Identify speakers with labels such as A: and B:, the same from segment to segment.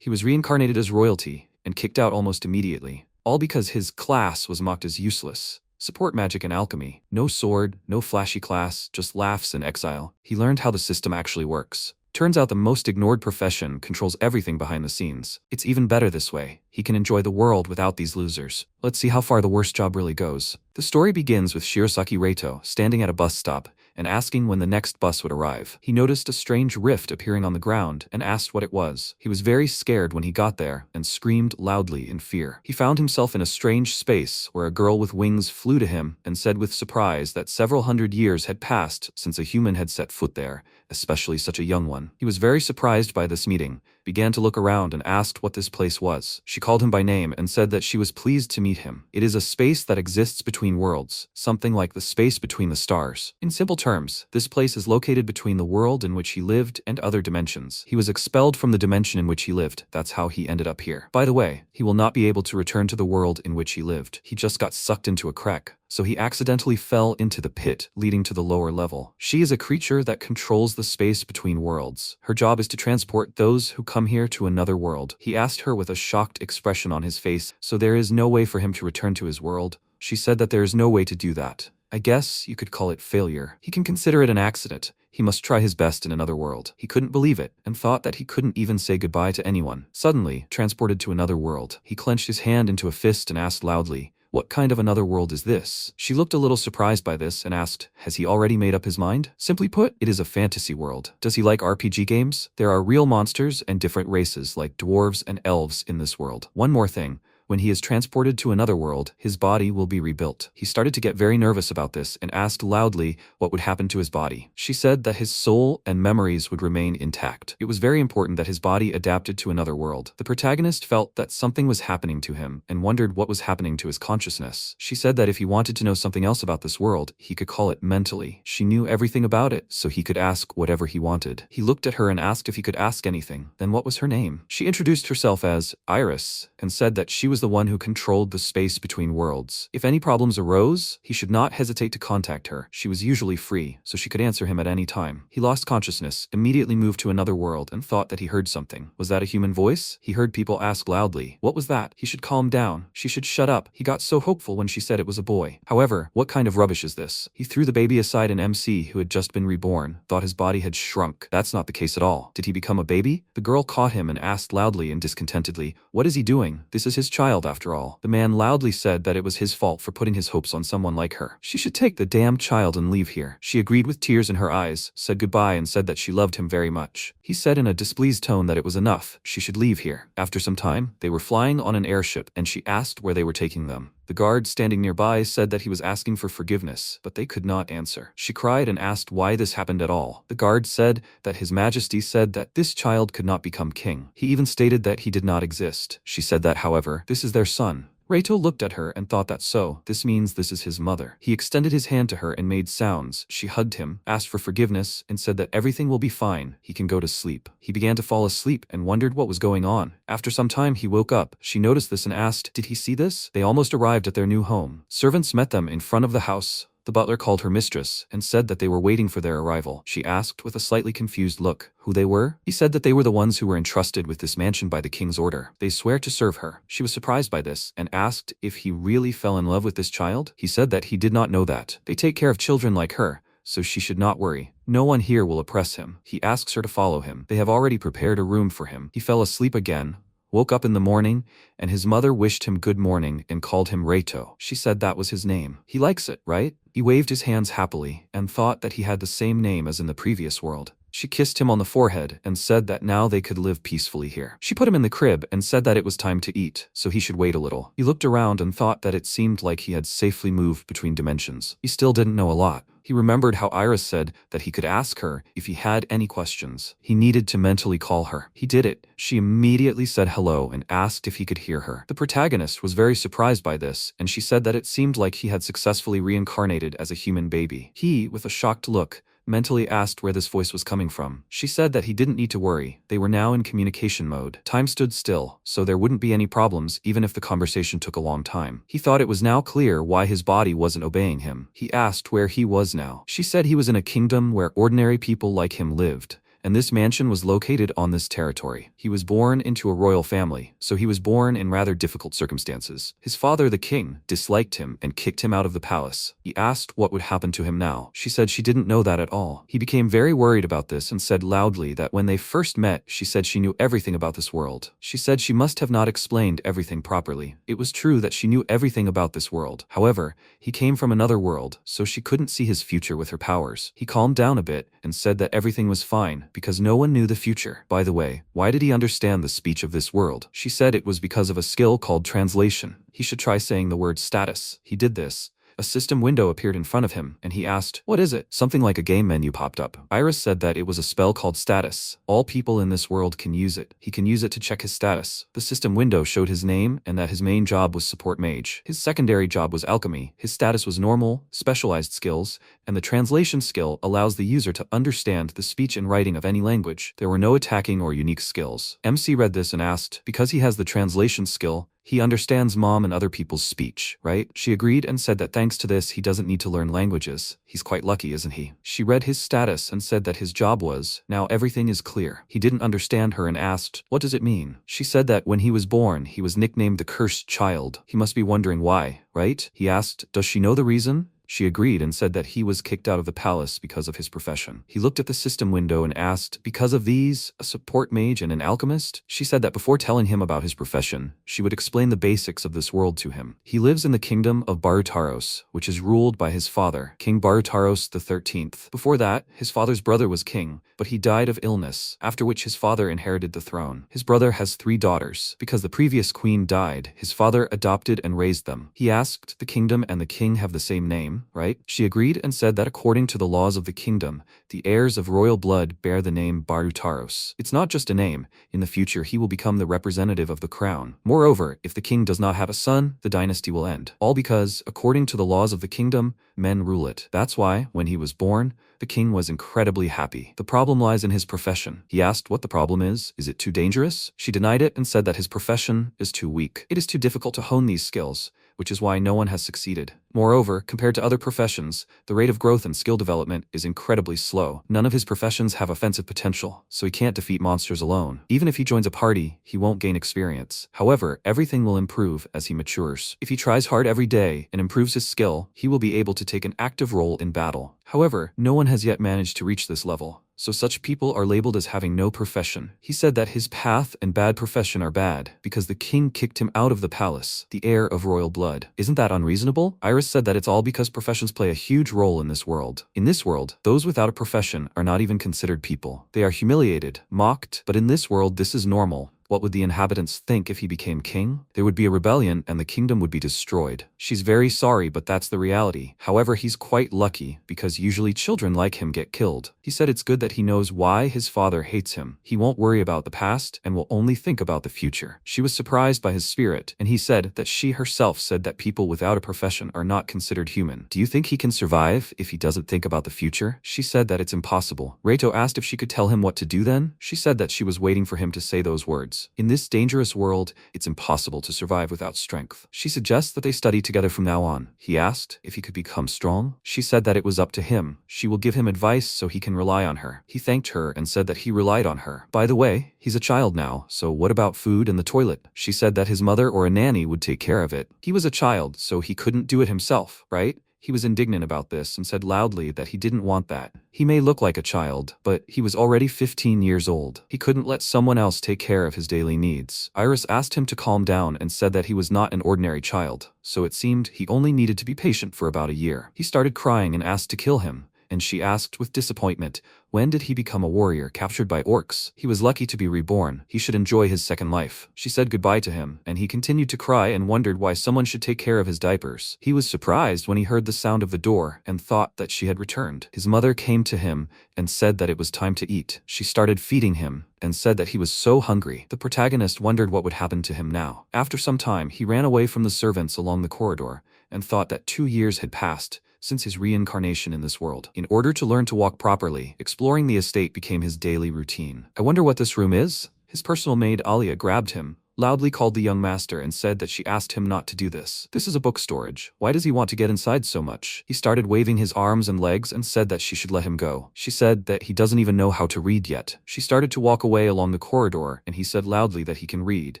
A: He was reincarnated as royalty and kicked out almost immediately, all because his class was mocked as useless. Support magic and alchemy. No sword, no flashy class, just laughs and exile. He learned how the system actually works. Turns out the most ignored profession controls everything behind the scenes. It's even better this way. He can enjoy the world without these losers. Let's see how far the worst job really goes. The story begins with Shirosaki Reito standing at a bus stop and asking when the next bus would arrive. He noticed a strange rift appearing on the ground and asked what it was. He was very scared when he got there and screamed loudly in fear. He found himself in a strange space where a girl with wings flew to him and said with surprise that several hundred years had passed since a human had set foot there, especially such a young one. He was very surprised by this meeting, began to look around and asked what this place was. She called him by name and said that she was pleased to meet him. It is a space that exists between worlds, something like the space between the stars. In simple terms, this place is located between the world in which he lived and other dimensions. He was expelled from the dimension in which he lived. That's how he ended up here. By the way, he will not be able to return to the world in which he lived. He just got sucked into a crack, so he accidentally fell into the pit, leading to the lower level. She is a creature that controls the space between worlds. Her job is to transport those who come here to another world. He asked her with a shocked expression on his face, so there is no way for him to return to his world. She said that there is no way to do that. I guess you could call it failure. He can consider it an accident. He must try his best in another world. He couldn't believe it and thought that he couldn't even say goodbye to anyone. Suddenly, transported to another world, he clenched his hand into a fist and asked loudly, "What kind of another world is this?" She looked a little surprised by this and asked, has he already made up his mind? Simply put, it is a fantasy world. Does he like RPG games? There are real monsters and different races like dwarves and elves in this world. One more thing. When he is transported to another world, his body will be rebuilt. He started to get very nervous about this and asked loudly what would happen to his body. She said that his soul and memories would remain intact. It was very important that his body adapted to another world. The protagonist felt that something was happening to him and wondered what was happening to his consciousness. She said that if he wanted to know something else about this world, he could call it mentally. She knew everything about it, so he could ask whatever he wanted. He looked at her and asked if he could ask anything. Then what was her name? She introduced herself as Iris and said that she was the one who controlled the space between worlds. If any problems arose, he should not hesitate to contact her. She was usually free, so she could answer him at any time. He lost consciousness, immediately moved to another world, and thought that he heard something. Was that a human voice? He heard people ask loudly, what was that? He should calm down. She should shut up. He got so hopeful when she said it was a boy. However, what kind of rubbish is this? He threw the baby aside, and MC, who had just been reborn, thought his body had shrunk. That's not the case at all. Did he become a baby? The girl caught him and asked loudly and discontentedly, what is he doing? This is his child after all. The man loudly said that it was his fault for putting his hopes on someone like her. She should take the damn child and leave here. She agreed with tears in her eyes, said goodbye and said that she loved him very much. He said in a displeased tone that it was enough. She should leave here. After some time, they were flying on an airship and she asked where they were taking them. The guard standing nearby said that he was asking for forgiveness, but they could not answer. She cried and asked why this happened at all. The guard said that His Majesty said that this child could not become king. He even stated that he did not exist. She said that, however, this is their son. Reito looked at her and thought that so, this means this is his mother. He extended his hand to her and made sounds. She hugged him, asked for forgiveness, and said that everything will be fine. He can go to sleep. He began to fall asleep and wondered what was going on. After some time, he woke up. She noticed this and asked, did he see this? They almost arrived at their new home. Servants met them in front of the house. The butler called her mistress and said that they were waiting for their arrival. She asked with a slightly confused look who they were. He said that they were the ones who were entrusted with this mansion by the king's order. They swear to serve her. She was surprised by this and asked if he really fell in love with this child. He said that he did not know that. They take care of children like her, so she should not worry. No one here will oppress him. He asks her to follow him. They have already prepared a room for him. He fell asleep again, woke up in the morning, and his mother wished him good morning and called him Reito. She said that was his name. He likes it, right? He waved his hands happily and thought that he had the same name as in the previous world. She kissed him on the forehead and said that now they could live peacefully here. She put him in the crib and said that it was time to eat, so he should wait a little. He looked around and thought that it seemed like he had safely moved between dimensions. He still didn't know a lot. He remembered how Iris said that he could ask her if he had any questions. He needed to mentally call her. He did it. She immediately said hello and asked if he could hear her. The protagonist was very surprised by this, and she said that it seemed like he had successfully reincarnated as a human baby. He, with a shocked look, mentally asked where this voice was coming from. She said that he didn't need to worry. They were now in communication mode. Time stood still, so there wouldn't be any problems even if the conversation took a long time. He thought it was now clear why his body wasn't obeying him. He asked where he was now. She said he was in a kingdom where ordinary people like him lived, and this mansion was located on this territory. He was born into a royal family, so he was born in rather difficult circumstances. His father, the king, disliked him and kicked him out of the palace. He asked what would happen to him now. She said she didn't know that at all. He became very worried about this and said loudly that when they first met, she said she knew everything about this world. She said she must have not explained everything properly. It was true that she knew everything about this world. However, he came from another world, so she couldn't see his future with her powers. He calmed down a bit and said that everything was fine because no one knew the future. By the way, why did he understand the speech of this world? She said it was because of a skill called translation. He should try saying the word status. He did this. A system window appeared in front of him, and he asked, "What is it?" Something like a game menu popped up. Iris said that it was a spell called status. All people in this world can use it. He can use it to check his status. The system window showed his name and that his main job was support mage. His secondary job was alchemy. His status was normal, specialized skills, and the translation skill allows the user to understand the speech and writing of any language. There were no attacking or unique skills. MC read this and asked, because he has the translation skill, he understands mom and other people's speech, right? She agreed and said that thanks to this he doesn't need to learn languages. He's quite lucky, isn't he? She read his status and said that his job was, now everything is clear. He didn't understand her and asked, what does it mean? She said that when he was born, he was nicknamed the cursed child. He must be wondering why, right? He asked, does she know the reason? She agreed and said that he was kicked out of the palace because of his profession. He looked at the system window and asked, because of these, a support mage and an alchemist? She said that before telling him about his profession, she would explain the basics of this world to him. He lives in the kingdom of Barutaros, which is ruled by his father, King Barutaros XIII. Before that, his father's brother was king, but he died of illness, after which his father inherited the throne. His brother has 3 daughters. Because the previous queen died, his father adopted and raised them. He asked, the kingdom and the king have the same name, right? She agreed and said that according to the laws of the kingdom, the heirs of royal blood bear the name Barutaros. It's not just a name. In the future, he will become the representative of the crown. Moreover, if the king does not have a son, the dynasty will end. All because, according to the laws of the kingdom, men rule it. That's why, when he was born, the king was incredibly happy. The problem lies in his profession. He asked what the problem is. Is it too dangerous? She denied it and said that his profession is too weak. It is too difficult to hone these skills, which is why no one has succeeded. Moreover, compared to other professions, the rate of growth and skill development is incredibly slow. None of his professions have offensive potential, so he can't defeat monsters alone. Even if he joins a party, he won't gain experience. However, everything will improve as he matures. If he tries hard every day and improves his skill, he will be able to take an active role in battle. However, no one has yet managed to reach this level, so such people are labeled as having no profession. He said that his path and bad profession are bad because the king kicked him out of the palace, the heir of royal blood. Isn't that unreasonable? Iris said that it's all because professions play a huge role in this world. In this world, those without a profession are not even considered people. They are humiliated, mocked, but in this world this is normal. What would the inhabitants think if he became king? There would be a rebellion and the kingdom would be destroyed. She's very sorry, but that's the reality. However, he's quite lucky because usually children like him get killed. He said it's good that he knows why his father hates him. He won't worry about the past and will only think about the future. She was surprised by his spirit, and he said that she herself said that people without a profession are not considered human. Do you think he can survive if he doesn't think about the future? She said that it's impossible. Reito asked if she could tell him what to do then. She said that she was waiting for him to say those words. In this dangerous world, it's impossible to survive without strength. She suggests that they study together from now on. He asked if he could become strong. She said that it was up to him. She will give him advice so he can rely on her. He thanked her and said that he relied on her. By the way, he's a child now, so what about food and the toilet? She said that his mother or a nanny would take care of it. He was a child, so he couldn't do it himself, right? He was indignant about this and said loudly that he didn't want that. He may look like a child, but he was already 15 years old. He couldn't let someone else take care of his daily needs. Iris asked him to calm down and said that he was not an ordinary child, so it seemed he only needed to be patient for about a year. He started crying and asked to kill him, and she asked with disappointment, when did he become a warrior captured by orcs? He was lucky to be reborn. He should enjoy his second life. She said goodbye to him, and he continued to cry and wondered why someone should take care of his diapers. He was surprised when he heard the sound of the door and thought that she had returned. His mother came to him and said that it was time to eat. She started feeding him and said that he was so hungry. The protagonist wondered what would happen to him now. After some time, he ran away from the servants along the corridor and thought that 2 years had passed since his reincarnation in this world. In order to learn to walk properly, exploring the estate became his daily routine. I wonder what this room is? His personal maid Alia grabbed him, loudly called the young master and said that she asked him not to do this. This is a book storage. Why does he want to get inside so much? He started waving his arms and legs and said that she should let him go. She said that he doesn't even know how to read yet. She started to walk away along the corridor and he said loudly that he can read.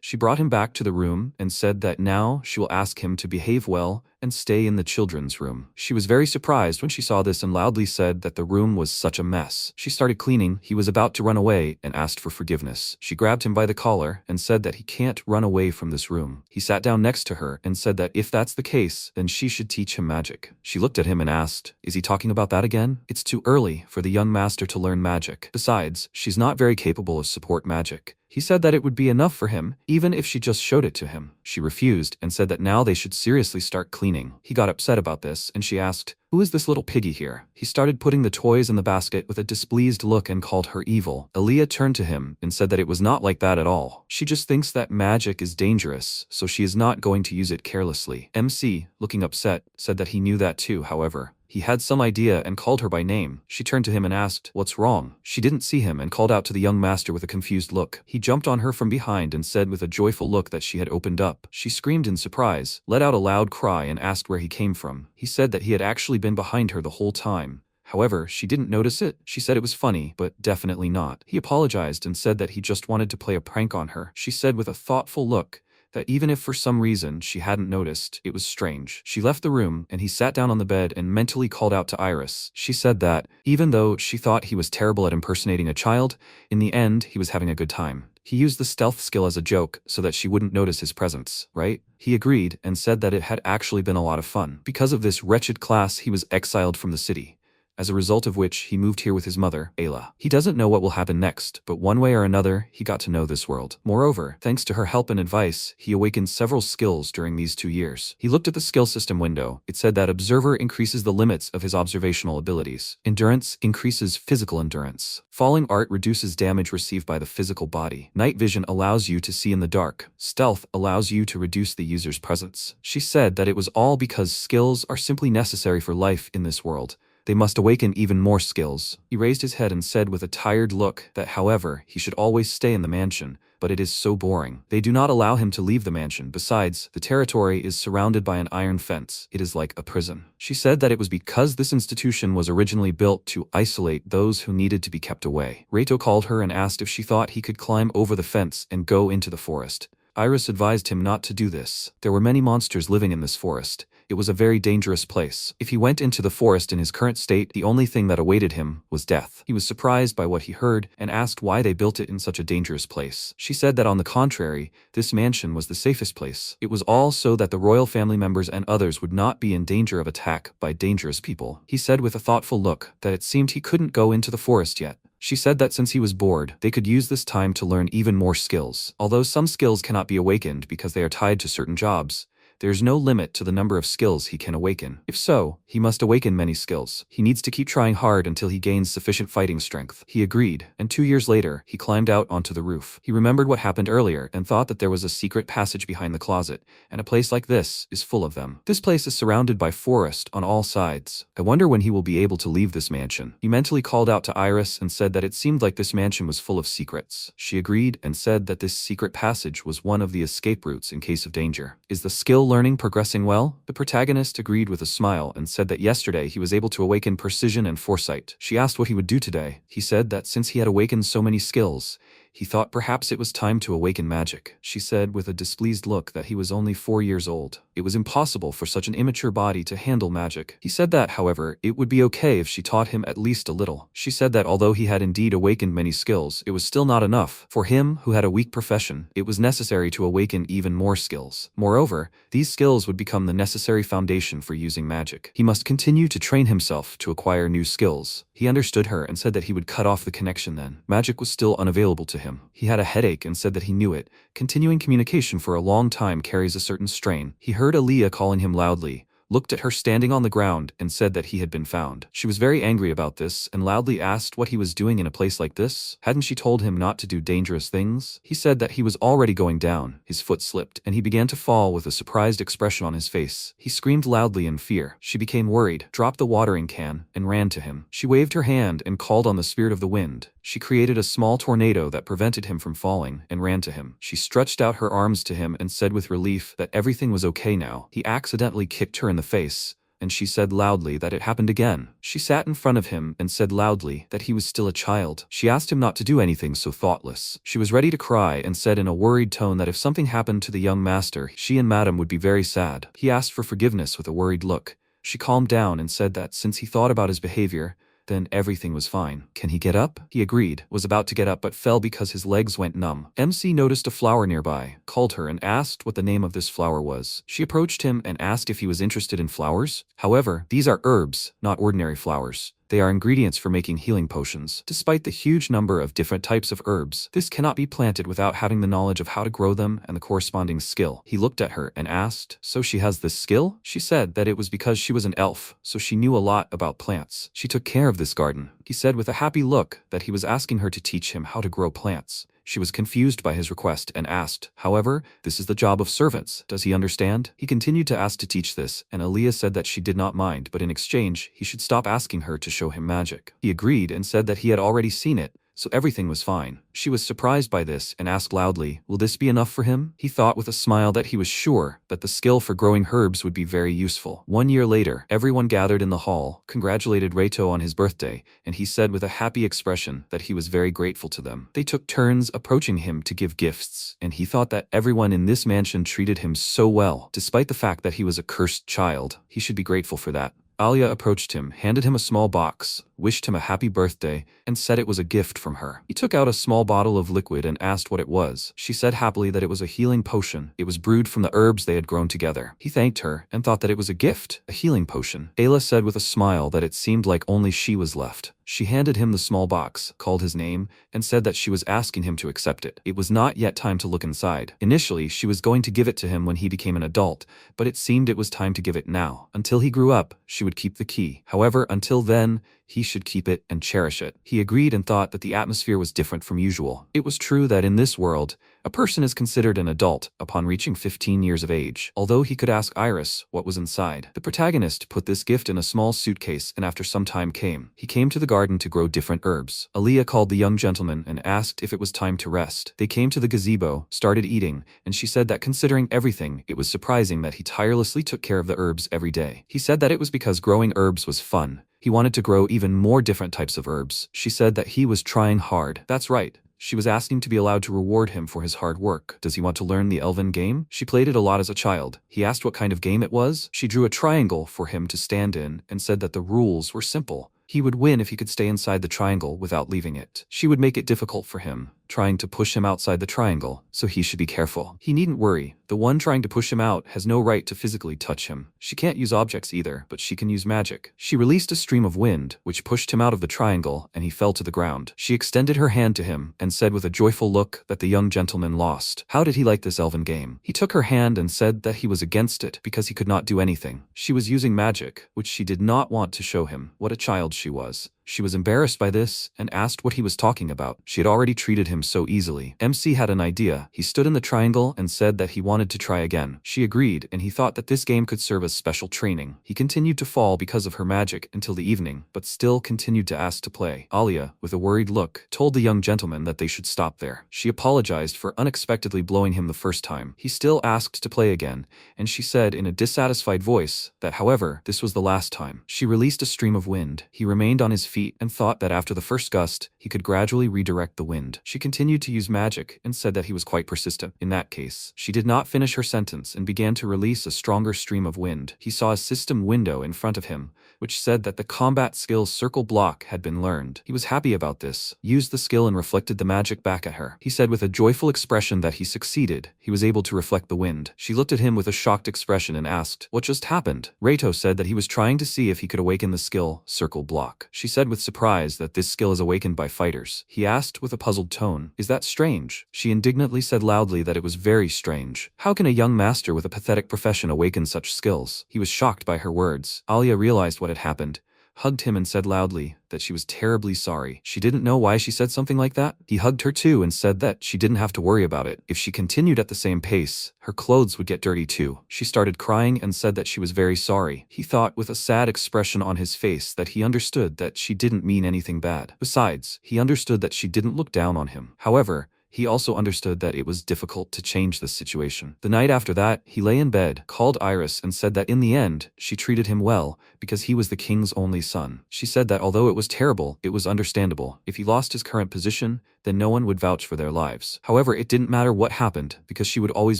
A: She brought him back to the room and said that now she will ask him to behave well and stay in the children's room. She was very surprised when she saw this and loudly said that the room was such a mess. She started cleaning. He was about to run away and asked for forgiveness. She grabbed him by the collar and said that he can't run away from this room. He sat down next to her and said that if that's the case, then she should teach him magic. She looked at him and asked, "Is he talking about that again?" It's too early for the young master to learn magic. Besides, she's not very capable of support magic. He said that it would be enough for him, even if she just showed it to him. She refused and said that now they should seriously start cleaning. He got upset about this and she asked, "Who is this little piggy here?" He started putting the toys in the basket with a displeased look and called her evil. Aaliyah turned to him and said that it was not like that at all. She just thinks that magic is dangerous, so she is not going to use it carelessly. MC, looking upset, said that he knew that too, however. He had some idea and called her by name. She turned to him and asked, "What's wrong?" She didn't see him and called out to the young master with a confused look. He jumped on her from behind and said with a joyful look that she had opened up. She screamed in surprise, let out a loud cry and asked where he came from. He said that he had actually been behind her the whole time. However, she didn't notice it. She said it was funny, but definitely not. He apologized and said that he just wanted to play a prank on her. She said with a thoughtful look that even if for some reason she hadn't noticed, it was strange. She left the room and he sat down on the bed and mentally called out to Iris. She said that, even though she thought he was terrible at impersonating a child, in the end he was having a good time. He used the stealth skill as a joke so that she wouldn't notice his presence, right? He agreed and said that it had actually been a lot of fun. Because of this wretched class, he was exiled from the city, as a result of which he moved here with his mother, Ayla. He doesn't know what will happen next, but one way or another, he got to know this world. Moreover, thanks to her help and advice, he awakened several skills during these 2 years. He looked at the skill system window. It said that Observer increases the limits of his observational abilities. Endurance increases physical endurance. Falling Art reduces damage received by the physical body. Night Vision allows you to see in the dark. Stealth allows you to reduce the user's presence. She said that it was all because skills are simply necessary for life in this world. They must awaken even more skills. He raised his head and said with a tired look that, however, he should always stay in the mansion, but it is so boring. They do not allow him to leave the mansion. Besides, the territory is surrounded by an iron fence. It is like a prison. She said that it was because this institution was originally built to isolate those who needed to be kept away. Reito called her and asked if she thought he could climb over the fence and go into the forest. Iris advised him not to do this. There were many monsters living in this forest. It was a very dangerous place. If he went into the forest in his current state, the only thing that awaited him was death. He was surprised by what he heard and asked why they built it in such a dangerous place. She said that on the contrary, this mansion was the safest place. It was all so that the royal family members and others would not be in danger of attack by dangerous people. He said with a thoughtful look that it seemed he couldn't go into the forest yet. She said that since he was bored, they could use this time to learn even more skills. Although some skills cannot be awakened because they are tied to certain jobs, there is no limit to the number of skills he can awaken. If so, he must awaken many skills. He needs to keep trying hard until he gains sufficient fighting strength. He agreed, and 2 years later, he climbed out onto the roof. He remembered what happened earlier and thought that there was a secret passage behind the closet, and a place like this is full of them. This place is surrounded by forest on all sides. I wonder when he will be able to leave this mansion. He mentally called out to Iris and said that it seemed like this mansion was full of secrets. She agreed and said that this secret passage was one of the escape routes in case of danger. Is the skill learning progressing well? The protagonist agreed with a smile and said that yesterday he was able to awaken precision and foresight. She asked what he would do today. He said that since he had awakened so many skills, he thought perhaps it was time to awaken magic. She said with a displeased look that he was only 4 years old. It was impossible for such an immature body to handle magic. He said that, however, it would be okay if she taught him at least a little. She said that although he had indeed awakened many skills, it was still not enough. For him, who had a weak profession, it was necessary to awaken even more skills. Moreover, these skills would become the necessary foundation for using magic. He must continue to train himself to acquire new skills. He understood her and said that he would cut off the connection then. Magic was still unavailable to him. He had a headache and said that he knew it. Continuing communication for a long time carries a certain strain. He heard Aaliyah calling him loudly, looked at her standing on the ground, and said that he had been found. She was very angry about this and loudly asked what he was doing in a place like this. Hadn't she told him not to do dangerous things? He said that he was already going down. His foot slipped, and he began to fall with a surprised expression on his face. He screamed loudly in fear. She became worried, dropped the watering can, and ran to him. She waved her hand and called on the spirit of the wind. She created a small tornado that prevented him from falling and ran to him. She stretched out her arms to him and said with relief that everything was okay now. He accidentally kicked her in the face, and she said loudly that it happened again. She sat in front of him and said loudly that he was still a child. She asked him not to do anything so thoughtless. She was ready to cry and said in a worried tone that if something happened to the young master, she and Madame would be very sad. He asked for forgiveness with a worried look. She calmed down and said that since he thought about his behavior, then everything was fine. Can he get up? He agreed, was about to get up but fell because his legs went numb. MC noticed a flower nearby, called her and asked what the name of this flower was. She approached him and asked if he was interested in flowers. However, these are herbs, not ordinary flowers. They are ingredients for making healing potions. Despite the huge number of different types of herbs, this cannot be planted without having the knowledge of how to grow them and the corresponding skill. He looked at her and asked, "So she has this skill?" She said that it was because she was an elf, so she knew a lot about plants. She took care of this garden. He said with a happy look that he was asking her to teach him how to grow plants. She was confused by his request and asked, "However, this is the job of servants. Does he understand?" He continued to ask to teach this, and Aaliyah said that she did not mind, but in exchange, he should stop asking her to show him magic. He agreed and said that he had already seen it, so everything was fine. She was surprised by this and asked loudly, "Will this be enough for him?" He thought with a smile that he was sure that the skill for growing herbs would be very useful. 1 year later, everyone gathered in the hall, congratulated Reito on his birthday, and he said with a happy expression that he was very grateful to them. They took turns approaching him to give gifts, and he thought that everyone in this mansion treated him so well. Despite the fact that he was a cursed child, he should be grateful for that. Alia approached him, handed him a small box, wished him a happy birthday, and said it was a gift from her. He took out a small bottle of liquid and asked what it was. She said happily that it was a healing potion. It was brewed from the herbs they had grown together. He thanked her and thought that it was a gift, a healing potion. Ayla said with a smile that it seemed like only she was left. She handed him the small box, called his name, and said that she was asking him to accept it. It was not yet time to look inside. Initially, she was going to give it to him when he became an adult, but it seemed it was time to give it now. Until he grew up, she would keep the key. However, until then, he should keep it and cherish it. He agreed and thought that the atmosphere was different from usual. It was true that in this world, a person is considered an adult upon reaching 15 years of age. Although he could ask Iris what was inside, the protagonist put this gift in a small suitcase and after some time he came to the garden to grow different herbs. Aaliyah called the young gentleman and asked if it was time to rest. They came to the gazebo, started eating, and she said that considering everything, it was surprising that he tirelessly took care of the herbs every day. He said that it was because growing herbs was fun. He wanted to grow even more different types of herbs. She said that he was trying hard. That's right. She was asking to be allowed to reward him for his hard work. Does he want to learn the elven game? She played it a lot as a child. He asked what kind of game it was. She drew a triangle for him to stand in and said that the rules were simple. He would win if he could stay inside the triangle without leaving it. She would make it difficult for him, trying to push him outside the triangle, so he should be careful. He needn't worry. The one trying to push him out has no right to physically touch him. She can't use objects either, but she can use magic. She released a stream of wind, which pushed him out of the triangle, and he fell to the ground. She extended her hand to him and said with a joyful look that the young gentleman lost. How did he like this elven game? He took her hand and said that he was against it because he could not do anything. She was using magic, which she did not want to show him. What a child she was. She was embarrassed by this and asked what he was talking about. She had already treated him so easily. MC had an idea. He stood in the triangle and said that he wanted to try again. She agreed, and he thought that this game could serve as special training. He continued to fall because of her magic until the evening, but still continued to ask to play. Alia, with a worried look, told the young gentleman that they should stop there. She apologized for unexpectedly blowing him the first time. He still asked to play again, and she said in a dissatisfied voice that, however, this was the last time. She released a stream of wind. He remained on his feet and thought that after the first gust, he could gradually redirect the wind. She continued to use magic and said that he was quite persistent. In that case, she did not finish her sentence and began to release a stronger stream of wind. He saw a system window in front of him, which said that the combat skill circle block had been learned. He was happy about this, used the skill and reflected the magic back at her. He said with a joyful expression that he succeeded. He was able to reflect the wind. She looked at him with a shocked expression and asked, "What just happened?" Reito said that he was trying to see if he could awaken the skill circle block. She said with surprise that this skill is awakened by fighters. He asked with a puzzled tone, "Is that strange?" She indignantly said loudly that it was very strange. How can a young master with a pathetic profession awaken such skills? He was shocked by her words. Alia realized what had happened. hugged him and said loudly that she was terribly sorry. She didn't know why she said something like that. He hugged her too and said that she didn't have to worry about it. If she continued at the same pace, her clothes would get dirty too. She started crying and said that she was very sorry. He thought with a sad expression on his face that he understood that she didn't mean anything bad. Besides, he understood that she didn't look down on him. However, he also understood that it was difficult to change this situation. The night after that, he lay in bed, called Iris, and said that in the end, she treated him well because he was the king's only son. She said that although it was terrible, it was understandable. If he lost his current position, then no one would vouch for their lives. However, it didn't matter what happened because she would always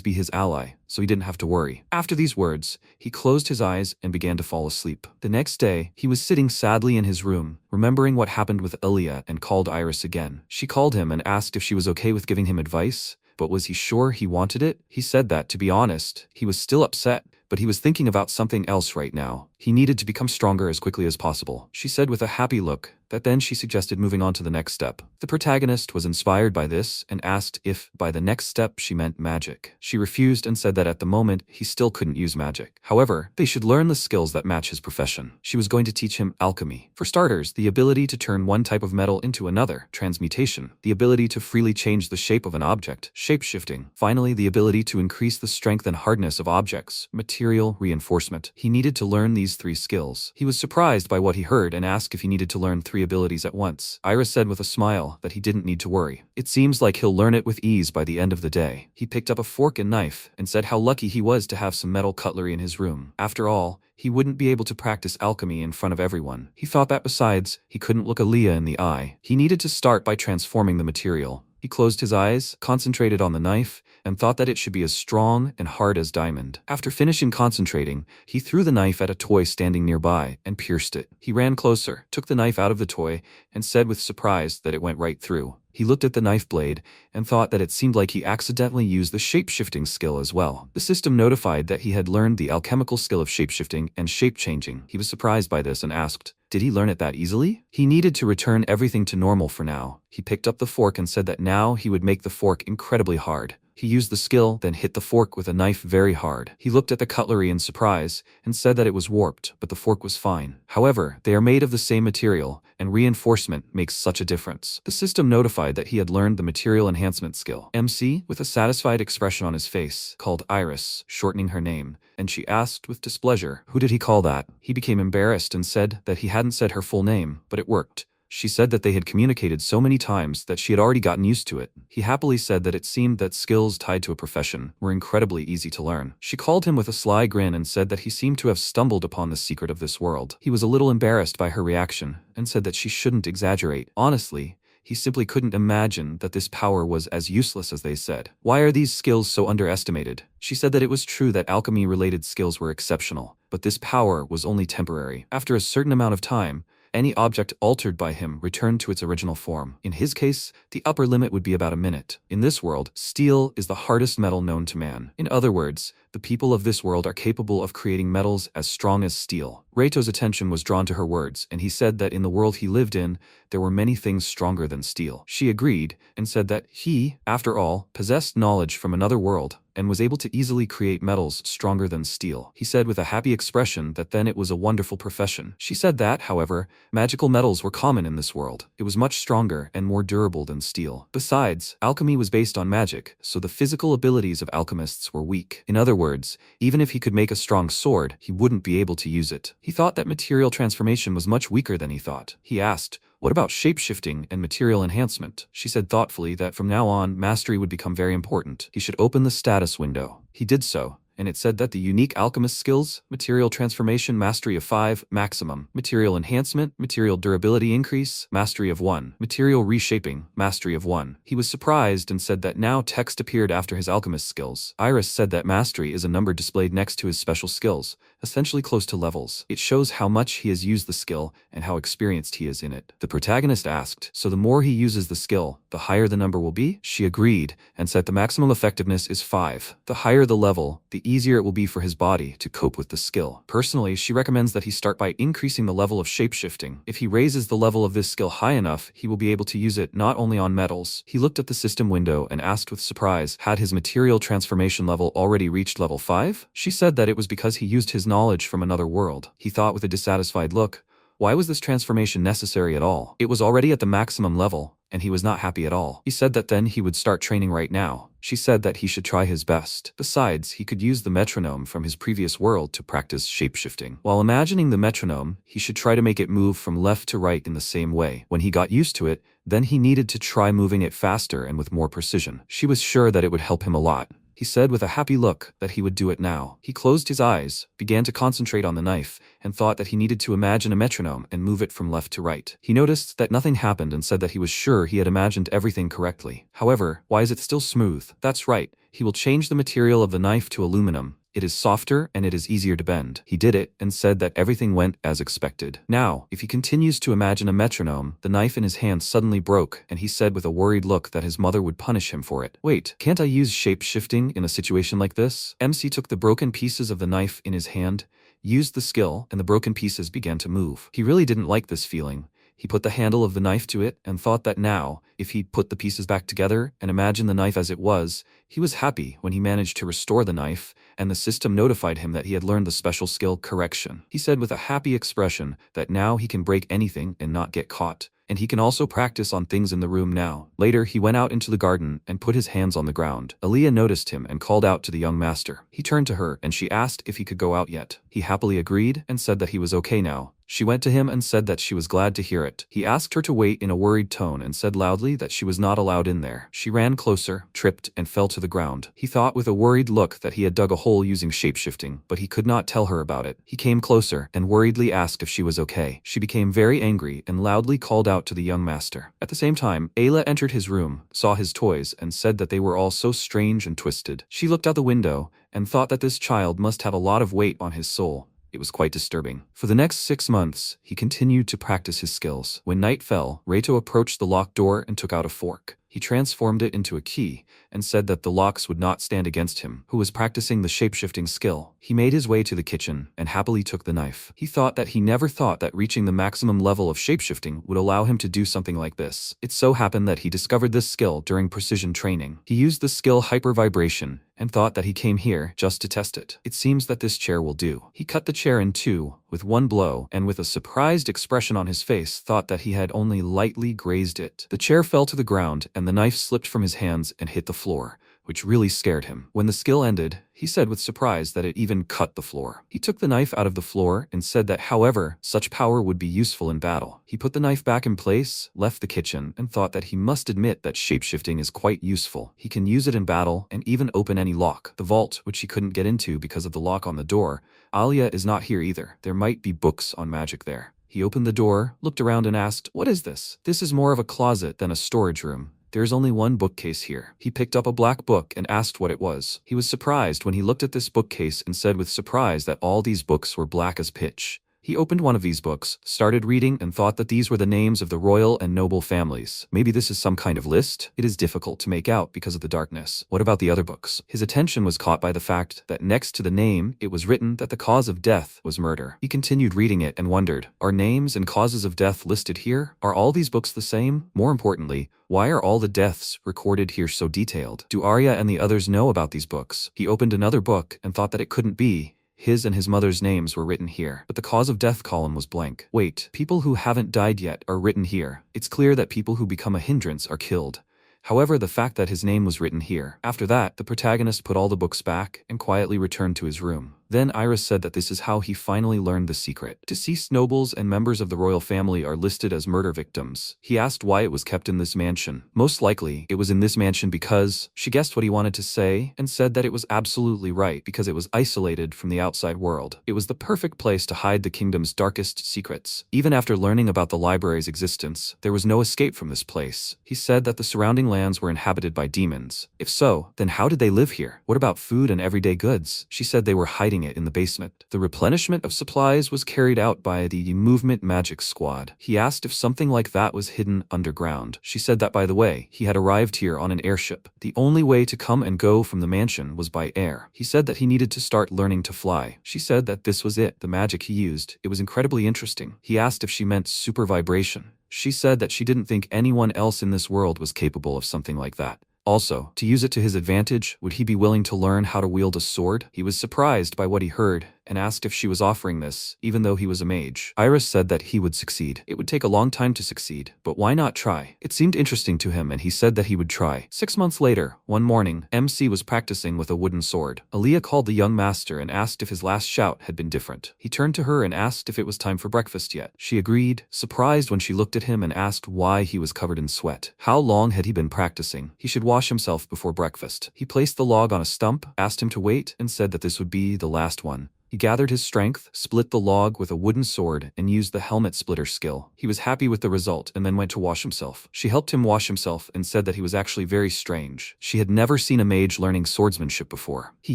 A: be his ally, so he didn't have to worry. After these words, he closed his eyes and began to fall asleep. The next day, he was sitting sadly in his room, remembering what happened with Ilya, and called Iris again. She called him and asked if she was okay with giving him advice, but was he sure he wanted it? He said that, to be honest, he was still upset, but he was thinking about something else right now. He needed to become stronger as quickly as possible. She said with a happy look that then she suggested moving on to the next step. The protagonist was inspired by this and asked if by the next step she meant magic. She refused and said that at the moment he still couldn't use magic. However, they should learn the skills that match his profession. She was going to teach him alchemy. For starters, the ability to turn one type of metal into another, transmutation, the ability to freely change the shape of an object, shape-shifting, finally the ability to increase the strength and hardness of objects, material reinforcement. He needed to learn these 3 skills. He was surprised by what he heard and asked if he needed to learn 3 abilities at once. Iris said with a smile that he didn't need to worry. It seems like he'll learn it with ease by the end of the day. He picked up a fork and knife and said how lucky he was to have some metal cutlery in his room. After all, he wouldn't be able to practice alchemy in front of everyone. He thought that besides, he couldn't look Aaliyah in the eye. He needed to start by transforming the material. He closed his eyes, concentrated on the knife, and thought that it should be as strong and hard as diamond. After finishing concentrating, he threw the knife at a toy standing nearby and pierced it. He ran closer, took the knife out of the toy, and said with surprise that it went right through. He looked at the knife blade and thought that it seemed like he accidentally used the shape-shifting skill as well. The system notified that he had learned the alchemical skill of shape-shifting and shape-changing. He was surprised by this and asked, did he learn it that easily? He needed to return everything to normal for now. He picked up the fork and said that now he would make the fork incredibly hard. He used the skill, then hit the fork with a knife very hard. He looked at the cutlery in surprise and said that it was warped, but the fork was fine. However, they are made of the same material, and reinforcement makes such a difference. The system notified that he had learned the material enhancement skill. MC, with a satisfied expression on his face, called Iris, shortening her name, and she asked with displeasure, who did he call that? He became embarrassed and said that he hadn't said her full name, but it worked. She said that they had communicated so many times that she had already gotten used to it. He happily said that it seemed that skills tied to a profession were incredibly easy to learn. She called him with a sly grin and said that he seemed to have stumbled upon the secret of this world. He was a little embarrassed by her reaction and said that she shouldn't exaggerate. Honestly, he simply couldn't imagine that this power was as useless as they said. Why are these skills so underestimated? She said that it was true that alchemy-related skills were exceptional, but this power was only temporary. After a certain amount of time, any object altered by him returned to its original form. In his case, the upper limit would be about a minute. In this world, steel is the hardest metal known to man. In other words, the people of this world are capable of creating metals as strong as steel. Reito's attention was drawn to her words, and he said that in the world he lived in, there were many things stronger than steel. She agreed, and said that he, after all, possessed knowledge from another world, and was able to easily create metals stronger than steel. He said with a happy expression that then it was a wonderful profession. She said that, however, magical metals were common in this world. It was much stronger and more durable than steel. Besides, alchemy was based on magic, so the physical abilities of alchemists were weak. In other words, even if he could make a strong sword, he wouldn't be able to use it. He thought that material transformation was much weaker than he thought. He asked, what about shape-shifting and material enhancement? She said thoughtfully that from now on, mastery would become very important. He should open the status window. He did so, and it said that the unique alchemist skills, material transformation mastery of 5, maximum, material enhancement, material durability increase, mastery of 1, material reshaping, mastery of 1. He was surprised and said that now text appeared after his alchemist skills. Iris said that mastery is a number displayed next to his special skills, essentially close to levels. It shows how much he has used the skill and how experienced he is in it. The protagonist asked, so the more he uses the skill, the higher the number will be? She agreed and said the maximum effectiveness is 5. The higher the level, the easier it will be for his body to cope with the skill. Personally, she recommends that he start by increasing the level of shape-shifting. If he raises the level of this skill high enough, he will be able to use it not only on metals. He looked at the system window and asked with surprise, had his material transformation level already reached level 5? She said that it was because he used his knowledge from another world. He thought with a dissatisfied look, Why was this transformation necessary at all? It was already at the maximum level, and he was not happy at all. He said that then he would start training right now. She said that he should try his best. Besides, he could use the metronome from his previous world to practice shapeshifting. While imagining the metronome, he should try to make it move from left to right in the same way. When he got used to it, then he needed to try moving it faster and with more precision. She was sure that it would help him a lot. He said with a happy look that he would do it now. He closed his eyes, began to concentrate on the knife, and thought that he needed to imagine a metronome and move it from left to right. He noticed that nothing happened and said that he was sure he had imagined everything correctly. However, why is it still smooth? That's right, he will change the material of the knife to aluminum. It is softer and it is easier to bend. He did it and said that everything went as expected. Now, if he continues to imagine a metronome, the knife in his hand suddenly broke, and he said with a worried look that his mother would punish him for it. Wait, can't I use shape-shifting in a situation like this? MC took the broken pieces of the knife in his hand, used the skill, and the broken pieces began to move. He really didn't like this feeling. He put the handle of the knife to it and thought that now, if he put the pieces back together and imagined the knife as it was, he was happy when he managed to restore the knife, and the system notified him that he had learned the special skill correction. He said with a happy expression that now he can break anything and not get caught. And he can also practice on things in the room now. Later, he went out into the garden and put his hands on the ground. Aaliyah noticed him and called out to the young master. He turned to her and she asked if he could go out yet. He happily agreed and said that he was okay now. She went to him and said that she was glad to hear it. He asked her to wait in a worried tone and said loudly that she was not allowed in there. She ran closer, tripped, and fell to the ground. He thought with a worried look that he had dug a hole using shapeshifting, but he could not tell her about it. He came closer and worriedly asked if she was okay. She became very angry and loudly called out to the young master. At the same time, Ayla entered his room, saw his toys, and said that they were all so strange and twisted. She looked out the window and thought that this child must have a lot of weight on his soul. It was quite disturbing. For the next 6 months, he continued to practice his skills. When night fell, Reito approached the locked door and took out a fork. He transformed it into a key and said that the locks would not stand against him, who was practicing the shapeshifting skill. He made his way to the kitchen and happily took the knife. He thought that he never thought that reaching the maximum level of shapeshifting would allow him to do something like this. It so happened that he discovered this skill during precision training. He used the skill hypervibration and thought that he came here just to test it. It seems that this chair will do. He cut the chair in two with one blow and with a surprised expression on his face thought that he had only lightly grazed it. The chair fell to the ground and the knife slipped from his hands and hit the floor, which really scared him. When the skill ended, he said with surprise that it even cut the floor. He took the knife out of the floor and said that, however, such power would be useful in battle. He put the knife back in place, left the kitchen, and thought that he must admit that shapeshifting is quite useful. He can use it in battle and even open any lock. The vault, which he couldn't get into because of the lock on the door, Alia is not here either. There might be books on magic there. He opened the door, looked around and asked, "What is this?" "This is more of a closet than a storage room. There's only one bookcase here." He picked up a black book and asked what it was. He was surprised when he looked at this bookcase and said with surprise that all these books were black as pitch. He opened one of these books, started reading, and thought that these were the names of the royal and noble families. Maybe this is some kind of list? It is difficult to make out because of the darkness. What about the other books? His attention was caught by the fact that next to the name, it was written that the cause of death was murder. He continued reading it and wondered, are names and causes of death listed here? Are all these books the same? More importantly, why are all the deaths recorded here so detailed? Do Arya and the others know about these books? He opened another book and thought that it couldn't be. His and his mother's names were written here, but the cause of death column was blank. Wait, people who haven't died yet are written here. It's clear that people who become a hindrance are killed. However, the fact that his name was written here. After that, the protagonist put all the books back and quietly returned to his room. Then Iris said that this is how he finally learned the secret. Deceased nobles and members of the royal family are listed as murder victims. He asked why it was kept in this mansion. Most likely, it was in this mansion because she guessed what he wanted to say and said that it was absolutely right because it was isolated from the outside world. It was the perfect place to hide the kingdom's darkest secrets. Even after learning about the library's existence, there was no escape from this place. He said that the surrounding lands were inhabited by demons. If so, then how did they live here? What about food and everyday goods? She said they were hiding it in the basement. The replenishment of supplies was carried out by the movement magic squad. He asked if something like that was hidden underground. She said that, by the way, he had arrived here on an airship. The only way to come and go from the mansion was by air. He said that he needed to start learning to fly. She said that this was it, the magic he used. It was incredibly interesting. He asked if she meant super vibration. She said that she didn't think anyone else in this world was capable of something like that. Also, to use it to his advantage, would he be willing to learn how to wield a sword? He was surprised by what he heard and asked if she was offering this, even though he was a mage. Iris said that he would succeed. It would take a long time to succeed, but why not try? It seemed interesting to him and he said that he would try. 6 months later, one morning, MC was practicing with a wooden sword. Aaliyah called the young master and asked if his last shout had been different. He turned to her and asked if it was time for breakfast yet. She agreed, surprised when she looked at him and asked why he was covered in sweat. How long had he been practicing? He should wash himself before breakfast. He placed the log on a stump, asked him to wait, and said that this would be the last one. He gathered his strength, split the log with a wooden sword, and used the helmet splitter skill. He was happy with the result and then went to wash himself. She helped him wash himself and said that he was actually very strange. She had never seen a mage learning swordsmanship before. He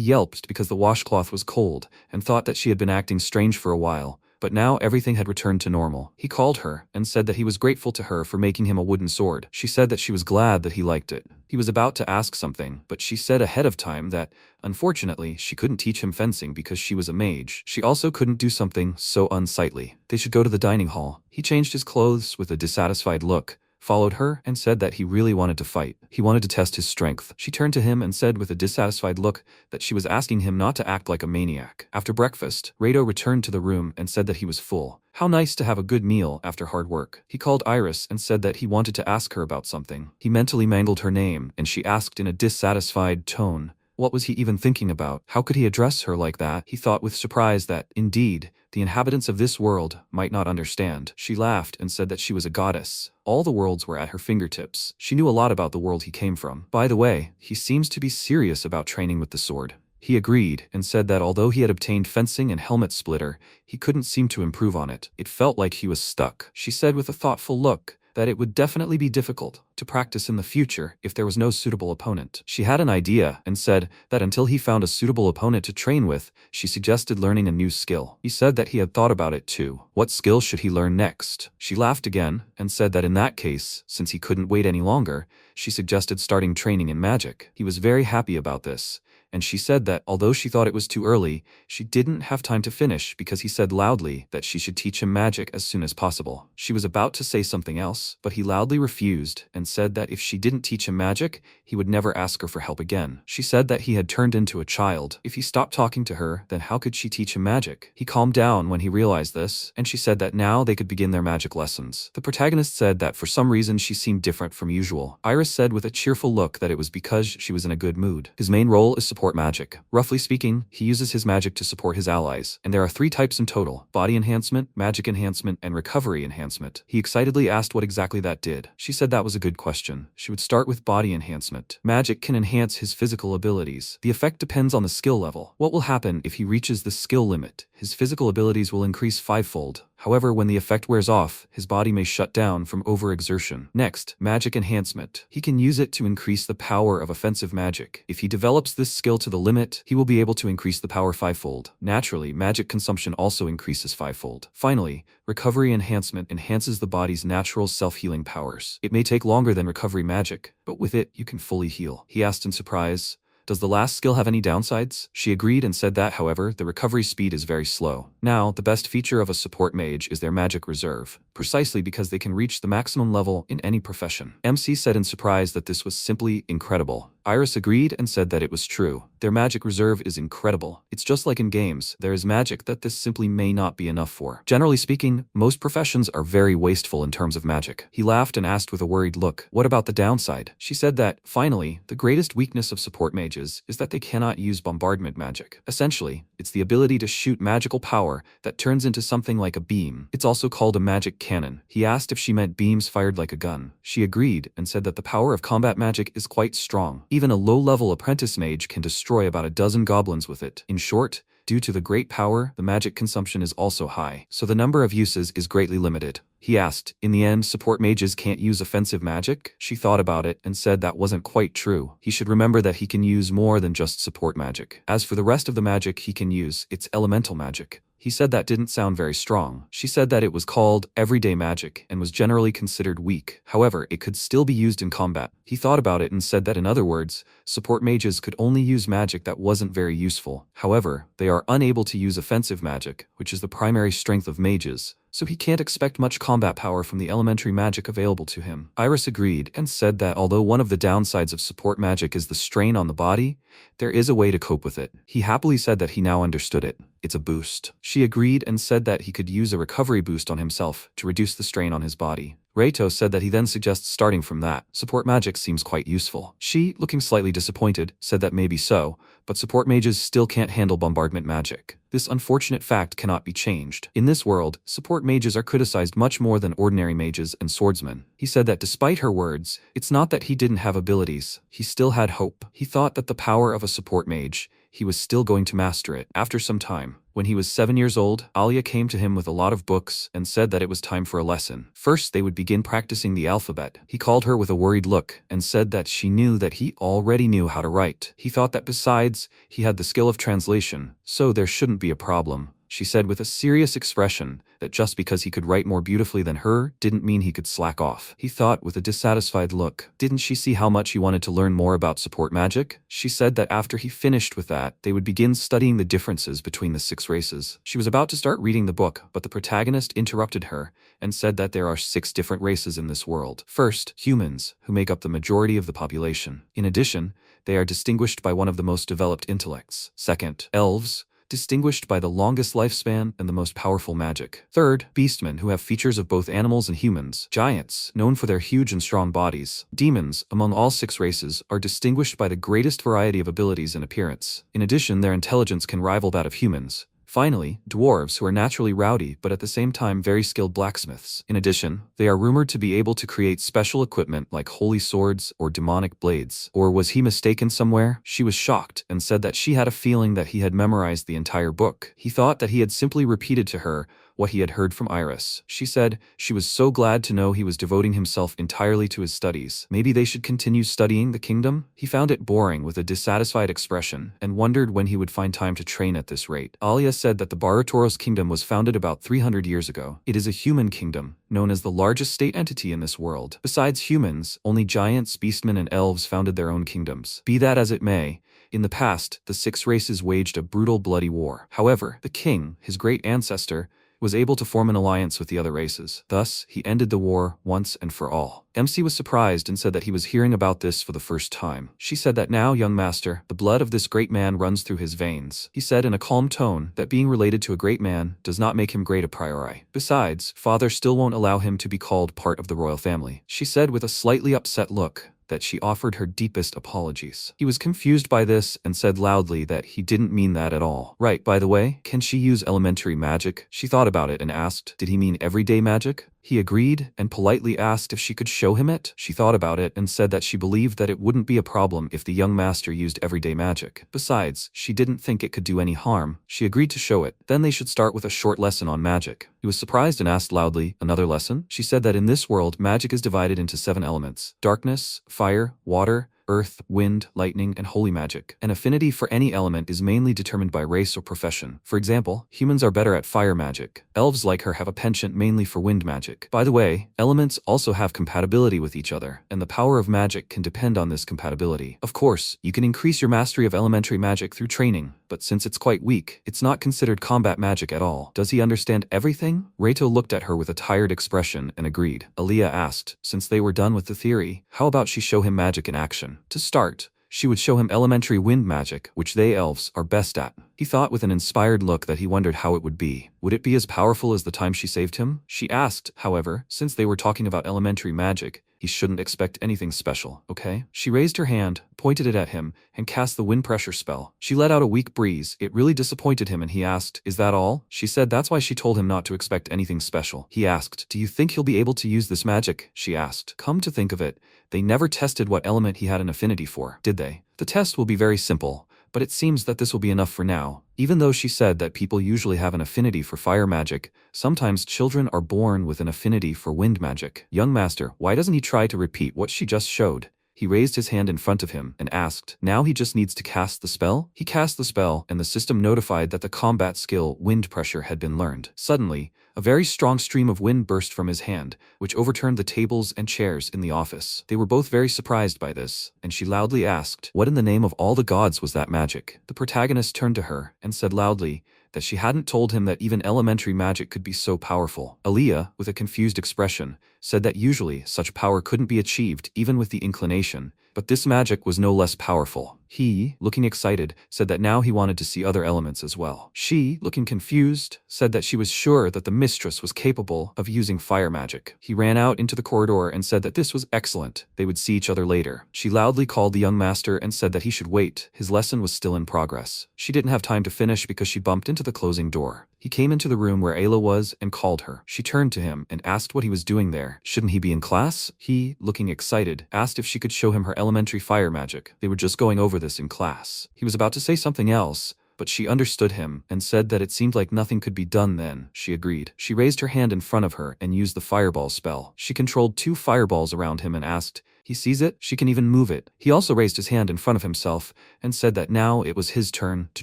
A: yelped because the washcloth was cold and thought that she had been acting strange for a while. But now everything had returned to normal. He called her and said that he was grateful to her for making him a wooden sword. She said that she was glad that he liked it. He was about to ask something, but she said ahead of time that, unfortunately, she couldn't teach him fencing because she was a mage. She also couldn't do something so unsightly. They should go to the dining hall. He changed his clothes with a dissatisfied look, followed her, and said that he really wanted to fight. He wanted to test his strength. She turned to him and said with a dissatisfied look that she was asking him not to act like a maniac. After breakfast, Rado returned to the room and said that he was full. How nice to have a good meal after hard work. He called Iris and said that he wanted to ask her about something. He mentally mangled her name, and she asked in a dissatisfied tone, what was he even thinking about? How could he address her like that? He thought with surprise that, indeed, the inhabitants of this world might not understand. She laughed and said that she was a goddess. All the worlds were at her fingertips. She knew a lot about the world he came from. By the way, he seems to be serious about training with the sword. He agreed and said that although he had obtained fencing and helmet splitter, he couldn't seem to improve on it. It felt like he was stuck. She said with a thoughtful look that it would definitely be difficult to practice in the future if there was no suitable opponent. She had an idea and said that until he found a suitable opponent to train with, she suggested learning a new skill. He said that he had thought about it too. What skill should he learn next? She laughed again and said that in that case, since he couldn't wait any longer, she suggested starting training in magic. He was very happy about this. And she said that although she thought it was too early, she didn't have time to finish because he said loudly that she should teach him magic as soon as possible. She was about to say something else, but he loudly refused and said that if she didn't teach him magic, he would never ask her for help again. She said that he had turned into a child. If he stopped talking to her, then how could she teach him magic? He calmed down when he realized this, and she said that now they could begin their magic lessons. The protagonist said that for some reason she seemed different from usual. Iris said with a cheerful look that it was because she was in a good mood. His main role is support magic. Roughly speaking, he uses his magic to support his allies, and there are 3 types in total: body enhancement, magic enhancement, and recovery enhancement. He excitedly asked what exactly that did. She said that was a good question. She would start with body enhancement. Magic can enhance his physical abilities. The effect depends on the skill level. What will happen if he reaches the skill limit? His physical abilities will increase 5-fold. However, when the effect wears off, his body may shut down from overexertion. Next, magic enhancement. He can use it to increase the power of offensive magic. If he develops this skill to the limit, he will be able to increase the power 5-fold. Naturally, magic consumption also increases 5-fold. Finally, recovery enhancement enhances the body's natural self-healing powers. It may take longer than recovery magic, but with it, you can fully heal. He asked in surprise, does the last skill have any downsides? She agreed and said that, however, the recovery speed is very slow. Now, the best feature of a support mage is their magic reserve, precisely because they can reach the maximum level in any profession. MC said in surprise that this was simply incredible. Iris agreed and said that it was true. Their magic reserve is incredible. It's just like in games, there is magic that this simply may not be enough for. Generally speaking, most professions are very wasteful in terms of magic. He laughed and asked with a worried look, what about the downside? She said that, finally, the greatest weakness of support mages is that they cannot use bombardment magic. Essentially, it's the ability to shoot magical power that turns into something like a beam. It's also called a magic cannon. He asked if she meant beams fired like a gun. She agreed and said that the power of combat magic is quite strong. Even a low-level apprentice mage can destroy about a dozen goblins with it. In short, due to the great power, the magic consumption is also high, so the number of uses is greatly limited. He asked, in the end, support mages can't use offensive magic? She thought about it and said that wasn't quite true. He should remember that he can use more than just support magic. As for the rest of the magic he can use, it's elemental magic. He said that didn't sound very strong. She said that it was called everyday magic and was generally considered weak. However, it could still be used in combat. He thought about it and said that in other words, support mages could only use magic that wasn't very useful. However, they are unable to use offensive magic, which is the primary strength of mages. so he can't expect much combat power from the elementary magic available to him. Iris agreed and said that although one of the downsides of support magic is the strain on the body, there is a way to cope with it. He happily said that he now understood it. It's a boost. She agreed and said that he could use a recovery boost on himself to reduce the strain on his body. Reito said that he then suggests starting from that. Support magic seems quite useful. She, looking slightly disappointed, said that maybe so, but support mages still can't handle bombardment magic. This unfortunate fact cannot be changed. In this world, support mages are criticized much more than ordinary mages and swordsmen. He said that despite her words, it's not that he didn't have abilities, he still had hope. He thought that the power of a support mage, he was still going to master it. After some time, when he was 7 years old, Alia came to him with a lot of books and said that it was time for a lesson. First, they would begin practicing the alphabet. He called her with a worried look and said that she knew that he already knew how to write. He thought that besides, he had the skill of translation, so there shouldn't be a problem. She said with a serious expression that just because he could write more beautifully than her didn't mean he could slack off. He thought with a dissatisfied look. Didn't she see how much he wanted to learn more about support magic? She said that after he finished with that, they would begin studying the differences between the 6 races. She was about to start reading the book, but the protagonist interrupted her and said that there are 6 different races in this world. First, humans, who make up the majority of the population. In addition, they are distinguished by one of the most developed intellects. Second, elves, distinguished by the longest lifespan and the most powerful magic. Third, beastmen who have features of both animals and humans. Giants, known for their huge and strong bodies. Demons, among all 6 races, are distinguished by the greatest variety of abilities and appearance. In addition, their intelligence can rival that of humans. Finally, dwarves who are naturally rowdy but at the same time very skilled blacksmiths. In addition, they are rumored to be able to create special equipment like holy swords or demonic blades. Or was he mistaken somewhere? She was shocked and said that she had a feeling that he had memorized the entire book. He thought that he had simply repeated to her what he had heard from Iris. She said she was so glad to know he was devoting himself entirely to his studies. Maybe they should continue studying the kingdom? He found it boring with a dissatisfied expression and wondered when he would find time to train at this rate. Alia said that the Baratoros kingdom was founded about 300 years ago. It is a human kingdom, known as the largest state entity in this world. Besides humans, only giants, beastmen, and elves founded their own kingdoms. Be that as it may, in the past, the 6 races waged a brutal, bloody war. However, the king, his great ancestor, was able to form an alliance with the other races. Thus, he ended the war once and for all. MC was surprised and said that he was hearing about this for the first time. She said that now, young master, the blood of this great man runs through his veins. He said in a calm tone that being related to a great man does not make him great a priori. Besides, father still won't allow him to be called part of the royal family. She said with a slightly upset look that she offered her deepest apologies. He was confused by this and said loudly that he didn't mean that at all. Right, by the way, can she use elementary magic? She thought about it and asked, did he mean everyday magic? He agreed and politely asked if she could show him it. She thought about it and said that she believed that it wouldn't be a problem if the young master used everyday magic. Besides, she didn't think it could do any harm. She agreed to show it. Then they should start with a short lesson on magic. He was surprised and asked loudly, another lesson? She said that in this world, magic is divided into 7 elements: darkness, fire, water, earth, wind, lightning, and holy magic. An affinity for any element is mainly determined by race or profession. For example, humans are better at fire magic. Elves like her have a penchant mainly for wind magic. By the way, elements also have compatibility with each other, and the power of magic can depend on this compatibility. Of course, you can increase your mastery of elementary magic through training, but since it's quite weak, it's not considered combat magic at all. Does he understand everything? Reito looked at her with a tired expression and agreed. Aaliyah asked, since they were done with the theory, how about she show him magic in action? To start, she would show him elementary wind magic, which they elves are best at. He thought with an inspired look that he wondered how it would be. Would it be as powerful as the time she saved him? She asked, however, since they were talking about elementary magic, he shouldn't expect anything special, okay? She raised her hand, pointed it at him, and cast the wind pressure spell. She let out a weak breeze. It really disappointed him and he asked, is that all? She said that's why she told him not to expect anything special. He asked, do you think he'll be able to use this magic? She asked. Come to think of it, they never tested what element he had an affinity for, did they? The test will be very simple, but it seems that this will be enough for now. Even though she said that people usually have an affinity for fire magic, sometimes children are born with an affinity for wind magic. Young master, why doesn't he try to repeat what she just showed? He raised his hand in front of him and asked, now he just needs to cast the spell? He cast the spell and the system notified that the combat skill wind pressure had been learned. Suddenly, a very strong stream of wind burst from his hand, which overturned the tables and chairs in the office. They were both very surprised by this, and she loudly asked, what in the name of all the gods was that magic? The protagonist turned to her and said loudly that she hadn't told him that even elementary magic could be so powerful. Aaliyah, with a confused expression, said that usually such power couldn't be achieved even with the inclination, but this magic was no less powerful. He, looking excited, said that now he wanted to see other elements as well. She, looking confused, said that she was sure that the mistress was capable of using fire magic. He ran out into the corridor and said that this was excellent. They would see each other later. She loudly called the young master and said that he should wait. His lesson was still in progress. She didn't have time to finish because she bumped into the closing door. He came into the room where Ayla was and called her. She turned to him and asked what he was doing there. Shouldn't he be in class? He, looking excited, asked if she could show him her elementary fire magic. They were just going over this in class. He was about to say something else, but she understood him and said that it seemed like nothing could be done then. She agreed. She raised her hand in front of her and used the fireball spell. She controlled 2 fireballs around him and asked, he sees it, she can even move it. He also raised his hand in front of himself and said that now it was his turn to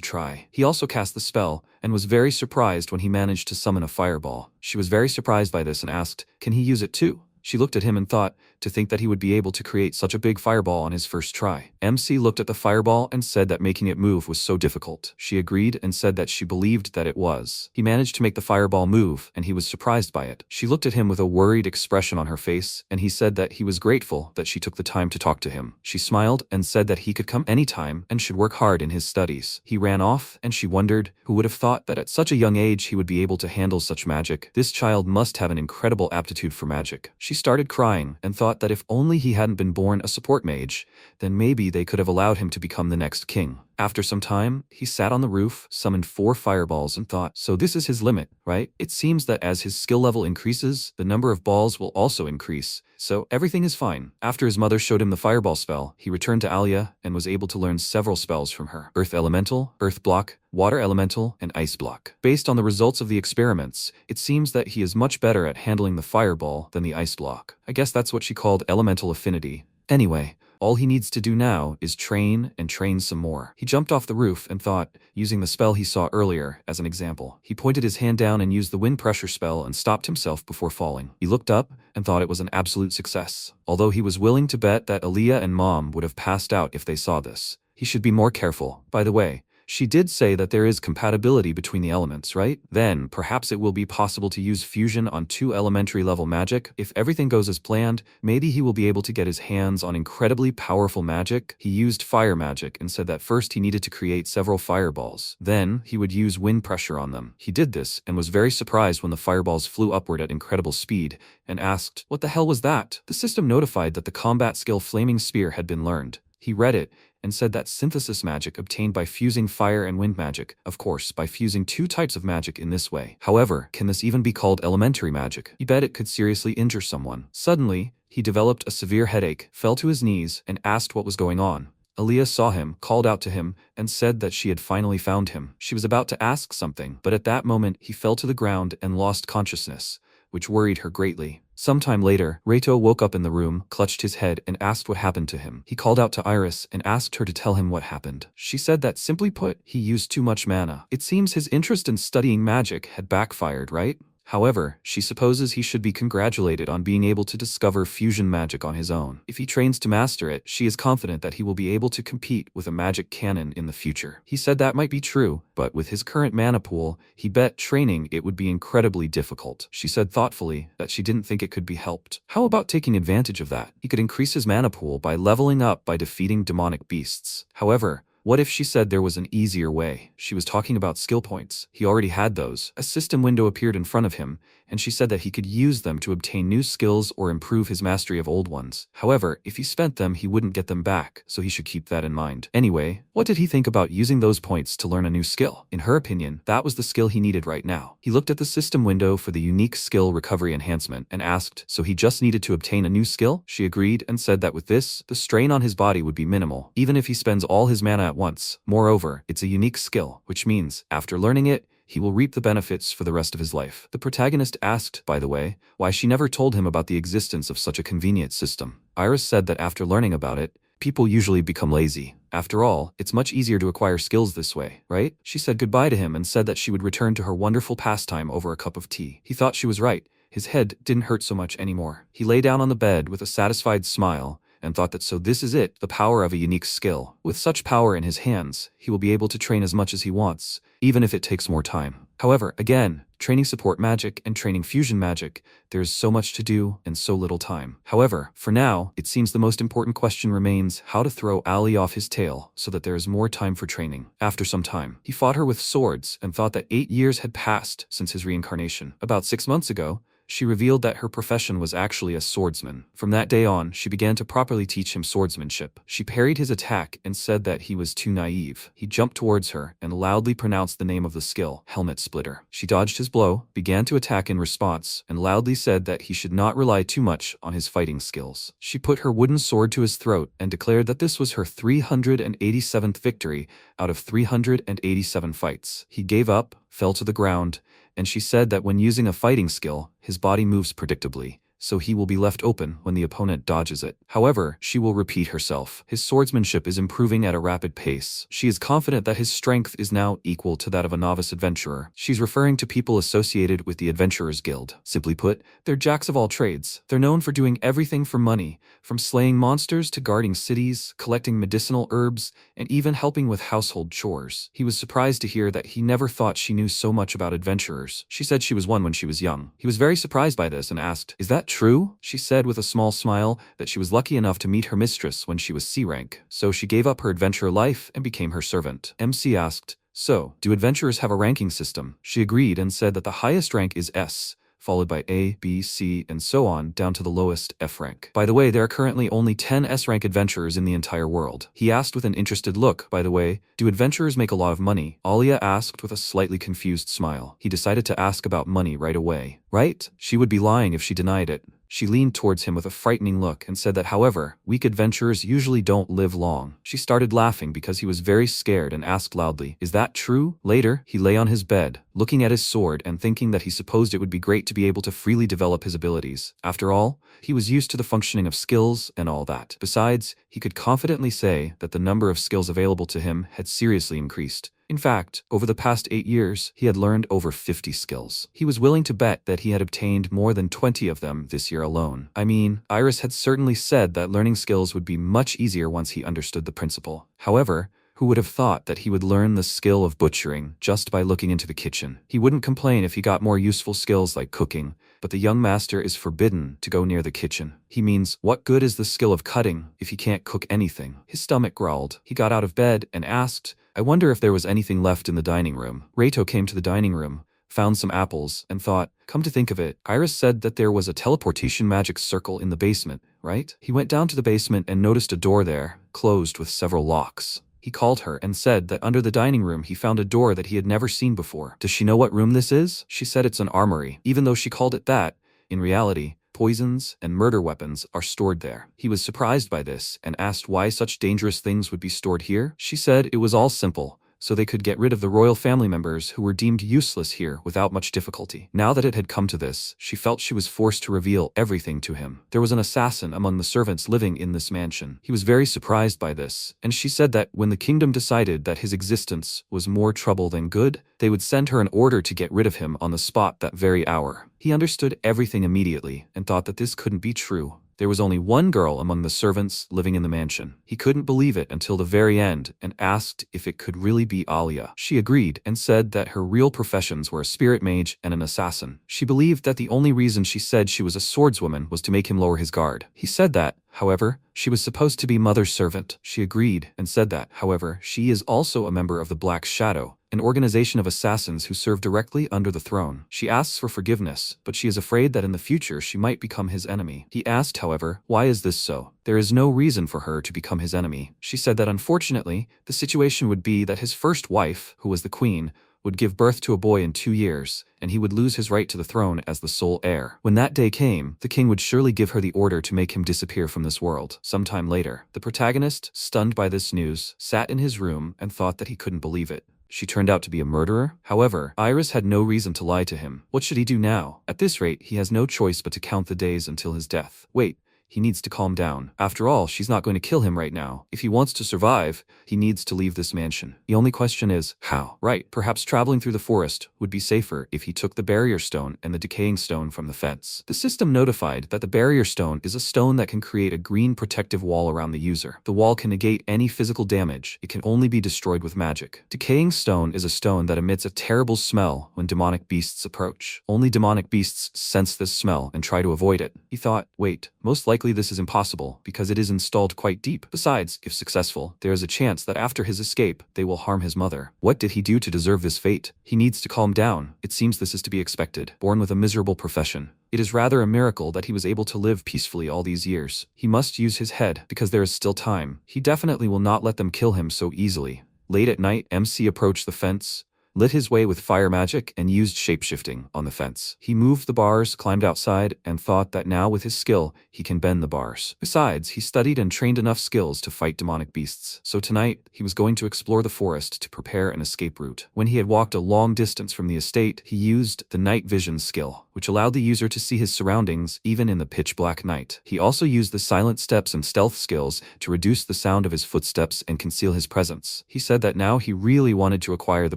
A: try. He also cast the spell and was very surprised when he managed to summon a fireball. She was very surprised by this and asked, can he use it too? She looked at him and thought, to think that he would be able to create such a big fireball on his first try. MC looked at the fireball and said that making it move was so difficult. She agreed and said that she believed that it was. He managed to make the fireball move, and he was surprised by it. She looked at him with a worried expression on her face, and he said that he was grateful that she took the time to talk to him. She smiled and said that he could come anytime and should work hard in his studies. He ran off, and she wondered, who would have thought that at such a young age he would be able to handle such magic? This child must have an incredible aptitude for magic. She started crying and thought that if only he hadn't been born a support mage, then maybe they could have allowed him to become the next king. After some time, he sat on the roof, summoned 4 fireballs and thought, so this is his limit, right? It seems that as his skill level increases, the number of balls will also increase, so everything is fine. After his mother showed him the fireball spell, he returned to Alia and was able to learn several spells from her. Earth Elemental, Earth Block, Water Elemental, and Ice Block. Based on the results of the experiments, it seems that he is much better at handling the fireball than the Ice Block. I guess that's what she called elemental affinity. Anyway, all he needs to do now is train and train some more. He jumped off the roof and thought, using the spell he saw earlier as an example. He pointed his hand down and used the wind pressure spell and stopped himself before falling. He looked up and thought it was an absolute success. Although he was willing to bet that Aaliyah and Mom would have passed out if they saw this. He should be more careful. By the way, she did say that there is compatibility between the elements, right? Then, perhaps it will be possible to use fusion on 2 elementary level magic. If everything goes as planned, maybe he will be able to get his hands on incredibly powerful magic. He used fire magic and said that first he needed to create several fireballs. Then, he would use wind pressure on them. He did this and was very surprised when the fireballs flew upward at incredible speed and asked, what the hell was that? The system notified that the combat skill Flaming Spear had been learned. He read it and said that synthesis magic obtained by fusing fire and wind magic, of course, by fusing 2 types of magic in this way. However, can this even be called elementary magic? He bet it could seriously injure someone. Suddenly, he developed a severe headache, fell to his knees, and asked what was going on. Aaliyah saw him, called out to him, and said that she had finally found him. She was about to ask something, but at that moment he fell to the ground and lost consciousness, which worried her greatly. Sometime later, Reito woke up in the room, clutched his head, and asked what happened to him. He called out to Iris and asked her to tell him what happened. She said that, simply put, he used too much mana. It seems his interest in studying magic had backfired, right? However, she supposes he should be congratulated on being able to discover fusion magic on his own. If he trains to master it, she is confident that he will be able to compete with a magic canon in the future. He said that might be true, but with his current mana pool, he bet training it would be incredibly difficult. She said thoughtfully that she didn't think it could be helped. How about taking advantage of that? He could increase his mana pool by leveling up by defeating demonic beasts. However, what if she said there was an easier way? She was talking about skill points. He already had those. A system window appeared in front of him, and she said that he could use them to obtain new skills or improve his mastery of old ones. However, if he spent them, he wouldn't get them back, so he should keep that in mind. Anyway, what did he think about using those points to learn a new skill? In her opinion, that was the skill he needed right now. He looked at the system window for the unique skill recovery enhancement and asked, so he just needed to obtain a new skill? She agreed and said that with this, the strain on his body would be minimal, even if he spends all his mana at once. Moreover, it's a unique skill, which means, after learning it, he will reap the benefits for the rest of his life. The protagonist asked, by the way, why she never told him about the existence of such a convenient system. Iris said that after learning about it, people usually become lazy. After all, it's much easier to acquire skills this way, right? She said goodbye to him and said that she would return to her wonderful pastime over a cup of tea. He thought she was right. His head didn't hurt so much anymore. He lay down on the bed with a satisfied smile and thought that so this is it, the power of a unique skill. With such power in his hands, he will be able to train as much as he wants, even if it takes more time. However, again, training support magic and training fusion magic, there is so much to do and so little time. However, for now, it seems the most important question remains how to throw Ali off his tail so that there is more time for training. After some time, he fought her with swords and thought that 8 years had passed since his reincarnation. About 6 months ago, she revealed that her profession was actually a swordsman. From that day on, she began to properly teach him swordsmanship. She parried his attack and said that he was too naive. He jumped towards her and loudly pronounced the name of the skill, Helmet Splitter. She dodged his blow, began to attack in response, and loudly said that he should not rely too much on his fighting skills. She put her wooden sword to his throat and declared that this was her 387th victory out of 387 fights. He gave up, fell to the ground, and she said that when using a fighting skill, his body moves predictably, so he will be left open when the opponent dodges it. However, she will repeat herself. His swordsmanship is improving at a rapid pace. She is confident that his strength is now equal to that of a novice adventurer. She's referring to people associated with the Adventurers Guild. Simply put, they're jacks of all trades. They're known for doing everything for money, from slaying monsters to guarding cities, collecting medicinal herbs, and even helping with household chores. He was surprised to hear that he never thought she knew so much about adventurers. She said she was one when she was young. He was very surprised by this and asked, "Is that true?" She said with a small smile that she was lucky enough to meet her mistress when she was C rank, so she gave up her adventurer life and became her servant. MC asked, "So, do adventurers have a ranking system?" She agreed and said that the highest rank is S, followed by A, B, C, and so on, down to the lowest, F rank. By the way, there are currently only 10 S-rank adventurers in the entire world. He asked with an interested look, by the way, do adventurers make a lot of money? Alia asked with a slightly confused smile. He decided to ask about money right away. Right? She would be lying if she denied it. She leaned towards him with a frightening look and said that, however, weak adventurers usually don't live long. She started laughing because he was very scared and asked loudly, "Is that true?" Later, he lay on his bed, looking at his sword and thinking that he supposed it would be great to be able to freely develop his abilities. After all, he was used to the functioning of skills and all that. Besides, he could confidently say that the number of skills available to him had seriously increased. In fact, over the past 8 years, he had learned over 50 skills. He was willing to bet that he had obtained more than 20 of them this year alone. I mean, Iris had certainly said that learning skills would be much easier once he understood the principle. However, who would have thought that he would learn the skill of butchering just by looking into the kitchen? He wouldn't complain if he got more useful skills like cooking, but the young master is forbidden to go near the kitchen. He means, what good is the skill of cutting if he can't cook anything? His stomach growled. He got out of bed and asked, "I wonder if there was anything left in the dining room." Reito came to the dining room, found some apples, and thought, come to think of it, Iris said that there was a teleportation magic circle in the basement, right? He went down to the basement and noticed a door there, closed with several locks. He called her and said that under the dining room he found a door that he had never seen before. Does she know what room this is? She said it's an armory. Even though she called it that, in reality, poisons and murder weapons are stored there. He was surprised by this and asked why such dangerous things would be stored here. She said it was all simple, so they could get rid of the royal family members who were deemed useless here without much difficulty. Now that it had come to this, she felt she was forced to reveal everything to him. There was an assassin among the servants living in this mansion. He was very surprised by this, and she said that when the kingdom decided that his existence was more trouble than good, they would send her an order to get rid of him on the spot that very hour. He understood everything immediately and thought that this couldn't be true. There was only one girl among the servants living in the mansion. He couldn't believe it until the very end and asked if it could really be Alia. She agreed and said that her real professions were a spirit mage and an assassin. She believed that the only reason she said she was a swordswoman was to make him lower his guard. He said that, however, she was supposed to be mother's servant. She agreed and said that, however, she is also a member of the Black Shadow, an organization of assassins who serve directly under the throne. She asks for forgiveness, but she is afraid that in the future she might become his enemy. He asked, however, why is this so? There is no reason for her to become his enemy. She said that unfortunately, the situation would be that his first wife, who was the queen, would give birth to a boy in 2 years, and he would lose his right to the throne as the sole heir. When that day came, the king would surely give her the order to make him disappear from this world. Sometime later, the protagonist, stunned by this news, sat in his room and thought that he couldn't believe it. She turned out to be a murderer? However, Iris had no reason to lie to him. What should he do now? At this rate, he has no choice but to count the days until his death. Wait, he needs to calm down. After all, she's not going to kill him right now. If he wants to survive, he needs to leave this mansion. The only question is, how? Right, perhaps traveling through the forest would be safer if he took the barrier stone and the decaying stone from the fence. The system notified that the barrier stone is a stone that can create a green protective wall around the user. The wall can negate any physical damage. It can only be destroyed with magic. Decaying stone is a stone that emits a terrible smell when demonic beasts approach. Only demonic beasts sense this smell and try to avoid it. He thought, wait, most likely this is impossible because it is installed quite deep. Besides, if successful, there is a chance that after his escape, they will harm his mother. What did he do to deserve this fate? He needs to calm down. It seems this is to be expected. Born with a miserable profession, it is rather a miracle that he was able to live peacefully all these years. He must use his head because there is still time. He definitely will not let them kill him so easily. Late at night, MC approached the fence, lit his way with fire magic, and used shapeshifting on the fence. He moved the bars, climbed outside, and thought that now with his skill, he can bend the bars. Besides, he studied and trained enough skills to fight demonic beasts. So tonight, he was going to explore the forest to prepare an escape route. When he had walked a long distance from the estate, he used the night vision skill, which allowed the user to see his surroundings even in the pitch-black night. He also used the silent steps and stealth skills to reduce the sound of his footsteps and conceal his presence. He said that now he really wanted to acquire the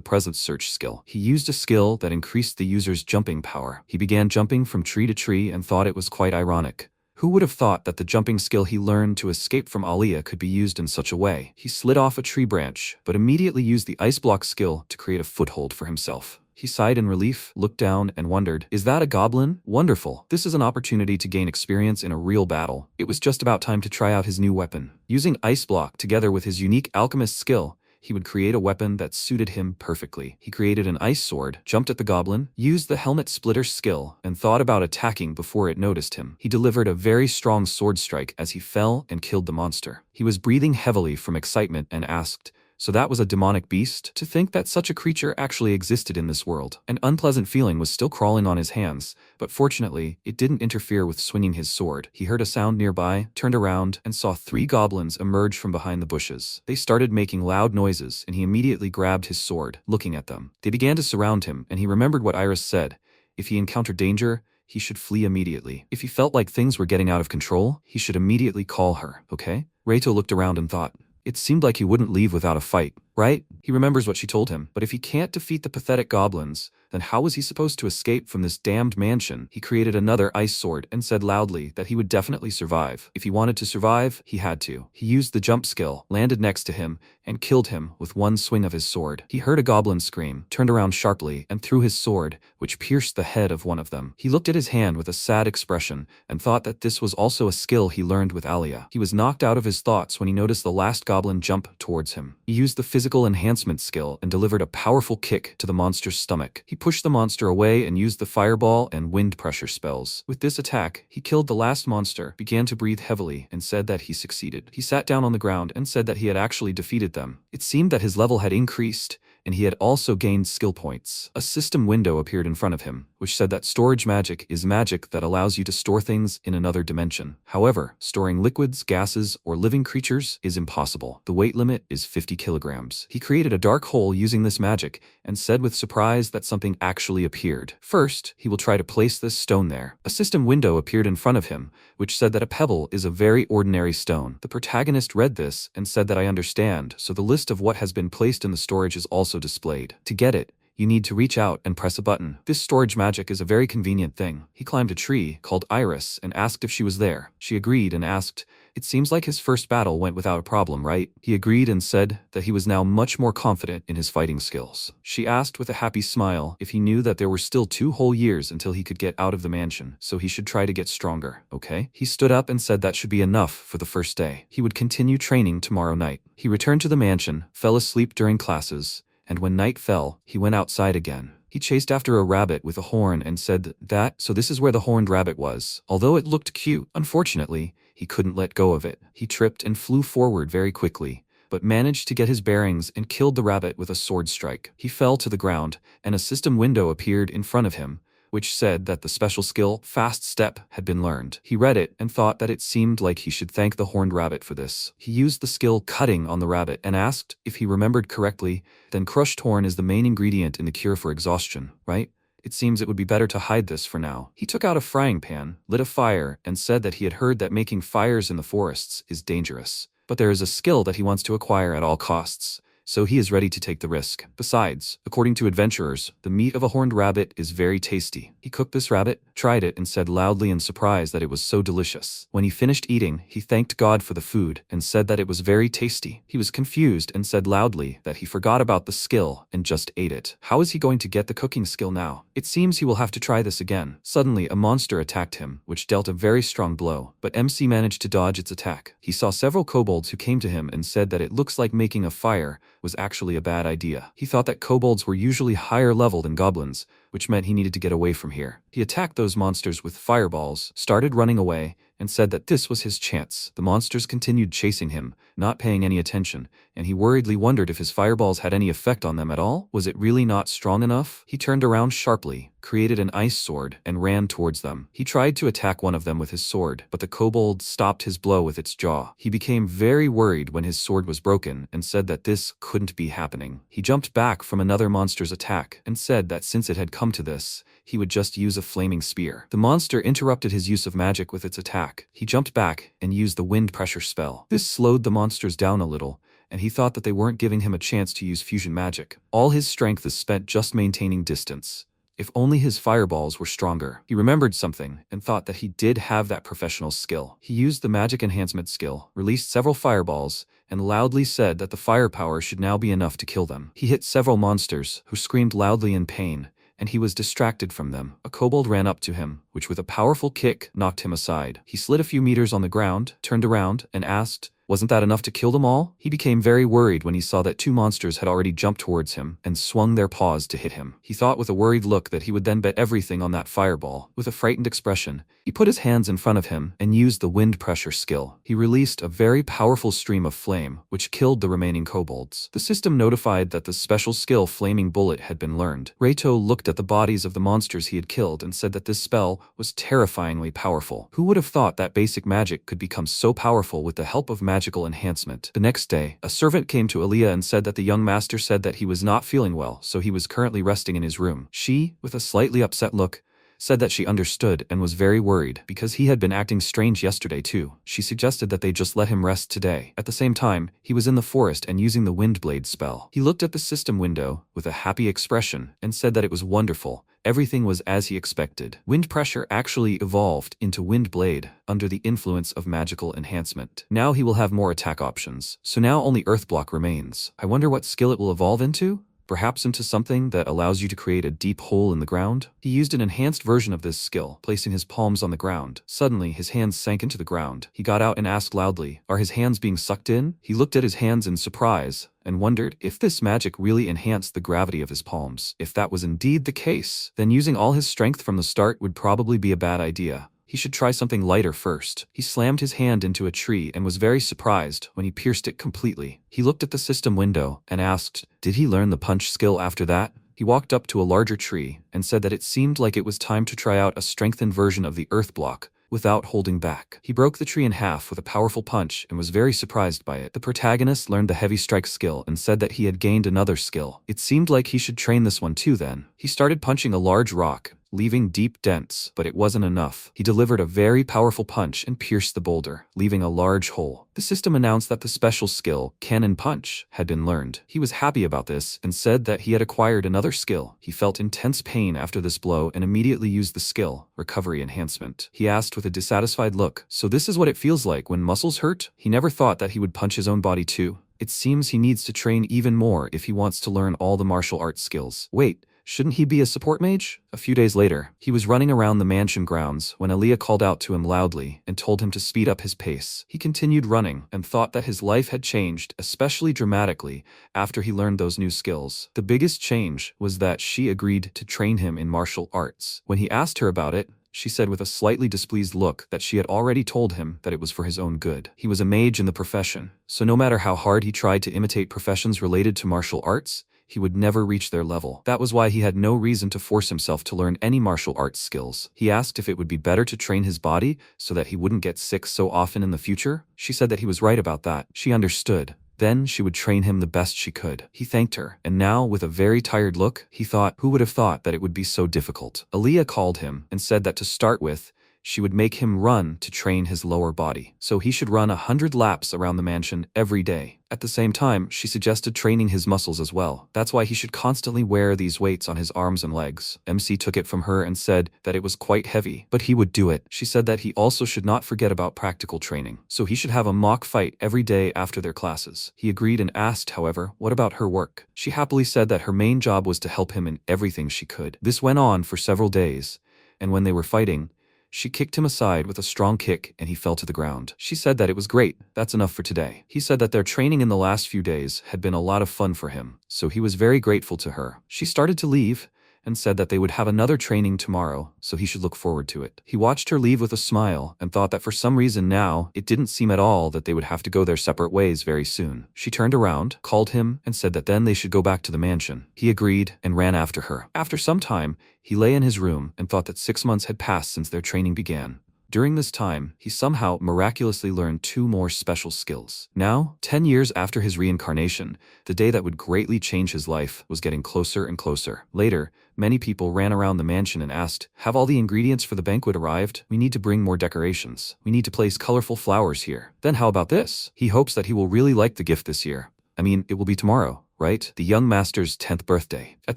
A: presence search skill. He used a skill that increased the user's jumping power. He began jumping from tree to tree and thought it was quite ironic. Who would have thought that the jumping skill he learned to escape from Alia could be used in such a way? He slid off a tree branch, but immediately used the ice block skill to create a foothold for himself. He sighed in relief, looked down, and wondered, is that a goblin? Wonderful. This is an opportunity to gain experience in a real battle. It was just about time to try out his new weapon. Using ice block together with his unique alchemist skill, he would create a weapon that suited him perfectly. He created an ice sword, jumped at the goblin, used the helmet splitter skill, and thought about attacking before it noticed him. He delivered a very strong sword strike as he fell and killed the monster. He was breathing heavily from excitement and asked, so that was a demonic beast? To think that such a creature actually existed in this world. An unpleasant feeling was still crawling on his hands, but fortunately, it didn't interfere with swinging his sword. He heard a sound nearby, turned around, and saw 3 goblins emerge from behind the bushes. They started making loud noises, and he immediately grabbed his sword, looking at them. They began to surround him, and he remembered what Iris said. If he encountered danger, he should flee immediately. If he felt like things were getting out of control, he should immediately call her, okay? Reito looked around and thought, it seemed like he wouldn't leave without a fight, right? He remembers what she told him, but if he can't defeat the pathetic goblins, then how was he supposed to escape from this damned mansion? He created another ice sword and said loudly that he would definitely survive. If he wanted to survive, he had to. He used the jump skill, landed next to him, and killed him with one swing of his sword. He heard a goblin scream, turned around sharply, and threw his sword, which pierced the head of one of them. He looked at his hand with a sad expression and thought that this was also a skill he learned with Alia. He was knocked out of his thoughts when he noticed the last goblin jump towards him. He used the physical enhancement skill and delivered a powerful kick to the monster's stomach. He pushed the monster away and used the fireball and wind pressure spells. With this attack, he killed the last monster, began to breathe heavily, and said that he succeeded. He sat down on the ground and said that he had actually defeated them. It seemed that his level had increased, and he had also gained skill points. A system window appeared in front of him, which said that storage magic is magic that allows you to store things in another dimension. However, storing liquids, gases, or living creatures is impossible. The weight limit is 50 kilograms. He created a dark hole using this magic, and said with surprise that something actually appeared. First, he will try to place this stone there. A system window appeared in front of him, which said that a pebble is a very ordinary stone. The protagonist read this and said that I understand, so the list of what has been placed in the storage is also displayed. To get it, you need to reach out and press a button. This storage magic is a very convenient thing. He climbed a tree, called Iris, and asked if she was there. She agreed and asked, it seems like his first battle went without a problem, right? He agreed and said that he was now much more confident in his fighting skills. She asked with a happy smile if he knew that there were still 2 whole years until he could get out of the mansion, so he should try to get stronger, okay? He stood up and said that should be enough for the first day. He would continue training tomorrow night. He returned to the mansion, fell asleep during classes, and when night fell, he went outside again. He chased after a rabbit with a horn and said that, so this is where the horned rabbit was. Although it looked cute, unfortunately, he couldn't let go of it. He tripped and flew forward very quickly, but managed to get his bearings and killed the rabbit with a sword strike. He fell to the ground, and a system window appeared in front of him, which said that the special skill, Fast Step, had been learned. He read it and thought that it seemed like he should thank the horned rabbit for this. He used the skill Cutting on the rabbit and asked if he remembered correctly, then crushed horn is the main ingredient in the cure for exhaustion, right? It seems it would be better to hide this for now. He took out a frying pan, lit a fire, and said that he had heard that making fires in the forests is dangerous. But there is a skill that he wants to acquire at all costs, so he is ready to take the risk. Besides, according to adventurers, the meat of a horned rabbit is very tasty. He cooked this rabbit, tried it, and said loudly in surprise that it was so delicious. When he finished eating, he thanked God for the food and said that it was very tasty. He was confused and said loudly that he forgot about the skill and just ate it. How is he going to get the cooking skill now? It seems he will have to try this again. Suddenly, a monster attacked him, which dealt a very strong blow, but MC managed to dodge its attack. He saw several kobolds who came to him and said that it looks like making a fire was actually a bad idea. He thought that kobolds were usually higher level than goblins, which meant he needed to get away from here. He attacked those monsters with fireballs, started running away, and said that this was his chance. The monsters continued chasing him, not paying any attention, and he worriedly wondered if his fireballs had any effect on them at all. Was it really not strong enough? He turned around sharply, created an ice sword, and ran towards them. He tried to attack one of them with his sword, but the kobold stopped his blow with its jaw. He became very worried when his sword was broken and said that this couldn't be happening. He jumped back from another monster's attack and said that since it had come to this, he would just use a flaming spear. The monster interrupted his use of magic with its attack. He jumped back and used the wind pressure spell. This slowed the monsters down a little, and he thought that they weren't giving him a chance to use fusion magic. All his strength is spent just maintaining distance. If only his fireballs were stronger. He remembered something and thought that he did have that professional skill. He used the magic enhancement skill, released several fireballs, and loudly said that the firepower should now be enough to kill them. He hit several monsters, who screamed loudly in pain, and he was distracted from them. A kobold ran up to him, which with a powerful kick knocked him aside. He slid a few meters on the ground, turned around, and asked, "Wasn't that enough to kill them all?" He became very worried when he saw that two monsters had already jumped towards him and swung their paws to hit him. He thought with a worried look that he would then bet everything on that fireball. With a frightened expression, he put his hands in front of him and used the wind pressure skill. He released a very powerful stream of flame, which killed the remaining kobolds. The system notified that the special skill Flaming Bullet had been learned. Reito looked at the bodies of the monsters he had killed and said that this spell was terrifyingly powerful. Who would have thought that basic magic could become so powerful with the help of magical enhancement? The next day, a servant came to Aaliyah and said that the young master said that he was not feeling well, so he was currently resting in his room. She, with a slightly upset look, said that she understood and was very worried because he had been acting strange yesterday too. She suggested that they just let him rest today. At the same time, he was in the forest and using the Windblade spell. He looked at the system window with a happy expression and said that it was wonderful. Everything was as he expected. Wind pressure actually evolved into Windblade under the influence of magical enhancement. Now he will have more attack options. So now only Earthblock remains. I wonder what skill it will evolve into? Perhaps into something that allows you to create a deep hole in the ground? He used an enhanced version of this skill, placing his palms on the ground. Suddenly, his hands sank into the ground. He got out and asked loudly, "Are his hands being sucked in?" He looked at his hands in surprise and wondered if this magic really enhanced the gravity of his palms. If that was indeed the case, then using all his strength from the start would probably be a bad idea. He should try something lighter first. He slammed his hand into a tree and was very surprised when he pierced it completely. He looked at the system window and asked, did he learn the punch skill after that? He walked up to a larger tree and said that it seemed like it was time to try out a strengthened version of the earth block without holding back. He broke the tree in half with a powerful punch and was very surprised by it. The protagonist learned the heavy strike skill and said that he had gained another skill. It seemed like he should train this one too then. He started punching a large rock, leaving deep dents, but it wasn't enough. He delivered a very powerful punch and pierced the boulder, leaving a large hole. The system announced that the special skill, Cannon Punch, had been learned. He was happy about this and said that he had acquired another skill. He felt intense pain after this blow and immediately used the skill, Recovery Enhancement. He asked with a dissatisfied look, "So this is what it feels like when muscles hurt?" He never thought that he would punch his own body too. It seems he needs to train even more if he wants to learn all the martial arts skills. Wait, shouldn't he be a support mage? A few days later, he was running around the mansion grounds when Aaliyah called out to him loudly and told him to speed up his pace. He continued running and thought that his life had changed, especially dramatically, after he learned those new skills. The biggest change was that she agreed to train him in martial arts. When he asked her about it, she said with a slightly displeased look that she had already told him that it was for his own good. He was a mage in the profession, so no matter how hard he tried to imitate professions related to martial arts, he would never reach their level. That was why he had no reason to force himself to learn any martial arts skills. He asked if it would be better to train his body so that he wouldn't get sick so often in the future. She said that he was right about that. She understood. Then she would train him the best she could. He thanked her, and now, with a very tired look, he thought, who would have thought that it would be so difficult? Aaliyah called him and said that to start with, she would make him run to train his lower body. So he should run 100 laps around the mansion every day. At the same time, she suggested training his muscles as well. That's why he should constantly wear these weights on his arms and legs. MC took it from her and said that it was quite heavy, but he would do it. She said that he also should not forget about practical training. So he should have a mock fight every day after their classes. He agreed and asked, however, what about her work? She happily said that her main job was to help him in everything she could. This went on for several days, and when they were fighting, she kicked him aside with a strong kick and he fell to the ground. She said that it was great, that's enough for today. He said that their training in the last few days had been a lot of fun for him, so he was very grateful to her. She started to leave and said that they would have another training tomorrow, so he should look forward to it. He watched her leave with a smile and thought that for some reason now, it didn't seem at all that they would have to go their separate ways very soon. She turned around, called him, and said that then they should go back to the mansion. He agreed and ran after her. After some time, he lay in his room and thought that 6 months had passed since their training began. During this time, he somehow miraculously learned 2 more special skills. Now, 10 years after his reincarnation, the day that would greatly change his life was getting closer and closer. Later, many people ran around the mansion and asked, have all the ingredients for the banquet arrived? We need to bring more decorations. We need to place colorful flowers here. Then how about this? He hopes that he will really like the gift this year. I mean, it will be tomorrow, right? The young master's 10th birthday. At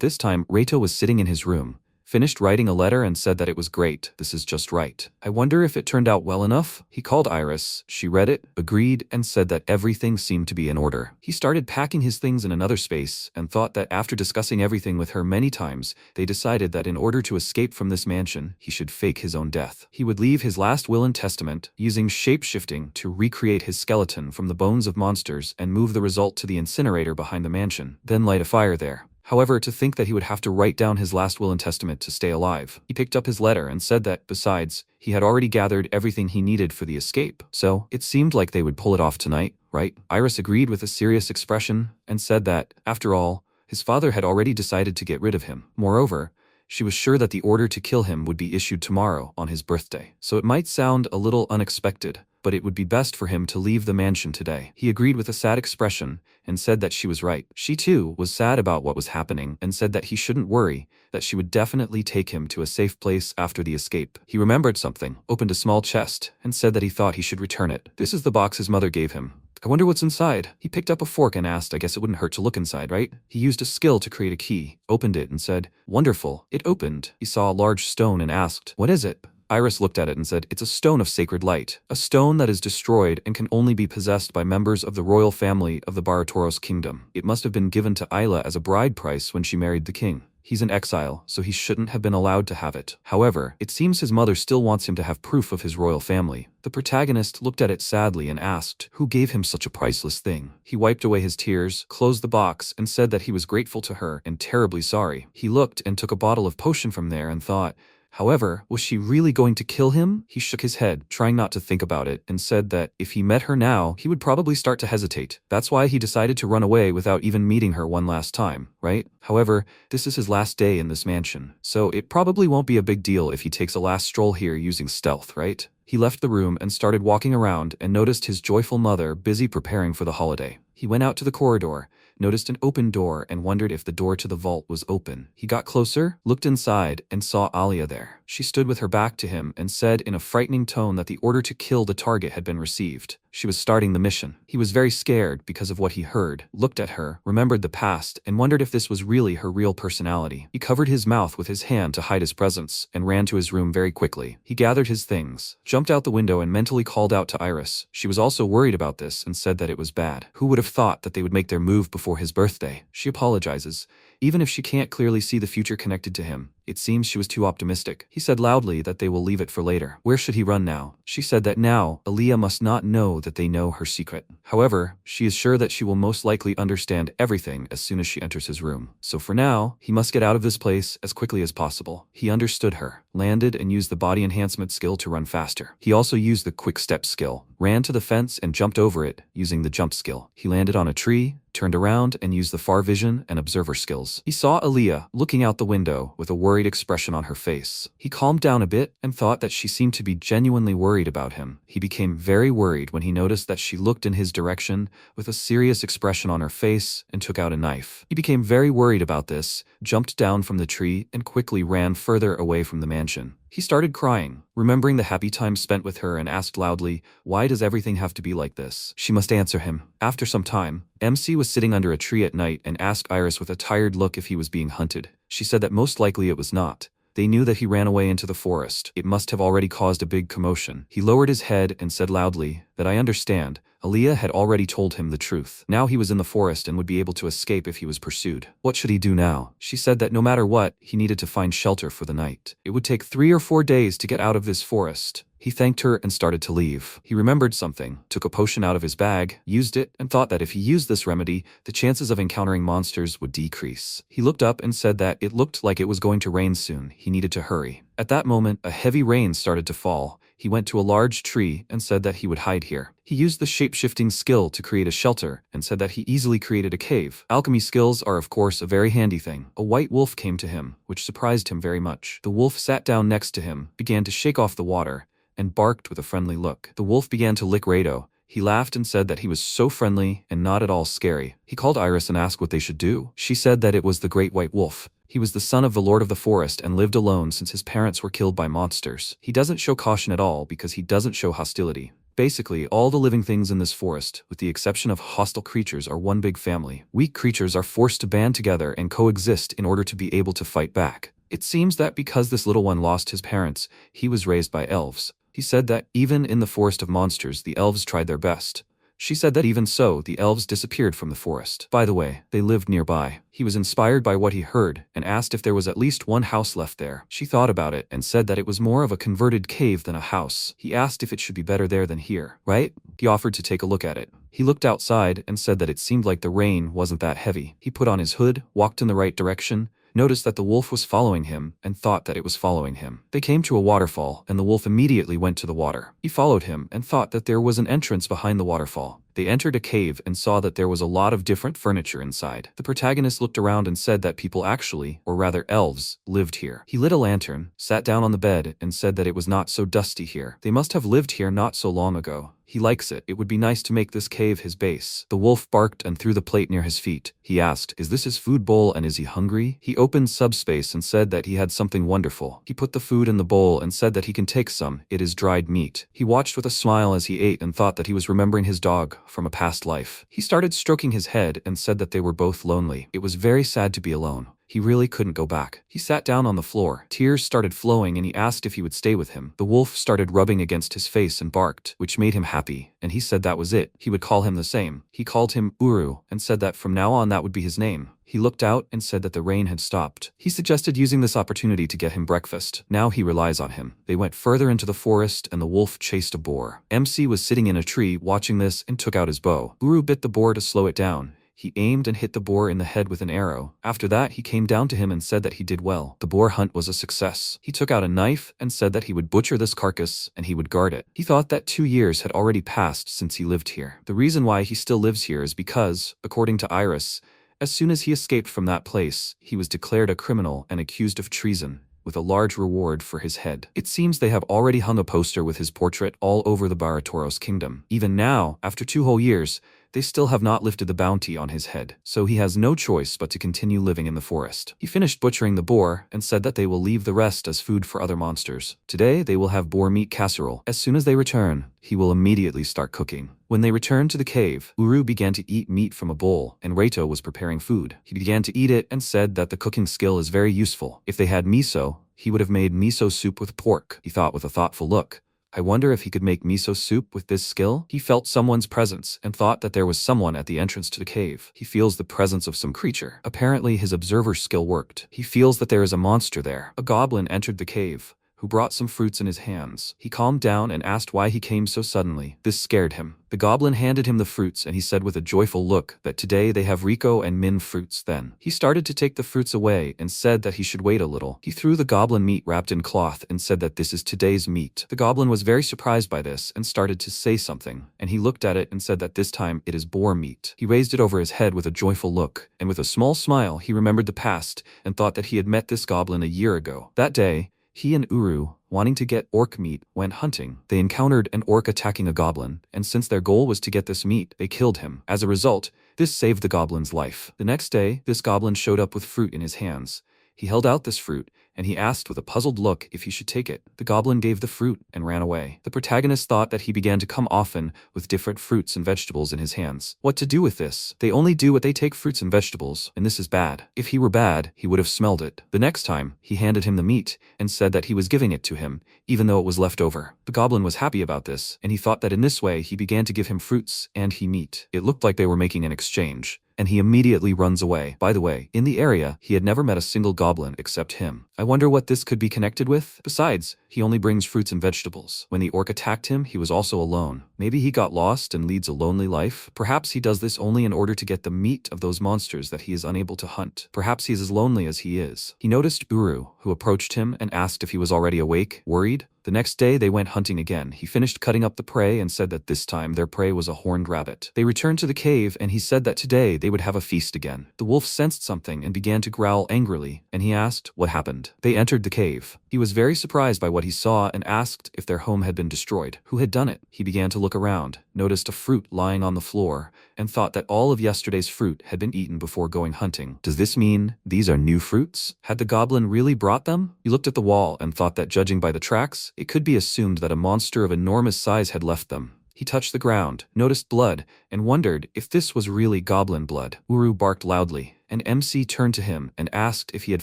A: this time, Reito was sitting in his room, finished writing a letter and said that it was great. This is just right. I wonder if it turned out well enough? He called Iris. She read it, agreed, and said that everything seemed to be in order. He started packing his things in another space and thought that after discussing everything with her many times, they decided that in order to escape from this mansion, he should fake his own death. He would leave his last will and testament, using shape-shifting to recreate his skeleton from the bones of monsters and move the result to the incinerator behind the mansion, then light a fire there. However, to think that he would have to write down his last will and testament to stay alive. He picked up his letter and said that, besides, he had already gathered everything he needed for the escape. So, it seemed like they would pull it off tonight, right? Iris agreed with a serious expression and said that, after all, his father had already decided to get rid of him. Moreover, she was sure that the order to kill him would be issued tomorrow on his birthday. So it might sound a little unexpected, but it would be best for him to leave the mansion today. He agreed with a sad expression and said that she was right. She too was sad about what was happening and said that he shouldn't worry, that she would definitely take him to a safe place after the escape. He remembered something, opened a small chest, and said that he thought he should return it. This is the box his mother gave him. I wonder what's inside. He picked up a fork and asked, I guess it wouldn't hurt to look inside, right? He used a skill to create a key, opened it and said, wonderful. It opened. He saw a large stone and asked, what is it? Iris looked at it and said, it's a stone of sacred light. A stone that is destroyed and can only be possessed by members of the royal family of the Baratoros kingdom. It must have been given to Isla as a bride price when she married the king. He's in exile, so he shouldn't have been allowed to have it. However, it seems his mother still wants him to have proof of his royal family. The protagonist looked at it sadly and asked, who gave him such a priceless thing? He wiped away his tears, closed the box, and said that he was grateful to her and terribly sorry. He looked and took a bottle of potion from there and thought, however, was she really going to kill him? He shook his head, trying not to think about it, and said that if he met her now, he would probably start to hesitate. That's why he decided to run away without even meeting her one last time, right? However, this is his last day in this mansion, so it probably won't be a big deal if he takes a last stroll here using stealth, right? He left the room and started walking around and noticed his joyful mother busy preparing for the holiday. He went out to the corridor, noticed an open door and wondered if the door to the vault was open. He got closer, looked inside, and saw Alia there. She stood with her back to him and said in a frightening tone that the order to kill the target had been received. She was starting the mission. He was very scared because of what he heard, looked at her, remembered the past, and wondered if this was really her real personality. He covered his mouth with his hand to hide his presence and ran to his room very quickly. He gathered his things, jumped out the window and mentally called out to Iris. She was also worried about this and said that it was bad. Who would have thought that they would make their move before his birthday? She apologizes. Even if she can't clearly see the future connected to him, it seems she was too optimistic. He said loudly that they will leave it for later. Where should he run now? She said that now, Aaliyah must not know that they know her secret. However, she is sure that she will most likely understand everything as soon as she enters his room. So for now, he must get out of this place as quickly as possible. He understood her, landed and used the body enhancement skill to run faster. He also used the quick step skill, ran to the fence and jumped over it, using the jump skill. He landed on a tree, turned around and used the far vision and observer skills. He saw Aaliyah looking out the window with a worried expression on her face. He calmed down a bit and thought that she seemed to be genuinely worried about him. He became very worried when he noticed that she looked in his direction with a serious expression on her face and took out a knife. He became very worried about this, jumped down from the tree, and quickly ran further away from the mansion. He started crying, remembering the happy time spent with her, and asked loudly, "Why does everything have to be like this?" She must answer him. After some time, MC was sitting under a tree at night and asked Iris with a tired look if he was being hunted. She said that most likely it was not. They knew that he ran away into the forest. It must have already caused a big commotion. He lowered his head and said loudly that I understand. Aaliyah had already told him the truth. Now he was in the forest and would be able to escape if he was pursued. What should he do now? She said that no matter what, he needed to find shelter for the night. It would take 3 or 4 days to get out of this forest. He thanked her and started to leave. He remembered something, took a potion out of his bag, used it, and thought that if he used this remedy, the chances of encountering monsters would decrease. He looked up and said that it looked like it was going to rain soon. He needed to hurry. At that moment, a heavy rain started to fall. He went to a large tree and said that he would hide here. He used the shape-shifting skill to create a shelter and said that he easily created a cave. Alchemy skills are of course a very handy thing. A white wolf came to him, which surprised him very much. The wolf sat down next to him, began to shake off the water, and barked with a friendly look. The wolf began to lick Rado. He laughed and said that he was so friendly and not at all scary. He called Iris and asked what they should do. She said that it was the great white wolf. He was the son of the Lord of the Forest and lived alone since his parents were killed by monsters. He doesn't show caution at all because he doesn't show hostility. Basically, all the living things in this forest, with the exception of hostile creatures, are one big family. Weak creatures are forced to band together and coexist in order to be able to fight back. It seems that because this little one lost his parents, he was raised by elves. He said that even in the forest of monsters, the elves tried their best. She said that even so, the elves disappeared from the forest. By the way, they lived nearby. He was inspired by what he heard and asked if there was at least one house left there. She thought about it and said that it was more of a converted cave than a house. He asked if it should be better there than here, right? He offered to take a look at it. He looked outside and said that it seemed like the rain wasn't that heavy. He put on his hood, walked in the right direction, noticed that the wolf was following him, and thought that it was following him. They came to a waterfall, and the wolf immediately went to the water. He followed him and thought that there was an entrance behind the waterfall. They entered a cave and saw that there was a lot of different furniture inside. The protagonist looked around and said that people actually, or rather elves, lived here. He lit a lantern, sat down on the bed, and said that it was not so dusty here. They must have lived here not so long ago. He likes it. It would be nice to make this cave his base. The wolf barked and threw the plate near his feet. He asked, "Is this his food bowl and is he hungry?" He opened subspace and said that he had something wonderful. He put the food in the bowl and said that he can take some. It is dried meat. He watched with a smile as he ate and thought that he was remembering his dog from a past life. He started stroking his head and said that they were both lonely. It was very sad to be alone. He really couldn't go back. He sat down on the floor. Tears started flowing and he asked if he would stay with him. The wolf started rubbing against his face and barked, which made him happy, and he said that was it. He would call him the same. He called him Uru and said that from now on that would be his name. He looked out and said that the rain had stopped. He suggested using this opportunity to get him breakfast. Now he relies on him. They went further into the forest and the wolf chased a boar. MC was sitting in a tree watching this and took out his bow. Uru bit the boar to slow it down. He aimed and hit the boar in the head with an arrow. After that, he came down to him and said that he did well. The boar hunt was a success. He took out a knife and said that he would butcher this carcass and he would guard it. He thought that 2 years had already passed since he lived here. The reason why he still lives here is because, according to Iris, as soon as he escaped from that place, he was declared a criminal and accused of treason, with a large reward for his head. It seems they have already hung a poster with his portrait all over the Baratoros kingdom. Even now, after 2 whole years, they still have not lifted the bounty on his head, so he has no choice but to continue living in the forest. He finished butchering the boar and said that they will leave the rest as food for other monsters. Today, they will have boar meat casserole. As soon as they return, he will immediately start cooking. When they returned to the cave, Uru began to eat meat from a bowl, and Reito was preparing food. He began to eat it and said that the cooking skill is very useful. If they had miso, he would have made miso soup with pork. He thought with a thoughtful look, I wonder if he could make miso soup with this skill? He felt someone's presence and thought that there was someone at the entrance to the cave. He feels the presence of some creature. Apparently his observer skill worked. He feels that there is a monster there. A goblin entered the cave, who brought some fruits in his hands. He calmed down and asked why he came so suddenly. This scared him. The goblin handed him the fruits and he said with a joyful look that today they have Rico and Min fruits. Then he started to take the fruits away and said that he should wait a little. He threw the goblin meat wrapped in cloth and said that this is today's meat. The goblin was very surprised by this and started to say something, and he looked at it and said that this time it is boar meat. He raised it over his head with a joyful look, and with a small smile he remembered the past and thought that he had met this goblin a year ago. That day, he and Uru, wanting to get orc meat, went hunting. They encountered an orc attacking a goblin, and since their goal was to get this meat, they killed him. As a result, this saved the goblin's life. The next day, this goblin showed up with fruit in his hands. He held out this fruit, and he asked with a puzzled look if he should take it. The goblin gave the fruit and ran away. The protagonist thought that he began to come often with different fruits and vegetables in his hands. What to do with this? They only do what they take, fruits and vegetables, and this is bad. If he were bad, he would have smelled it. The next time, he handed him the meat and said that he was giving it to him, even though it was left over. The goblin was happy about this, and he thought that in this way he began to give him fruits and he meat. It looked like they were making an exchange, and he immediately runs away. By the way, in the area, he had never met a single goblin except him. I wonder what this could be connected with? Besides, he only brings fruits and vegetables. When the orc attacked him, he was also alone. Maybe he got lost and leads a lonely life. Perhaps he does this only in order to get the meat of those monsters that he is unable to hunt. Perhaps he is as lonely as he is. He noticed Uru, who approached him and asked if he was already awake, worried. The next day they went hunting again. He finished cutting up the prey and said that this time their prey was a horned rabbit. They returned to the cave and he said that today they would have a feast again. The wolf sensed something and began to growl angrily, and he asked what happened. They entered the cave. He was very surprised by what he saw and asked if their home had been destroyed. Who had done it? He began to look around, noticed a fruit lying on the floor, and thought that all of yesterday's fruit had been eaten before going hunting. Does this mean these are new fruits? Had the goblin really brought them? He looked at the wall and thought that judging by the tracks, it could be assumed that a monster of enormous size had left them. He touched the ground, noticed blood, and wondered if this was really goblin blood. Uru barked loudly, and MC turned to him and asked if he had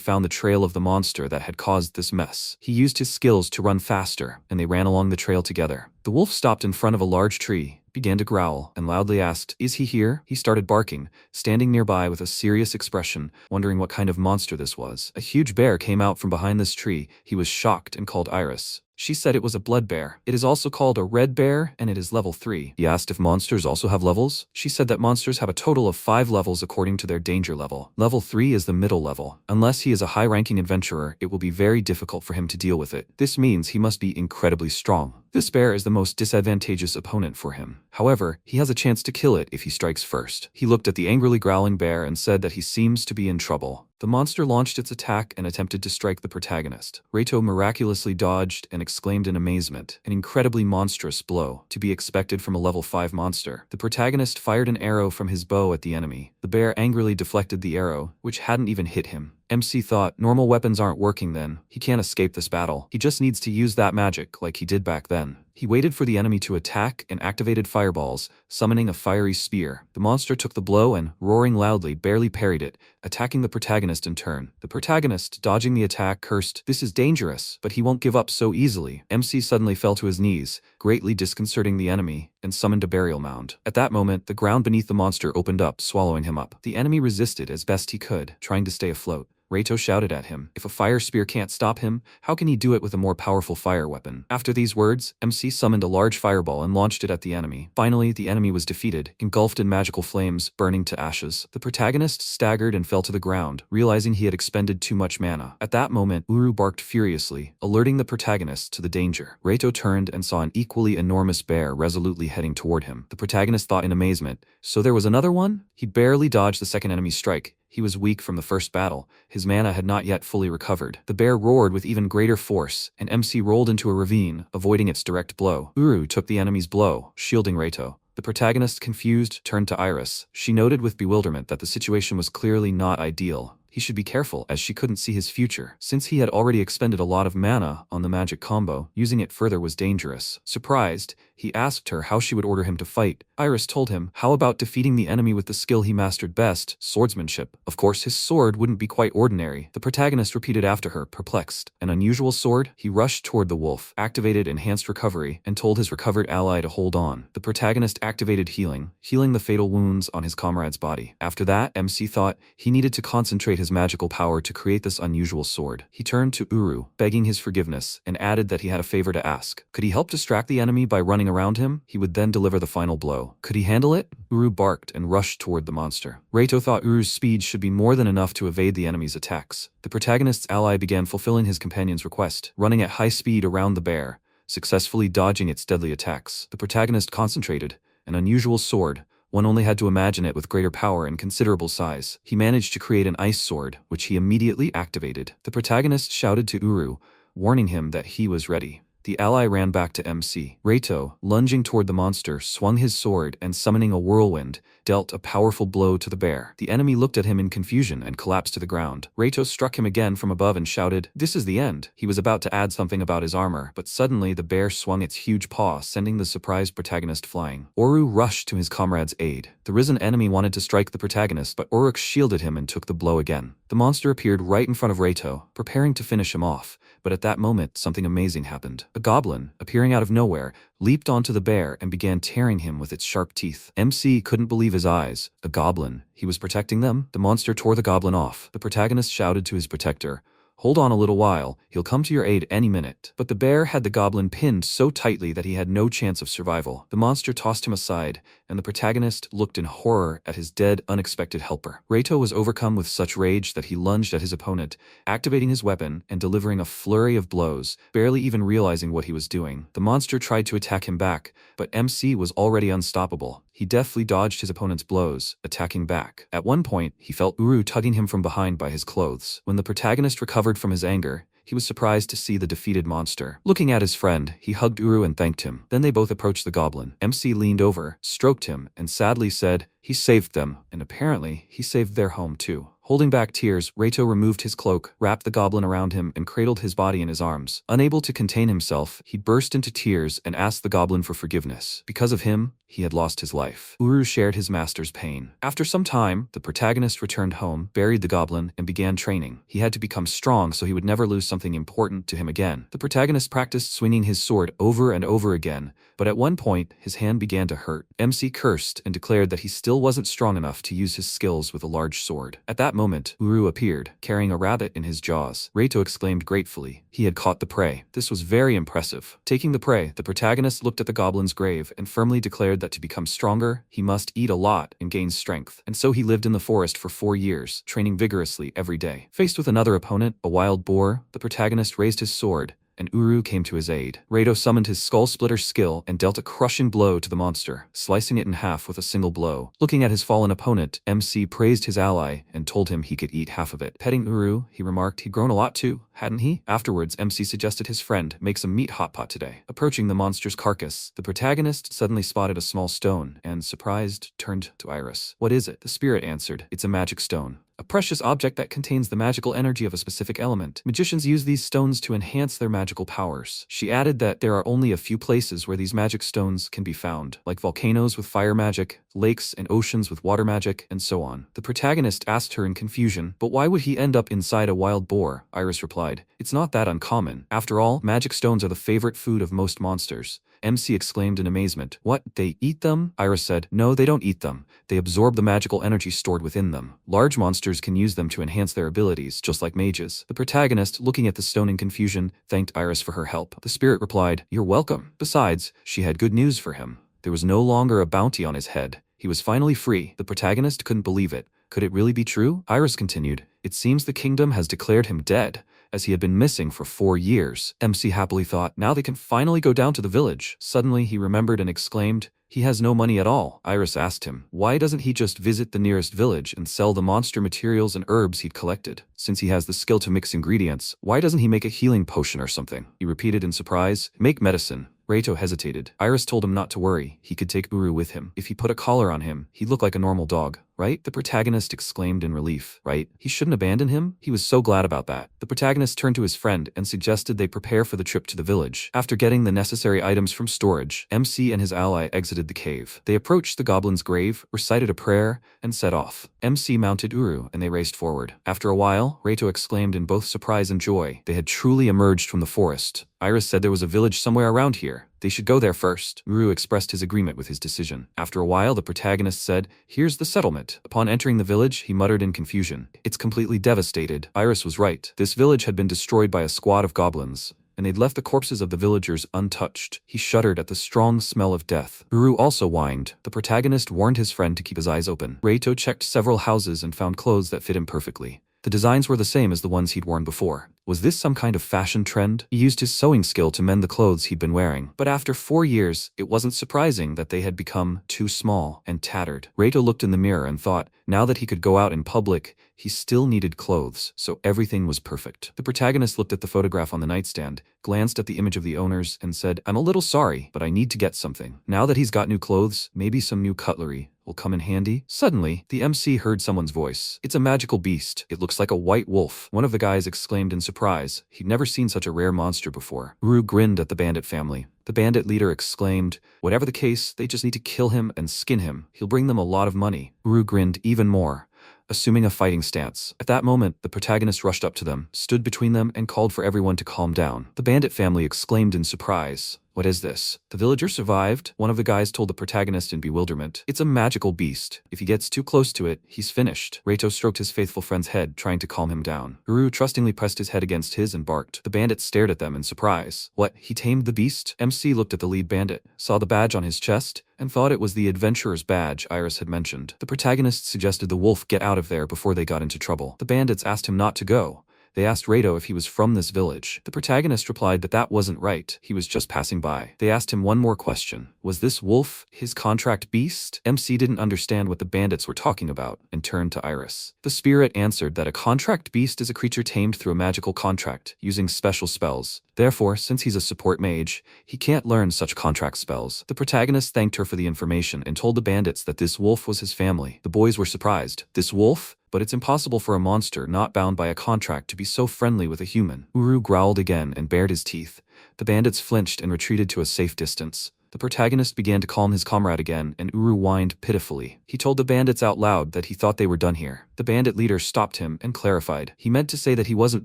A: found the trail of the monster that had caused this mess. He used his skills to run faster, and they ran along the trail together. The wolf stopped in front of a large tree, began to growl, and loudly asked, "Is he here?" He started barking, standing nearby with a serious expression, wondering what kind of monster this was. A huge bear came out from behind this tree. He was shocked and called Iris. She said it was a blood bear. It is also called a red bear, and it is level 3. He asked if monsters also have levels. She said that monsters have a total of 5 levels according to their danger level. Level 3 is the middle level. Unless he is a high-ranking adventurer, it will be very difficult for him to deal with it. This means he must be incredibly strong. This bear is the most disadvantageous opponent for him. However, he has a chance to kill it if he strikes first. He looked at the angrily growling bear and said that he seems to be in trouble. The monster launched its attack and attempted to strike the protagonist. Reito miraculously dodged and exclaimed in amazement, an incredibly monstrous blow, to be expected from a level 5 monster. The protagonist fired an arrow from his bow at the enemy. The bear angrily deflected the arrow, which hadn't even hit him. MC thought, normal weapons aren't working then. He can't escape this battle. He just needs to use that magic like he did back then. He waited for the enemy to attack and activated fireballs, summoning a fiery spear. The monster took the blow and, roaring loudly, barely parried it, attacking the protagonist in turn. The protagonist, dodging the attack, cursed, "This is dangerous, but he won't give up so easily." MC suddenly fell to his knees, greatly disconcerting the enemy, and summoned a burial mound. At that moment, the ground beneath the monster opened up, swallowing him up. The enemy resisted as best he could, trying to stay afloat. Reito shouted at him, "If a fire spear can't stop him, how can he do it with a more powerful fire weapon?" After these words, MC summoned a large fireball and launched it at the enemy. Finally, the enemy was defeated, engulfed in magical flames, burning to ashes. The protagonist staggered and fell to the ground, realizing he had expended too much mana. At that moment, Uru barked furiously, alerting the protagonist to the danger. Reito turned and saw an equally enormous bear resolutely heading toward him. The protagonist thought in amazement, "So there was another one?" He barely dodged the second enemy's strike. He was weak from the first battle. His mana had not yet fully recovered. The bear roared with even greater force, and MC rolled into a ravine, avoiding its direct blow. Uru took the enemy's blow, shielding Reito. The protagonist, confused, turned to Iris. She noted with bewilderment that the situation was clearly not ideal. He should be careful, as she couldn't see his future. Since he had already expended a lot of mana on the magic combo, using it further was dangerous. Surprised, he asked her how she would order him to fight. Iris told him, how about defeating the enemy with the skill he mastered best, swordsmanship. Of course, his sword wouldn't be quite ordinary. The protagonist repeated after her, perplexed. An unusual sword? He rushed toward the wolf, activated enhanced recovery, and told his recovered ally to hold on. The protagonist activated healing the fatal wounds on his comrade's body. After that, MC thought he needed to concentrate his magical power to create this unusual sword. He turned to Uru, begging his forgiveness, and added that he had a favor to ask. Could he help distract the enemy by running around him? He would then deliver the final blow. Could he handle it? Uru barked and rushed toward the monster. Reito thought Uru's speed should be more than enough to evade the enemy's attacks. The protagonist's ally began fulfilling his companion's request, running at high speed around the bear, successfully dodging its deadly attacks. The protagonist concentrated. An unusual sword. One only had to imagine it with greater power and considerable size. He managed to create an ice sword, which he immediately activated. The protagonist shouted to Uru, warning him that he was ready. The ally ran back to MC. Reito, lunging toward the monster, swung his sword and, summoning a whirlwind, dealt a powerful blow to the bear. The enemy looked at him in confusion and collapsed to the ground. Reito struck him again from above and shouted, "This is the end." He was about to add something about his armor, but suddenly the bear swung its huge paw, sending the surprised protagonist flying. Uru rushed to his comrade's aid. The risen enemy wanted to strike the protagonist, but Uruk shielded him and took the blow again. The monster appeared right in front of Reito, preparing to finish him off. But at that moment, something amazing happened. A goblin, appearing out of nowhere, leaped onto the bear and began tearing him with its sharp teeth. MC couldn't believe his eyes. A goblin. He was protecting them? The monster tore the goblin off. The protagonist shouted to his protector, "Hold on a little while, he'll come to your aid any minute." But the bear had the goblin pinned so tightly that he had no chance of survival. The monster tossed him aside, and the protagonist looked in horror at his dead, unexpected helper. Reito was overcome with such rage that he lunged at his opponent, activating his weapon and delivering a flurry of blows, barely even realizing what he was doing. The monster tried to attack him back, but MC was already unstoppable. He deftly dodged his opponent's blows, attacking back. At one point, he felt Uru tugging him from behind by his clothes. When the protagonist recovered from his anger, he was surprised to see the defeated monster. Looking at his friend, he hugged Uru and thanked him. Then they both approached the goblin. MC leaned over, stroked him, and sadly said, "He saved them, and apparently, he saved their home too." Holding back tears, Reito removed his cloak, wrapped the goblin around him, and cradled his body in his arms. Unable to contain himself, he burst into tears and asked the goblin for forgiveness. Because of him, he had lost his life. Uru shared his master's pain. After some time, the protagonist returned home, buried the goblin, and began training. He had to become strong so he would never lose something important to him again. The protagonist practiced swinging his sword over and over again, but at one point, his hand began to hurt. MC cursed and declared that he still wasn't strong enough to use his skills with a large sword. At that moment, Uru appeared, carrying a rabbit in his jaws. Reito exclaimed gratefully. He had caught the prey. This was very impressive. Taking the prey, the protagonist looked at the goblin's grave and firmly declared that to become stronger, he must eat a lot and gain strength. And so he lived in the forest for 4 years, training vigorously every day. Faced with another opponent, a wild boar, the protagonist raised his sword, and Uru came to his aid. Reito summoned his skull splitter skill and dealt a crushing blow to the monster, slicing it in half with a single blow. Looking at his fallen opponent, MC praised his ally and told him he could eat half of it. Petting Uru, he remarked he'd grown a lot too, hadn't he? Afterwards, MC suggested his friend make some meat hot pot today. Approaching the monster's carcass, the protagonist suddenly spotted a small stone and, surprised, turned to Iris. "What is it?" The spirit answered, "It's a magic stone. A precious object that contains the magical energy of a specific element. Magicians use these stones to enhance their magical powers." She added that there are only a few places where these magic stones can be found, like volcanoes with fire magic, lakes and oceans with water magic, and so on. The protagonist asked her in confusion, "But why would he end up inside a wild boar?" Iris replied, "It's not that uncommon. After all, magic stones are the favorite food of most monsters." MC exclaimed in amazement. "What, they eat them?" Iris said, "No, they don't eat them. They absorb the magical energy stored within them. Large monsters can use them to enhance their abilities, just like mages." The protagonist, looking at the stone in confusion, thanked Iris for her help. The spirit replied, "You're welcome." Besides, she had good news for him. There was no longer a bounty on his head. He was finally free. The protagonist couldn't believe it. Could it really be true? Iris continued, "It seems the kingdom has declared him dead, as he had been missing for 4 years. MC happily thought, now they can finally go down to the village. Suddenly he remembered and exclaimed, "He has no money at all." Iris asked him, why doesn't he just visit the nearest village and sell the monster materials and herbs he'd collected? Since he has the skill to mix ingredients, why doesn't he make a healing potion or something? He repeated in surprise, "Make medicine." Reito hesitated. Iris told him not to worry, he could take Uru with him. If he put a collar on him, he'd look like a normal dog, right? The protagonist exclaimed in relief. Right? He shouldn't abandon him? He was so glad about that. The protagonist turned to his friend and suggested they prepare for the trip to the village. After getting the necessary items from storage, MC and his ally exited the cave. They approached the goblin's grave, recited a prayer, and set off. MC mounted Uru, and they raced forward. After a while, Reito exclaimed in both surprise and joy. They had truly emerged from the forest. Iris said there was a village somewhere around here. They should go there first. Uru expressed his agreement with his decision. After a while, the protagonist said, "Here's the settlement." Upon entering the village, he muttered in confusion, "It's completely devastated." Iris was right. This village had been destroyed by a squad of goblins, and they'd left the corpses of the villagers untouched. He shuddered at the strong smell of death. Uru also whined. The protagonist warned his friend to keep his eyes open. Reito checked several houses and found clothes that fit him perfectly. The designs were the same as the ones he'd worn before. Was this some kind of fashion trend? He used his sewing skill to mend the clothes he'd been wearing. But after 4 years, it wasn't surprising that they had become too small and tattered. Reito looked in the mirror and thought, now that he could go out in public, he still needed clothes, so everything was perfect. The protagonist looked at the photograph on the nightstand, glanced at the image of the owners, and said, "I'm a little sorry, but I need to get something." Now that he's got new clothes, maybe some new cutlery will come in handy. Suddenly, the MC heard someone's voice. "It's a magical beast. It looks like a white wolf." One of the guys exclaimed in surprise. He'd never seen such a rare monster before. Uru grinned at the bandit family. The bandit leader exclaimed, "Whatever the case, they just need to kill him and skin him. He'll bring them a lot of money." Uru grinned even more, assuming a fighting stance. At that moment, the protagonist rushed up to them, stood between them, and called for everyone to calm down. The bandit family exclaimed in surprise, "What is this?" "The villager survived," one of the guys told the protagonist in bewilderment. "It's a magical beast. If he gets too close to it, he's finished." Reito stroked his faithful friend's head, trying to calm him down. Uru trustingly pressed his head against his and barked. The bandit stared at them in surprise. "What, he tamed the beast?" MC looked at the lead bandit, saw the badge on his chest, and thought it was the adventurer's badge Iris had mentioned. The protagonist suggested the wolf get out of there before they got into trouble. The bandits asked him not to go. They asked Reito if he was from this village. The protagonist replied that that wasn't right, he was just passing by. They asked him one more question. Was this wolf his contract beast? MC didn't understand what the bandits were talking about, and turned to Iris. The spirit answered that a contract beast is a creature tamed through a magical contract, using special spells. Therefore, since he's a support mage, he can't learn such contract spells. The protagonist thanked her for the information and told the bandits that this wolf was his family. The boys were surprised. This wolf? But it's impossible for a monster not bound by a contract to be so friendly with a human. Uru growled again and bared his teeth. The bandits flinched and retreated to a safe distance. The protagonist began to calm his comrade again, and Uru whined pitifully. He told the bandits out loud that he thought they were done here. The bandit leader stopped him and clarified. He meant to say that he wasn't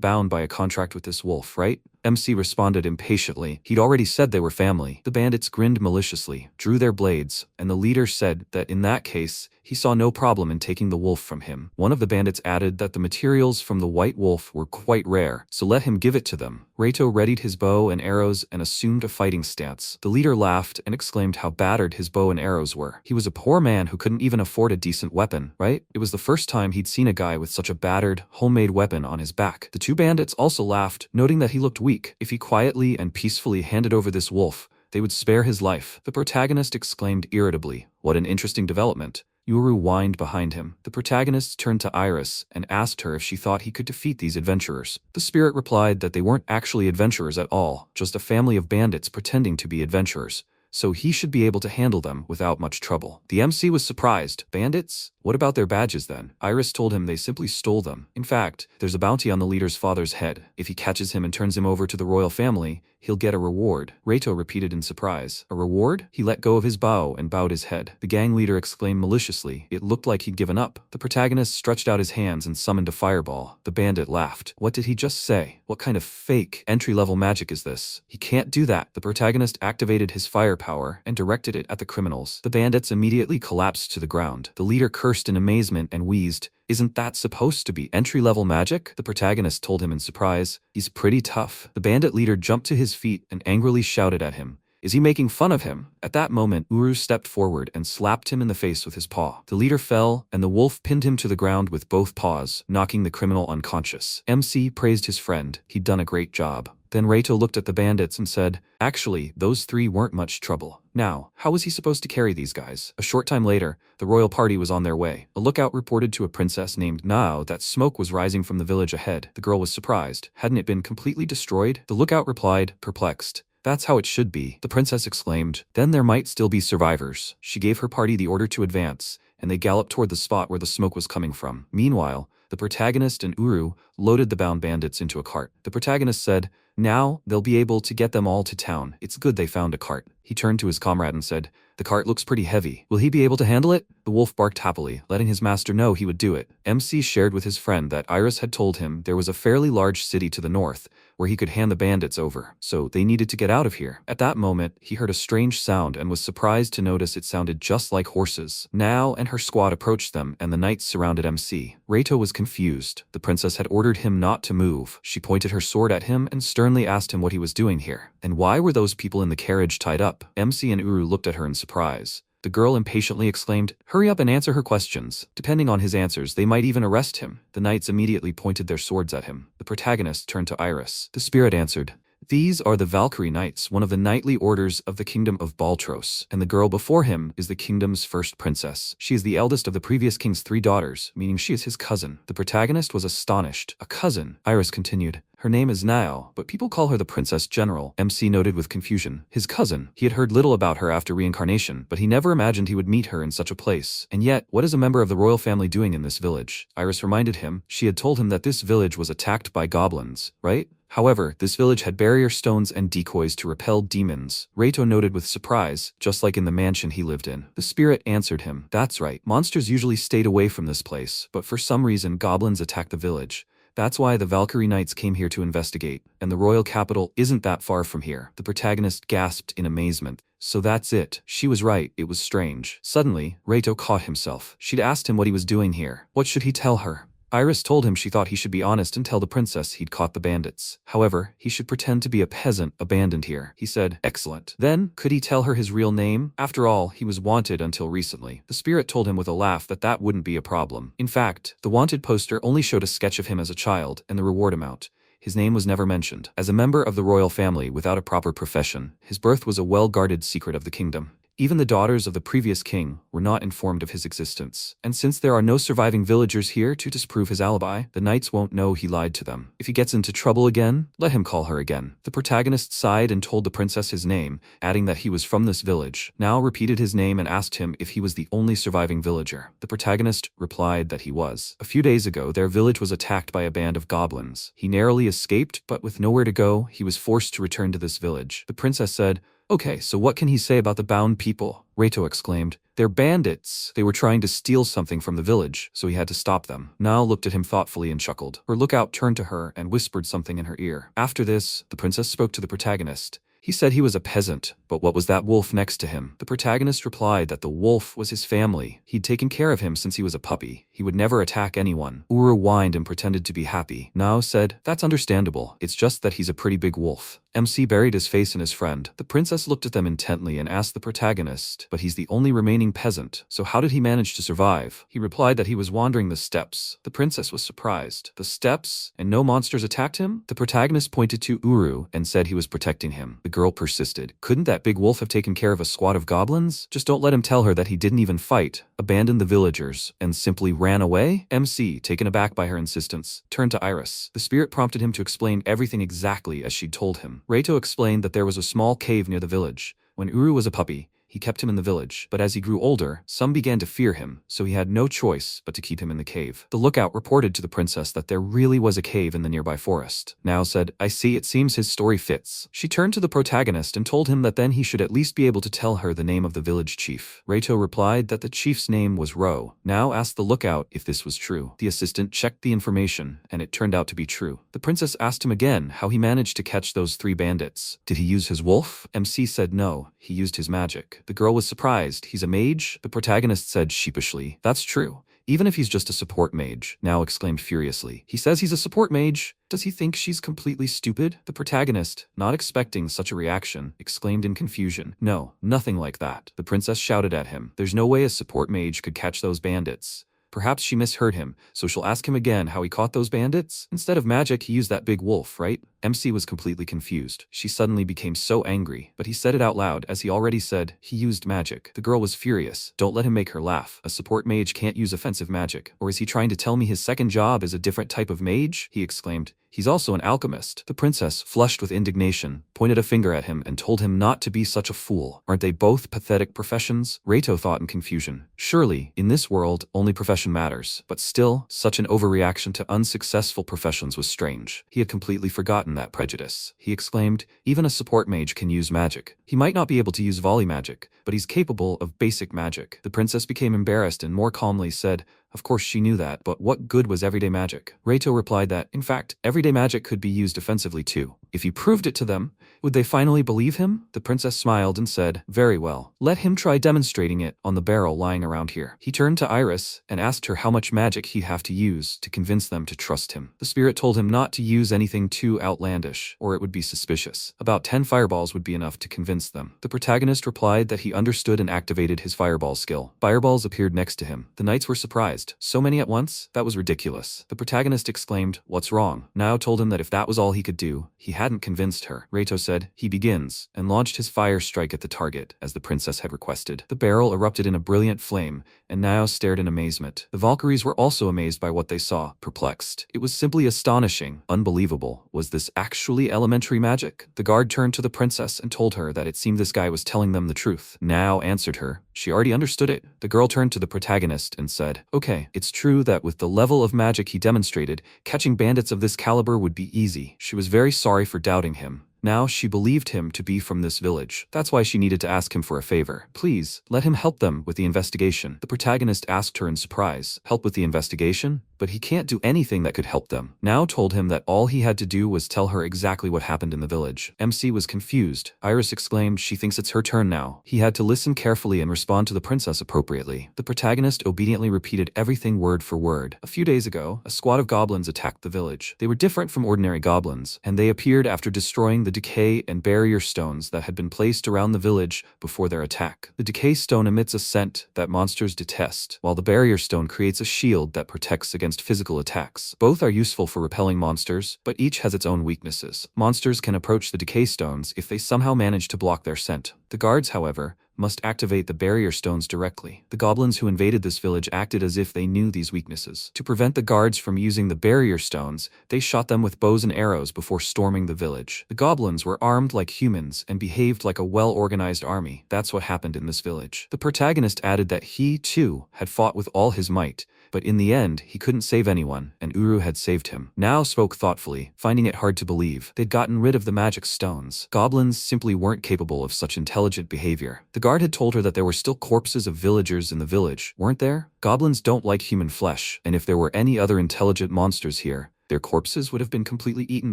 A: bound by a contract with this wolf, right? MC responded impatiently. He'd already said they were family. The bandits grinned maliciously, drew their blades, and the leader said that in that case, he saw no problem in taking the wolf from him. One of the bandits added that the materials from the white wolf were quite rare, so let him give it to them. Reito readied his bow and arrows and assumed a fighting stance. The leader laughed and exclaimed how battered his bow and arrows were. He was a poor man who couldn't even afford a decent weapon, right? It was the first time he'd seen a guy with such a battered, homemade weapon on his back. The two bandits also laughed, noting that he looked weak. If he quietly and peacefully handed over this wolf, they would spare his life. The protagonist exclaimed irritably, "What an interesting development." Uru whined behind him. The protagonist turned to Iris and asked her if she thought he could defeat these adventurers. The spirit replied that they weren't actually adventurers at all, just a family of bandits pretending to be adventurers, so he should be able to handle them without much trouble. The MC was surprised. Bandits? What about their badges then? Iris told him they simply stole them. In fact, there's a bounty on the leader's father's head. If he catches him and turns him over to the royal family, he'll get a reward. Reito repeated in surprise. A reward? He let go of his bow and bowed his head. The gang leader exclaimed maliciously. It looked like he'd given up. The protagonist stretched out his hands and summoned a fireball. The bandit laughed. What did he just say? What kind of fake, entry-level magic is this? He can't do that. The protagonist activated his firepower and directed it at the criminals. The bandits immediately collapsed to the ground. The leader cursed in amazement and wheezed. Isn't that supposed to be entry-level magic? The protagonist told him in surprise. He's pretty tough. The bandit leader jumped to his feet and angrily shouted at him. Is he making fun of him? At that moment, Uru stepped forward and slapped him in the face with his paw. The leader fell, and the wolf pinned him to the ground with both paws, knocking the criminal unconscious. MC praised his friend. He'd done a great job. Then Reito looked at the bandits and said, actually, those three weren't much trouble. Now, how was he supposed to carry these guys? A short time later, the royal party was on their way. A lookout reported to a princess named Nao that smoke was rising from the village ahead. The girl was surprised. Hadn't it been completely destroyed? The lookout replied, perplexed. That's how it should be. The princess exclaimed, then there might still be survivors. She gave her party the order to advance, and they galloped toward the spot where the smoke was coming from. Meanwhile, the protagonist and Uru loaded the bound bandits into a cart. The protagonist said, now they'll be able to get them all to town. It's good they found a cart. He turned to his comrade and said, the cart looks pretty heavy. Will he be able to handle it? The wolf barked happily, letting his master know he would do it. MC shared with his friend that Iris had told him there was a fairly large city to the north, where he could hand the bandits over, so they needed to get out of here. At that moment, he heard a strange sound and was surprised to notice it sounded just like horses. Now and her squad approached them, and the knights surrounded MC. Reito was confused. The princess had ordered him not to move. She pointed her sword at him and sternly asked him what he was doing here. And why were those people in the carriage tied up? MC and Uru looked at her in surprise. The girl impatiently exclaimed, "Hurry up and answer her questions. Depending on his answers, they might even arrest him." The knights immediately pointed their swords at him. The protagonist turned to Iris. The spirit answered, "These are the Valkyrie Knights, one of the knightly orders of the kingdom of Baltros, and the girl before him is the kingdom's first princess. She is the eldest of the previous king's 3 daughters, meaning she is his cousin." The protagonist was astonished. "A cousin?" Iris continued. "Her name is Nao, but people call her the Princess General." MC noted with confusion. His cousin. He had heard little about her after Reincarnation, but he never imagined he would meet her in such a place. And yet, what is a member of the royal family doing in this village? Iris reminded him. She had told him that this village was attacked by goblins, right? However, this village had barrier stones and decoys to repel demons. Reito noted with surprise, just like in the mansion he lived in. The spirit answered him. "That's right. Monsters usually stayed away from this place, but for some reason goblins attacked the village. That's why the Valkyrie Knights came here to investigate, and the royal capital isn't that far from here." The protagonist gasped in amazement. So that's it. She was right, it was strange. Suddenly, Reito caught himself. She'd asked him what he was doing here. What should he tell her? Iris told him she thought he should be honest and tell the princess he'd caught the bandits. However, he should pretend to be a peasant abandoned here. He said, "Excellent." Then, could he tell her his real name? After all, he was wanted until recently. The spirit told him with a laugh that that wouldn't be a problem. In fact, the wanted poster only showed a sketch of him as a child and the reward amount. His name was never mentioned. As a member of the royal family without a proper profession, his birth was a well-guarded secret of the kingdom. Even the daughters of the previous king were not informed of his existence. And since there are no surviving villagers here to disprove his alibi, the knights won't know he lied to them. If he gets into trouble again, let him call her again. The protagonist sighed and told the princess his name, adding that he was from this village. Now repeated his name and asked him if he was the only surviving villager. The protagonist replied that he was. A few days ago, their village was attacked by a band of goblins. He narrowly escaped, but with nowhere to go, he was forced to return to this village. The princess said, "Okay, so what can he say about the bound people?" Reito exclaimed, "They're bandits. They were trying to steal something from the village, so he had to stop them." Nao looked at him thoughtfully and chuckled. Her lookout turned to her and whispered something in her ear. After this, the princess spoke to the protagonist. He said he was a peasant, but what was that wolf next to him? The protagonist replied that the wolf was his family. He'd taken care of him since he was a puppy. He would never attack anyone. Uru whined and pretended to be happy. Nao said, "That's understandable. It's just that he's a pretty big wolf." MC buried his face in his friend. The princess looked at them intently and asked the protagonist, "But he's the only remaining peasant, so how did he manage to survive?" He replied that he was wandering the steppes. The princess was surprised. The steppes? And no monsters attacked him? The protagonist pointed to Uru and said he was protecting him. The girl persisted. Couldn't that big wolf have taken care of a squad of goblins? Just don't let him tell her that he didn't even fight, abandoned the villagers, and simply ran away? MC, taken aback by her insistence, turned to Iris. The spirit prompted him to explain everything exactly as she'd told him. Reito explained that there was a small cave near the village. When Uru was a puppy, he kept him in the village, but as he grew older, some began to fear him, so he had no choice but to keep him in the cave. The lookout reported to the princess that there really was a cave in the nearby forest. Nao said, "I see, it seems his story fits." She turned to the protagonist and told him that then he should at least be able to tell her the name of the village chief. Reito replied that the chief's name was Ro. Nao asked the lookout if this was true. The assistant checked the information, and it turned out to be true. The princess asked him again how he managed to catch those 3 bandits. Did he use his wolf? MC said no, he used his magic. The girl was surprised. He's a mage? The protagonist said sheepishly, "That's true. Even if he's just a support mage." Nao exclaimed furiously. "He says he's a support mage? Does he think she's completely stupid?" The protagonist, not expecting such a reaction, exclaimed in confusion, "No, nothing like that." The princess shouted at him, "There's no way a support mage could catch those bandits." Perhaps she misheard him, so she'll ask him again how he caught those bandits? Instead of magic, he used that big wolf, right? MC was completely confused. She suddenly became so angry, but he said it out loud as he already said he used magic. The girl was furious. Don't let him make her laugh. A support mage can't use offensive magic. Or is he trying to tell me his second job is a different type of mage? He exclaimed. He's also an alchemist. The princess, flushed with indignation, pointed a finger at him and told him not to be such a fool. Aren't they both pathetic professions? Reito thought in confusion. Surely, in this world, only profession matters. But still, such an overreaction to unsuccessful professions was strange. He had completely forgotten that prejudice. He exclaimed, even a support mage can use magic. He might not be able to use volley magic, but he's capable of basic magic. The princess became embarrassed and more calmly said, Of course she knew that, but what good was everyday magic? Reito replied that, in fact, everyday magic could be used offensively too. If he proved it to them, would they finally believe him? The princess smiled and said, very well. Let him try demonstrating it on the barrel lying around here. He turned to Iris and asked her how much magic he'd have to use to convince them to trust him. The spirit told him not to use anything too outlandish, or it would be suspicious. About 10 fireballs would be enough to convince them. The protagonist replied that he understood and activated his fireball skill. Fireballs appeared next to him. The knights were surprised. So many at once? That was ridiculous. The protagonist exclaimed, what's wrong? Nao told him that if that was all he could do, he hadn't convinced her. Reito said, he begins, and launched his fire strike at the target, as the princess had requested. The barrel erupted in a brilliant flame, and Nao stared in amazement. The Valkyries were also amazed by what they saw, perplexed. It was simply astonishing, unbelievable. Was this actually elementary magic? The guard turned to the princess and told her that it seemed this guy was telling them the truth. Nao answered her. She already understood it. The girl turned to the protagonist and said, okay, it's true that with the level of magic he demonstrated, catching bandits of this caliber would be easy. She was very sorry for doubting him. Now she believed him to be from this village. That's why she needed to ask him for a favor. Please, let him help them with the investigation. The protagonist asked her in surprise. Help with the investigation? But he can't do anything that could help them. Nao told him that all he had to do was tell her exactly what happened in the village. MC was confused. Iris exclaimed she thinks it's her turn now. He had to listen carefully and respond to the princess appropriately. The protagonist obediently repeated everything word for word. A few days ago, a squad of goblins attacked the village. They were different from ordinary goblins, and they appeared after destroying the decay and barrier stones that had been placed around the village before their attack. The decay stone emits a scent that monsters detest, while the barrier stone creates a shield that protects against physical attacks. Both are useful for repelling monsters, but each has its own weaknesses. Monsters can approach the decay stones if they somehow manage to block their scent. The guards, however, must activate the barrier stones directly. The goblins who invaded this village acted as if they knew these weaknesses. To prevent the guards from using the barrier stones, they shot them with bows and arrows before storming the village. The goblins were armed like humans and behaved like a well-organized army. That's what happened in this village. The protagonist added that he, too, had fought with all his might, but in the end, he couldn't save anyone, and Uru had saved him. Nao spoke thoughtfully, finding it hard to believe. They'd gotten rid of the magic stones. Goblins simply weren't capable of such intelligent behavior. The guard had told her that there were still corpses of villagers in the village, weren't there? Goblins don't like human flesh, and if there were any other intelligent monsters here, their corpses would have been completely eaten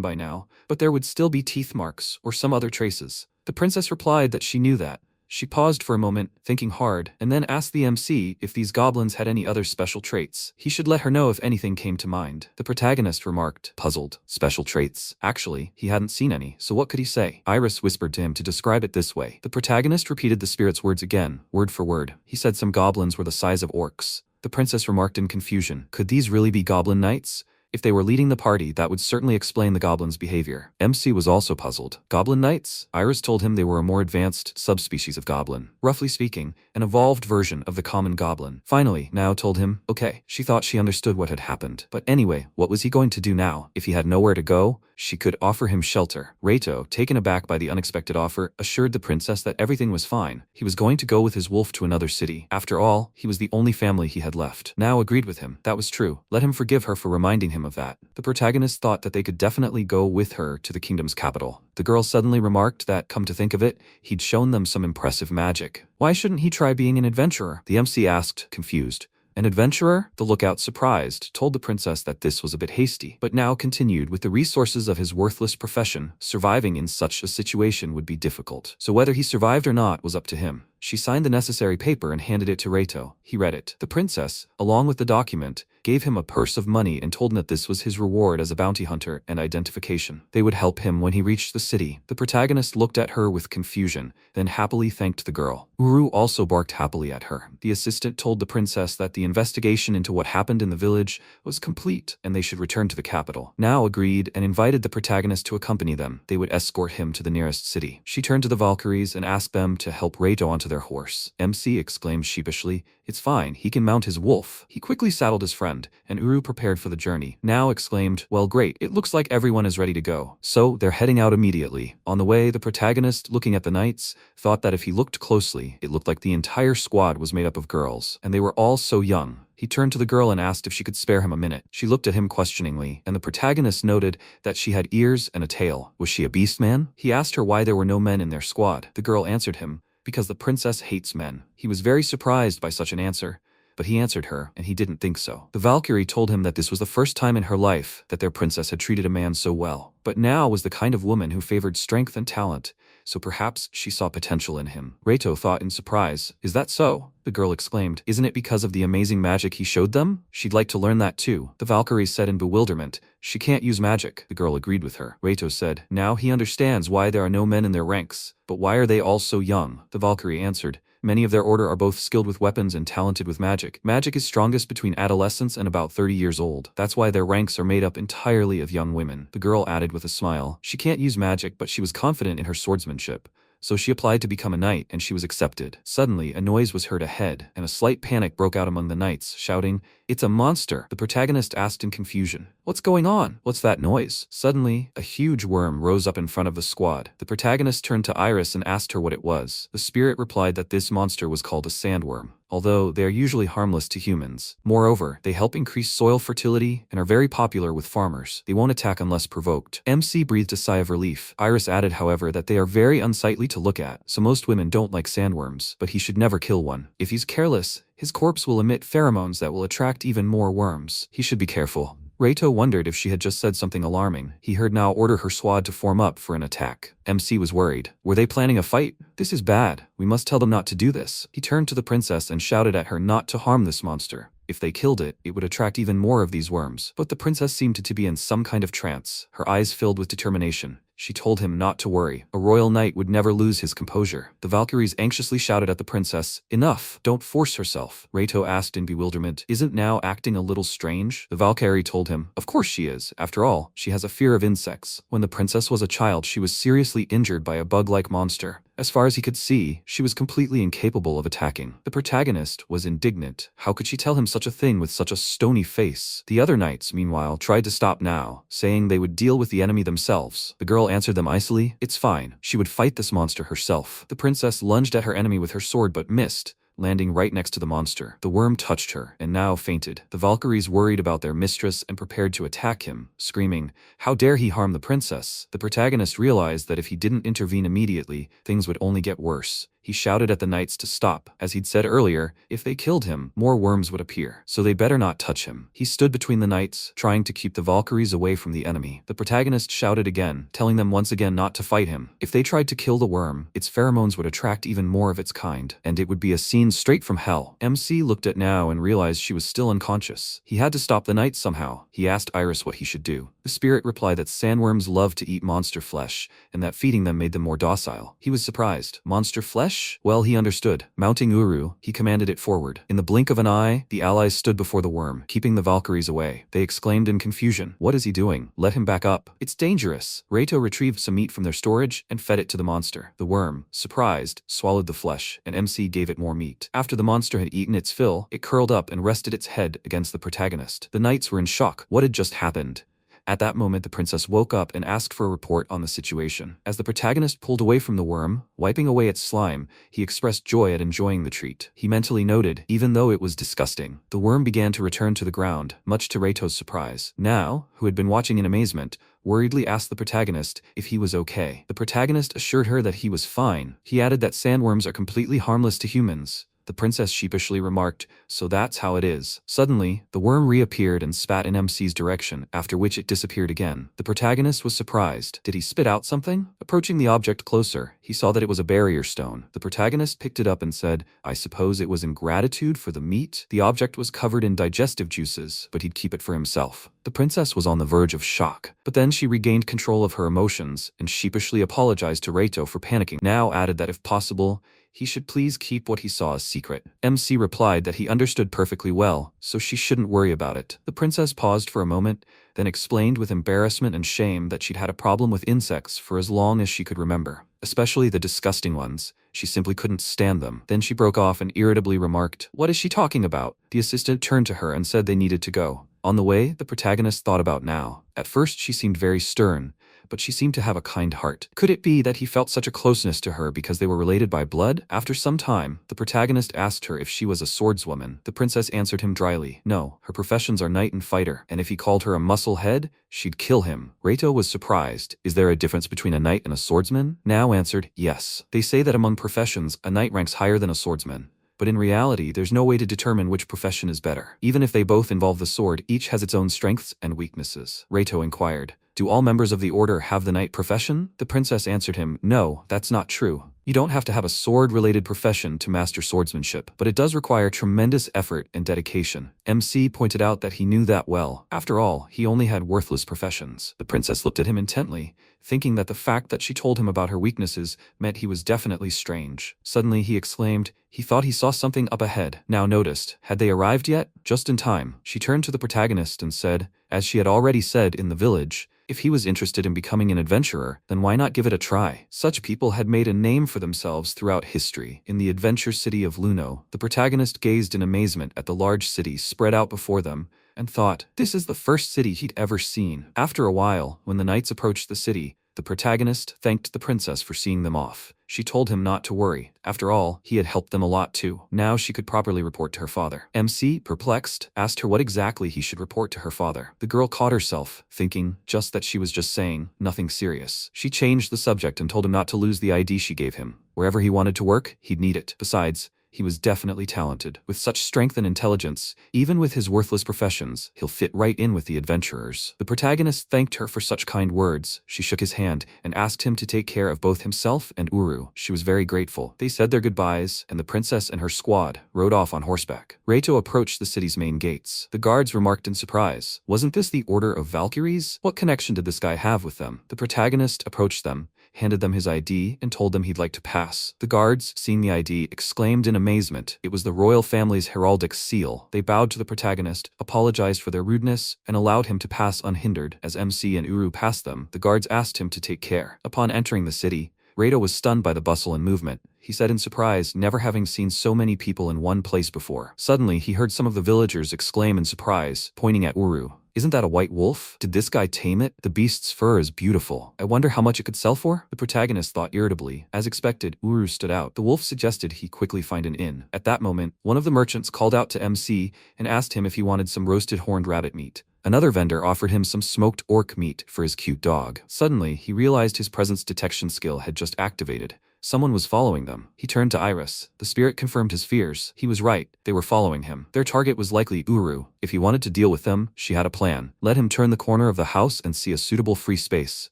A: by now, but there would still be teeth marks or some other traces. The princess replied that she knew that. She paused for a moment, thinking hard, and then asked the MC if these goblins had any other special traits. He should let her know if anything came to mind. The protagonist remarked, puzzled. Special traits? Actually, he hadn't seen any, so what could he say? Iris whispered to him to describe it this way. The protagonist repeated the spirit's words again, word for word. He said some goblins were the size of orcs. The princess remarked in confusion. Could these really be goblin knights? If they were leading the party, that would certainly explain the goblins' behavior. MC was also puzzled. Goblin knights? Iris told him they were a more advanced subspecies of goblin. Roughly speaking, an evolved version of the common goblin. Finally, Nao told him, okay. She thought she understood what had happened. But anyway, what was he going to do now? If he had nowhere to go, she could offer him shelter. Reito, taken aback by the unexpected offer, assured the princess that everything was fine. He was going to go with his wolf to another city. After all, he was the only family he had left. Nao agreed with him. That was true. Let him forgive her for reminding him of that. The protagonist thought that they could definitely go with her to the kingdom's capital. The girl suddenly remarked that, come to think of it, he'd shown them some impressive magic. Why shouldn't he try being an adventurer? The MC asked, confused. An adventurer? The lookout, surprised, told the princess that this was a bit hasty, but now continued, with the resources of his worthless profession, surviving in such a situation would be difficult. So whether he survived or not was up to him. She signed the necessary paper and handed it to Reito. He read it. The princess, along with the document, gave him a purse of money and told him that this was his reward as a bounty hunter and identification. They would help him when he reached the city. The protagonist looked at her with confusion, then happily thanked the girl. Uru also barked happily at her. The assistant told the princess that the investigation into what happened in the village was complete and they should return to the capital. Nao agreed and invited the protagonist to accompany them. They would escort him to the nearest city. She turned to the Valkyries and asked them to help Reito onto their horse. MC exclaimed sheepishly, it's fine, he can mount his wolf. He quickly saddled his friend, and Uru prepared for the journey. Nao exclaimed, well great, it looks like everyone is ready to go. So they're heading out immediately. On the way, the protagonist, looking at the knights, thought that if he looked closely, it looked like the entire squad was made up of girls, and they were all so young. He turned to the girl and asked if she could spare him a minute. She looked at him questioningly, and the protagonist noted that she had ears and a tail. Was she a beast man? He asked her why there were no men in their squad. The girl answered him, because the princess hates men. He was very surprised by such an answer, but he answered her, and he didn't think so. The Valkyrie told him that this was the first time in her life that their princess had treated a man so well, but now was the kind of woman who favored strength and talent, so perhaps she saw potential in him. Reito thought in surprise, "Is that so?" The girl exclaimed, "Isn't it because of the amazing magic he showed them? She'd like to learn that too." The Valkyrie said in bewilderment, "She can't use magic." The girl agreed with her. Reito said, "Now he understands why there are no men in their ranks. But why are they all so young?" The Valkyrie answered, "Many of their order are both skilled with weapons and talented with magic. Magic is strongest between adolescents and about 30 years old. That's why their ranks are made up entirely of young women." The girl added with a smile, "She can't use magic, but she was confident in her swordsmanship. So she applied to become a knight, and she was accepted." Suddenly, a noise was heard ahead, and a slight panic broke out among the knights, shouting, "It's a monster!" The protagonist asked in confusion, "What's going on? What's that noise?" Suddenly, a huge worm rose up in front of the squad. The protagonist turned to Iris and asked her what it was. The spirit replied that this monster was called a sandworm, although they are usually harmless to humans. Moreover, they help increase soil fertility and are very popular with farmers. They won't attack unless provoked. MC breathed a sigh of relief. Iris added, however, that they are very unsightly to look at, so most women don't like sandworms, but he should never kill one. If he's careless, his corpse will emit pheromones that will attract even more worms. He should be careful. Reito wondered if she had just said something alarming. He heard now order her squad to form up for an attack. MC was worried. Were they planning a fight? "This is bad. We must tell them not to do this." He turned to the princess and shouted at her not to harm this monster. If they killed it, it would attract even more of these worms. But the princess seemed to be in some kind of trance. Her eyes filled with determination. She told him not to worry. A royal knight would never lose his composure. The Valkyries anxiously shouted at the princess, "Enough! Don't force herself." Reito asked in bewilderment, "Isn't now acting a little strange?" The Valkyrie told him, "Of course she is. After all, she has a fear of insects. When the princess was a child, she was seriously injured by a bug-like monster. As far as he could see, she was completely incapable of attacking." The protagonist was indignant. How could she tell him such a thing with such a stony face? The other knights, meanwhile, tried to stop now, saying they would deal with the enemy themselves. The girl answered them icily, "It's fine. She would fight this monster herself." The princess lunged at her enemy with her sword but missed, landing right next to the monster. The worm touched her, and now fainted. The Valkyries worried about their mistress and prepared to attack him, screaming, "How dare he harm the princess?" The protagonist realized that if he didn't intervene immediately, things would only get worse. He shouted at the knights to stop. As he'd said earlier, if they killed him, more worms would appear, so they better not touch him. He stood between the knights, trying to keep the Valkyries away from the enemy. The protagonist shouted again, telling them once again not to fight him. If they tried to kill the worm, its pheromones would attract even more of its kind, and it would be a scene straight from hell. MC looked at now and realized she was still unconscious. He had to stop the knights somehow. He asked Iris what he should do. The spirit replied that sandworms love to eat monster flesh, and that feeding them made them more docile. He was surprised. Monster flesh? Well, he understood. Mounting Uru, he commanded it forward. In the blink of an eye, the allies stood before the worm, keeping the Valkyries away. They exclaimed in confusion, "What is he doing? Let him back up. It's dangerous." Reito retrieved some meat from their storage and fed it to the monster. The worm, surprised, swallowed the flesh, and MC gave it more meat. After the monster had eaten its fill, it curled up and rested its head against the protagonist. The knights were in shock. What had just happened? At that moment, the princess woke up and asked for a report on the situation. As the protagonist pulled away from the worm, wiping away its slime, he expressed joy at enjoying the treat. He mentally noted, even though it was disgusting. The worm began to return to the ground, much to Reito's surprise. Now, who had been watching in amazement, worriedly asked the protagonist if he was okay. The protagonist assured her that he was fine. He added that sandworms are completely harmless to humans. The princess sheepishly remarked, "So that's how it is." Suddenly, the worm reappeared and spat in MC's direction, after which it disappeared again. The protagonist was surprised. Did he spit out something? Approaching the object closer, he saw that it was a barrier stone. The protagonist picked it up and said, "I suppose it was in gratitude for the meat?" The object was covered in digestive juices, but he'd keep it for himself. The princess was on the verge of shock, but then she regained control of her emotions and sheepishly apologized to Reito for panicking, now added that if possible, he should please keep what he saw a secret. MC replied that he understood perfectly well, so she shouldn't worry about it. The princess paused for a moment, then explained with embarrassment and shame that she'd had a problem with insects for as long as she could remember, especially the disgusting ones. She simply couldn't stand them. Then she broke off and irritably remarked, "What is she talking about?" The assistant turned to her and said they needed to go. On the way, the protagonist thought about now. At first, she seemed very stern, but she seemed to have a kind heart. Could it be that he felt such a closeness to her because they were related by blood? After some time, the protagonist asked her if she was a swordswoman. The princess answered him dryly, "No, her professions are knight and fighter, and if he called her a muscle head, she'd kill him." Reito was surprised. "Is there a difference between a knight and a swordsman?" Now answered, "Yes. They say that among professions, a knight ranks higher than a swordsman. But in reality, there's no way to determine which profession is better. Even if they both involve the sword, each has its own strengths and weaknesses. Reito inquired, "Do all members of the order have the knight profession?" The princess answered him, "No, that's not true. You don't have to have a sword-related profession to master swordsmanship, but it does require tremendous effort and dedication." MC pointed out that he knew that well. After all, he only had worthless professions. The princess looked at him intently, thinking that the fact that she told him about her weaknesses meant he was definitely strange. Suddenly he exclaimed, he thought he saw something up ahead. Now noticed. Had they arrived yet? Just in time. She turned to the protagonist and said, as she had already said in the village, if he was interested in becoming an adventurer, then why not give it a try? Such people had made a name for themselves throughout history. In the adventure city of Luno, the protagonist gazed in amazement at the large city spread out before them, and thought, this is the first city he'd ever seen. After a while, when the knights approached the city, the protagonist thanked the princess for seeing them off. She told him not to worry. After all, he had helped them a lot too. Now she could properly report to her father. MC, perplexed, asked her what exactly he should report to her father. The girl caught herself, thinking just that she was just saying, nothing serious. She changed the subject and told him not to lose the ID she gave him. Wherever he wanted to work, he'd need it. Besides, he was definitely talented. With such strength and intelligence, even with his worthless professions, he'll fit right in with the adventurers. The protagonist thanked her for such kind words. She shook his hand and asked him to take care of both himself and Uru. She was very grateful. They said their goodbyes, and the princess and her squad rode off on horseback. Reito approached the city's main gates. The guards remarked in surprise, wasn't this the Order of Valkyries? What connection did this guy have with them? The protagonist approached them, handed them his ID, and told them he'd like to pass. The guards, seeing the ID, exclaimed in amazement. It was the royal family's heraldic seal. They bowed to the protagonist, apologized for their rudeness, and allowed him to pass unhindered. As MC and Uru passed them, the guards asked him to take care. Upon entering the city, Reito was stunned by the bustle and movement. He said in surprise, never having seen so many people in one place before. Suddenly, he heard some of the villagers exclaim in surprise, pointing at Uru. Isn't that a white wolf? Did this guy tame it? The beast's fur is beautiful. I wonder how much it could sell for? The protagonist thought irritably. As expected, Uru stood out. The wolf suggested he quickly find an inn. At that moment, one of the merchants called out to MC and asked him if he wanted some roasted horned rabbit meat. Another vendor offered him some smoked orc meat for his cute dog. Suddenly, he realized his presence detection skill had just activated. Someone was following them. He turned to Iris. The spirit confirmed his fears. He was right. They were following him. Their target was likely Uru. If he wanted to deal with them, she had a plan. Let him turn the corner of the house and see a suitable free space.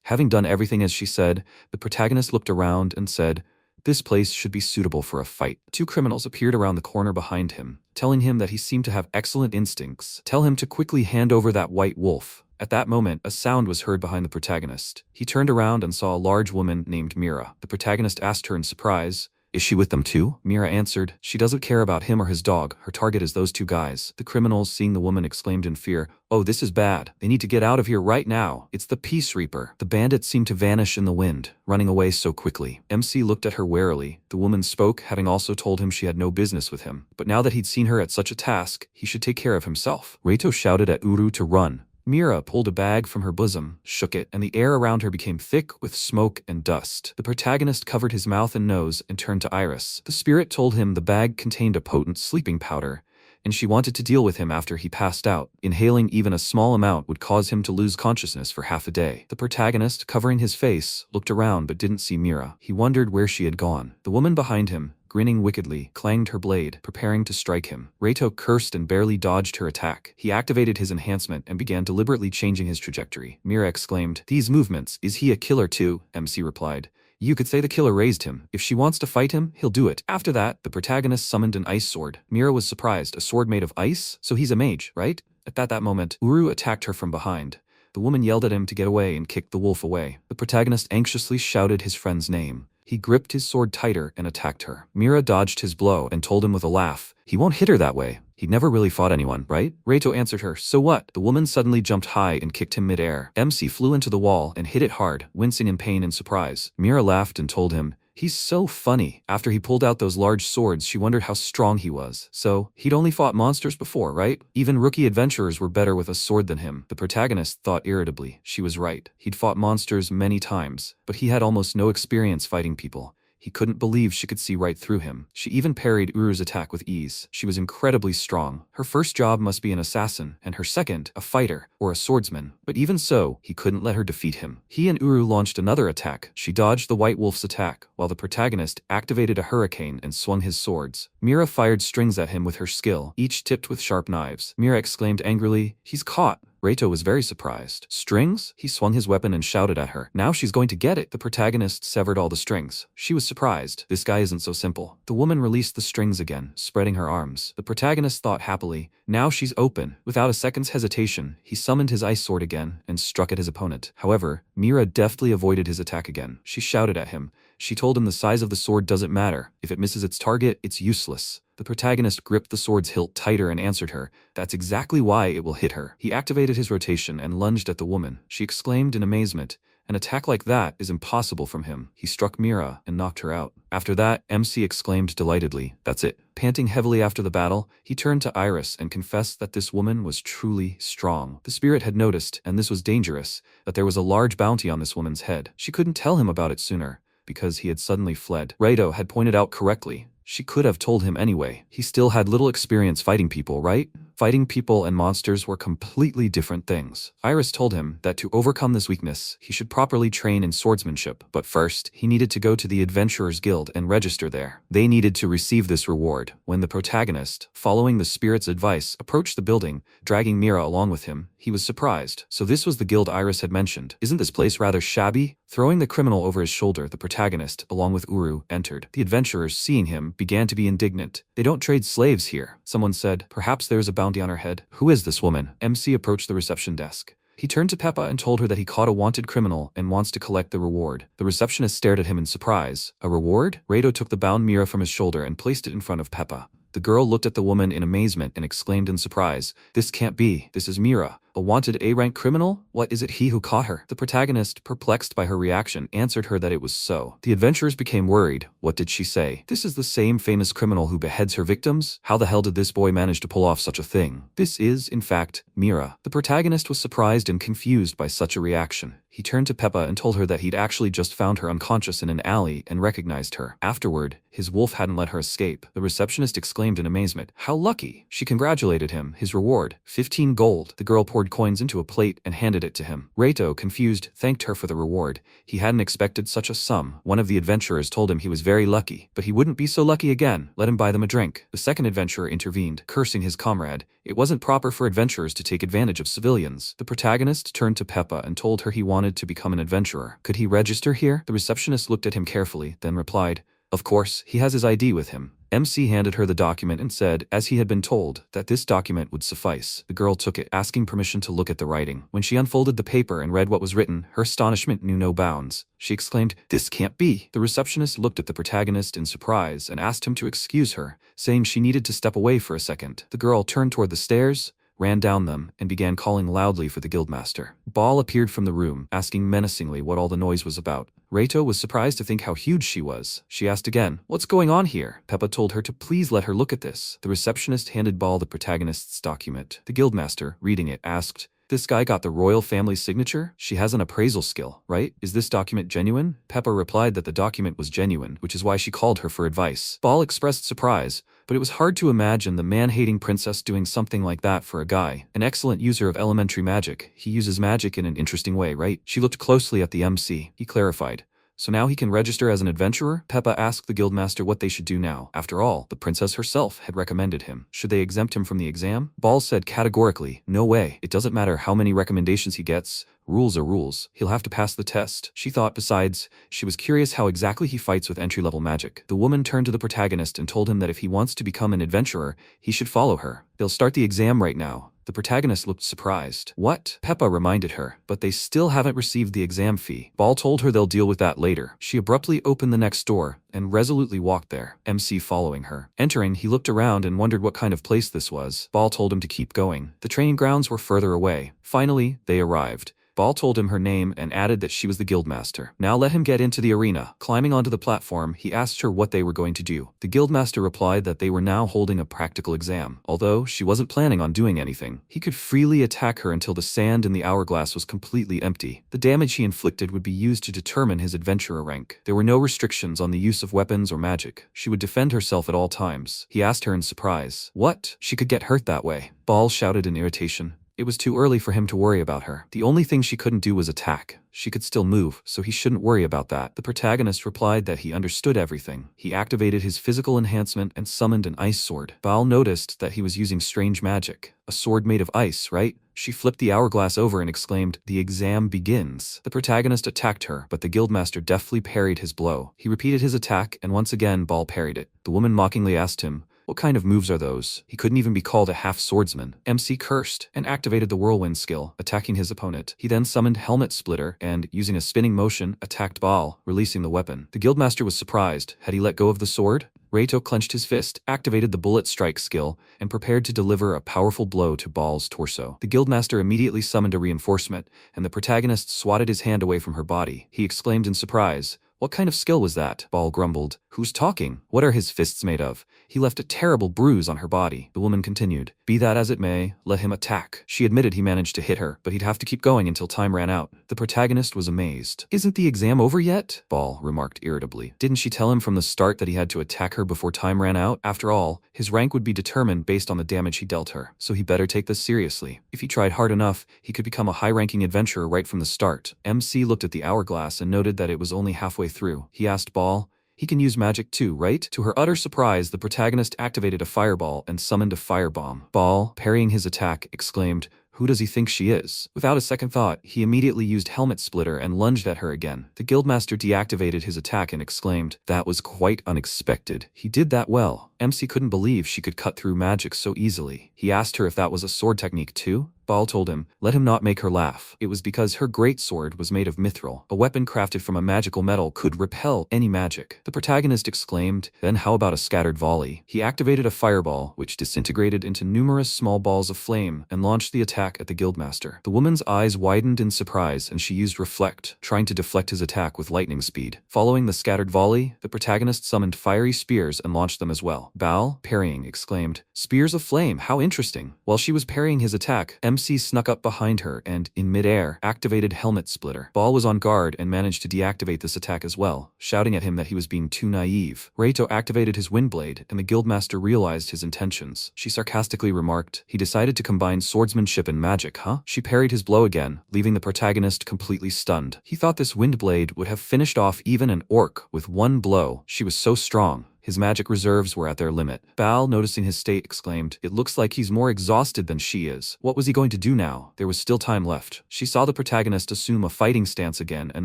A: Having done everything as she said, the protagonist looked around and said, this place should be suitable for a fight. Two criminals appeared around the corner behind him, telling him that he seemed to have excellent instincts. Tell him to quickly hand over that white wolf. At that moment, a sound was heard behind the protagonist. He turned around and saw a large woman named Mira. The protagonist asked her in surprise, is she with them too? Mira answered, she doesn't care about him or his dog. Her target is those two guys. The criminals, seeing the woman, exclaimed in fear, oh, this is bad. They need to get out of here right now. It's the Peace Reaper. The bandits seemed to vanish in the wind, running away so quickly. MC looked at her warily. The woman spoke, having also told him she had no business with him. But now that he'd seen her at such a task, he should take care of himself. Reito shouted at Uru to run. Mira pulled a bag from her bosom, shook it, and the air around her became thick with smoke and dust. The protagonist covered his mouth and nose and turned to Iris. The spirit told him the bag contained a potent sleeping powder, and she wanted to deal with him after he passed out. Inhaling even a small amount would cause him to lose consciousness for half a day. The protagonist, covering his face, looked around but didn't see Mira. He wondered where she had gone. The woman behind him, grinning wickedly, clanged her blade, preparing to strike him. Reito cursed and barely dodged her attack. He activated his enhancement and began deliberately changing his trajectory. Mira exclaimed, these movements, is he a killer too? MC replied, you could say the killer raised him. If she wants to fight him, he'll do it. After that, the protagonist summoned an ice sword. Mira was surprised. A sword made of ice? So he's a mage, right? At that moment, Uru attacked her from behind. The woman yelled at him to get away and kicked the wolf away. The protagonist anxiously shouted his friend's name. He gripped his sword tighter and attacked her. Mira dodged his blow and told him with a laugh, he won't hit her that way. He'd never really fought anyone, right? Reito answered her, so what? The woman suddenly jumped high and kicked him mid-air. MC flew into the wall and hit it hard, wincing in pain and surprise. Mira laughed and told him, he's so funny. After he pulled out those large swords, she wondered how strong he was. So, he'd only fought monsters before, right? Even rookie adventurers were better with a sword than him. The protagonist thought irritably. She was right. He'd fought monsters many times, but he had almost no experience fighting people. He couldn't believe she could see right through him. She even parried Uru's attack with ease. She was incredibly strong. Her first job must be an assassin, and her second, a fighter, or a swordsman. But even so, he couldn't let her defeat him. He and Uru launched another attack. She dodged the White Wolf's attack, while the protagonist activated a hurricane and swung his swords. Mira fired strings at him with her skill, each tipped with sharp knives. Mira exclaimed angrily, "He's caught." Reito was very surprised. Strings? He swung his weapon and shouted at her. Now she's going to get it. The protagonist severed all the strings. She was surprised. This guy isn't so simple. The woman released the strings again, spreading her arms. The protagonist thought happily, now she's open. Without a second's hesitation, he summoned his ice sword again and struck at his opponent. However, Mira deftly avoided his attack again. She shouted at him. She told him the size of the sword doesn't matter. If it misses its target, it's useless. The protagonist gripped the sword's hilt tighter and answered her. That's exactly why it will hit her. He activated his rotation and lunged at the woman. She exclaimed in amazement. An attack like that is impossible from him. He struck Mira and knocked her out. After that, MC exclaimed delightedly, "That's it." Panting heavily after the battle, he turned to Iris and confessed that this woman was truly strong. The spirit had noticed, and this was dangerous, that there was a large bounty on this woman's head. She couldn't tell him about it sooner, because he had suddenly fled. Reito had pointed out correctly. She could have told him anyway. He still had little experience fighting people, right? Fighting people and monsters were completely different things. Iris told him that to overcome this weakness, he should properly train in swordsmanship. But first, he needed to go to the Adventurers Guild and register there. They needed to receive this reward. When the protagonist, following the spirit's advice, approached the building, dragging Mira along with him, he was surprised. So this was the guild Iris had mentioned. Isn't this place rather shabby? Throwing the criminal over his shoulder, the protagonist, along with Uru, entered. The adventurers, seeing him, began to be indignant. They don't trade slaves here. Someone said, perhaps there's a bounty on her head. Who is this woman? MC approached the reception desk. He turned to Peppa and told her that he caught a wanted criminal and wants to collect the reward. The receptionist stared at him in surprise. A reward? Reito took the bound Mira from his shoulder and placed it in front of Peppa. The girl looked at the woman in amazement and exclaimed in surprise, "This can't be. This is Mira. A wanted A-rank criminal? What, is it he who caught her?" The protagonist, perplexed by her reaction, answered her that it was so. The adventurers became worried. What did she say? This is the same famous criminal who beheads her victims? How the hell did this boy manage to pull off such a thing? This is, in fact, Mira. The protagonist was surprised and confused by such a reaction. He turned to Peppa and told her that he'd actually just found her unconscious in an alley and recognized her. Afterward, his wolf hadn't let her escape. The receptionist exclaimed in amazement, "How lucky!" She congratulated him. His reward, 15 gold. The girl poured coins into a plate and handed it to him. Reito, confused, thanked her for the reward. He hadn't expected such a sum. One of the adventurers told him he was very lucky, but he wouldn't be so lucky again. Let him buy them a drink. The second adventurer intervened, cursing his comrade. It wasn't proper for adventurers to take advantage of civilians. The protagonist turned to Peppa and told her he wanted to become an adventurer. Could he register here? The receptionist looked at him carefully, then replied, "Of course, he has his ID with him." MC handed her the document and said, as he had been told, that this document would suffice. The girl took it, asking permission to look at the writing. When she unfolded the paper and read what was written, her astonishment knew no bounds. She exclaimed, "This can't be." The receptionist looked at the protagonist in surprise and asked him to excuse her, saying she needed to step away for a second. The girl turned toward the stairs, ran down them, and began calling loudly for the guildmaster. Baal appeared from the room, asking menacingly what all the noise was about. Reito was surprised to think how huge she was. She asked again, "What's going on here?" Peppa told her to please let her look at this. The receptionist handed Baal the protagonist's document. The guildmaster, reading it, asked, "This guy got the royal family's signature? She has an appraisal skill, right? Is this document genuine?" Peppa replied that the document was genuine, which is why she called her for advice. Baal expressed surprise, but it was hard to imagine the man-hating princess doing something like that for a guy. An excellent user of elementary magic. He uses magic in an interesting way, right? She looked closely at the MC. He clarified. "So now he can register as an adventurer?" Peppa asked the guildmaster what they should do now. After all, the princess herself had recommended him. Should they exempt him from the exam? Baal said categorically, "No way. It doesn't matter how many recommendations he gets. Rules are rules. He'll have to pass the test." She thought. Besides, she was curious how exactly he fights with entry-level magic. The woman turned to the protagonist and told him that if he wants to become an adventurer, he should follow her. They'll start the exam right now. The protagonist looked surprised. "What?" Peppa reminded her. "But they still haven't received the exam fee." Baal told her they'll deal with that later. She abruptly opened the next door and resolutely walked there, MC following her. Entering, he looked around and wondered what kind of place this was. Baal told him to keep going. The training grounds were further away. Finally, they arrived. Baal told him her name and added that she was the guildmaster. Now let him get into the arena. Climbing onto the platform, he asked her what they were going to do. The guildmaster replied that they were now holding a practical exam. Although she wasn't planning on doing anything, he could freely attack her until the sand in the hourglass was completely empty. The damage he inflicted would be used to determine his adventurer rank. There were no restrictions on the use of weapons or magic. She would defend herself at all times. He asked her in surprise. What? She could get hurt that way. Baal shouted in irritation. It was too early for him to worry about her. The only thing she couldn't do was attack. She could still move, so he shouldn't worry about that. The protagonist replied that he understood everything. He activated his physical enhancement and summoned an ice sword. Baal noticed that he was using strange magic. A sword made of ice, right? She flipped the hourglass over and exclaimed, "The exam begins." The protagonist attacked her, but the guildmaster deftly parried his blow. He repeated his attack, and once again Baal parried it. The woman mockingly asked him, "What kind of moves are those?" He couldn't even be called a half-swordsman. MC cursed and activated the whirlwind skill, attacking his opponent. He then summoned Helmet Splitter and, using a spinning motion, attacked Baal, releasing the weapon. The guildmaster was surprised. Had he let go of the sword? Reito clenched his fist, activated the bullet strike skill, and prepared to deliver a powerful blow to Baal's torso. The guildmaster immediately summoned a reinforcement, and the protagonist swatted his hand away from her body. He exclaimed in surprise, "What kind of skill was that?" Baal grumbled. "Who's talking? What are his fists made of?" He left a terrible bruise on her body. The woman continued, "Be that as it may, let him attack." She admitted he managed to hit her, but he'd have to keep going until time ran out. The protagonist was amazed. "Isn't the exam over yet?" Baal remarked irritably. Didn't she tell him from the start that he had to attack her before time ran out? After all, his rank would be determined based on the damage he dealt her, so he better take this seriously. If he tried hard enough, he could become a high-ranking adventurer right from the start. MC looked at the hourglass and noted that it was only halfway through. He asked Baal, "He can use magic too, right?" To her utter surprise, the protagonist activated a fireball and summoned a firebomb. Baal, parrying his attack, exclaimed, "Who does he think she is?" Without a second thought, he immediately used Helmet Splitter and lunged at her again. The guildmaster deactivated his attack and exclaimed, "That was quite unexpected. He did that well." MC couldn't believe she could cut through magic so easily. He asked her if that was a sword technique too. Baal told him, let him not make her laugh. It was because her great sword was made of mithril. A weapon crafted from a magical metal could repel any magic. The protagonist exclaimed, "Then how about a scattered volley?" He activated a fireball, which disintegrated into numerous small balls of flame and launched the attack at the guildmaster. The woman's eyes widened in surprise and she used Reflect, trying to deflect his attack with lightning speed. Following the scattered volley, the protagonist summoned fiery spears and launched them as well. Baal, parrying, exclaimed, "Spears of flame, how interesting." While she was parrying his attack, MC snuck up behind her and, in midair, activated Helmet Splitter. Baal was on guard and managed to deactivate this attack as well, shouting at him that he was being too naive. Reito activated his Windblade, and the guildmaster realized his intentions. She sarcastically remarked, "He decided to combine swordsmanship and magic, huh?" She parried his blow again, leaving the protagonist completely stunned. He thought this Windblade would have finished off even an orc with one blow. She was so strong. His magic reserves were at their limit. Baal, noticing his state, exclaimed, "It looks like he's more exhausted than she is." What was he going to do now? There was still time left. She saw the protagonist assume a fighting stance again and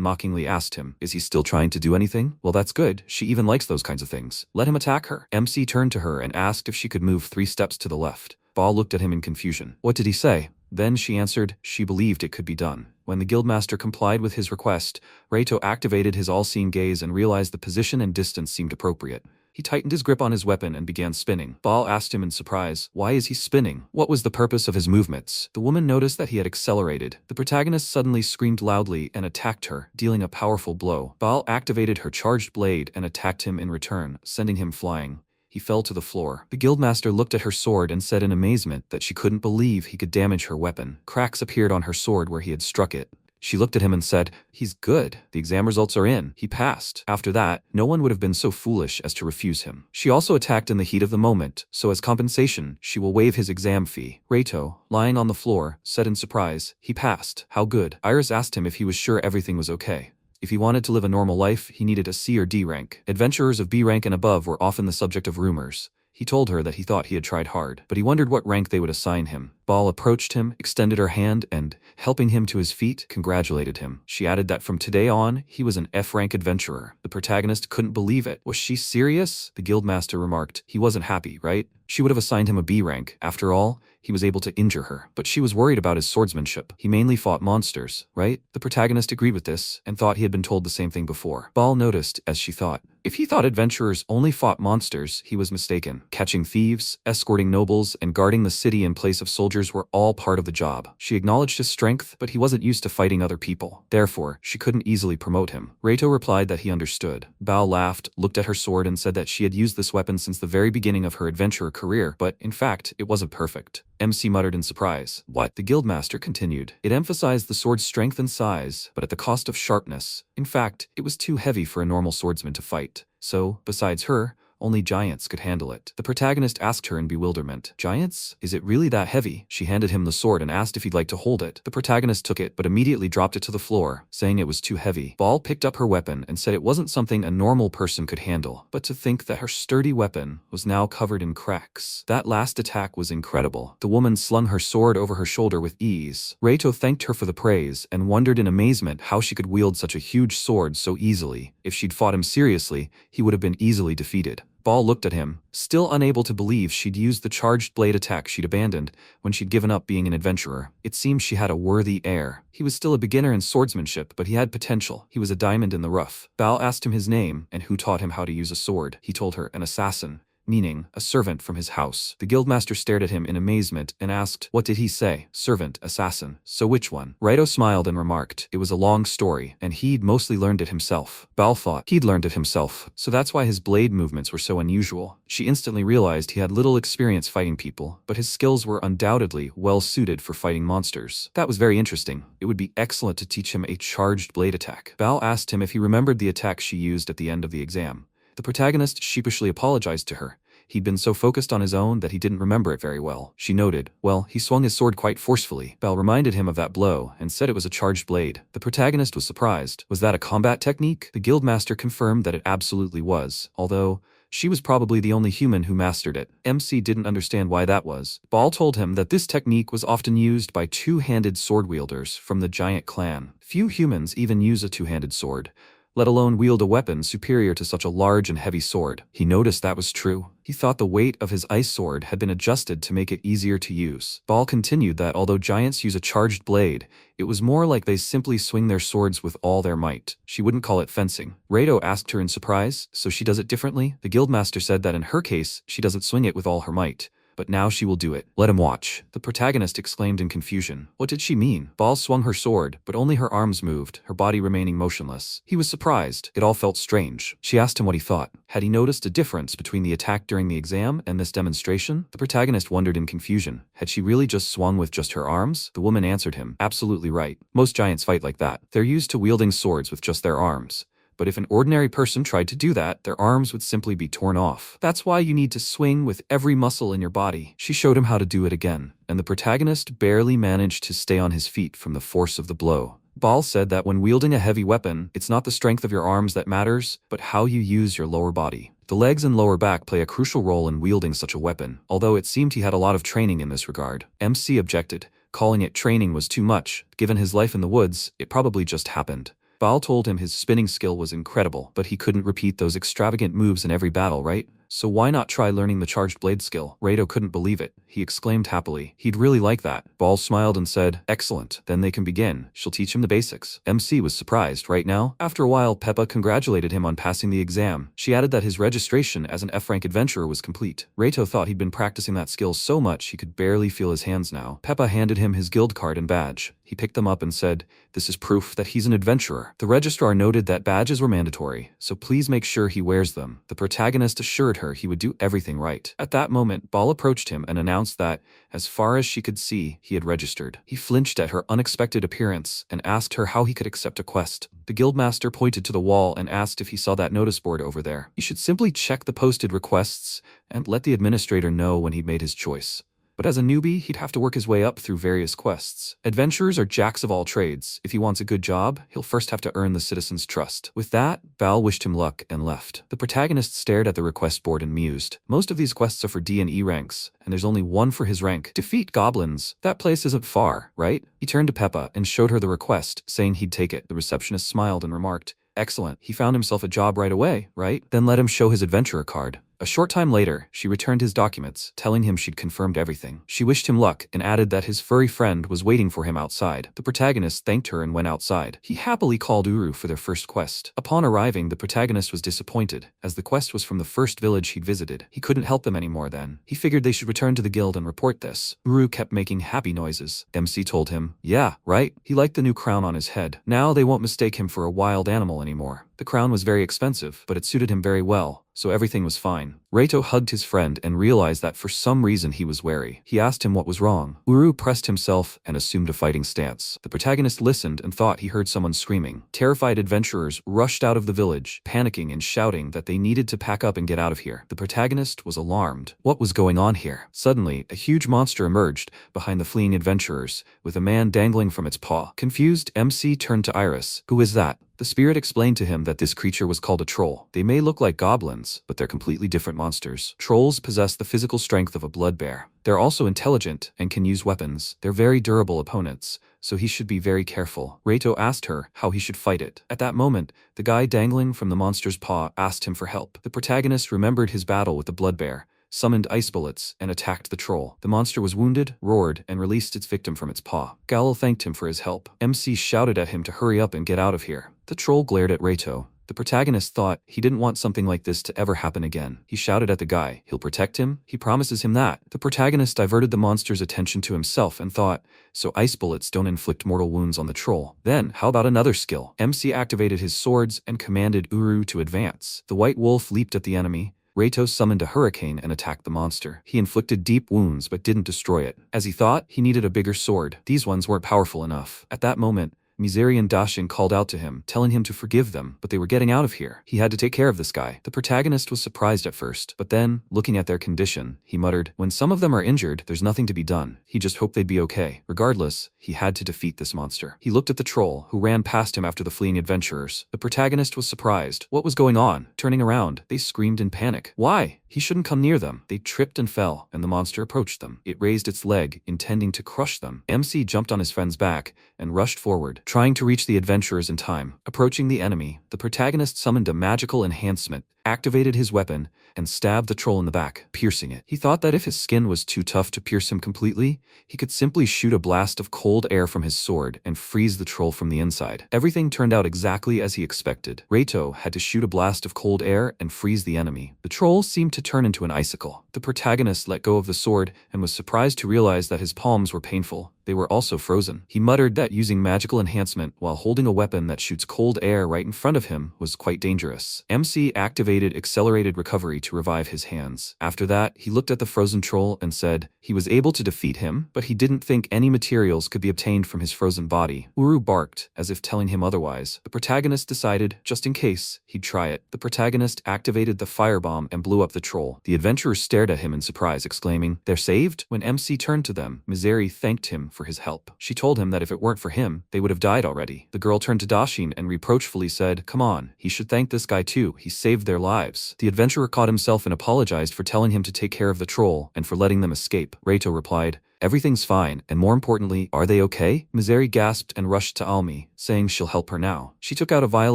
A: mockingly asked him, "Is he still trying to do anything?" "Well, that's good. She even likes those kinds of things. Let him attack her." MC turned to her and asked if she could move 3 steps to the left. Baal looked at him in confusion. What did he say? Then she answered, she believed it could be done. When the guildmaster complied with his request, Reito activated his all-seeing gaze and realized the position and distance seemed appropriate. He tightened his grip on his weapon and began spinning. Baal asked him in surprise, why is he spinning? What was the purpose of his movements? The woman noticed that he had accelerated. The protagonist suddenly screamed loudly and attacked her, dealing a powerful blow. Baal activated her charged blade and attacked him in return, sending him flying. He fell to the floor. The guildmaster looked at her sword and said in amazement that she couldn't believe he could damage her weapon. Cracks appeared on her sword where he had struck it. She looked at him and said, "He's good. The exam results are in. He passed." After that, no one would have been so foolish as to refuse him. She also attacked in the heat of the moment, so as compensation, she will waive his exam fee. Reito, lying on the floor, said in surprise, "He passed. How good." Iris asked him if he was sure everything was okay. If he wanted to live a normal life, he needed a C or D rank. Adventurers of B rank and above were often the subject of rumors. He told her that he thought he had tried hard, but he wondered what rank they would assign him. Baal approached him, extended her hand, and, helping him to his feet, congratulated him. She added that from today on, he was an F-rank adventurer. The protagonist couldn't believe it. Was she serious? The guildmaster remarked. He wasn't happy, right? She would have assigned him a B rank. After all, he was able to injure her. But she was worried about his swordsmanship. He mainly fought monsters, right? The protagonist agreed with this, and thought he had been told the same thing before. Baal noticed, as she thought, If he thought adventurers only fought monsters, he was mistaken. Catching thieves, escorting nobles, and guarding the city in place of soldiers were all part of the job. She acknowledged his strength, but he wasn't used to fighting other people. Therefore, she couldn't easily promote him. Reito replied that he understood. Bao laughed, looked at her sword, and said that she had used this weapon since the very beginning of her adventurer career, but in fact, it wasn't perfect. MC muttered in surprise. What? The guildmaster continued. It emphasized the sword's strength and size, but at the cost of sharpness. In fact, it was too heavy for a normal swordsman to fight. So, besides her, only giants could handle it. The protagonist asked her in bewilderment. Giants? Is it really that heavy? She handed him the sword and asked if he'd like to hold it. The protagonist took it but immediately dropped it to the floor, saying it was too heavy. Baal picked up her weapon and said it wasn't something a normal person could handle, but to think that her sturdy weapon was now covered in cracks. That last attack was incredible. The woman slung her sword over her shoulder with ease. Reito thanked her for the praise and wondered in amazement how she could wield such a huge sword so easily. If she'd fought him seriously, he would have been easily defeated. Baal looked at him, still unable to believe she'd used the charged blade attack she'd abandoned when she'd given up being an adventurer. It seemed she had a worthy air. He was still a beginner in swordsmanship, but he had potential. He was a diamond in the rough. Baal asked him his name and who taught him how to use a sword. He told her, an assassin, meaning a servant from his house. The guildmaster stared at him in amazement and asked, what did he say? Servant, assassin. So which one? Reito smiled and remarked, it was a long story, and he'd mostly learned it himself. Baal thought he'd learned it himself, so that's why his blade movements were so unusual. She instantly realized he had little experience fighting people, but his skills were undoubtedly well suited for fighting monsters. That was very interesting. It would be excellent to teach him a charged blade attack. Baal asked him if he remembered the attack she used at the end of the exam. The protagonist sheepishly apologized to her. He'd been so focused on his own that he didn't remember it very well. She noted, well, he swung his sword quite forcefully. Baal reminded him of that blow and said it was a charged blade. The protagonist was surprised. Was that a combat technique? The guildmaster confirmed that it absolutely was, although she was probably the only human who mastered it. MC didn't understand why that was. Baal told him that this technique was often used by two-handed sword wielders from the giant clan. Few humans even use a two-handed sword, let alone wield a weapon superior to such a large and heavy sword. He noticed that was true. He thought the weight of his ice sword had been adjusted to make it easier to use. Baal continued that although giants use a charged blade, it was more like they simply swing their swords with all their might. She wouldn't call it fencing. Reito asked her in surprise, so she does it differently? The guildmaster said that in her case, she doesn't swing it with all her might. But now she will do it. Let him watch. The protagonist exclaimed in confusion. What did she mean? Baal swung her sword, but only her arms moved, her body remaining motionless. He was surprised. It all felt strange. She asked him what he thought. Had he noticed a difference between the attack during the exam and this demonstration? The protagonist wondered in confusion. Had she really just swung with just her arms? The woman answered him. Absolutely right. Most giants fight like that. They're used to wielding swords with just their arms. But if an ordinary person tried to do that, their arms would simply be torn off. That's why you need to swing with every muscle in your body. She showed him how to do it again, and the protagonist barely managed to stay on his feet from the force of the blow. Baal said that when wielding a heavy weapon, it's not the strength of your arms that matters, but how you use your lower body. The legs and lower back play a crucial role in wielding such a weapon, although it seemed he had a lot of training in this regard. MC objected. Calling it training was too much. Given his life in the woods, it probably just happened. Baal told him his spinning skill was incredible, but he couldn't repeat those extravagant moves in every battle, right? So why not try learning the charged blade skill? Reito couldn't believe it. He exclaimed happily. He'd really like that. Baal smiled and said, excellent, then they can begin. She'll teach him the basics. MC was surprised, right now? After a while, Peppa congratulated him on passing the exam. She added that his registration as an F-rank adventurer was complete. Reito thought he'd been practicing that skill so much he could barely feel his hands now. Peppa handed him his guild card and badge. He picked them up and said, this is proof that he's an adventurer. The registrar noted that badges were mandatory, so please make sure he wears them. The protagonist assured her he would do everything right. At that moment, Baal approached him and announced that, as far as she could see, he had registered. He flinched at her unexpected appearance and asked her how he could accept a quest. The guildmaster pointed to the wall and asked if he saw that notice board over there. He should simply check the posted requests and let the administrator know when he'd made his choice. But as a newbie, he'd have to work his way up through various quests. Adventurers are jacks of all trades. If he wants a good job, he'll first have to earn the citizens' trust. With that, Baal wished him luck and left. The protagonist stared at the request board and mused. Most of these quests are for D and E ranks, and there's only one for his rank. Defeat goblins. That place isn't far, right? He turned to Peppa and showed her the request, saying he'd take it. The receptionist smiled and remarked, excellent. He found himself a job right away, right? Then let him show his adventurer card. A short time later, she returned his documents, telling him she'd confirmed everything. She wished him luck and added that his furry friend was waiting for him outside. The protagonist thanked her and went outside. He happily called Uru for their first quest. Upon arriving, the protagonist was disappointed, as the quest was from the first village he'd visited. He couldn't help them anymore then. He figured they should return to the guild and report this. Uru kept making happy noises. MC told him, yeah, right? He liked the new crown on his head. Now they won't mistake him for a wild animal anymore. The crown was very expensive, but it suited him very well, so everything was fine. Reito hugged his friend and realized that for some reason he was wary. He asked him what was wrong. Uru pressed himself and assumed a fighting stance. The protagonist listened and thought he heard someone screaming. Terrified adventurers rushed out of the village, panicking and shouting that they needed to pack up and get out of here. The protagonist was alarmed. What was going on here? Suddenly, a huge monster emerged behind the fleeing adventurers, with a man dangling from its paw. Confused, MC turned to Iris. Who is that? The spirit explained to him that this creature was called a troll. They may look like goblins, but they're completely different monsters. Trolls possess the physical strength of a blood bear. They're also intelligent and can use weapons. They're very durable opponents, so he should be very careful. Reito asked her how he should fight it. At that moment, the guy dangling from the monster's paw asked him for help. The protagonist remembered his battle with the blood bear, summoned ice bullets, and attacked the troll. The monster was wounded, roared, and released its victim from its paw. Galil thanked him for his help. MC shouted at him to hurry up and get out of here. The troll glared at Reito. The protagonist thought he didn't want something like this to ever happen again. He shouted at the guy, he'll protect him? He promises him that. The protagonist diverted the monster's attention to himself and thought, so ice bullets don't inflict mortal wounds on the troll. Then, how about another skill? MC activated his swords and commanded Uru to advance. The white wolf leaped at the enemy. Reito summoned a hurricane and attacked the monster. He inflicted deep wounds but didn't destroy it. As he thought, he needed a bigger sword. These ones weren't powerful enough. At that moment, Mizeri and Dashin called out to him, telling him to forgive them, but they were getting out of here. He had to take care of this guy. The protagonist was surprised at first, but then, looking at their condition, he muttered, when some of them are injured, there's nothing to be done. He just hoped they'd be okay. Regardless, he had to defeat this monster. He looked at the troll, who ran past him after the fleeing adventurers. The protagonist was surprised. What was going on? Turning around, they screamed in panic. Why? He shouldn't come near them. They tripped and fell, and the monster approached them. It raised its leg, intending to crush them. MC jumped on his friend's back and rushed forward, trying to reach the adventurers in time. Approaching the enemy, the protagonist summoned a magical enhancement, activated his weapon, and stabbed the troll in the back, piercing it. He thought that if his skin was too tough to pierce him completely, he could simply shoot a blast of cold air from his sword and freeze the troll from the inside. Everything turned out exactly as he expected. Reito had to shoot a blast of cold air and freeze the enemy. The troll seemed to turn into an icicle. The protagonist let go of the sword and was surprised to realize that his palms were painful. They were also frozen. He muttered that using magical enhancement while holding a weapon that shoots cold air right in front of him was quite dangerous. MC activated accelerated recovery to revive his hands. After that, he looked at the frozen troll and said he was able to defeat him, but he didn't think any materials could be obtained from his frozen body. Uru barked, as if telling him otherwise. The protagonist decided, just in case, he'd try it. The protagonist activated the firebomb and blew up the troll. The adventurers stared at him in surprise, exclaiming, "They're saved?" When MC turned to them, Mizeri thanked him for his help. She told him that if it weren't for him, they would have died already. The girl turned to Dashin and reproachfully said, "Come on, he should thank this guy too. He saved their lives." The adventurer caught himself and apologized for telling him to take care of the troll and for letting them escape. Reito replied, "Everything's fine, and more importantly, are they okay?" Mizeri gasped and rushed to Almi, saying she'll help her now. She took out a vial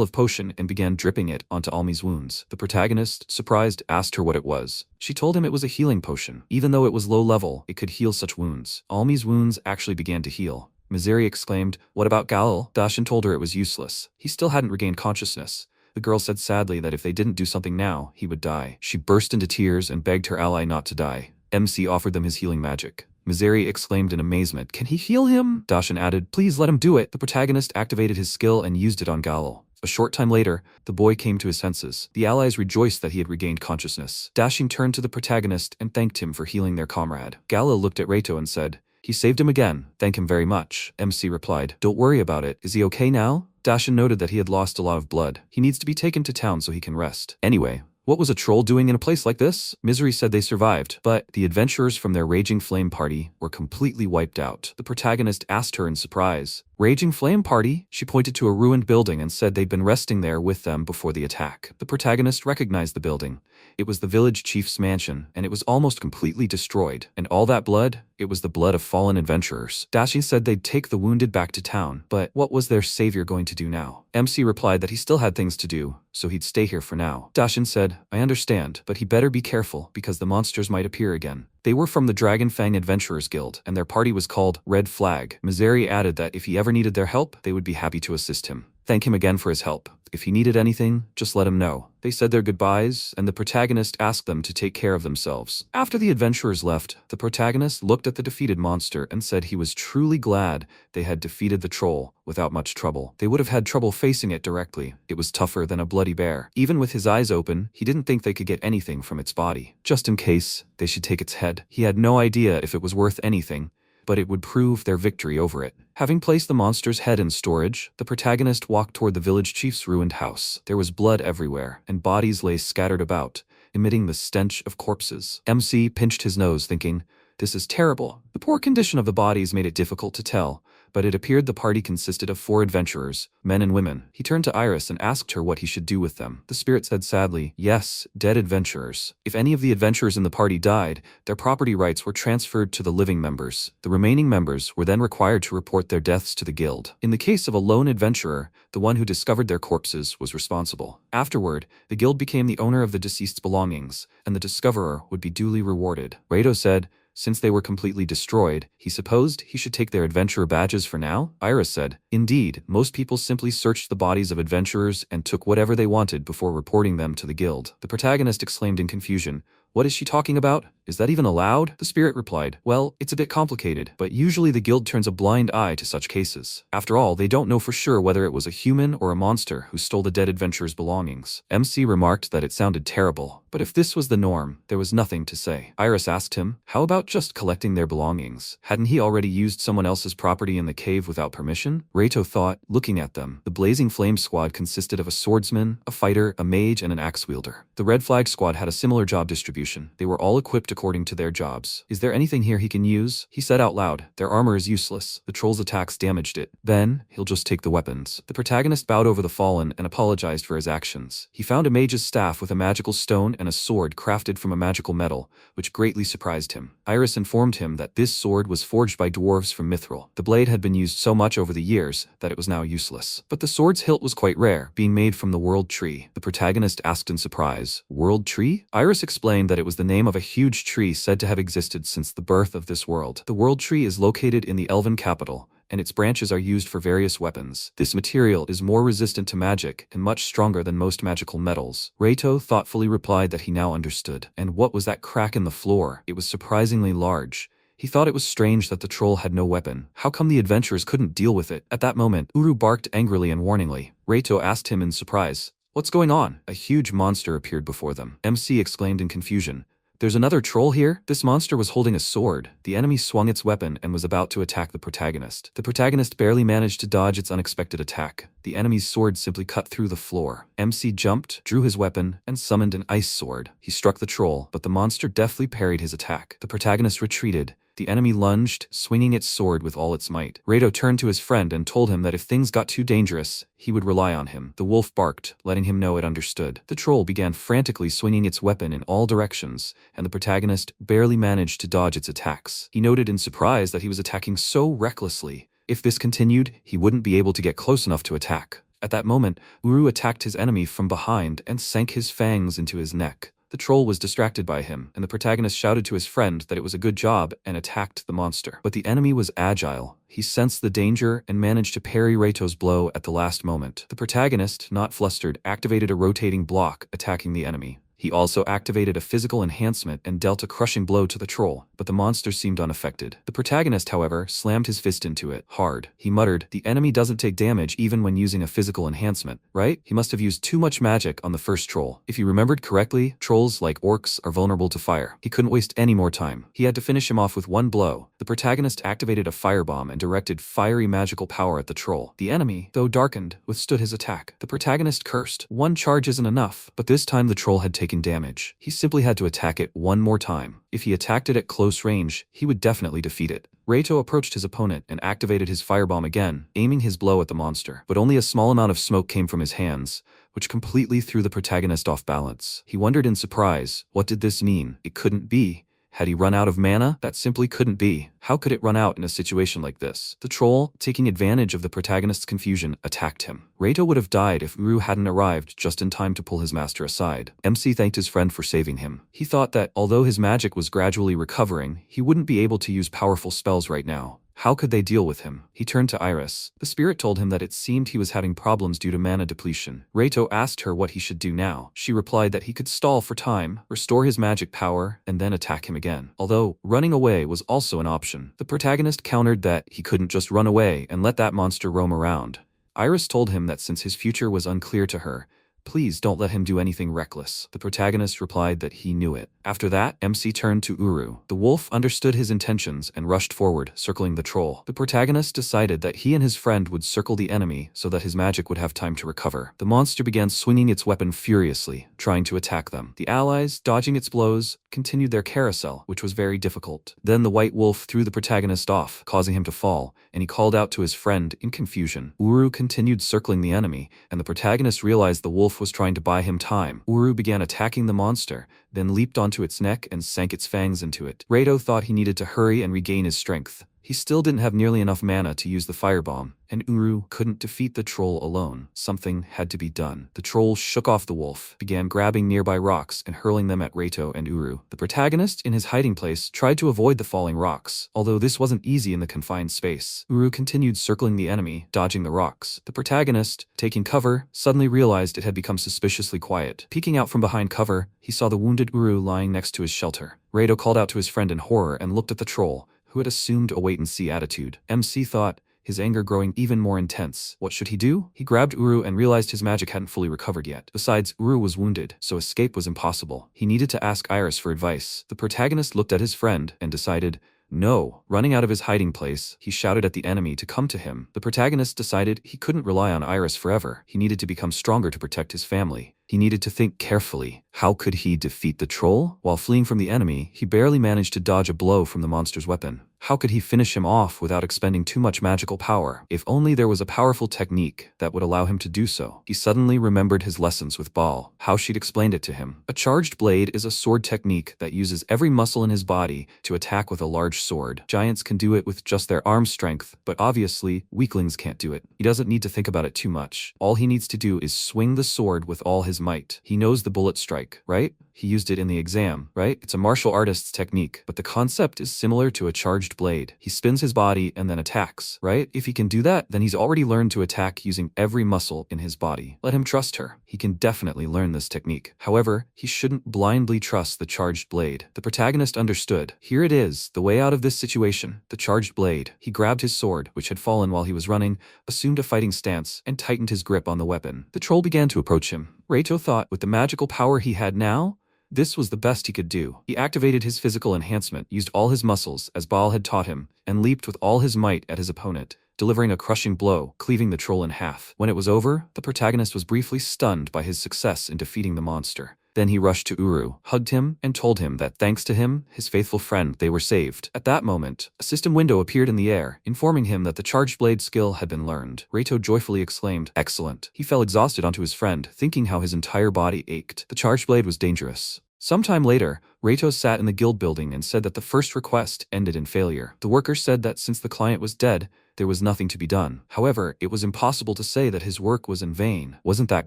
A: of potion and began dripping it onto Almi's wounds. The protagonist, surprised, asked her what it was. She told him it was a healing potion. Even though it was low level, it could heal such wounds. Almi's wounds actually began to heal. Mizeri exclaimed, "What about Galil?" Dashin told her it was useless. He still hadn't regained consciousness. The girl said sadly that if they didn't do something now, he would die. She burst into tears and begged her ally not to die. MC offered them his healing magic. Mizeri exclaimed in amazement, "Can he heal him?" Dashin added, "Please let him do it." The protagonist activated his skill and used it on Galil. A short time later, the boy came to his senses. The allies rejoiced that he had regained consciousness. Dashin turned to the protagonist and thanked him for healing their comrade. Galil looked at Reito and said, "He saved him again. Thank him very much." MC replied, "Don't worry about it. Is he okay now?" Dashin noted that he had lost a lot of blood. He needs to be taken to town so he can rest. Anyway, what was a troll doing in a place like this? Mizeri said they survived, but the adventurers from their Raging Flame party were completely wiped out. The protagonist asked her in surprise, Raging Flame Party? She pointed to a ruined building and said they'd been resting there with them before the attack. The protagonist recognized the building. It was the village chief's mansion, and it was almost completely destroyed. And all that blood? It was the blood of fallen adventurers. Dashi said they'd take the wounded back to town, but what was their savior going to do now? MC replied that he still had things to do, so he'd stay here for now. Dashin said, I understand, but he better be careful because the monsters might appear again. They were from the Dragonfang Adventurers Guild, and their party was called Red Flag. Mizeri added that if he ever needed their help, they would be happy to assist him. Thank him again for his help. If he needed anything, just let him know. They said their goodbyes, and the protagonist asked them to take care of themselves. After the adventurers left, the protagonist looked at the defeated monster and said he was truly glad they had defeated the troll without much trouble. They would have had trouble facing it directly. It was tougher than a bloody bear. Even with his eyes open, he didn't think they could get anything from its body. Just in case, they should take its head. He had no idea if it was worth anything, but it would prove their victory over it. Having placed the monster's head in storage, the protagonist walked toward the village chief's ruined house. There was blood everywhere, and bodies lay scattered about, emitting the stench of corpses. MC pinched his nose, thinking, this is terrible. The poor condition of the bodies made it difficult to tell, but it appeared the party consisted of 4 adventurers, men and women. He turned to Iris and asked her what he should do with them. The spirit said sadly, yes, dead adventurers. If any of the adventurers in the party died, their property rights were transferred to the living members. The remaining members were then required to report their deaths to the guild. In the case of a lone adventurer, the one who discovered their corpses was responsible. Afterward, the guild became the owner of the deceased's belongings, and the discoverer would be duly rewarded. Raito said, since they were completely destroyed, he supposed he should take their adventurer badges for now? Iris said, indeed, most people simply searched the bodies of adventurers and took whatever they wanted before reporting them to the guild. The protagonist exclaimed in confusion, what is she talking about? Is that even allowed? The spirit replied, well, it's a bit complicated, but usually the guild turns a blind eye to such cases. After all, they don't know for sure whether it was a human or a monster who stole the dead adventurer's belongings. MC remarked that it sounded terrible, but if this was the norm, there was nothing to say. Iris asked him, how about just collecting their belongings? Hadn't he already used someone else's property in the cave without permission? Reito thought, looking at them. The Blazing Flame squad consisted of a swordsman, a fighter, a mage, and an axe wielder. The Red Flag squad had a similar job distribution. They were all equipped according to their jobs. Is there anything here he can use? He said out loud, their armor is useless. The troll's attacks damaged it. Then, he'll just take the weapons. The protagonist bowed over the fallen and apologized for his actions. He found a mage's staff with a magical stone and a sword crafted from a magical metal, which greatly surprised him. Iris informed him that this sword was forged by dwarves from Mithril. The blade had been used so much over the years that it was now useless. But the sword's hilt was quite rare, being made from the World Tree. The protagonist asked in surprise, World Tree? Iris explained that it was the name of a huge tree said to have existed since the birth of this world. The World Tree is located in the Elven capital, and its branches are used for various weapons. This material is more resistant to magic and much stronger than most magical metals. Reito thoughtfully replied that he now understood. And what was that crack in the floor? It was surprisingly large. He thought it was strange that the troll had no weapon. How come the adventurers couldn't deal with it? At that moment, Uru barked angrily and warningly. Reito asked him in surprise, what's going on? A huge monster appeared before them. MC exclaimed in confusion, there's another troll here? This monster was holding a sword. The enemy swung its weapon and was about to attack the protagonist. The protagonist barely managed to dodge its unexpected attack. The enemy's sword simply cut through the floor. MC jumped, drew his weapon, and summoned an ice sword. He struck the troll, but the monster deftly parried his attack. The protagonist retreated. The enemy lunged, swinging its sword with all its might. Reito turned to his friend and told him that if things got too dangerous, he would rely on him. The wolf barked, letting him know it understood. The troll began frantically swinging its weapon in all directions, and the protagonist barely managed to dodge its attacks. He noted in surprise that he was attacking so recklessly. If this continued, he wouldn't be able to get close enough to attack. At that moment, Uru attacked his enemy from behind and sank his fangs into his neck. The troll was distracted by him, and the protagonist shouted to his friend that it was a good job and attacked the monster. But the enemy was agile. He sensed the danger and managed to parry Reito's blow at the last moment. The protagonist, not flustered, activated a rotating block, attacking the enemy. He also activated a physical enhancement and dealt a crushing blow to the troll, but the monster seemed unaffected. The protagonist, however, slammed his fist into it, hard. He muttered, the enemy doesn't take damage even when using a physical enhancement, right? He must have used too much magic on the first troll. If he remembered correctly, trolls, like orcs, are vulnerable to fire. He couldn't waste any more time. He had to finish him off with one blow. The protagonist activated a firebomb and directed fiery magical power at the troll. The enemy, though darkened, withstood his attack. The protagonist cursed. One charge isn't enough, but this time the troll had taken damage. He simply had to attack it one more time. If he attacked it at close range, he would definitely defeat it. Reito approached his opponent and activated his firebomb again, aiming his blow at the monster. But only a small amount of smoke came from his hands, which completely threw the protagonist off balance. He wondered in surprise, what did this mean? It couldn't be. Had he run out of mana? That simply couldn't be. How could it run out in a situation like this? The troll, taking advantage of the protagonist's confusion, attacked him. Reito would have died if Uru hadn't arrived just in time to pull his master aside. MC thanked his friend for saving him. He thought that, although his magic was gradually recovering, he wouldn't be able to use powerful spells right now. How could they deal with him? He turned to Iris. The spirit told him that it seemed he was having problems due to mana depletion. Reito asked her what he should do now. She replied that he could stall for time, restore his magic power, and then attack him again. Although, running away was also an option. The protagonist countered that he couldn't just run away and let that monster roam around. Iris told him that since his future was unclear to her, please don't let him do anything reckless. The protagonist replied that he knew it. After that, MC turned to Uru. The wolf understood his intentions and rushed forward, circling the troll. The protagonist decided that he and his friend would circle the enemy so that his magic would have time to recover. The monster began swinging its weapon furiously, trying to attack them. The allies, dodging its blows, continued their carousel, which was very difficult. Then the white wolf threw the protagonist off, causing him to fall, and he called out to his friend in confusion. Uru continued circling the enemy, and the protagonist realized the wolf was trying to buy him time. Uru began attacking the monster, then leaped onto its neck and sank its fangs into it. Reito thought he needed to hurry and regain his strength. He still didn't have nearly enough mana to use the firebomb, and Uru couldn't defeat the troll alone. Something had to be done. The troll shook off the wolf, began grabbing nearby rocks and hurling them at Reito and Uru. The protagonist, in his hiding place, tried to avoid the falling rocks, although this wasn't easy in the confined space. Uru continued circling the enemy, dodging the rocks. The protagonist, taking cover, suddenly realized it had become suspiciously quiet. Peeking out from behind cover, he saw the wounded Uru lying next to his shelter. Reito called out to his friend in horror and looked at the troll, who had assumed a wait-and-see attitude. MC thought, his anger growing even more intense. What should he do? He grabbed Uru and realized his magic hadn't fully recovered yet. Besides, Uru was wounded, so escape was impossible. He needed to ask Iris for advice. The protagonist looked at his friend and decided, no. Running out of his hiding place, he shouted at the enemy to come to him. The protagonist decided he couldn't rely on Iris forever. He needed to become stronger to protect his family. He needed to think carefully. How could he defeat the troll? While fleeing from the enemy, he barely managed to dodge a blow from the monster's weapon. How could he finish him off without expending too much magical power? If only there was a powerful technique that would allow him to do so. He suddenly remembered his lessons with Baal, how she'd explained it to him. A charged blade is a sword technique that uses every muscle in his body to attack with a large sword. Giants can do it with just their arm strength, but obviously, weaklings can't do it. He doesn't need to think about it too much. All he needs to do is swing the sword with all his might. He knows the bullet strike, right? He used it in the exam, right? It's a martial artist's technique, but the concept is similar to a charged blade. He spins his body and then attacks, right? If he can do that, then he's already learned to attack using every muscle in his body. Let him trust her. He can definitely learn this technique. However, he shouldn't blindly trust the charged blade. The protagonist understood. Here it is, the way out of this situation, the charged blade. He grabbed his sword, which had fallen while he was running, assumed a fighting stance, and tightened his grip on the weapon. The troll began to approach him. Reito thought, with the magical power he had now, this was the best he could do. He activated his physical enhancement, used all his muscles, as Baal had taught him, and leaped with all his might at his opponent, delivering a crushing blow, cleaving the troll in half. When it was over, the protagonist was briefly stunned by his success in defeating the monster. Then he rushed to Uru, hugged him, and told him that thanks to him, his faithful friend, they were saved. At that moment, a system window appeared in the air, informing him that the charged blade skill had been learned. Reito joyfully exclaimed, "Excellent." He fell exhausted onto his friend, thinking how his entire body ached. The charged blade was dangerous. Sometime later, Reito sat in the guild building and said that the first request ended in failure. The workers said that since the client was dead, there was nothing to be done. However, it was impossible to say that his work was in vain. Wasn't that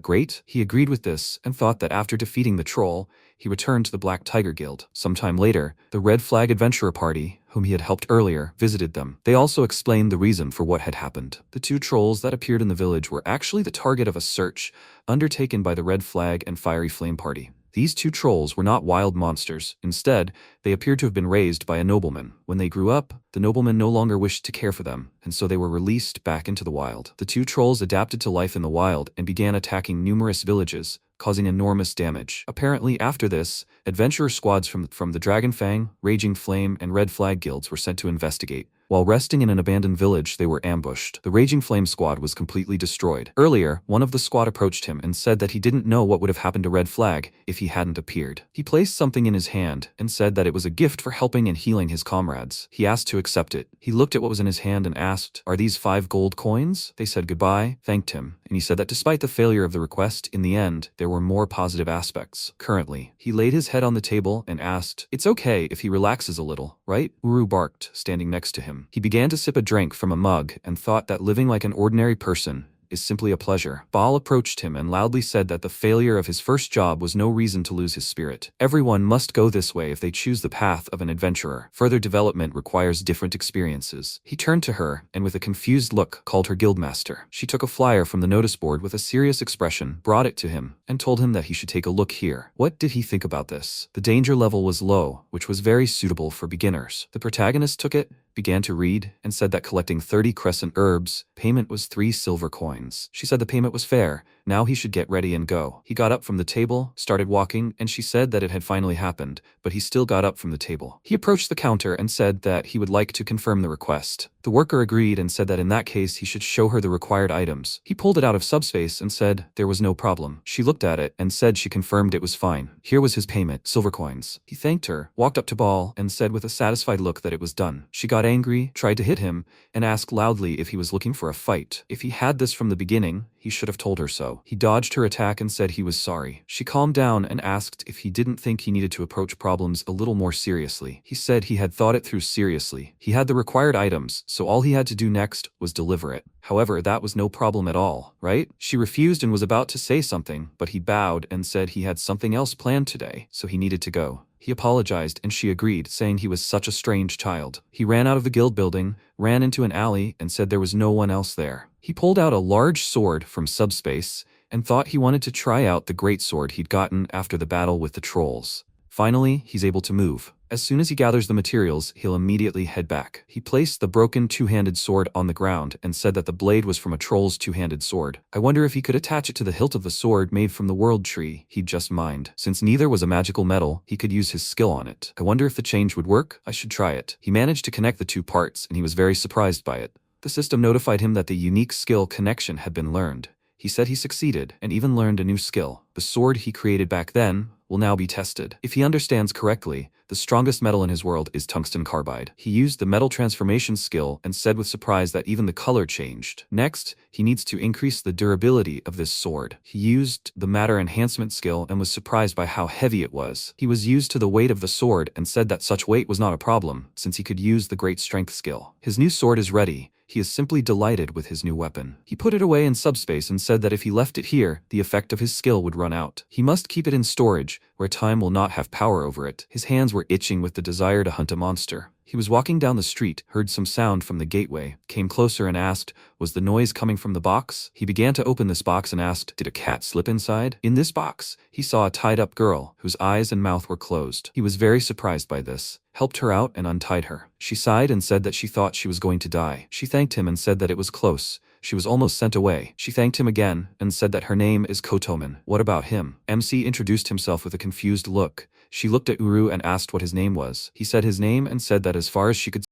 A: great? He agreed with this and thought that after defeating the troll, he returned to the Black Tiger Guild. Sometime later, the Red Flag Adventurer Party, whom he had helped earlier, visited them. They also explained the reason for what had happened. The two trolls that appeared in the village were actually the target of a search undertaken by the Red Flag and Fiery Flame Party. These two trolls were not wild monsters. Instead, they appeared to have been raised by a nobleman. When they grew up, the nobleman no longer wished to care for them, and so they were released back into the wild. The two trolls adapted to life in the wild and began attacking numerous villages, causing enormous damage. Apparently, after this, adventurer squads from the Dragonfang, Raging Flame, and Red Flag guilds were sent to investigate, While resting in an abandoned village, they were ambushed. The Raging Flame squad was completely destroyed. Earlier, one of the squad approached him and said that he didn't know what would have happened to Red Flag if he hadn't appeared. He placed something in his hand and said that it was a gift for helping and healing his comrades. He asked to accept it. He looked at what was in his hand and asked, "Are these 5 gold coins?" They said goodbye, thanked him, and he said that despite the failure of the request, in the end, there were more positive aspects. Currently, he laid his head on the table and asked, "It's okay if he relaxes a little, right?" Uru barked, standing next to him. He began to sip a drink from a mug and thought that living like an ordinary person is simply a pleasure. Baal approached him and loudly said that the failure of his first job was no reason to lose his spirit. Everyone must go this way if they choose the path of an adventurer. Further development requires different experiences. He turned to her and with a confused look called her guildmaster. She took a flyer from the notice board with a serious expression, brought it to him, and told him that he should take a look here. What did he think about this? The danger level was low, which was very suitable for beginners. The protagonist took it, began to read, and said that collecting 30 crescent herbs, payment was 3 silver coins. She said the payment was fair, now he should get ready and go. He got up from the table, started walking, and she said that it had finally happened, but he still got up from the table. He approached the counter and said that he would like to confirm the request. The worker agreed and said that in that case he should show her the required items. He pulled it out of subspace and said there was no problem. She looked at it and said she confirmed it was fine. Here was his payment, silver coins. He thanked her, walked up to Baal, and said with a satisfied look that it was done. She got angry, tried to hit him, and asked loudly if he was looking for a fight. If he had this from the beginning, he should have told her so. He dodged her attack and said he was sorry. She calmed down and asked if he didn't think he needed to approach problems a little more seriously. He said he had thought it through seriously. He had the required items, so all he had to do next was deliver it. However, that was no problem at all, right? She refused and was about to say something, but he bowed and said he had something else planned today, so he needed to go. He apologized and she agreed, saying he was such a strange child. He ran out of the guild building, ran into an alley, and said there was no one else there. He pulled out a large sword from subspace and thought he wanted to try out the great sword he'd gotten after the battle with the trolls. Finally, he's able to move. As soon as he gathers the materials, he'll immediately head back. He placed the broken two-handed sword on the ground and said that the blade was from a troll's two-handed sword. I wonder if he could attach it to the hilt of the sword made from the world tree he'd just mined. Since neither was a magical metal, he could use his skill on it. I wonder if the change would work? I should try it. He managed to connect the 2 parts and he was very surprised by it. The system notified him that the unique skill connection had been learned. He said he succeeded and even learned a new skill. The sword he created back then will now be tested. If he understands correctly, the strongest metal in his world is tungsten carbide. He used the metal transformation skill and said with surprise that even the color changed. Next, he needs to increase the durability of this sword. He used the matter enhancement skill and was surprised by how heavy it was. He was used to the weight of the sword and said that such weight was not a problem, since he could use the great strength skill. His new sword is ready. He is simply delighted with his new weapon. He put it away in subspace and said that if he left it here, the effect of his skill would run out. He must keep it in storage, where time will not have power over it. His hands were itching with the desire to hunt a monster. He was walking down the street, heard some sound from the gateway, came closer and asked, was the noise coming from the box? He began to open this box and asked, did a cat slip inside? In this box, he saw a tied-up girl, whose eyes and mouth were closed. He was very surprised by this, helped her out and untied her. She sighed and said that she thought she was going to die. She thanked him and said that it was close. She was almost sent away. She thanked him again and said that her name is Kotoman. What about him? MC introduced himself with a confused look. She looked at Uru and asked what his name was. He said his name and said that as far as she could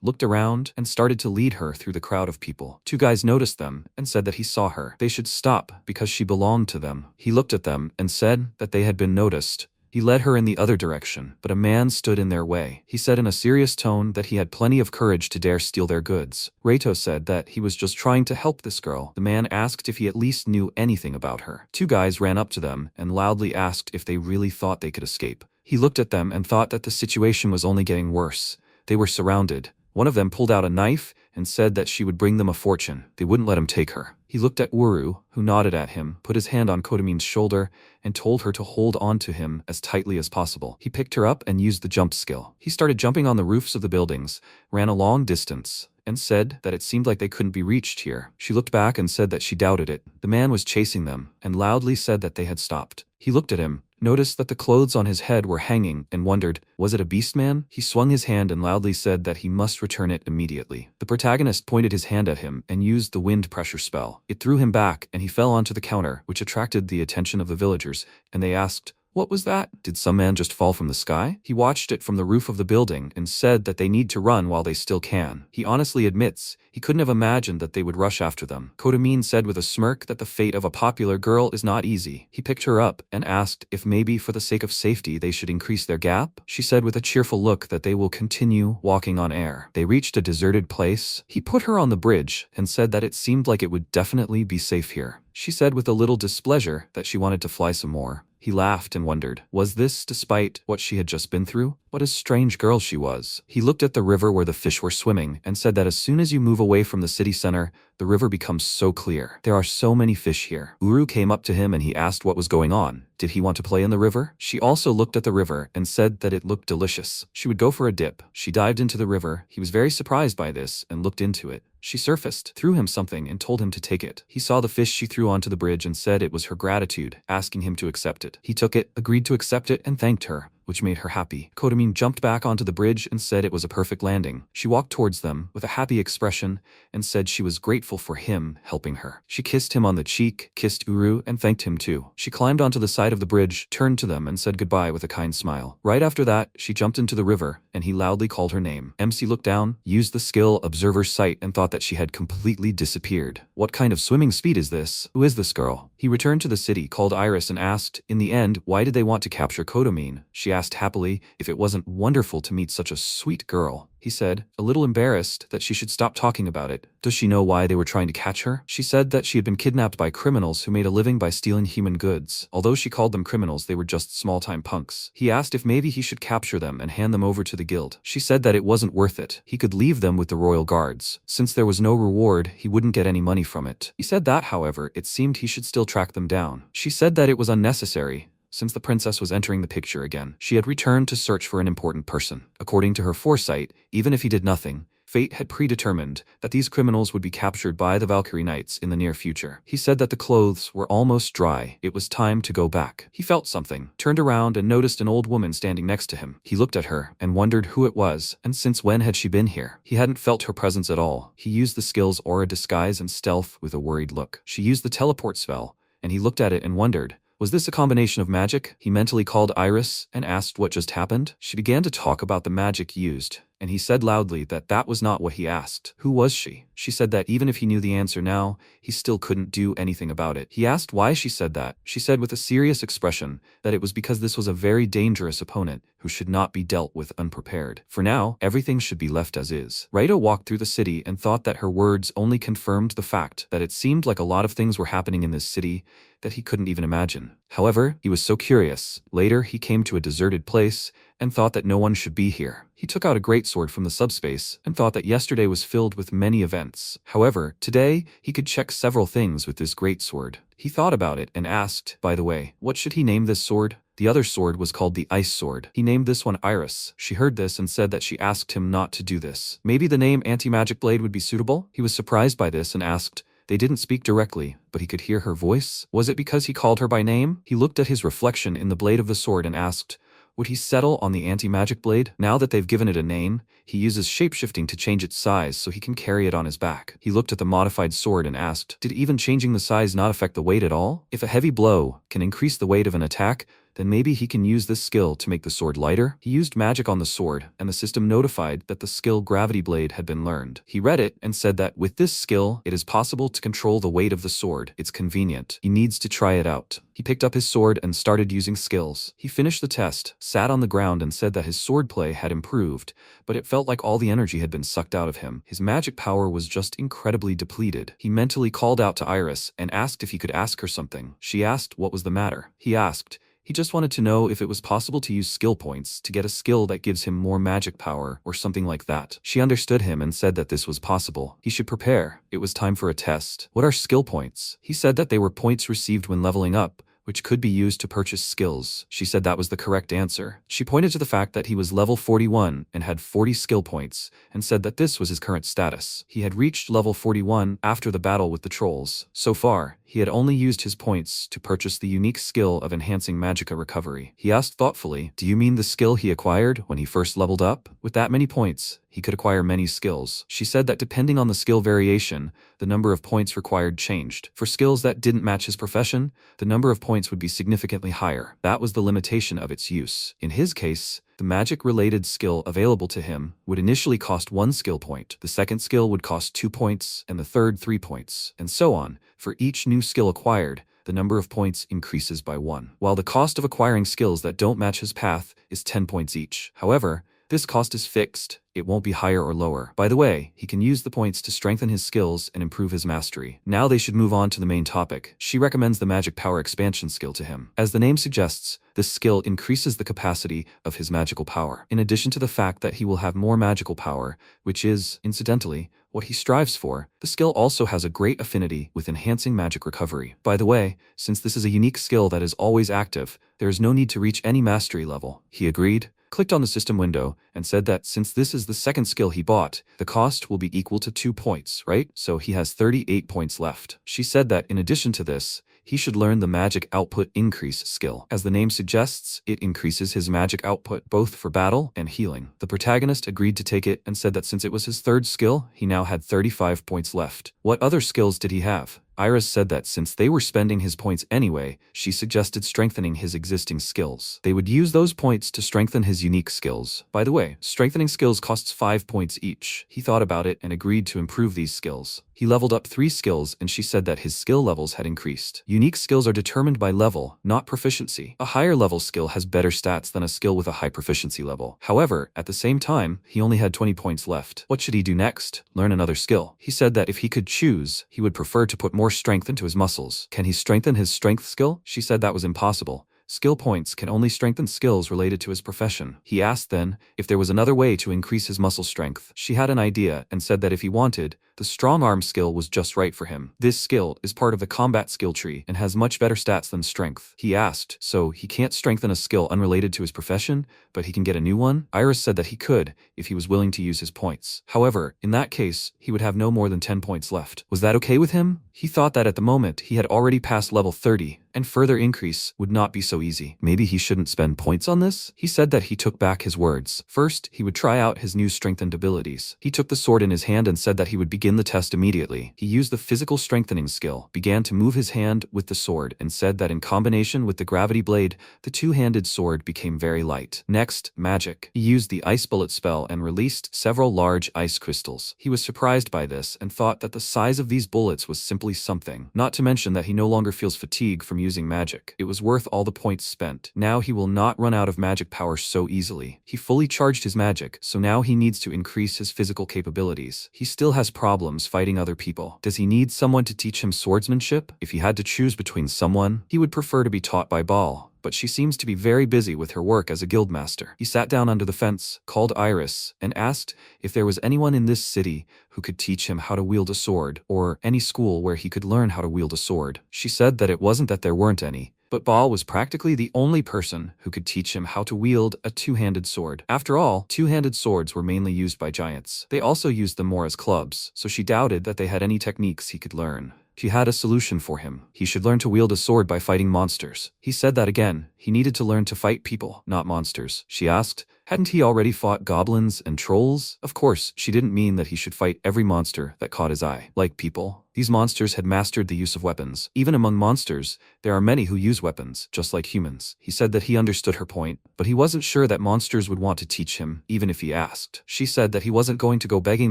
A: looked around and started to lead her through the crowd of people. 2 guys noticed them and said that he saw her. They should stop because she belonged to them. He looked at them and said that they had been noticed. He led her in the other direction, but a man stood in their way. He said in a serious tone that he had plenty of courage to dare steal their goods. Reito said that he was just trying to help this girl. The man asked if he at least knew anything about her. 2 guys ran up to them and loudly asked if they really thought they could escape. He looked at them and thought that the situation was only getting worse. They were surrounded. One of them pulled out a knife and said that she would bring them a fortune. They wouldn't let him take her. He looked at Uru, who nodded at him, put his hand on Kotomin's shoulder, and told her to hold on to him as tightly as possible. He picked her up and used the jump skill. He started jumping on the roofs of the buildings, ran a long distance, and said that it seemed like they couldn't be reached here. She looked back and said that she doubted it. The man was chasing them, and loudly said that they had stopped. He looked at him, noticed that the clothes on his head were hanging, and wondered, was it a beastman? He swung his hand and loudly said that he must return it immediately. The protagonist pointed his hand at him and used the wind pressure spell. It threw him back, and he fell onto the counter, which attracted the attention of the villagers, and they asked, "What was that? Did some man just fall from the sky?" He watched it from the roof of the building and said that they need to run while they still can. He honestly admits he couldn't have imagined that they would rush after them. Kodamin said with a smirk that the fate of a popular girl is not easy. He picked her up and asked if maybe for the sake of safety they should increase their gap. She said with a cheerful look that they will continue walking on air. They reached a deserted place. He put her on the bridge and said that it seemed like it would definitely be safe here. She said with a little displeasure that she wanted to fly some more. He laughed and wondered, was this despite what she had just been through? What a strange girl she was. He looked at the river where the fish were swimming and said that as soon as you move away from the city center, the river becomes so clear. There are so many fish here. Uru came up to him and he asked what was going on. Did he want to play in the river? She also looked at the river and said that it looked delicious. She would go for a dip. She dived into the river. He was very surprised by this and looked into it. She surfaced, threw him something, and told him to take it. He saw the fish she threw onto the bridge and said it was her gratitude, asking him to accept it. He took it, agreed to accept it, and thanked her, which made her happy. Kodamin jumped back onto the bridge and said it was a perfect landing. She walked towards them with a happy expression and said she was grateful for him helping her. She kissed him on the cheek, kissed Uru, and thanked him too. She climbed onto the side of the bridge, turned to them, and said goodbye with a kind smile. Right after that, she jumped into the river, and he loudly called her name. MC looked down, used the skill Observer's Sight, and thought that she had completely disappeared. What kind of swimming speed is this? Who is this girl? He returned to the city, called Iris, and asked, in the end, why did they want to capture Kodamin? She asked happily if it wasn't wonderful to meet such a sweet girl. He said, a little embarrassed, that she should stop talking about it. Does she know why they were trying to catch her? She said that she had been kidnapped by criminals who made a living by stealing human goods. Although she called them criminals, they were just small-time punks. He asked if maybe he should capture them and hand them over to the guild. She said that it wasn't worth it. He could leave them with the royal guards. Since there was no reward, he wouldn't get any money from it. He said that, however, it seemed he should still track them down. She said that it was unnecessary, since the princess was entering the picture again. She had returned to search for an important person. According to her foresight, even if he did nothing, fate had predetermined that these criminals would be captured by the Valkyrie Knights in the near future. He said that the clothes were almost dry. It was time to go back. He felt something, turned around, and noticed an old woman standing next to him. He looked at her and wondered who it was, and since when had she been here? He hadn't felt her presence at all. He used the skills Aura, Disguise, and Stealth with a worried look. She used the teleport spell, and he looked at it and wondered, was this a combination of magic? He mentally called Iris and asked what just happened. She began to talk about the magic used, and he said loudly that that was not what he asked. Who was she? She said that even if he knew the answer now, he still couldn't do anything about it. He asked why she said that. She said with a serious expression that it was because this was a very dangerous opponent who should not be dealt with unprepared. For now, everything should be left as is. Raito walked through the city and thought that her words only confirmed the fact that it seemed like a lot of things were happening in this city that he couldn't even imagine. However, he was so curious. Later, he came to a deserted place and thought that no one should be here. He took out a greatsword from the subspace and thought that yesterday was filled with many events. However, today, he could check several things with this greatsword. He thought about it and asked, by the way, what should he name this sword? The other sword was called the Ice Sword. He named this one Iris. She heard this and said that she asked him not to do this. Maybe the name Anti-Magic Blade would be suitable? He was surprised by this and asked, they didn't speak directly, but he could hear her voice. Was it because he called her by name? He looked at his reflection in the blade of the sword and asked, would he settle on the anti-magic blade? Now that they've given it a name, he uses shapeshifting to change its size so he can carry it on his back. He looked at the modified sword and asked, did even changing the size not affect the weight at all? If a heavy blow can increase the weight of an attack, then maybe he can use this skill to make the sword lighter. He used magic on the sword, and the system notified that the skill Gravity Blade had been learned. He read it and said that with this skill, it is possible to control the weight of the sword. It's convenient. He needs to try it out. He picked up his sword and started using skills. He finished the test, sat on the ground, and said that his swordplay had improved, but it felt like all the energy had been sucked out of him. His magic power was just incredibly depleted. He mentally called out to Iris and asked if he could ask her something. She asked what was the matter. He asked, he just wanted to know if it was possible to use skill points to get a skill that gives him more magic power or something like that. She understood him and said that this was possible. He should prepare. It was time for a test. What are skill points? He said that they were points received when leveling up, which could be used to purchase skills. She said that was the correct answer. She pointed to the fact that he was level 41 and had 40 skill points, and said that this was his current status. He had reached level 41 after the battle with the trolls. So far, he had only used his points to purchase the unique skill of enhancing magicka recovery. He asked thoughtfully, "Do you mean the skill he acquired when he first leveled up? With that many points, he could acquire many skills." She said that depending on the skill variation, the number of points required changed. For skills that didn't match his profession, the number of points would be significantly higher. That was the limitation of its use. In his case, the magic-related skill available to him would initially cost 1 skill point, the second skill would cost 2 points, and the third 3 points, and so on. For each new skill acquired, the number of points increases by 1, while the cost of acquiring skills that don't match his path is 10 points each. However, this cost is fixed. It won't be higher or lower. By the way, he can use the points to strengthen his skills and improve his mastery. Now they should move on to the main topic. She recommends the magic power expansion skill to him. As the name suggests, this skill increases the capacity of his magical power. In addition to the fact that he will have more magical power, which is, incidentally, what he strives for, the skill also has a great affinity with enhancing magic recovery. By the way, since this is a unique skill that is always active, there is no need to reach any mastery level. He agreed, clicked on the system window, and said that since this is the second skill he bought, the cost will be equal to 2 points, right? So he has 38 points left. She said that in addition to this, he should learn the magic output increase skill. As the name suggests, it increases his magic output both for battle and healing. The protagonist agreed to take it and said that since it was his third skill, he now had 35 points left. What other skills did he have? Iris said that since they were spending his points anyway, she suggested strengthening his existing skills. They would use those points to strengthen his unique skills. By the way, strengthening skills costs 5 points each. He thought about it and agreed to improve these skills. He leveled up 3 skills and she said that his skill levels had increased. Unique skills are determined by level, not proficiency. A higher level skill has better stats than a skill with a high proficiency level. However, at the same time, he only had 20 points left. What should he do next? Learn another skill. He said that if he could choose, he would prefer to put more strength into his muscles. Can he strengthen his strength skill? She said that was impossible. Skill points can only strengthen skills related to his profession. He asked then if there was another way to increase his muscle strength. She had an idea and said that if he wanted, the strong arm skill was just right for him. This skill is part of the combat skill tree and has much better stats than strength. He asked, so he can't strengthen a skill unrelated to his profession, but he can get a new one? Iris said that he could if he was willing to use his points. However, in that case, he would have no more than 10 points left. Was that okay with him? He thought that at the moment he had already passed level 30, and further increase would not be so easy. Maybe he shouldn't spend points on this? He said that he took back his words. First, he would try out his new strengthened abilities. He took the sword in his hand and said that he would begin the test immediately. He used the physical strengthening skill, began to move his hand with the sword, and said that in combination with the gravity blade, the two-handed sword became very light. Next, magic. He used the ice bullet spell and released several large ice crystals. He was surprised by this and thought that the size of these bullets was simply something. Not to mention that he no longer feels fatigue from using magic. It was worth all the points spent. Now he will not run out of magic power so easily. He fully charged his magic, so now he needs to increase his physical capabilities. He still has problems fighting other people. Does he need someone to teach him swordsmanship? If he had to choose between someone, he would prefer to be taught by Baal, but she seems to be very busy with her work as a guildmaster. He sat down under the fence, called Iris, and asked if there was anyone in this city who could teach him how to wield a sword, or any school where he could learn how to wield a sword. She said that it wasn't that there weren't any, but Baal was practically the only person who could teach him how to wield a two-handed sword. After all, two-handed swords were mainly used by giants. They also used them more as clubs, so she doubted that they had any techniques he could learn. She had a solution for him. He should learn to wield a sword by fighting monsters. He said that again. He needed to learn to fight people, not monsters. She asked, hadn't he already fought goblins and trolls? Of course, she didn't mean that he should fight every monster that caught his eye. Like people, these monsters had mastered the use of weapons. Even among monsters, there are many who use weapons, just like humans. He said that he understood her point, but he wasn't sure that monsters would want to teach him, even if he asked. She said that he wasn't going to go begging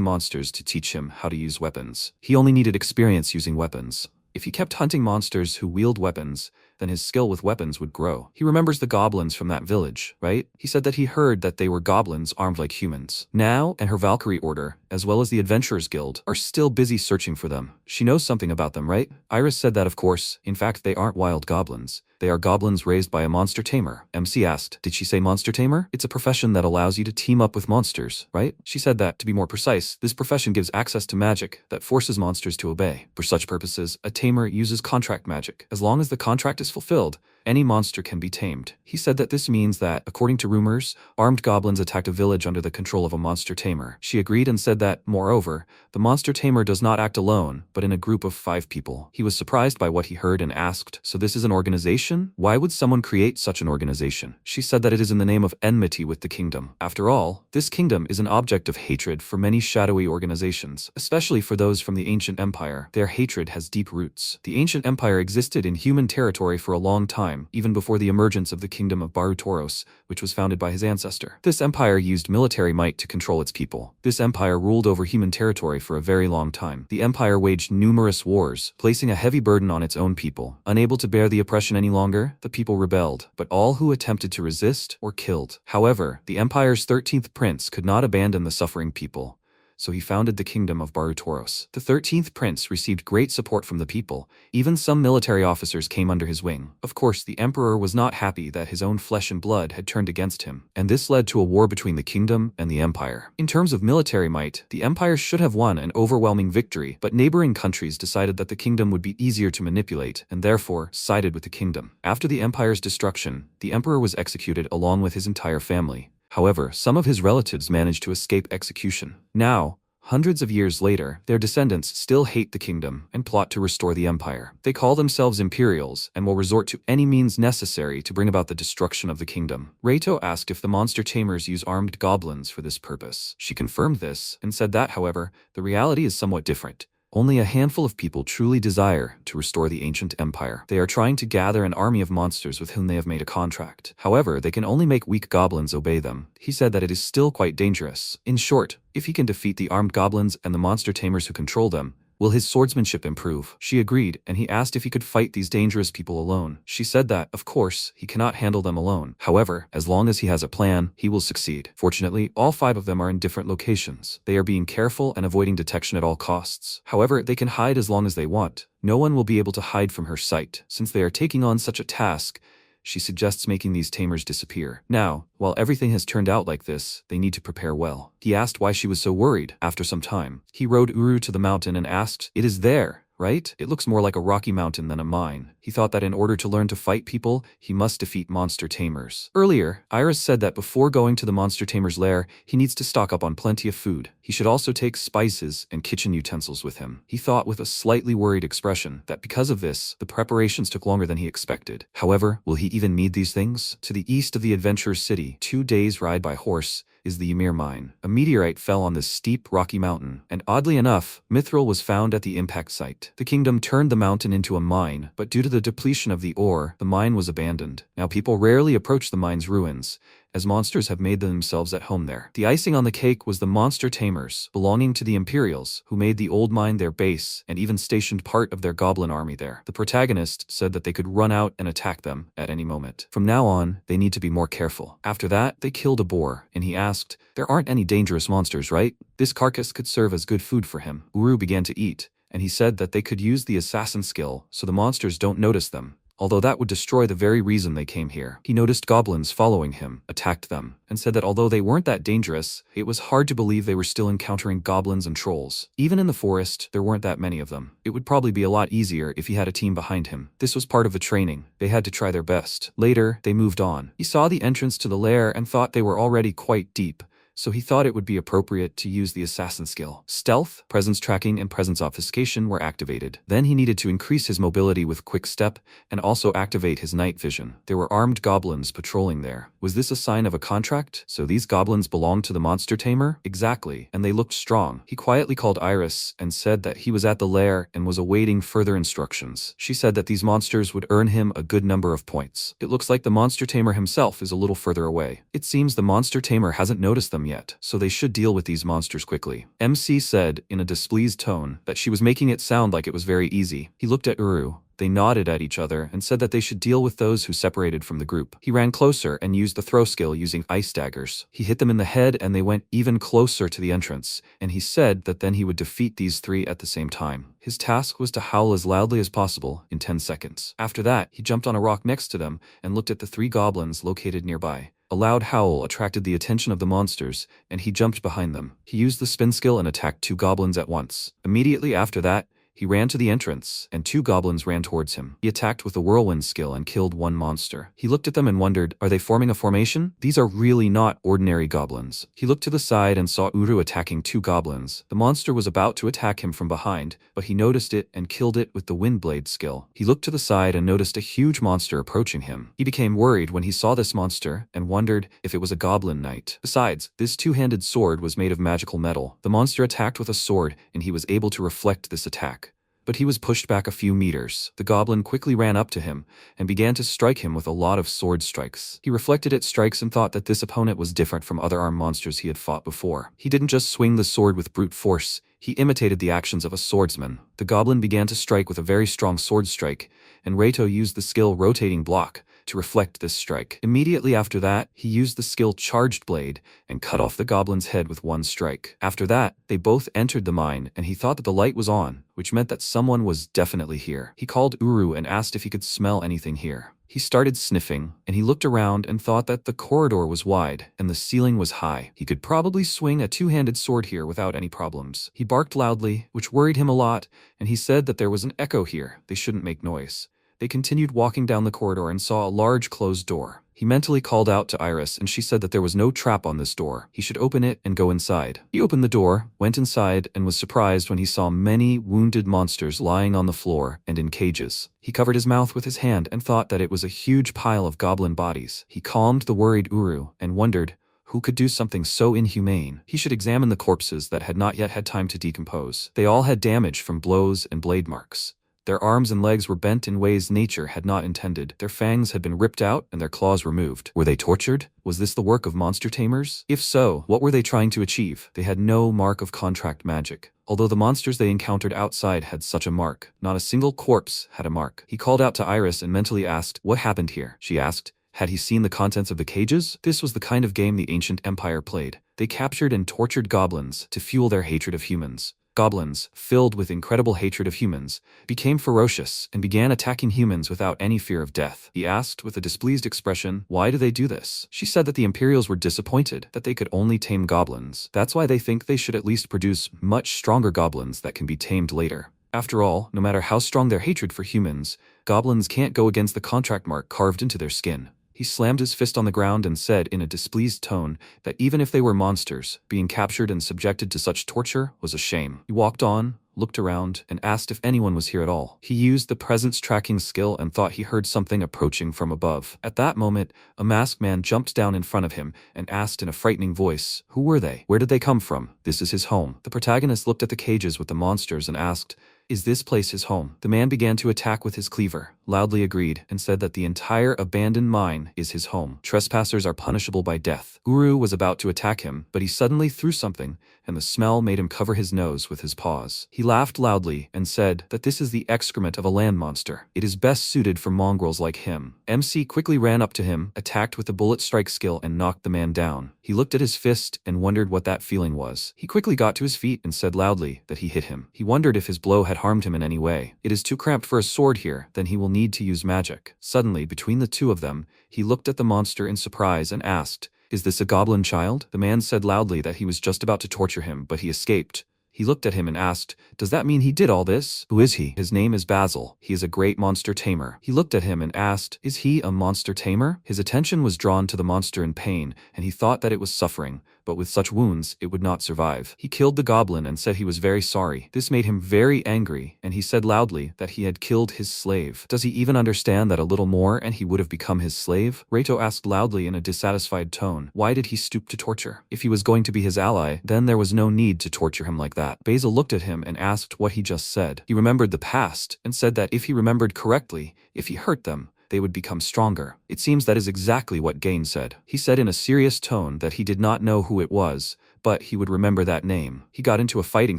A: monsters to teach him how to use weapons. He only needed experience using weapons. If he kept hunting monsters who wield weapons, then his skill with weapons would grow. He remembers the goblins from that village, right? He said that he heard that they were goblins armed like humans. Now, and her Valkyrie Order, as well as the Adventurers Guild, are still busy searching for them. She knows something about them, right? Iris said that of course. In fact, they aren't wild goblins. They are goblins raised by a monster tamer. MC asked, did she say monster tamer? It's a profession that allows you to team up with monsters, right? She said that, to be more precise, this profession gives access to magic that forces monsters to obey. For such purposes, a tamer uses contract magic. As long as the contract is is fulfilled, any monster can be tamed. He said that this means that, according to rumors, armed goblins attacked a village under the control of a monster tamer. She agreed and said that, moreover, the monster tamer does not act alone, but in a group of 5 people. He was surprised by what he heard and asked, "So this is an organization? Why would someone create such an organization?" She said that it is in the name of enmity with the kingdom. After all, this kingdom is an object of hatred for many shadowy organizations, especially for those from the ancient empire. Their hatred has deep roots. The ancient empire existed in human territory for a long time, even before the emergence of the kingdom of Barutoros, which was founded by his ancestor. This empire used military might to control its people. This empire ruled over human territory for a very long time. The empire waged numerous wars, placing a heavy burden on its own people. Unable to bear the oppression any longer, the people rebelled, but all who attempted to resist were killed. However, the empire's 13th prince could not abandon the suffering people, so he founded the kingdom of Barutoros. The 13th prince received great support from the people. Even some military officers came under his wing. Of course, the emperor was not happy that his own flesh and blood had turned against him, and this led to a war between the kingdom and the empire. In terms of military might, the empire should have won an overwhelming victory, but neighboring countries decided that the kingdom would be easier to manipulate, and therefore sided with the kingdom. After the empire's destruction, the emperor was executed along with his entire family. However, some of his relatives managed to escape execution. Now, hundreds of years later, their descendants still hate the kingdom and plot to restore the empire. They call themselves Imperials and will resort to any means necessary to bring about the destruction of the kingdom. Reito asked if the monster tamers use armed goblins for this purpose. She confirmed this and said that, however, the reality is somewhat different. Only a handful of people truly desire to restore the ancient empire. They are trying to gather an army of monsters with whom they have made a contract. However, they can only make weak goblins obey them. He said that it is still quite dangerous. In short, if he can defeat the armed goblins and the monster tamers who control them, will his swordsmanship improve? She agreed, and he asked if he could fight these dangerous people alone. She said that, of course, he cannot handle them alone. However, as long as he has a plan, he will succeed. Fortunately, all 5 of them are in different locations. They are being careful and avoiding detection at all costs. However, they can hide as long as they want. No one will be able to hide from her sight. Since they are taking on such a task, she suggests making these tamers disappear. Now, while everything has turned out like this, they need to prepare well. He asked why she was so worried. After some time, he rode Uru to the mountain and asked, "It is there, right? It looks more like a rocky mountain than a mine." He thought that in order to learn to fight people, he must defeat monster tamers. Earlier, Iris said that before going to the monster tamer's lair, he needs to stock up on plenty of food. He should also take spices and kitchen utensils with him. He thought with a slightly worried expression that because of this, the preparations took longer than he expected. However, will he even need these things? To the east of the adventurer's city, 2 days' ride by horse, is the Ymir mine. A meteorite fell on this steep, rocky mountain, and oddly enough, mithril was found at the impact site. The kingdom turned the mountain into a mine, but due to the depletion of the ore, the mine was abandoned. Now people rarely approach the mine's ruins, as monsters have made themselves at home there. The icing on the cake was the monster tamers, belonging to the Imperials, who made the old mine their base and even stationed part of their goblin army there. The protagonist said that they could run out and attack them at any moment. From now on, they need to be more careful. After that, they killed a boar, and he asked, "There aren't any dangerous monsters, right? This carcass could serve as good food for him." Uru began to eat, and he said that they could use the assassin skill so the monsters don't notice them, although that would destroy the very reason they came here. He noticed goblins following him, attacked them, and said that although they weren't that dangerous, it was hard to believe they were still encountering goblins and trolls. Even in the forest, there weren't that many of them. It would probably be a lot easier if he had a team behind him. This was part of the training. They had to try their best. Later, they moved on. He saw the entrance to the lair and thought they were already quite deep, so he thought it would be appropriate to use the assassin skill. Stealth, presence tracking, and presence obfuscation were activated. Then he needed to increase his mobility with quick step and also activate his night vision. There were armed goblins patrolling there. Was this a sign of a contract? So these goblins belonged to the monster tamer? Exactly, and they looked strong. He quietly called Iris and said that he was at the lair and was awaiting further instructions. She said that these monsters would earn him a good number of points. It looks like the monster tamer himself is a little further away. It seems the monster tamer hasn't noticed them yet, so they should deal with these monsters quickly. MC said, in a displeased tone, that she was making it sound like it was very easy. He looked at Uru. They nodded at each other and said that they should deal with those who separated from the group. He ran closer and used the throw skill using ice daggers. He hit them in the head and they went even closer to the entrance, and he said that then he would defeat these 3 at the same time. His task was to howl as loudly as possible in 10 seconds. After that, he jumped on a rock next to them and looked at the 3 goblins located nearby. A loud howl attracted the attention of the monsters, and he jumped behind them. He used the spin skill and attacked 2 goblins at once. Immediately after that, He ran to the entrance, and 2 goblins ran towards him. He attacked with a whirlwind skill and killed 1 monster. He looked at them and wondered, are they forming a formation? These are really not ordinary goblins. He looked to the side and saw Uru attacking 2 goblins. The monster was about to attack him from behind, but he noticed it and killed it with the windblade skill. He looked to the side and noticed a huge monster approaching him. He became worried when he saw this monster and wondered if it was a goblin knight. Besides, this 2-handed sword was made of magical metal. The monster attacked with a sword, and he was able to reflect this attack. But he was pushed back a few meters. The goblin quickly ran up to him and began to strike him with a lot of sword strikes. He reflected its strikes and thought that this opponent was different from other armed monsters he had fought before. He didn't just swing the sword with brute force, he imitated the actions of a swordsman. The goblin began to strike with a very strong sword strike, and Reito used the skill Rotating Block to reflect this strike. Immediately after that, he used the skill Charged Blade and cut off the goblin's head with 1 strike. After that, they both entered the mine, and he thought that the light was on, which meant that someone was definitely here. He called Uru and asked if he could smell anything here. He started sniffing, and he looked around and thought that the corridor was wide and the ceiling was high. He could probably swing a 2-handed sword here without any problems. He barked loudly, which worried him a lot, and he said that there was an echo here. They shouldn't make noise. They continued walking down the corridor and saw a large closed door. He mentally called out to Iris, and she said that there was no trap on this door. He should open it and go inside. He opened the door, went inside, and was surprised when he saw many wounded monsters lying on the floor and in cages. He covered his mouth with his hand and thought that it was a huge pile of goblin bodies. He calmed the worried Uru and wondered, who could do something so inhumane? He should examine the corpses that had not yet had time to decompose. They all had damage from blows and blade marks. Their arms and legs were bent in ways nature had not intended. Their fangs had been ripped out and their claws removed. Were they tortured? Was this the work of monster tamers? If so, what were they trying to achieve? They had no mark of contract magic. Although the monsters they encountered outside had such a mark, not a single corpse had a mark. He called out to Iris and mentally asked, what happened here? She asked, had he seen the contents of the cages? This was the kind of game the ancient empire played. They captured and tortured goblins to fuel their hatred of humans. Goblins, filled with incredible hatred of humans, became ferocious and began attacking humans without any fear of death. He asked with a displeased expression, why do they do this? She said that the Imperials were disappointed that they could only tame goblins. That's why they think they should at least produce much stronger goblins that can be tamed later. After all, no matter how strong their hatred for humans, goblins can't go against the contract mark carved into their skin. He slammed his fist on the ground and said in a displeased tone that even if they were monsters, being captured and subjected to such torture was a shame. He walked on, looked around, and asked if anyone was here at all. He used the presence tracking skill and thought he heard something approaching from above. At that moment, a masked man jumped down in front of him and asked in a frightening voice, who were they? Where did they come from? This is his home. The protagonist looked at the cages with the monsters and asked, is this place his home? The man began to attack with his cleaver, loudly agreed, and said that the entire abandoned mine is his home. Trespassers are punishable by death. Uru was about to attack him, but he suddenly threw something, and the smell made him cover his nose with his paws. He laughed loudly and said that this is the excrement of a land monster. It is best suited for mongrels like him. MC quickly ran up to him, attacked with the bullet strike skill and knocked the man down. He looked at his fist and wondered what that feeling was. He quickly got to his feet and said loudly that he hit him. He wondered if his blow had harmed him in any way. It is too cramped for a sword here, then he will need to use magic. Suddenly, between the two of them, he looked at the monster in surprise and asked, is this a goblin child? The man said loudly that he was just about to torture him, but he escaped. He looked at him and asked, does that mean he did all this? Who is he? His name is Basil. He is a great monster tamer. He looked at him and asked, is he a monster tamer? His attention was drawn to the monster in pain, and he thought that it was suffering, but with such wounds, it would not survive. He killed the goblin and said he was very sorry. This made him very angry, and he said loudly that he had killed his slave. Does he even understand that a little more and he would have become his slave? Reito asked loudly in a dissatisfied tone, why did he stoop to torture? If he was going to be his ally, then there was no need to torture him like that. Basil looked at him and asked what he just said. He remembered the past and said that if he remembered correctly, if he hurt them, they would become stronger. It seems that is exactly what Gain said. He said in a serious tone that he did not know who it was, but he would remember that name. He got into a fighting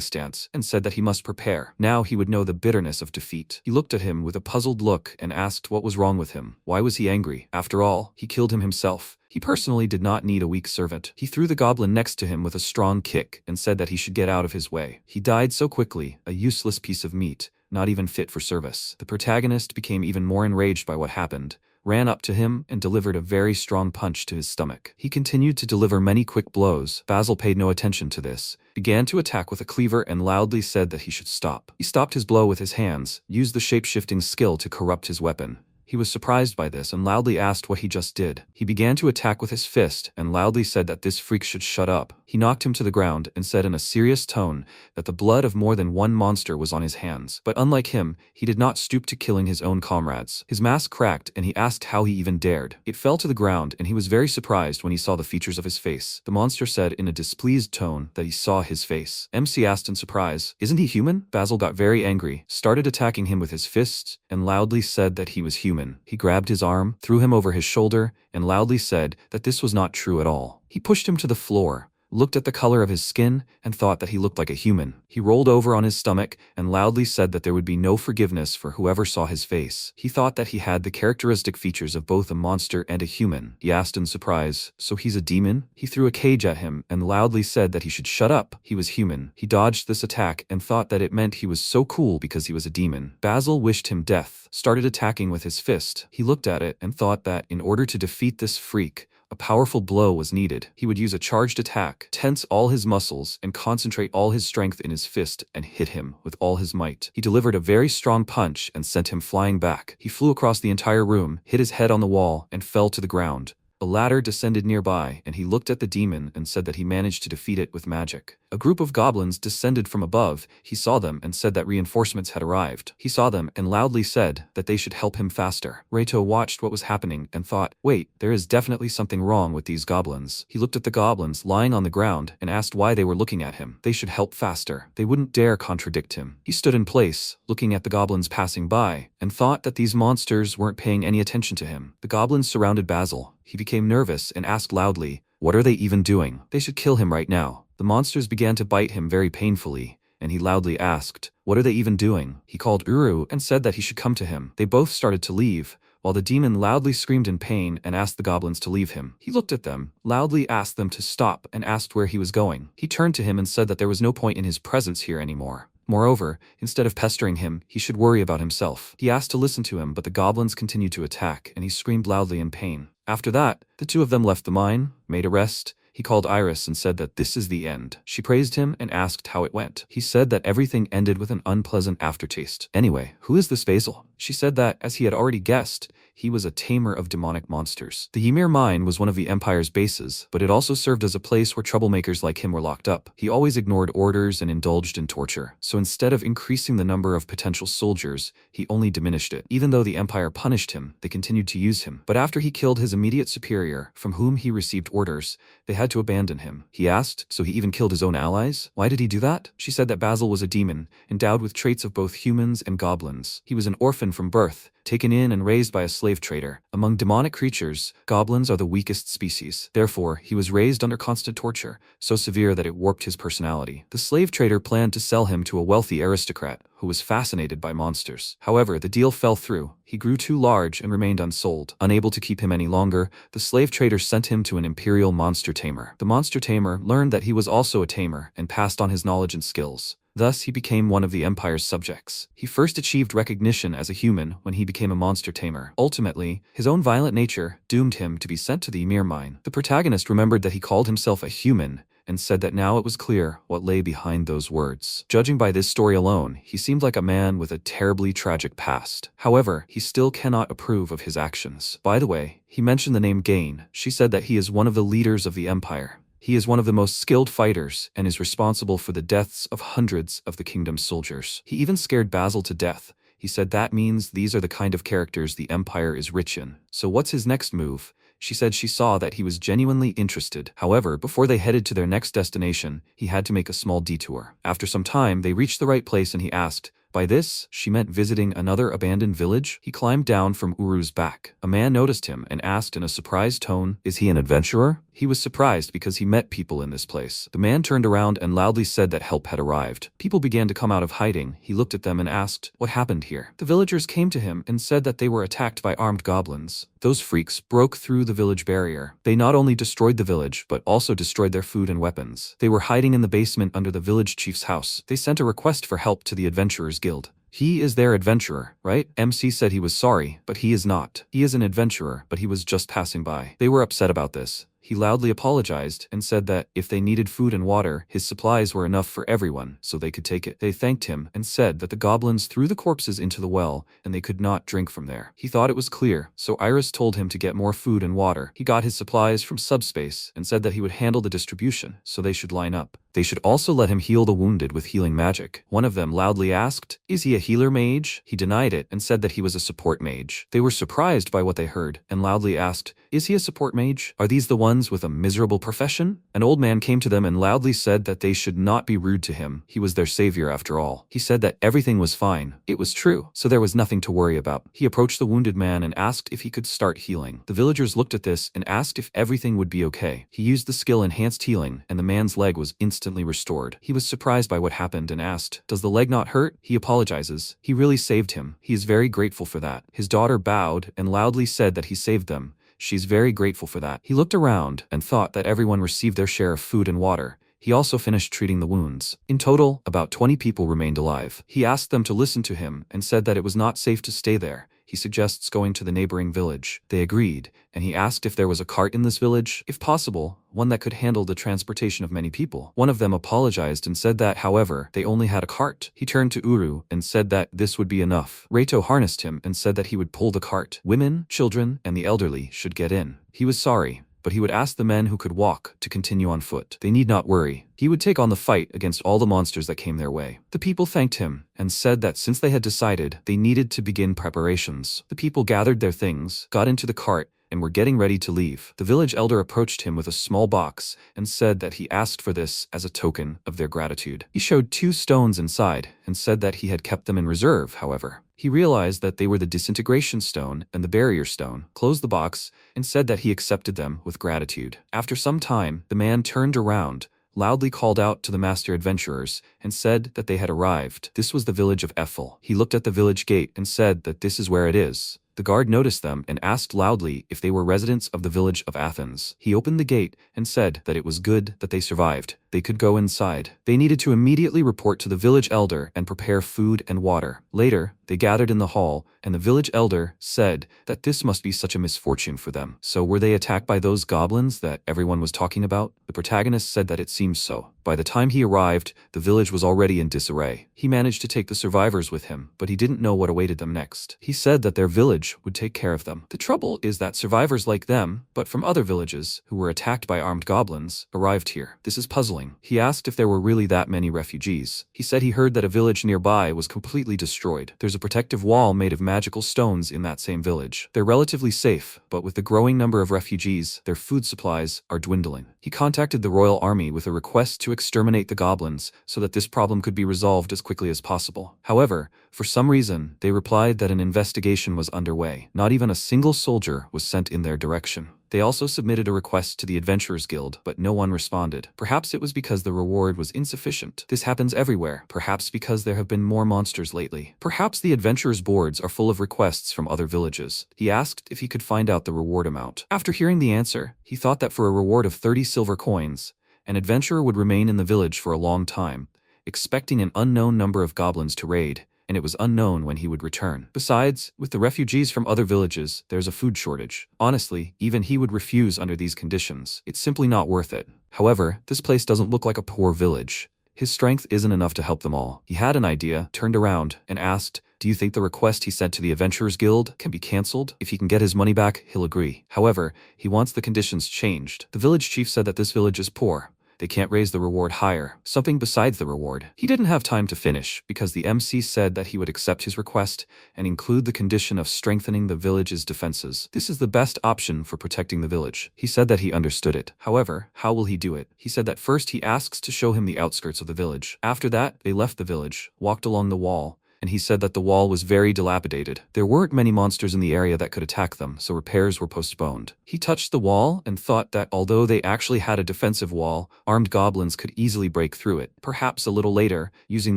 A: stance and said that he must prepare. Now he would know the bitterness of defeat. He looked at him with a puzzled look and asked what was wrong with him. Why was he angry? After all, he killed him himself. He personally did not need a weak servant. He threw the goblin next to him with a strong kick and said that he should get out of his way. He died so quickly, a useless piece of meat, not even fit for service. The protagonist became even more enraged by what happened, ran up to him and delivered a very strong punch to his stomach. He continued to deliver many quick blows. Basil paid no attention to this, began to attack with a cleaver and loudly said that he should stop. He stopped his blow with his hands, used the shape-shifting skill to corrupt his weapon. He was surprised by this and loudly asked what he just did. He began to attack with his fist and loudly said that this freak should shut up. He knocked him to the ground and said in a serious tone that the blood of more than one monster was on his hands. But unlike him, he did not stoop to killing his own comrades. His mask cracked and he asked how he even dared. It fell to the ground and he was very surprised when he saw the features of his face. The monster said in a displeased tone that he saw his face. MC asked in surprise, "Isn't he human?" Basil got very angry, started attacking him with his fists, and loudly said that he was human. He grabbed his arm, threw him over his shoulder, and loudly said that this was not true at all. He pushed him to the floor, looked at the color of his skin, and thought that he looked like a human. He rolled over on his stomach and loudly said that there would be no forgiveness for whoever saw his face. He thought that he had the characteristic features of both a monster and a human. He asked in surprise, "So he's a demon?" He threw a cage at him and loudly said that he should shut up. He was human. He dodged this attack and thought that it meant he was so cool because he was a demon. Basil wished him death, started attacking with his fist. He looked at it and thought that in order to defeat this freak, a powerful blow was needed. He would use a charged attack, tense all his muscles, and concentrate all his strength in his fist and hit him with all his might. He delivered a very strong punch and sent him flying back. He flew across the entire room, hit his head on the wall, and fell to the ground. A ladder descended nearby, and he looked at the demon and said that he managed to defeat it with magic. A group of goblins descended from above. He saw them and said that reinforcements had arrived. He saw them and loudly said that they should help him faster. Reito watched what was happening and thought, "Wait, there is definitely something wrong with these goblins." He looked at the goblins lying on the ground and asked why they were looking at him. They should help faster. They wouldn't dare contradict him. He stood in place, looking at the goblins passing by, and thought that these monsters weren't paying any attention to him. The goblins surrounded Basil. He became nervous and asked loudly, "What are they even doing? They should kill him right now." The monsters began to bite him very painfully, and he loudly asked, "What are they even doing?" He called Uru and said that he should come to him. They both started to leave, while the demon loudly screamed in pain and asked the goblins to leave him. He looked at them, loudly asked them to stop, and asked where he was going. He turned to him and said that there was no point in his presence here anymore. Moreover, instead of pestering him, he should worry about himself. He asked to listen to him, but the goblins continued to attack, and he screamed loudly in pain. After that, the two of them left the mine, made a rest. He called Iris and said that this is the end. She praised him and asked how it went. He said that everything ended with an unpleasant aftertaste. "Anyway, who is this Basil?" She said that, as he had already guessed, he was a tamer of demonic monsters. The Ymir mine was one of the Empire's bases, but it also served as a place where troublemakers like him were locked up. He always ignored orders and indulged in torture. So instead of increasing the number of potential soldiers, he only diminished it. Even though the Empire punished him, they continued to use him. But after he killed his immediate superior, from whom he received orders, they had to abandon him. He asked, "So he even killed his own allies? Why did he do that?" She said that Basil was a demon, endowed with traits of both humans and goblins. He was an orphan from birth, taken in and raised by a slave trader. Among demonic creatures, goblins are the weakest species. Therefore, he was raised under constant torture, so severe that it warped his personality. The slave trader planned to sell him to a wealthy aristocrat who was fascinated by monsters. However, the deal fell through. He grew too large and remained unsold. Unable to keep him any longer, the slave trader sent him to an imperial monster tamer. The monster tamer learned that he was also a tamer and passed on his knowledge and skills. Thus, he became one of the Empire's subjects. He first achieved recognition as a human when he became a monster tamer. Ultimately, his own violent nature doomed him to be sent to the Ymir mine. The protagonist remembered that he called himself a human and said that now it was clear what lay behind those words. Judging by this story alone, he seemed like a man with a terribly tragic past. However, he still cannot approve of his actions. By the way, he mentioned the name Gain. She said that he is one of the leaders of the Empire. He is one of the most skilled fighters and is responsible for the deaths of hundreds of the kingdom's soldiers. He even scared Basil to death. He said that means these are the kind of characters the Empire is rich in. So what's his next move? She said she saw that he was genuinely interested. However, before they headed to their next destination, he had to make a small detour. After some time, they reached the right place and he asked, by this, she meant visiting another abandoned village. He climbed down from Uru's back. A man noticed him and asked in a surprised tone, "Is he an adventurer?" He was surprised because he met people in this place. The man turned around and loudly said that help had arrived. People began to come out of hiding. He looked at them and asked, "What happened here?" The villagers came to him and said that they were attacked by armed goblins. Those freaks broke through the village barrier. They not only destroyed the village, but also destroyed their food and weapons. They were hiding in the basement under the village chief's house. They sent a request for help to the Adventurers Guild. He is their adventurer, right? MC said he was sorry, but he is not. He is an adventurer, but he was just passing by. They were upset about this. He loudly apologized and said that if they needed food and water, his supplies were enough for everyone, so they could take it. They thanked him and said that the goblins threw the corpses into the well and they could not drink from there. He thought it was clear, so Iris told him to get more food and water. He got his supplies from subspace and said that he would handle the distribution, so they should line up. They should also let him heal the wounded with healing magic. One of them loudly asked, "Is he a healer mage?" He denied it and said that he was a support mage. They were surprised by what they heard and loudly asked, "Is he a support mage? Are these the ones with a miserable profession?" An old man came to them and loudly said that they should not be rude to him. He was their savior after all. He said that everything was fine. It was true, so there was nothing to worry about. He approached the wounded man and asked if he could start healing. The villagers looked at this and asked if everything would be okay. He used the skill enhanced healing and the man's leg was instantly restored. He was surprised by what happened and asked, "Does the leg not hurt?" He apologizes. He really saved him. He is very grateful for that. His daughter bowed and loudly said that he saved them. She's very grateful for that. He looked around and thought that everyone received their share of food and water. He also finished treating the wounds. In total, about 20 people remained alive. He asked them to listen to him and said that it was not safe to stay there. He suggests going to the neighboring village. They agreed, and he asked if there was a cart in this village, if possible, one that could handle the transportation of many people. One of them apologized and said that, however, they only had a cart. He turned to Uru and said that this would be enough. Reito harnessed him and said that he would pull the cart. Women, children, and the elderly should get in. He was sorry, but he would ask the men who could walk to continue on foot. They need not worry. He would take on the fight against all the monsters that came their way. The people thanked him and said that since they had decided, they needed to begin preparations. The people gathered their things, got into the cart, and were getting ready to leave. The village elder approached him with a small box and said that he asked for this as a token of their gratitude. He showed 2 stones inside and said that he had kept them in reserve, however. He realized that they were the disintegration stone and the barrier stone, closed the box, and said that he accepted them with gratitude. After some time, the man turned around, loudly called out to the master adventurers, and said that they had arrived. This was the village of Ethel. He looked at the village gate and said that this is where it is. The guard noticed them and asked loudly if they were residents of the village of Athens. He opened the gate and said that it was good that they survived. They could go inside. They needed to immediately report to the village elder and prepare food and water. Later, they gathered in the hall, and the village elder said that this must be such a misfortune for them. So were they attacked by those goblins that everyone was talking about? The protagonist said that it seems so. By the time he arrived, the village was already in disarray. He managed to take the survivors with him, but he didn't know what awaited them next. He said that their village would take care of them. The trouble is that survivors like them, but from other villages, who were attacked by armed goblins, arrived here. This is puzzling. He asked if there were really that many refugees. He said he heard that a village nearby was completely destroyed. There's a protective wall made of magical stones in that same village. They're relatively safe, but with the growing number of refugees, their food supplies are dwindling. He contacted the royal army with a request to exterminate the goblins so that this problem could be resolved as quickly as possible. However, for some reason, they replied that an investigation was underway. Not even a single soldier was sent in their direction. They also submitted a request to the Adventurers Guild, but no one responded. Perhaps it was because the reward was insufficient. This happens everywhere. Perhaps because there have been more monsters lately. Perhaps the Adventurers boards are full of requests from other villages. He asked if he could find out the reward amount. After hearing the answer, he thought that for a reward of 30 silver coins, an adventurer would remain in the village for a long time, expecting an unknown number of goblins to raid, and it was unknown when he would return. Besides, with the refugees from other villages, there's a food shortage. Honestly, even he would refuse under these conditions. It's simply not worth it. However, this place doesn't look like a poor village. His strength isn't enough to help them all. He had an idea, turned around, and asked, "Do you think the request he sent to the Adventurers Guild can be cancelled? If he can get his money back, he'll agree. However, he wants the conditions changed." The village chief said that this village is poor. They can't raise the reward higher. Something besides the reward. He didn't have time to finish because the MC said that he would accept his request and include the condition of strengthening the village's defenses. This is the best option for protecting the village. He said that he understood it. However, how will he do it? He said that first he asks to show him the outskirts of the village. After that, they left the village, walked along the wall, and he said that the wall was very dilapidated. There weren't many monsters in the area that could attack them, so repairs were postponed. He touched the wall and thought that although they actually had a defensive wall, armed goblins could easily break through it. Perhaps a little later, using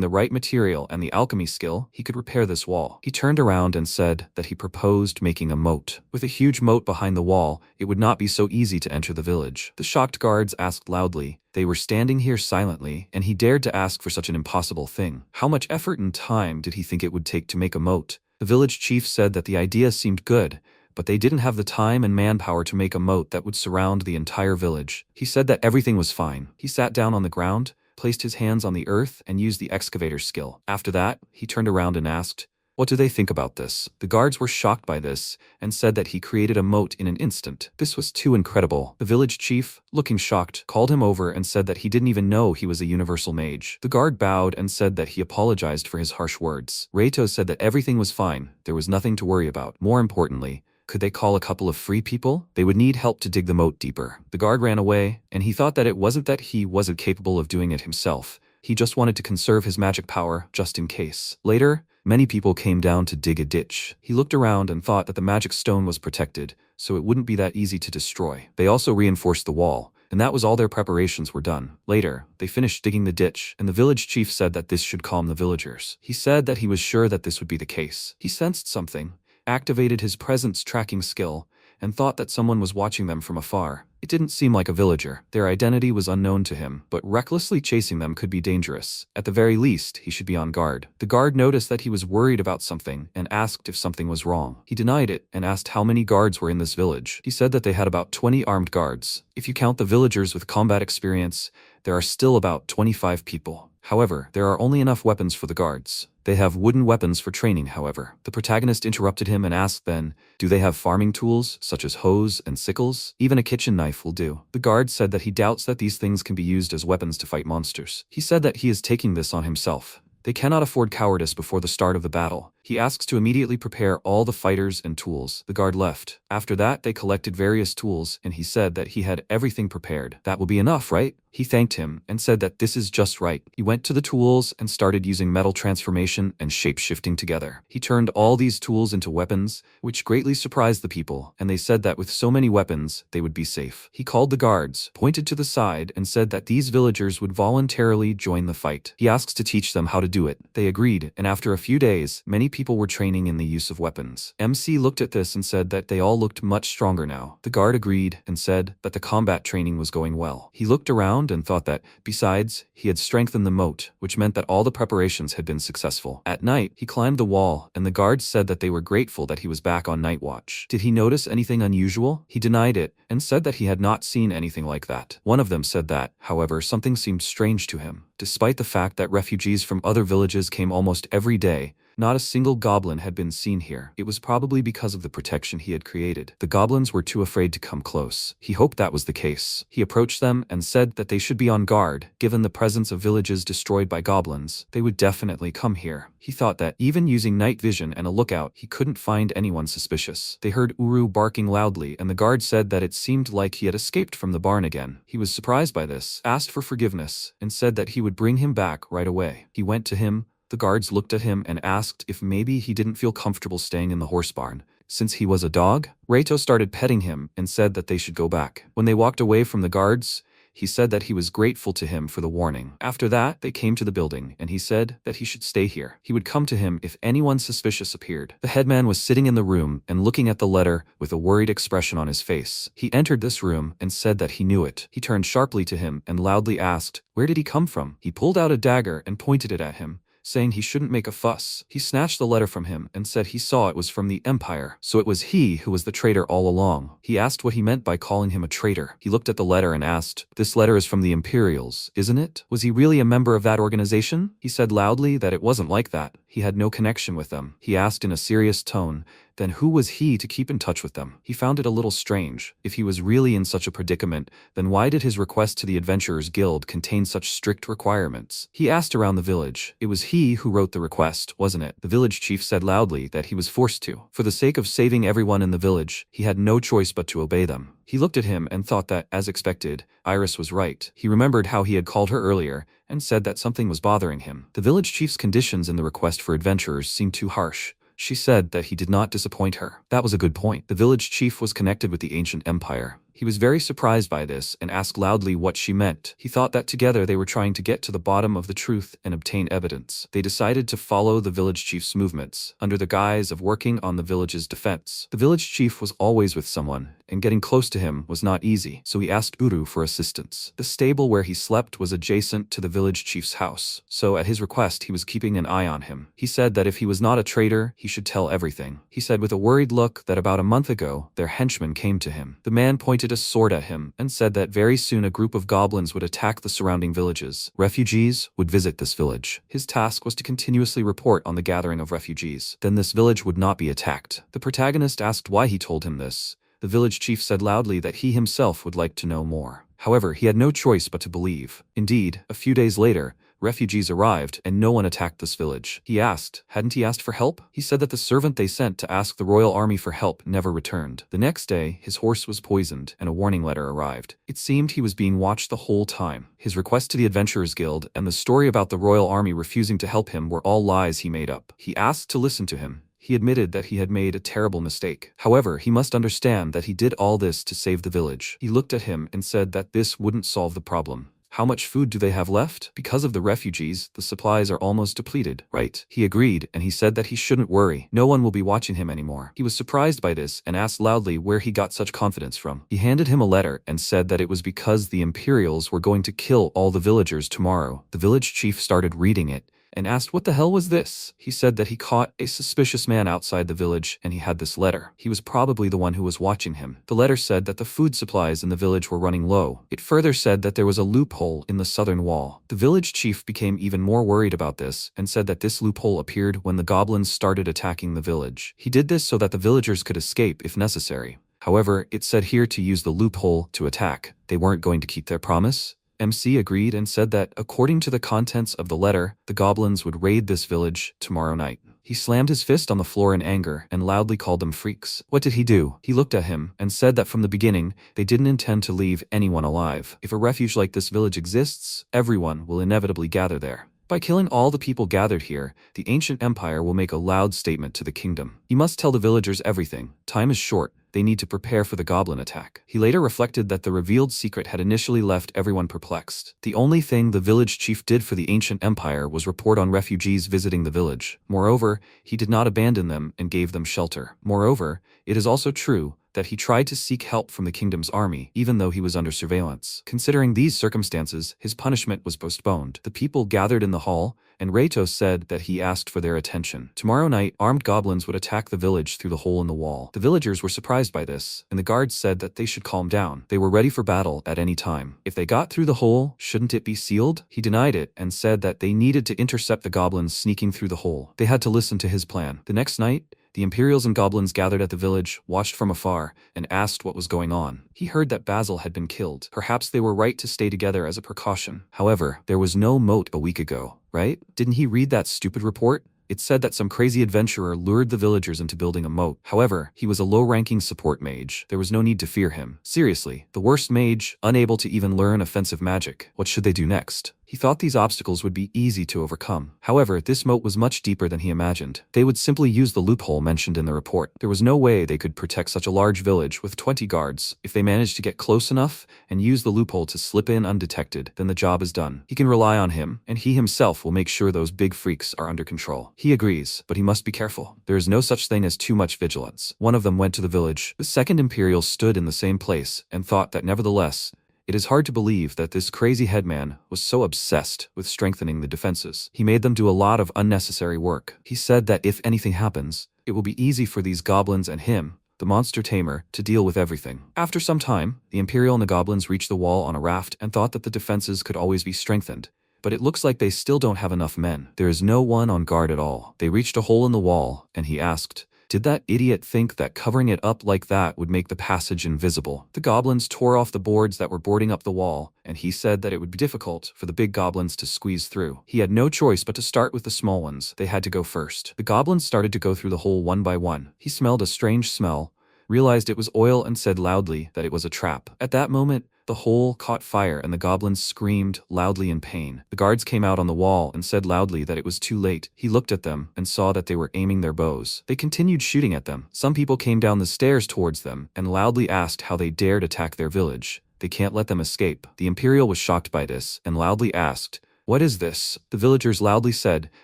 A: the right material and the alchemy skill, he could repair this wall. He turned around and said that he proposed making a moat. With a huge moat behind the wall, it would not be so easy to enter the village. The shocked guards asked loudly, They were standing here silently, and he dared to ask for such an impossible thing. How much effort and time did he think it would take to make a moat? The village chief said that the idea seemed good, but they didn't have the time and manpower to make a moat that would surround the entire village. He said that everything was fine. He sat down on the ground, placed his hands on the earth, and used the excavator's skill. After that, he turned around and asked, "What do they think about this?" The guards were shocked by this and said that he created a moat in an instant. This was too incredible. The village chief, looking shocked, called him over and said that he didn't even know he was a universal mage. The guard bowed and said that he apologized for his harsh words. Reito said that everything was fine. There was nothing to worry about. More importantly, could they call a couple of free people? They would need help to dig the moat deeper. The guard ran away, and he thought that it wasn't that he wasn't capable of doing it himself. He just wanted to conserve his magic power, just in case. Later, many people came down to dig a ditch. He looked around and thought that the magic stone was protected, so it wouldn't be that easy to destroy. They also reinforced the wall, and that was all their preparations were done. Later, they finished digging the ditch, and the village chief said that this should calm the villagers. He said that he was sure that this would be the case. He sensed something, activated his presence tracking skill, and thought that someone was watching them from afar. It didn't seem like a villager. Their identity was unknown to him, but recklessly chasing them could be dangerous. At the very least, he should be on guard. The guard noticed that he was worried about something and asked if something was wrong. He denied it and asked how many guards were in this village. He said that they had about 20 armed guards. If you count the villagers with combat experience, there are still about 25 people. However, there are only enough weapons for the guards. They have wooden weapons for training, however. The protagonist interrupted him and asked then, do they have farming tools, such as hoes and sickles? Even a kitchen knife will do. The guard said that he doubts that these things can be used as weapons to fight monsters. He said that he is taking this on himself. They cannot afford cowardice before the start of the battle. He asks to immediately prepare all the fighters and tools. The guard left. After that, they collected various tools, and he said that he had everything prepared. That will be enough, right? He thanked him and said that this is just right. He went to the tools and started using metal transformation and shape-shifting together. He turned all these tools into weapons, which greatly surprised the people, and they said that with so many weapons, they would be safe. He called the guards, pointed to the side, and said that these villagers would voluntarily join the fight. He asks to teach them how to do it. They agreed, and after a few days, many people were training in the use of weapons. MC looked at this and said that they all looked much stronger now. The guard agreed and said that the combat training was going well. He looked around and thought that, besides, he had strengthened the moat, which meant that all the preparations had been successful. At night, he climbed the wall, and the guards said that they were grateful that he was back on night watch. Did he notice anything unusual? He denied it, and said that he had not seen anything like that. One of them said that, however, something seemed strange to him. Despite the fact that refugees from other villages came almost every day, not a single goblin had been seen here. It was probably because of the protection he had created. The goblins were too afraid to come close. He hoped that was the case. He approached them and said that they should be on guard. Given the presence of villages destroyed by goblins, they would definitely come here. He thought that, even using night vision and a lookout, he couldn't find anyone suspicious. They heard Uru barking loudly, and the guard said that it seemed like he had escaped from the barn again. He was surprised by this, asked for forgiveness, and said that he would bring him back right away. He went to him. The guards looked at him and asked if maybe he didn't feel comfortable staying in the horse barn, since he was a dog. Reito started petting him and said that they should go back. When they walked away from the guards, he said that he was grateful to him for the warning. After that, they came to the building, and he said that he should stay here. He would come to him if anyone suspicious appeared. The headman was sitting in the room and looking at the letter with a worried expression on his face. He entered this room and said that he knew it. He turned sharply to him and loudly asked, "Where did he come from?" He pulled out a dagger and pointed it at him, saying he shouldn't make a fuss. He snatched the letter from him and said he saw it was from the Empire, so it was he who was the traitor all along. He asked what he meant by calling him a traitor. He looked at the letter and asked, "This letter is from the Imperials, isn't it? Was he really a member of that organization?" He said loudly that it wasn't like that. He had no connection with them. He asked in a serious tone, then who was he to keep in touch with them? He found it a little strange. If he was really in such a predicament, then why did his request to the Adventurers Guild contain such strict requirements? He asked around the village. It was he who wrote the request, wasn't it? The village chief said loudly that he was forced to. For the sake of saving everyone in the village, he had no choice but to obey them. He looked at him and thought that, as expected, Iris was right. He remembered how he had called her earlier and said that something was bothering him. The village chief's conditions in the request for adventurers seemed too harsh. She said that he did not disappoint her. That was a good point. The village chief was connected with the ancient empire. He was very surprised by this and asked loudly what she meant. He thought that together they were trying to get to the bottom of the truth and obtain evidence. They decided to follow the village chief's movements, under the guise of working on the village's defense. The village chief was always with someone, and getting close to him was not easy, so he asked Uru for assistance. The stable where he slept was adjacent to the village chief's house, so at his request he was keeping an eye on him. He said that if he was not a traitor, he should tell everything. He said with a worried look that about a month ago, their henchman came to him. The man pointed a sword at him and said that very soon a group of goblins would attack the surrounding villages. Refugees would visit this village. His task was to continuously report on the gathering of refugees. Then this village would not be attacked. The protagonist asked why he told him this. The village chief said loudly that he himself would like to know more. However, he had no choice but to believe. Indeed, a few days later, refugees arrived and no one attacked this village. He asked, hadn't he asked for help? He said that the servant they sent to ask the royal army for help never returned. The next day, his horse was poisoned and a warning letter arrived. It seemed he was being watched the whole time. His request to the Adventurers Guild and the story about the royal army refusing to help him were all lies he made up. He asked to listen to him. He admitted that he had made a terrible mistake. However, he must understand that he did all this to save the village. He looked at him and said that this wouldn't solve the problem. How much food do they have left? Because of the refugees, the supplies are almost depleted, right? He agreed, and he said that he shouldn't worry. No one will be watching him anymore. He was surprised by this and asked loudly where he got such confidence from. He handed him a letter and said that it was because the Imperials were going to kill all the villagers tomorrow. The village chief started reading it and asked what the hell was this? He said that he caught a suspicious man outside the village and he had this letter. He was probably the one who was watching him. The letter said that the food supplies in the village were running low. It further said that there was a loophole in the southern wall. The village chief became even more worried about this and said that this loophole appeared when the goblins started attacking the village. He did this so that the villagers could escape if necessary. However, it said here to use the loophole to attack. They weren't going to keep their promise? MC agreed and said that, according to the contents of the letter, the goblins would raid this village tomorrow night. He slammed his fist on the floor in anger and loudly called them freaks. What did he do? He looked at him and said that from the beginning, they didn't intend to leave anyone alive. If a refuge like this village exists, everyone will inevitably gather there. By killing all the people gathered here, the ancient empire will make a loud statement to the kingdom. He must tell the villagers everything. Time is short. They need to prepare for the goblin attack. He later reflected that the revealed secret had initially left everyone perplexed. The only thing the village chief did for the ancient empire was report on refugees visiting the village. Moreover, he did not abandon them and gave them shelter. Moreover, it is also true that he tried to seek help from the kingdom's army, even though he was under surveillance. Considering these circumstances, his punishment was postponed. The people gathered in the hall, and Raytos said that he asked for their attention. Tomorrow night, armed goblins would attack the village through the hole in the wall. The villagers were surprised by this, and the guards said that they should calm down. They were ready for battle at any time. If they got through the hole, shouldn't it be sealed? He denied it and said that they needed to intercept the goblins sneaking through the hole. They had to listen to his plan. The next night, the Imperials and goblins gathered at the village, watched from afar, and asked what was going on. He heard that Basil had been killed. Perhaps they were right to stay together as a precaution. However, there was no moat a week ago, right? Didn't he read that stupid report? It said that some crazy adventurer lured the villagers into building a moat. However, he was a low-ranking support mage. There was no need to fear him. Seriously, the worst mage, unable to even learn offensive magic. What should they do next? He thought these obstacles would be easy to overcome. However, this moat was much deeper than he imagined. They would simply use the loophole mentioned in the report. There was no way they could protect such a large village with 20 guards. If they managed to get close enough and use the loophole to slip in undetected, then the job is done. He can rely on him, and he himself will make sure those big freaks are under control. He agrees, but he must be careful. There is no such thing as too much vigilance. One of them went to the village. The second Imperial stood in the same place and thought that nevertheless, it is hard to believe that this crazy headman was so obsessed with strengthening the defenses. He made them do a lot of unnecessary work. He said that if anything happens, it will be easy for these goblins and him, the monster tamer, to deal with everything. After some time, the Imperial and the goblins reached the wall on a raft and thought that the defenses could always be strengthened. But it looks like they still don't have enough men. There is no one on guard at all. They reached a hole in the wall, and he asked, "Did that idiot think that covering it up like that would make the passage invisible?" The goblins tore off the boards that were boarding up the wall, and he said that it would be difficult for the big goblins to squeeze through. He had no choice but to start with the small ones. They had to go first. The goblins started to go through the hole one by one. He smelled a strange smell, realized it was oil, and said loudly that it was a trap. At that moment, the hole caught fire and the goblins screamed loudly in pain. The guards came out on the wall and said loudly that it was too late. He looked at them and saw that they were aiming their bows. They continued shooting at them. Some people came down the stairs towards them and loudly asked how they dared attack their village. They can't let them escape. The Imperial was shocked by this and loudly asked, "What is this?" The villagers loudly said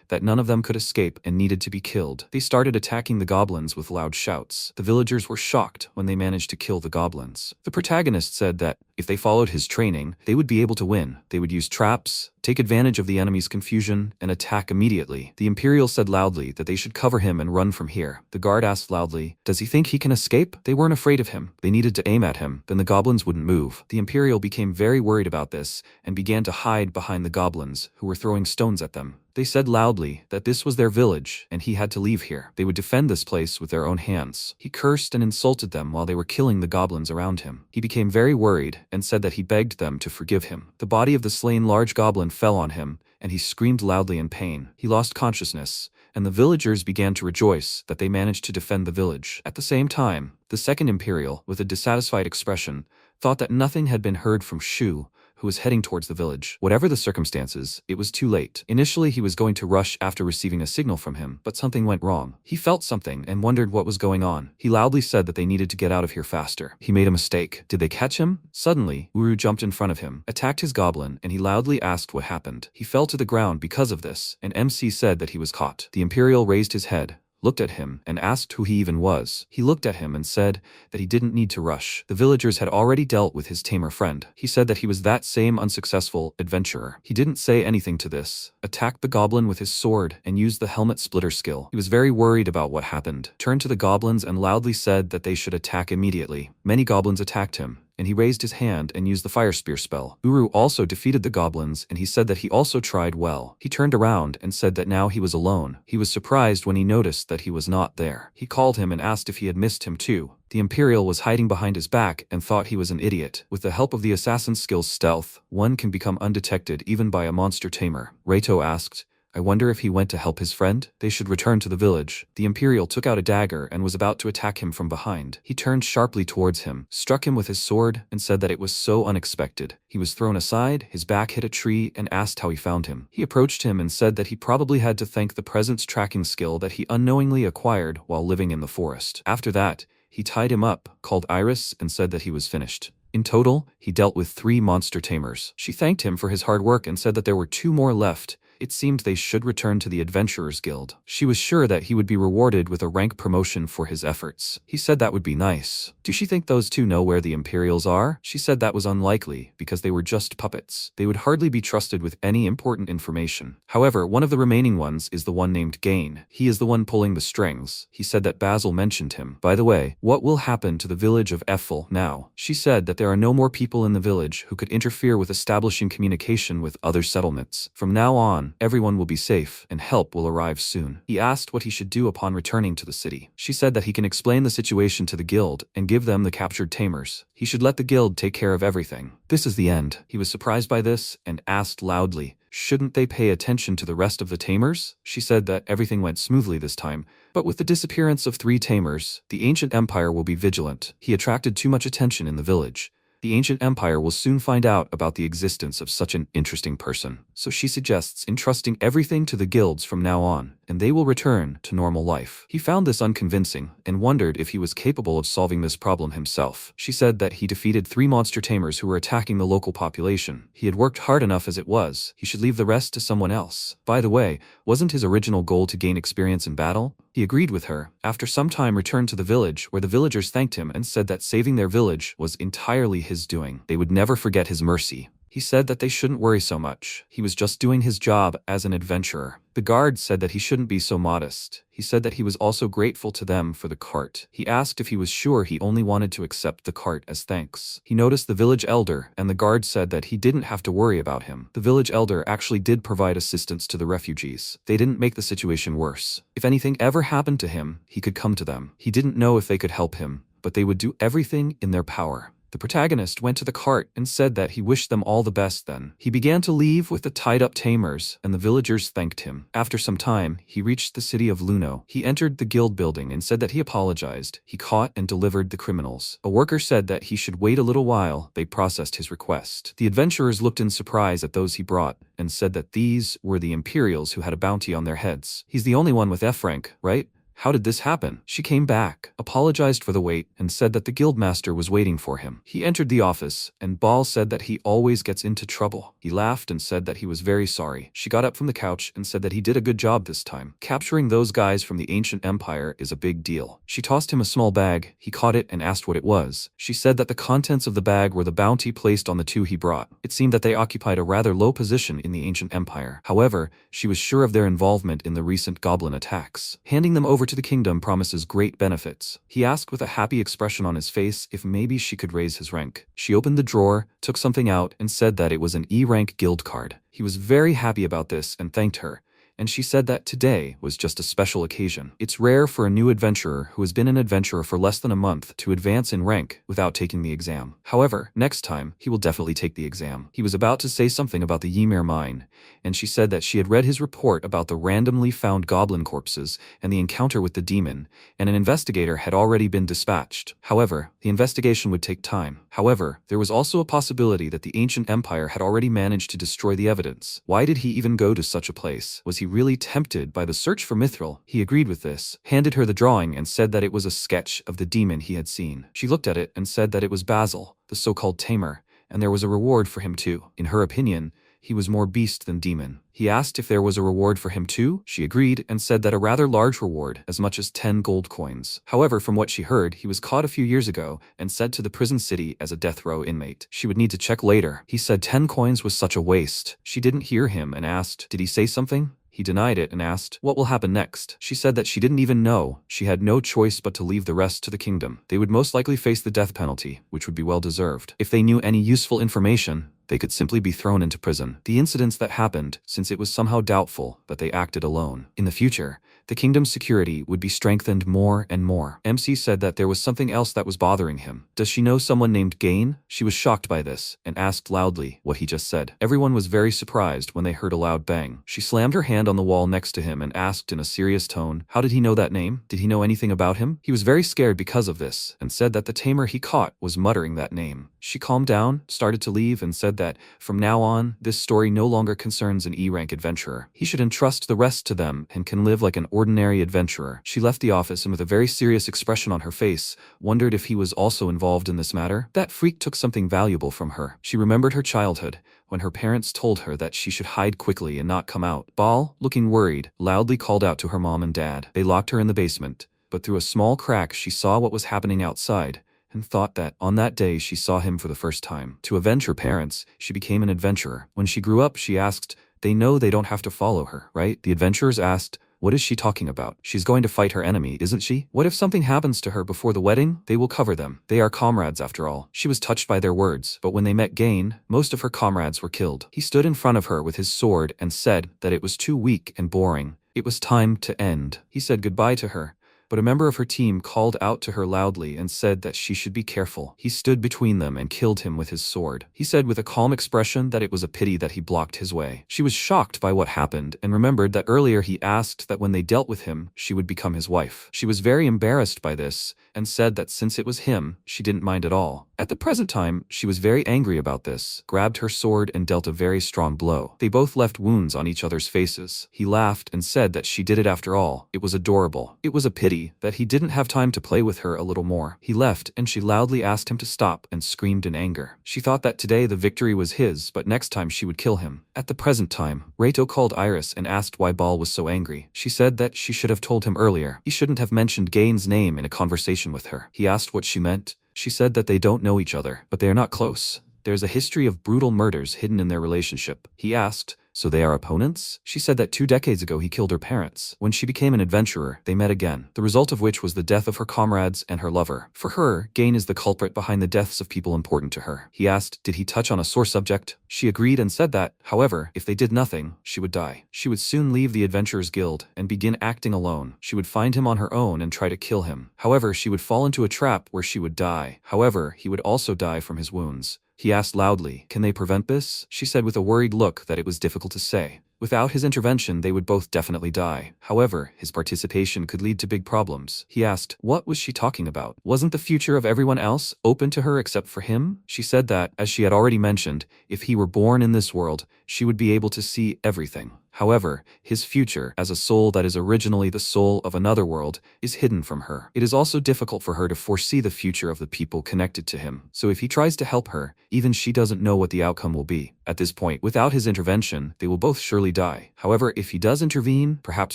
A: that none of them could escape and needed to be killed. They started attacking the goblins with loud shouts. The villagers were shocked when they managed to kill the goblins. The protagonist said that if they followed his training, they would be able to win. They would use traps, take advantage of the enemy's confusion, and attack immediately. The Imperial said loudly that they should cover him and run from here. The guard asked loudly, "Does he think he can escape?" They weren't afraid of him. They needed to aim at him, then the goblins wouldn't move. The Imperial became very worried about this and began to hide behind the goblins, who were throwing stones at them. They said loudly that this was their village and he had to leave here. They would defend this place with their own hands. He cursed and insulted them while they were killing the goblins around him. He became very worried and said that he begged them to forgive him. The body of the slain large goblin fell on him and he screamed loudly in pain. He lost consciousness, and the villagers began to rejoice that they managed to defend the village. At the same time, the second Imperial, with a dissatisfied expression, thought that nothing had been heard from Shu, who was heading towards the village. Whatever the circumstances, it was too late. Initially, he was going to rush after receiving a signal from him, but something went wrong. He felt something and wondered what was going on. He loudly said that they needed to get out of here faster. He made a mistake. Did they catch him? Suddenly, Uru jumped in front of him, attacked his goblin, and he loudly asked what happened. He fell to the ground because of this, and MC said that he was caught. The Imperial raised his head, looked at him, and asked who he even was. He looked at him and said that he didn't need to rush. The villagers had already dealt with his tamer friend. He said that he was that same unsuccessful adventurer. He didn't say anything to this, attacked the goblin with his sword, and used the helmet splitter skill. He was very worried about what happened, turned to the goblins and loudly said that they should attack immediately. Many goblins attacked him, and he raised his hand and used the fire spear spell. Uru also defeated the goblins, and he said that he also tried well. He turned around and said that now he was alone. He was surprised when he noticed that he was not there. He called him and asked if he had missed him too. The Imperial was hiding behind his back and thought he was an idiot. With the help of the assassin's skills stealth, one can become undetected even by a monster tamer. Reito asked, "I wonder if he went to help his friend? They should return to the village." The Imperial took out a dagger and was about to attack him from behind. He turned sharply towards him, struck him with his sword, and said that it was so unexpected. He was thrown aside, his back hit a tree, and asked how he found him. He approached him and said that he probably had to thank the presence tracking skill that he unknowingly acquired while living in the forest. After that, he tied him up, called Iris, and said that he was finished. In total, he dealt with 3 monster tamers. She thanked him for his hard work and said that there were 2 more left. It seemed they should return to the Adventurers Guild. She was sure that he would be rewarded with a rank promotion for his efforts. He said that would be nice. Do she think those 2 know where the Imperials are? She said that was unlikely, because they were just puppets. They would hardly be trusted with any important information. However, one of the remaining ones is the one named Gain. He is the one pulling the strings. He said that Basil mentioned him. By the way, what will happen to the village of Ethel now? She said that there are no more people in the village who could interfere with establishing communication with other settlements. From now on, everyone will be safe, and help will arrive soon. He asked what he should do upon returning to the city. She said that he can explain the situation to the guild and give them the captured tamers. He should let the guild take care of everything. This is the end. He was surprised by this and asked loudly, shouldn't they pay attention to the rest of the tamers? She said that everything went smoothly this time, but with the disappearance of 3 tamers, the ancient empire will be vigilant. He attracted too much attention in the village. The ancient empire will soon find out about the existence of such an interesting person. So she suggests entrusting everything to the guilds from now on, and they will return to normal life. He found this unconvincing and wondered if he was capable of solving this problem himself. She said that he defeated 3 monster tamers who were attacking the local population. He had worked hard enough as it was. He should leave the rest to someone else. By the way, wasn't his original goal to gain experience in battle? He agreed with her. After some time returned to the village, where the villagers thanked him and said that saving their village was entirely his doing. They would never forget his mercy. He said that they shouldn't worry so much. He was just doing his job as an adventurer. The guard said that he shouldn't be so modest. He said that he was also grateful to them for the cart. He asked if he was sure he only wanted to accept the cart as thanks. He noticed the village elder, and the guard said that he didn't have to worry about him. The village elder actually did provide assistance to the refugees. They didn't make the situation worse. If anything ever happened to him, he could come to them. He didn't know if they could help him, but they would do everything in their power. The protagonist went to the cart and said that he wished them all the best then. He began to leave with the tied-up tamers, and the villagers thanked him. After some time, he reached the city of Luno. He entered the guild building and said that he apologized. He caught and delivered the criminals. A worker said that he should wait a little while. They processed his request. The adventurers looked in surprise at those he brought and said that these were the Imperials who had a bounty on their heads. He's the only one with F rank, right? How did this happen? She came back, apologized for the wait, and said that the guildmaster was waiting for him. He entered the office, and Basil said that he always gets into trouble. He laughed and said that he was very sorry. She got up from the couch and said that he did a good job this time. Capturing those guys from the ancient empire is a big deal. She tossed him a small bag. He caught it and asked what it was. She said that the contents of the bag were the bounty placed on the two he brought. It seemed that they occupied a rather low position in the ancient empire. However, she was sure of their involvement in the recent goblin attacks. Handing them over to the kingdom promises great benefits. He asked with a happy expression on his face if maybe she could raise his rank. She opened the drawer, took something out, and said that it was an E-rank guild card. He was very happy about this and thanked her, and she said that today was just a special occasion. It's rare for a new adventurer who has been an adventurer for less than a month to advance in rank without taking the exam. However, next time, he will definitely take the exam. He was about to say something about the Ymir mine, and she said that she had read his report about the randomly found goblin corpses and the encounter with the demon, and an investigator had already been dispatched. However, the investigation would take time. However, there was also a possibility that the ancient empire had already managed to destroy the evidence. Why did he even go to such a place? Was he really tempted by the search for Mithril? He agreed with this, handed her the drawing and said that it was a sketch of the demon he had seen. She looked at it and said that it was Basil, the so-called tamer, and there was a reward for him too. In her opinion, he was more beast than demon. He asked if there was a reward for him too. She agreed and said that a rather large reward, as much as 10 gold coins. However, from what she heard, he was caught a few years ago and sent to the prison city as a death row inmate. She would need to check later. He said 10 coins was such a waste. She didn't hear him and asked, did he say something? He denied it and asked, what will happen next? She said that she didn't even know. She had no choice but to leave the rest to the kingdom. They would most likely face the death penalty, which would be well deserved. If they knew any useful information, they could simply be thrown into prison. The incidents that happened, since it was somehow doubtful that they acted alone. In the future, the kingdom's security would be strengthened more and more. MC said that there was something else that was bothering him. Does she know someone named Gain? She was shocked by this and asked loudly what he just said. Everyone was very surprised when they heard a loud bang. She slammed her hand on the wall next to him and asked in a serious tone, how did he know that name? Did he know anything about him? He was very scared because of this and said that the tamer he caught was muttering that name. She calmed down, started to leave, and said that from now on, this story no longer concerns an E-rank adventurer. He should entrust the rest to them and can live like an ordinary adventurer. She left the office and with a very serious expression on her face, wondered if he was also involved in this matter. That freak took something valuable from her. She remembered her childhood, when her parents told her that she should hide quickly and not come out. Basil, looking worried, loudly called out to her mom and dad. They locked her in the basement, but through a small crack she saw what was happening outside, and thought that, on that day, she saw him for the first time. To avenge her parents, she became an adventurer. When she grew up, she asked, they know they don't have to follow her, right? The adventurers asked, what is she talking about? She's going to fight her enemy, isn't she? What if something happens to her before the wedding? They will cover them. They are comrades after all. She was touched by their words, but when they met Gain, most of her comrades were killed. He stood in front of her with his sword and said that it was too weak and boring. It was time to end. He said goodbye to her, but a member of her team called out to her loudly and said that she should be careful. He stood between them and killed him with his sword. He said with a calm expression that it was a pity that he blocked his way. She was shocked by what happened and remembered that earlier he asked that when they dealt with him, she would become his wife. She was very embarrassed by this and said that since it was him, she didn't mind at all. At the present time, she was very angry about this, grabbed her sword and dealt a very strong blow. They both left wounds on each other's faces. He laughed and said that she did it after all. It was adorable. It was a pity that he didn't have time to play with her a little more. He left and she loudly asked him to stop and screamed in anger. She thought that today the victory was his, but next time she would kill him. At the present time, Rato called Iris and asked why Basil was so angry. She said that she should have told him earlier. He shouldn't have mentioned Gain's name in a conversation with her. He asked what she meant. She said that they don't know each other, but they are not close. There's a history of brutal murders hidden in their relationship. He asked, so they are opponents? She said that 2 decades ago he killed her parents. When she became an adventurer, they met again, the result of which was the death of her comrades and her lover. For her, Gain is the culprit behind the deaths of people important to her. He asked, did he touch on a sore subject? She agreed and said that, however, if they did nothing, she would die. She would soon leave the Adventurers Guild and begin acting alone. She would find him on her own and try to kill him. However, she would fall into a trap where she would die. However, he would also die from his wounds. He asked loudly, can they prevent this? She said with a worried look that it was difficult to say. Without his intervention, they would both definitely die. However, his participation could lead to big problems. He asked, what was she talking about? Wasn't the future of everyone else open to her except for him? She said that, as she had already mentioned, if he were born in this world, she would be able to see everything. However, his future, as a soul that is originally the soul of another world, is hidden from her. It is also difficult for her to foresee the future of the people connected to him. So if he tries to help her, even she doesn't know what the outcome will be. At this point, without his intervention, they will both surely die. However, if he does intervene, perhaps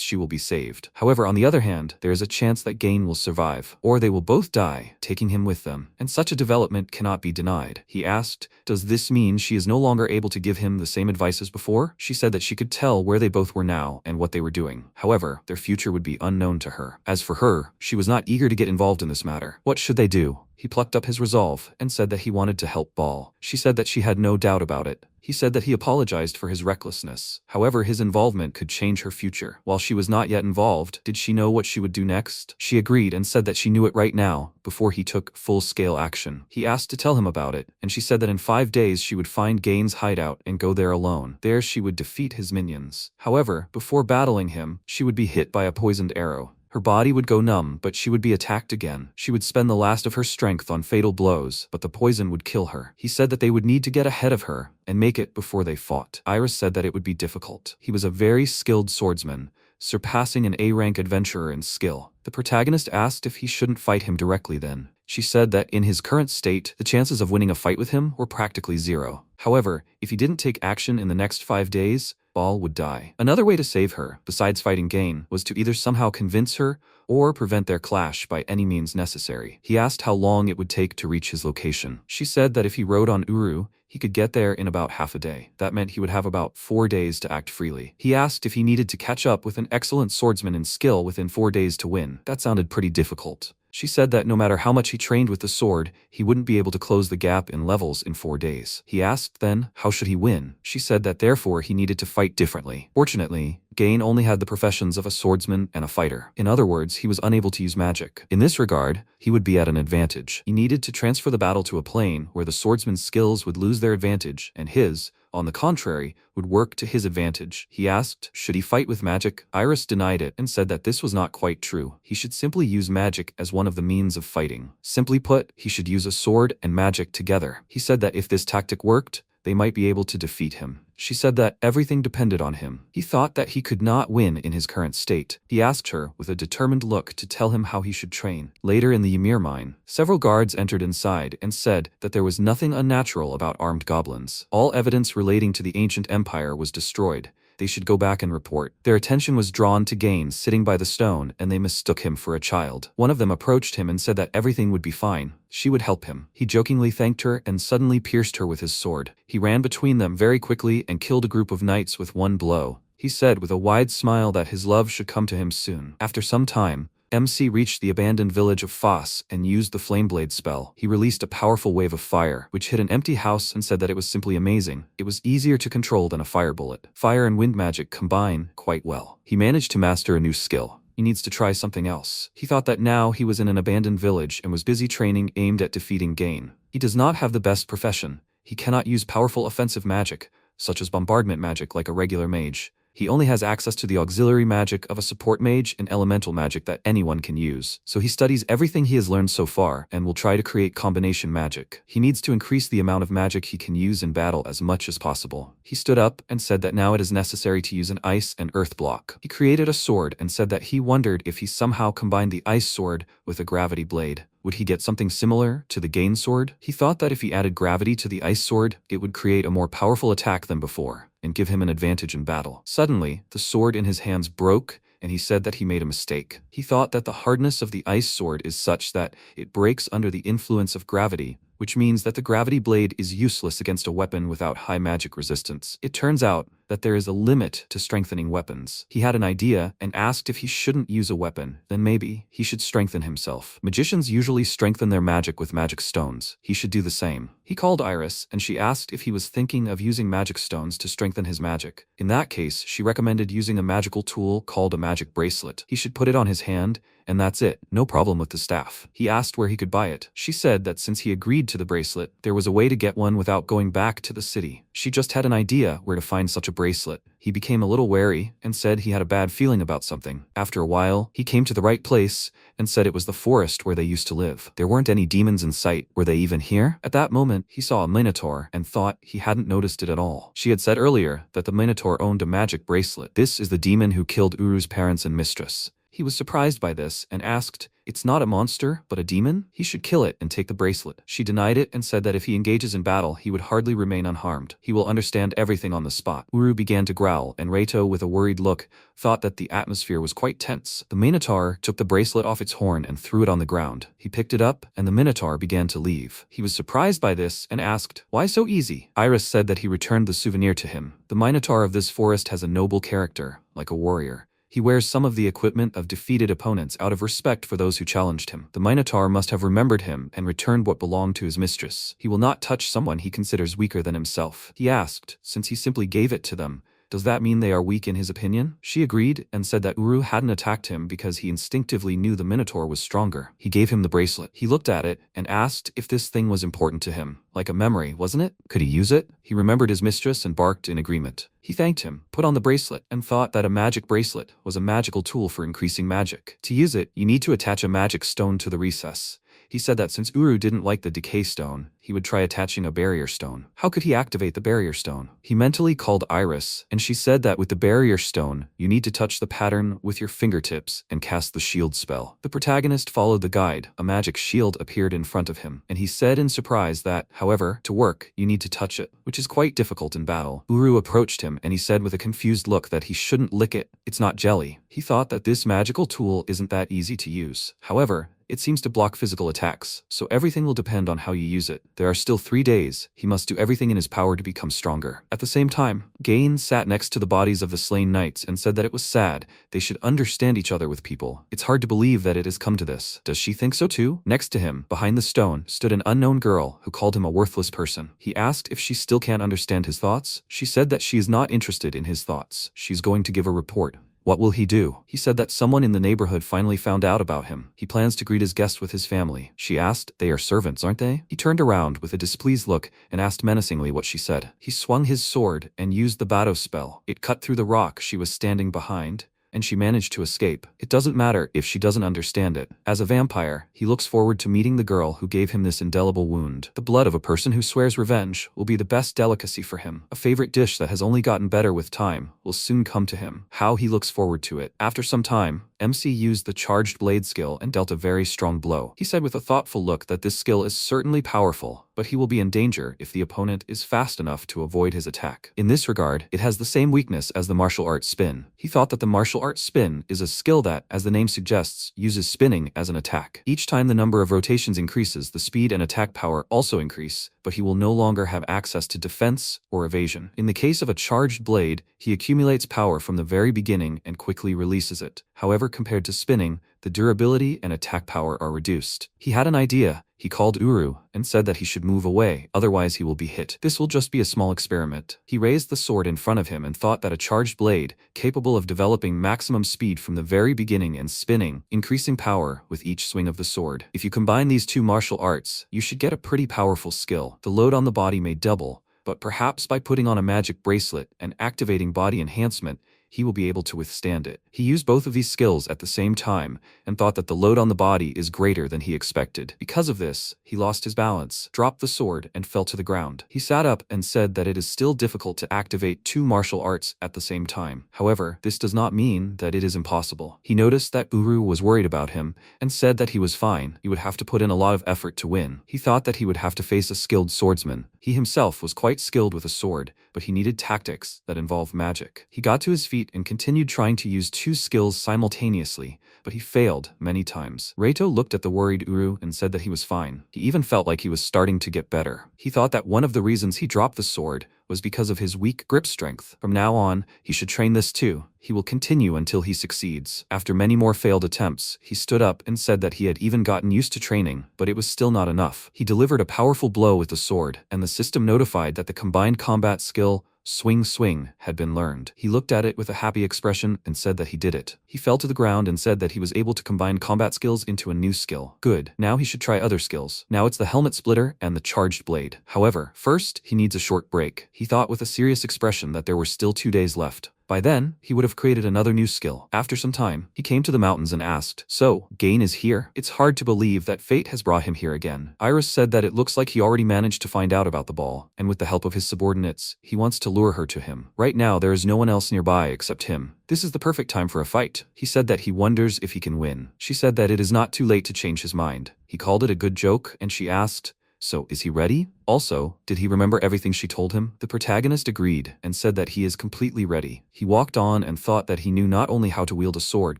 A: she will be saved. However, on the other hand, there is a chance that Gain will survive, or they will both die, taking him with them. And such a development cannot be denied. He asked, does this mean she is no longer able to give him the same advice as before? She said that she could tell where they both were now and what they were doing. However, their future would be unknown to her. As for her, she was not eager to get involved in this matter. What should they do? He plucked up his resolve and said that he wanted to help Ball. She said that she had no doubt about it. He said that he apologized for his recklessness. However, his involvement could change her future. While she was not yet involved, did she know what she would do next? She agreed and said that she knew it right now, before he took full-scale action. He asked to tell him about it, and she said that in 5 days she would find Gain's hideout and go there alone. There she would defeat his minions. However, before battling him, she would be hit by a poisoned arrow. Her body would go numb, but she would be attacked again. She would spend the last of her strength on fatal blows, but the poison would kill her. He said that they would need to get ahead of her and make it before they fought. Iris said that it would be difficult. He was a very skilled swordsman, surpassing an A-rank adventurer in skill. The protagonist asked if he shouldn't fight him directly then. She said that in his current state, the chances of winning a fight with him were practically zero. However, if he didn't take action in the next 5 days, Ball would die. Another way to save her, besides fighting Gain, was to either somehow convince her or prevent their clash by any means necessary. He asked how long it would take to reach his location. She said that if he rode on Uru, he could get there in about half a day. That meant he would have about 4 days to act freely. He asked if he needed to catch up with an excellent swordsman in skill within 4 days to win. That sounded pretty difficult. She said that no matter how much he trained with the sword, he wouldn't be able to close the gap in levels in 4 days. He asked then, how should he win? She said that therefore he needed to fight differently. Fortunately, Gain only had the professions of a swordsman and a fighter. In other words, he was unable to use magic. In this regard, he would be at an advantage. He needed to transfer the battle to a plane where the swordsman's skills would lose their advantage, and his, on the contrary, would work to his advantage. He asked, should he fight with magic? Iris denied it and said that this was not quite true. He should simply use magic as one of the means of fighting. Simply put, he should use a sword and magic together. He said that if this tactic worked, they might be able to defeat him. She said that everything depended on him. He thought that he could not win in his current state. He asked her, with a determined look, to tell him how he should train. Later in the Ymir mine, several guards entered inside and said that there was nothing unnatural about armed goblins. All evidence relating to the ancient empire was destroyed. They should go back and report. Their attention was drawn to Gain sitting by the stone, and they mistook him for a child. One of them approached him and said that everything would be fine. She would help him. He jokingly thanked her and suddenly pierced her with his sword. He ran between them very quickly and killed a group of knights with one blow. He said with a wide smile that his love should come to him soon. After some time, MC reached the abandoned village of Foss and used the Flameblade spell. He released a powerful wave of fire, which hit an empty house and said that it was simply amazing. It was easier to control than a fire bullet. Fire and wind magic combine quite well. He managed to master a new skill. He needs to try something else. He thought that now he was in an abandoned village and was busy training aimed at defeating Gain. He does not have the best profession. He cannot use powerful offensive magic, such as bombardment magic like a regular mage. He only has access to the auxiliary magic of a support mage and elemental magic that anyone can use. So he studies everything he has learned so far and will try to create combination magic. He needs to increase the amount of magic he can use in battle as much as possible. He stood up and said that now it is necessary to use an ice and earth block. He created a sword and said that he wondered if he somehow combined the ice sword with a gravity blade. Would he get something similar to the Gain sword? He thought that if he added gravity to the ice sword, it would create a more powerful attack than before and give him an advantage in battle. Suddenly, the sword in his hands broke, and he said that he made a mistake. He thought that the hardness of the ice sword is such that it breaks under the influence of gravity, which means that the gravity blade is useless against a weapon without high magic resistance. It turns out that there is a limit to strengthening weapons. He had an idea and asked if he shouldn't use a weapon, then maybe he should strengthen himself. Magicians usually strengthen their magic with magic stones. He should do the same. He called Iris and she asked if he was thinking of using magic stones to strengthen his magic. In that case, she recommended using a magical tool called a magic bracelet. He should put it on his hand, and that's it. No problem with the staff. He asked where he could buy it. She said that since he agreed to the bracelet, there was a way to get one without going back to the city. She just had an idea where to find such a bracelet. He became a little wary and said he had a bad feeling about something. After a while, he came to the right place and said it was the forest where they used to live. There weren't any demons in sight. Were they even here? At that moment, he saw a minotaur and thought he hadn't noticed it at all. She had said earlier that the minotaur owned a magic bracelet. This is the demon who killed Uru's parents and mistress. He was surprised by this and asked, "It's not a monster, but a demon? He should kill it and take the bracelet." She denied it and said that if he engages in battle, he would hardly remain unharmed. He will understand everything on the spot. Uru began to growl, and Reito, with a worried look, thought that the atmosphere was quite tense. The Minotaur took the bracelet off its horn and threw it on the ground. He picked it up, and the Minotaur began to leave. He was surprised by this and asked, "Why so easy?" Iris said that he returned the souvenir to him. The Minotaur of this forest has a noble character, like a warrior. He wears some of the equipment of defeated opponents out of respect for those who challenged him. The Minotaur must have remembered him and returned what belonged to his mistress. He will not touch someone he considers weaker than himself. He asked, since he simply gave it to them, does that mean they are weak in his opinion? She agreed and said that Uru hadn't attacked him because he instinctively knew the Minotaur was stronger. He gave him the bracelet. He looked at it and asked if this thing was important to him. Like a memory, wasn't it? Could he use it? He remembered his mistress and barked in agreement. He thanked him, put on the bracelet, and thought that a magic bracelet was a magical tool for increasing magic. To use it, you need to attach a magic stone to the recess. He said that since Uru didn't like the decay stone, he would try attaching a barrier stone. How could he activate the barrier stone? He mentally called Iris, and she said that with the barrier stone, you need to touch the pattern with your fingertips and cast the shield spell. The protagonist followed the guide. A magic shield appeared in front of him, and he said in surprise that, however, to work, you need to touch it, which is quite difficult in battle. Uru approached him, and he said with a confused look that he shouldn't lick it. It's not jelly. He thought that this magical tool isn't that easy to use. However, it seems to block physical attacks, so everything will depend on how you use it. There are still 3 days. He must do everything in his power to become stronger. At the same time, Gain sat next to the bodies of the slain knights and said that it was sad. They should understand each other with people. It's hard to believe that it has come to this. Does she think so too? Next to him, behind the stone, stood an unknown girl who called him a worthless person. He asked if she still can't understand his thoughts. She said that she is not interested in his thoughts. She's going to give a report. What will he do? He said that someone in the neighborhood finally found out about him. He plans to greet his guests with his family. She asked, "They are servants, aren't they?" He turned around with a displeased look and asked menacingly what she said. He swung his sword and used the Bato spell. It cut through the rock she was standing behind, and she managed to escape. It doesn't matter if she doesn't understand it. As a vampire, he looks forward to meeting the girl who gave him this indelible wound. The blood of a person who swears revenge will be the best delicacy for him. A favorite dish that has only gotten better with time will soon come to him. How he looks forward to it. After some time, MC used the charged blade skill and dealt a very strong blow. He said with a thoughtful look that this skill is certainly powerful, but he will be in danger if the opponent is fast enough to avoid his attack. In this regard, it has the same weakness as the martial art spin. He thought that the martial art spin is a skill that, as the name suggests, uses spinning as an attack. Each time the number of rotations increases, the speed and attack power also increase, but he will no longer have access to defense or evasion. In the case of a charged blade, he accumulates power from the very beginning and quickly releases it. However, compared to spinning, the durability and attack power are reduced. He had an idea. He called Uru and said that he should move away, otherwise he will be hit. This will just be a small experiment. He raised the sword in front of him and thought that a charged blade, capable of developing maximum speed from the very beginning and spinning, increasing power with each swing of the sword. If you combine these two martial arts, you should get a pretty powerful skill. The load on the body may double, but perhaps by putting on a magic bracelet and activating body enhancement, he will be able to withstand it. He used both of these skills at the same time and thought that the load on the body is greater than he expected. Because of this, he lost his balance, dropped the sword, and fell to the ground. He sat up and said that it is still difficult to activate 2 martial arts at the same time. However, this does not mean that it is impossible. He noticed that Uru was worried about him and said that he was fine. He would have to put in a lot of effort to win. He thought that he would have to face a skilled swordsman. He himself was quite skilled with a sword, but he needed tactics that involved magic. He got to his feet and continued trying to use 2 skills simultaneously, but he failed many times. Reito looked at the worried Uru and said that he was fine. He even felt like he was starting to get better. He thought that one of the reasons he dropped the sword was because of his weak grip strength. From now on, he should train this too. He will continue until he succeeds. After many more failed attempts, he stood up and said that he had even gotten used to training, but it was still not enough. He delivered a powerful blow with the sword, and the system notified that the combined combat skill swing swing, had been learned. He looked at it with a happy expression and said that he did it. He fell to the ground and said that he was able to combine combat skills into a new skill. Good, now he should try other skills. Now it's the helmet splitter and the charged blade. However, first, he needs a short break. He thought with a serious expression that there were still 2 days left. By then, he would have created another new skill. After some time, he came to the mountains and asked, "So, Gain is here?" It's hard to believe that fate has brought him here again. Iris said that it looks like he already managed to find out about the ball, and with the help of his subordinates, he wants to lure her to him. Right now, there is no one else nearby except him. This is the perfect time for a fight. He said that he wonders if he can win. She said that it is not too late to change his mind. He called it a good joke, and she asked, "So, is he ready?" Also, did he remember everything she told him? The protagonist agreed and said that he is completely ready. He walked on and thought that he knew not only how to wield a sword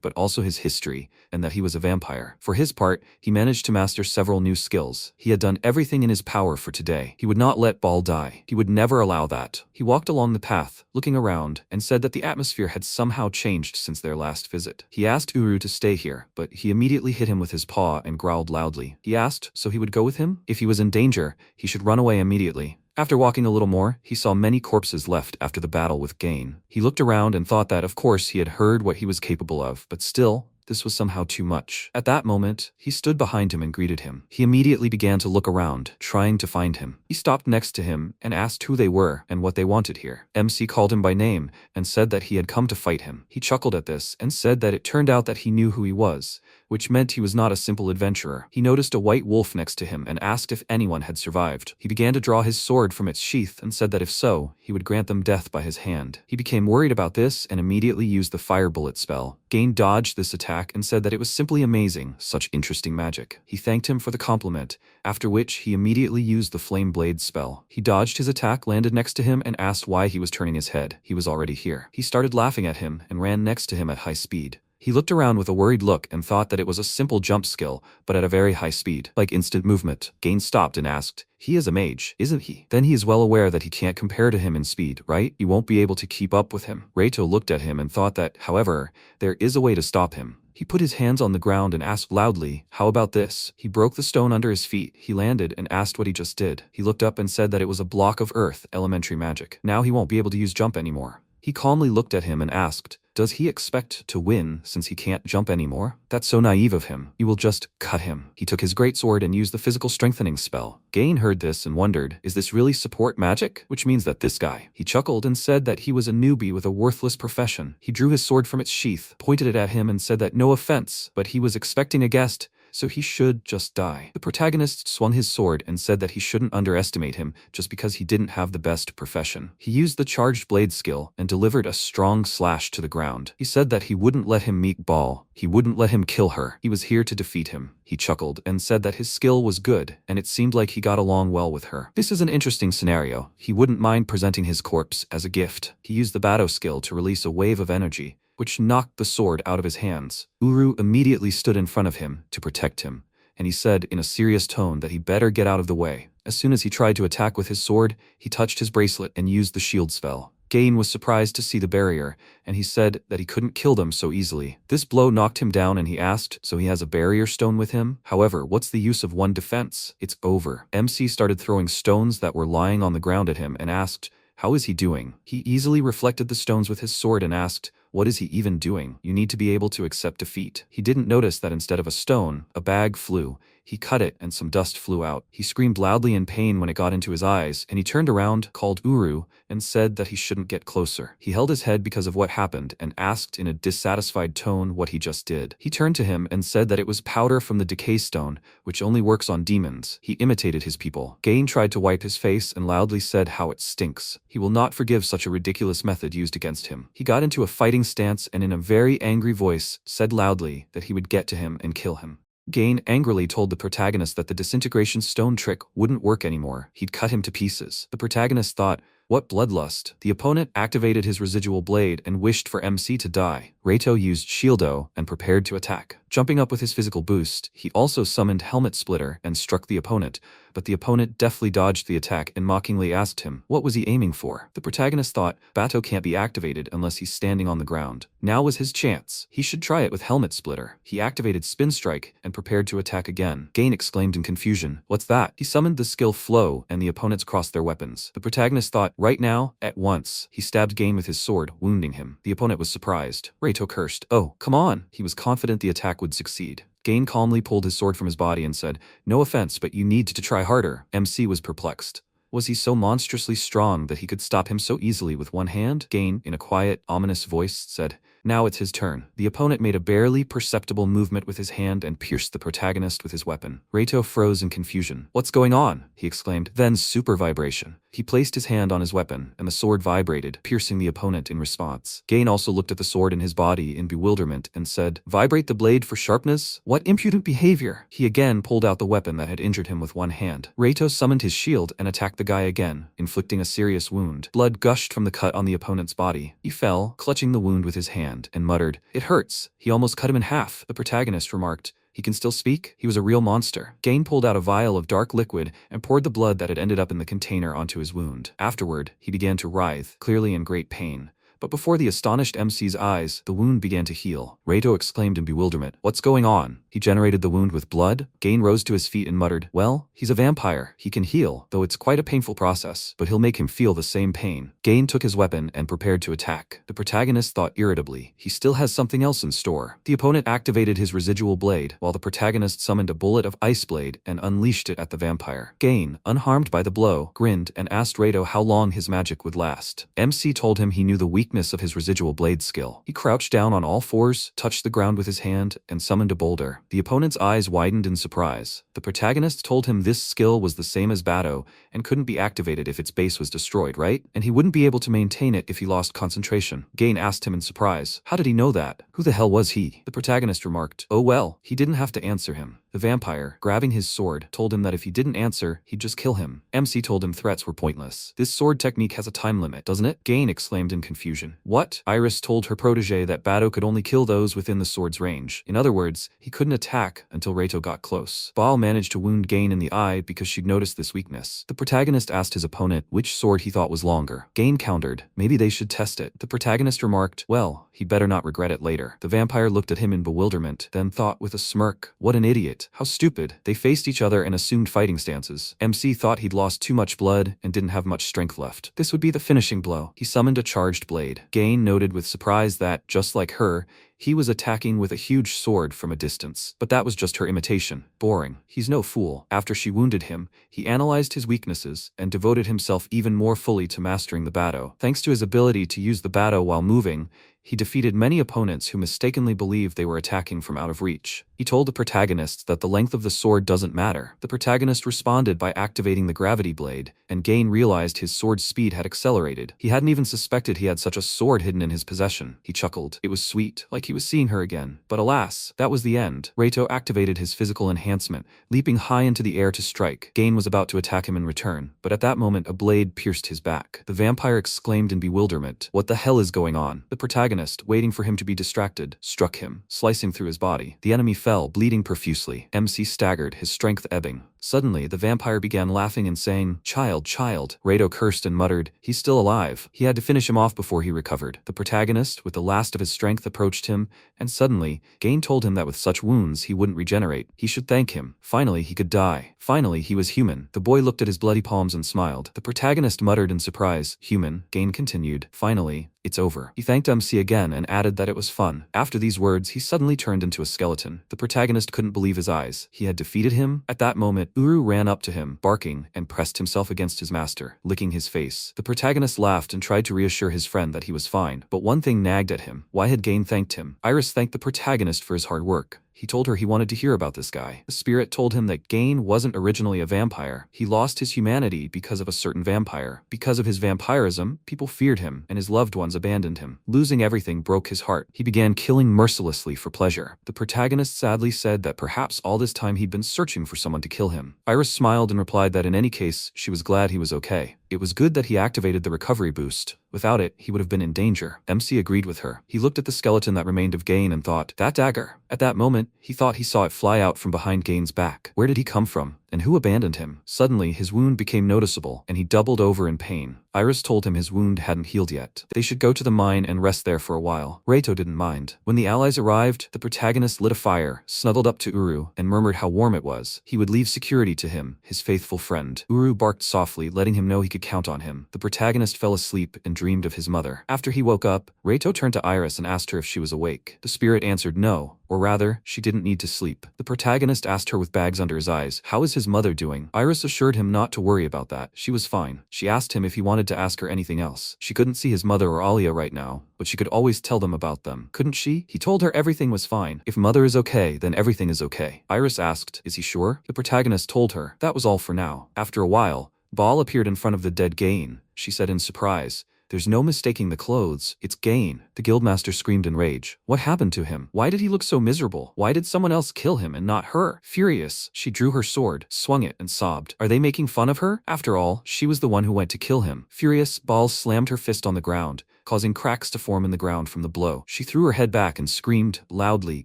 A: but also his history, and that he was a vampire. For his part, he managed to master several new skills. He had done everything in his power for today. He would not let Ball die. He would never allow that. He walked along the path, looking around, and said that the atmosphere had somehow changed since their last visit. He asked Uru to stay here, but he immediately hit him with his paw and growled loudly. He asked so he would go with him? If he was in danger, he should run away immediately. After walking a little more, he saw many corpses left after the battle with Gain. He looked around and thought that, of course, he had heard what he was capable of, but still, this was somehow too much. At that moment, he stood behind him and greeted him. He immediately began to look around, trying to find him. He stopped next to him and asked who they were and what they wanted here. MC called him by name and said that he had come to fight him. He chuckled at this and said that it turned out that he knew who he was, which meant he was not a simple adventurer. He noticed a white wolf next to him and asked if anyone had survived. He began to draw his sword from its sheath and said that if so, he would grant them death by his hand. He became worried about this and immediately used the fire bullet spell. Gain dodged this attack and said that it was simply amazing, such interesting magic. He thanked him for the compliment, after which he immediately used the flame blade spell. He dodged his attack, landed next to him, and asked why he was turning his head. He was already here. He started laughing at him and ran next to him at high speed. He looked around with a worried look and thought that it was a simple jump skill, but at a very high speed, like instant movement. Gain stopped and asked, "He is a mage, isn't he?" Then he is well aware that he can't compare to him in speed, right? He won't be able to keep up with him. Reito looked at him and thought that, however, there is a way to stop him. He put his hands on the ground and asked loudly, "How about this?" He broke the stone under his feet. He landed and asked what he just did. He looked up and said that it was a block of earth, elementary magic. Now he won't be able to use jump anymore. He calmly looked at him and asked, does he expect to win since he can't jump anymore? That's so naive of him. You will just cut him. He took his greatsword and used the physical strengthening spell. Gain heard this and wondered, is this really support magic? Which means that this guy. He chuckled and said that he was a newbie with a worthless profession. He drew his sword from its sheath, pointed it at him and said that no offense, but he was expecting a guest, so he should just die. The protagonist swung his sword and said that he shouldn't underestimate him just because he didn't have the best profession. He used the charged blade skill and delivered a strong slash to the ground. He said that he wouldn't let him meet Ball. He wouldn't let him kill her. He was here to defeat him. He chuckled and said that his skill was good, and it seemed like he got along well with her. This is an interesting scenario. He wouldn't mind presenting his corpse as a gift. He used the Battle skill to release a wave of energy, which knocked the sword out of his hands. Uru immediately stood in front of him to protect him, and he said in a serious tone that he better get out of the way. As soon as he tried to attack with his sword, he touched his bracelet and used the shield spell. Gain was surprised to see the barrier, and he said that he couldn't kill them so easily. This blow knocked him down and he asked, so he has a barrier stone with him? However, what's the use of one defense? It's over. MC started throwing stones that were lying on the ground at him and asked, how is he doing? He easily reflected the stones with his sword and asked, what is he even doing? You need to be able to accept defeat. He didn't notice that instead of a stone, a bag flew. He cut it and some dust flew out. He screamed loudly in pain when it got into his eyes, and he turned around, called Uru, and said that he shouldn't get closer. He held his head because of what happened and asked in a dissatisfied tone what he just did. He turned to him and said that it was powder from the decay stone, which only works on demons. He imitated his people. Gain tried to wipe his face and loudly said how it stinks. He will not forgive such a ridiculous method used against him. He got into a fighting stance and in a very angry voice said loudly that he would get to him and kill him. Gain angrily told the protagonist that the disintegration stone trick wouldn't work anymore. He'd cut him to pieces. The protagonist thought, what bloodlust. The opponent activated his residual blade and wished for MC to die. Reito used Shieldo and prepared to attack. Jumping up with his physical boost, he also summoned Helmet Splitter and struck the opponent, but the opponent deftly dodged the attack and mockingly asked him, what was he aiming for? The protagonist thought, Bato can't be activated unless he's standing on the ground. Now was his chance. He should try it with Helmet Splitter. He activated Spin Strike and prepared to attack again. Gain exclaimed in confusion, what's that? He summoned the skill Flow and the opponents crossed their weapons. The protagonist thought, right now, at once. He stabbed Gain with his sword, wounding him. The opponent was surprised. Reito cursed, oh, come on. He was confident the attack would succeed. Gain calmly pulled his sword from his body and said, no offense, but you need to try harder. MC was perplexed. Was he so monstrously strong that he could stop him so easily with one hand? Gain, in a quiet, ominous voice, said, now it's his turn. The opponent made a barely perceptible movement with his hand and pierced the protagonist with his weapon. Reito froze in confusion. What's going on? He exclaimed. Then super vibration. He placed his hand on his weapon, and the sword vibrated, piercing the opponent in response. Gain also looked at the sword in his body in bewilderment and said, vibrate the blade for sharpness? What impudent behavior! He again pulled out the weapon that had injured him with one hand. Reito summoned his shield and attacked the guy again, inflicting a serious wound. Blood gushed from the cut on the opponent's body. He fell, clutching the wound with his hand, and muttered, it hurts. He almost cut him in half. The protagonist remarked, he can still speak? He was a real monster. Gain pulled out a vial of dark liquid and poured the blood that had ended up in the container onto his wound. Afterward, he began to writhe, clearly in great pain. But before the astonished MC's eyes, the wound began to heal. Reito exclaimed in bewilderment, what's going on? He generated the wound with blood? Gain rose to his feet and muttered, well, he's a vampire. He can heal, though it's quite a painful process, but he'll make him feel the same pain. Gain took his weapon and prepared to attack. The protagonist thought irritably, he still has something else in store. The opponent activated his residual blade, while the protagonist summoned a bullet of Ice Blade and unleashed it at the vampire. Gain, unharmed by the blow, grinned and asked Reito how long his magic would last. MC told him he knew the weakness of his residual blade skill. He crouched down on all fours, touched the ground with his hand, and summoned a boulder. The opponent's eyes widened in surprise. The protagonist told him this skill was the same as Bato and couldn't be activated if its base was destroyed, right? And he wouldn't be able to maintain it if he lost concentration. Gain asked him in surprise, how did he know that? Who the hell was he? The protagonist remarked, oh well, he didn't have to answer him. The vampire, grabbing his sword, told him that if he didn't answer, he'd just kill him. MC told him threats were pointless. This sword technique has a time limit, doesn't it? Gain exclaimed in confusion. What? Iris told her protege that Bato could only kill those within the sword's range. In other words, he couldn't attack until Reito got close. Baal managed to wound Gain in the eye because she'd noticed this weakness. The protagonist asked his opponent which sword he thought was longer. Gain countered, maybe they should test it. The protagonist remarked, well, he'd better not regret it later. The vampire looked at him in bewilderment, then thought with a smirk, what an idiot. How stupid. They faced each other and assumed fighting stances. MC thought he'd lost too much blood and didn't have much strength left. This would be the finishing blow. He summoned a charged blade. Gain noted with surprise that, just like her, he was attacking with a huge sword from a distance. But that was just her imitation. Boring. He's no fool. After she wounded him, he analyzed his weaknesses and devoted himself even more fully to mastering the Bato. Thanks to his ability to use the Bato while moving, he defeated many opponents who mistakenly believed they were attacking from out of reach. He told the protagonist that the length of the sword doesn't matter. The protagonist responded by activating the gravity blade, and Gain realized his sword's speed had accelerated. He hadn't even suspected he had such a sword hidden in his possession. He chuckled. It was sweet, like he was seeing her again. But alas, that was the end. Reito activated his physical enhancement, leaping high into the air to strike. Gain was about to attack him in return, but at that moment a blade pierced his back. The vampire exclaimed in bewilderment, what the hell is going on? The protagonist, waiting for him to be distracted, struck him, slicing through his body. The enemy fell, bleeding profusely. MC staggered, his strength ebbing. Suddenly, the vampire began laughing and saying, child, child. Reito cursed and muttered, he's still alive. He had to finish him off before he recovered. The protagonist, with the last of his strength, approached him, and suddenly, Gain told him that with such wounds he wouldn't regenerate. He should thank him. Finally, he could die. Finally, he was human. The boy looked at his bloody palms and smiled. The protagonist muttered in surprise, human. Gain continued, finally, it's over. He thanked MC again and added that it was fun. After these words, he suddenly turned into a skeleton. The protagonist couldn't believe his eyes. He had defeated him? At that moment, Uru ran up to him, barking, and pressed himself against his master, licking his face. The protagonist laughed and tried to reassure his friend that he was fine, but one thing nagged at him. Why had Gain thanked him? Iris thanked the protagonist for his hard work. He told her he wanted to hear about this guy. The spirit told him that Gain wasn't originally a vampire. He lost his humanity because of a certain vampire. Because of his vampirism, people feared him, and his loved ones abandoned him. Losing everything broke his heart. He began killing mercilessly for pleasure. The protagonist sadly said that perhaps all this time he'd been searching for someone to kill him. Iris smiled and replied that in any case, she was glad he was okay. It was good that he activated the recovery boost. Without it, he would have been in danger. MC agreed with her. He looked at the skeleton that remained of Gain and thought, that dagger. At that moment, he thought he saw it fly out from behind Gain's back. Where did he come from? And who abandoned him? Suddenly, his wound became noticeable, and he doubled over in pain. Iris told him his wound hadn't healed yet. They should go to the mine and rest there for a while. Reito didn't mind. When the allies arrived, the protagonist lit a fire, snuggled up to Uru, and murmured how warm it was. He would leave security to him, his faithful friend. Uru barked softly, letting him know he could count on him. The protagonist fell asleep and dreamed of his mother. After he woke up, Reito turned to Iris and asked her if she was awake. The spirit answered no, or rather, she didn't need to sleep. The protagonist asked her with bags under his eyes, how is his mother doing? Iris assured him not to worry about that. She was fine. She asked him if he wanted to ask her anything else. She couldn't see his mother or Alia right now, but she could always tell them about them. Couldn't she? He told her everything was fine. If mother is okay, then everything is okay. Iris asked, is he sure? The protagonist told her that was all for now. After a while, Baal appeared in front of the dead Gain. She said in surprise, there's no mistaking the clothes. It's Gain. The guildmaster screamed in rage. What happened to him? Why did he look so miserable? Why did someone else kill him and not her? Furious, she drew her sword, swung it, and sobbed. Are they making fun of her? After all, she was the one who went to kill him. Furious, Baal slammed her fist on the ground, causing cracks to form in the ground from the blow. She threw her head back and screamed, loudly,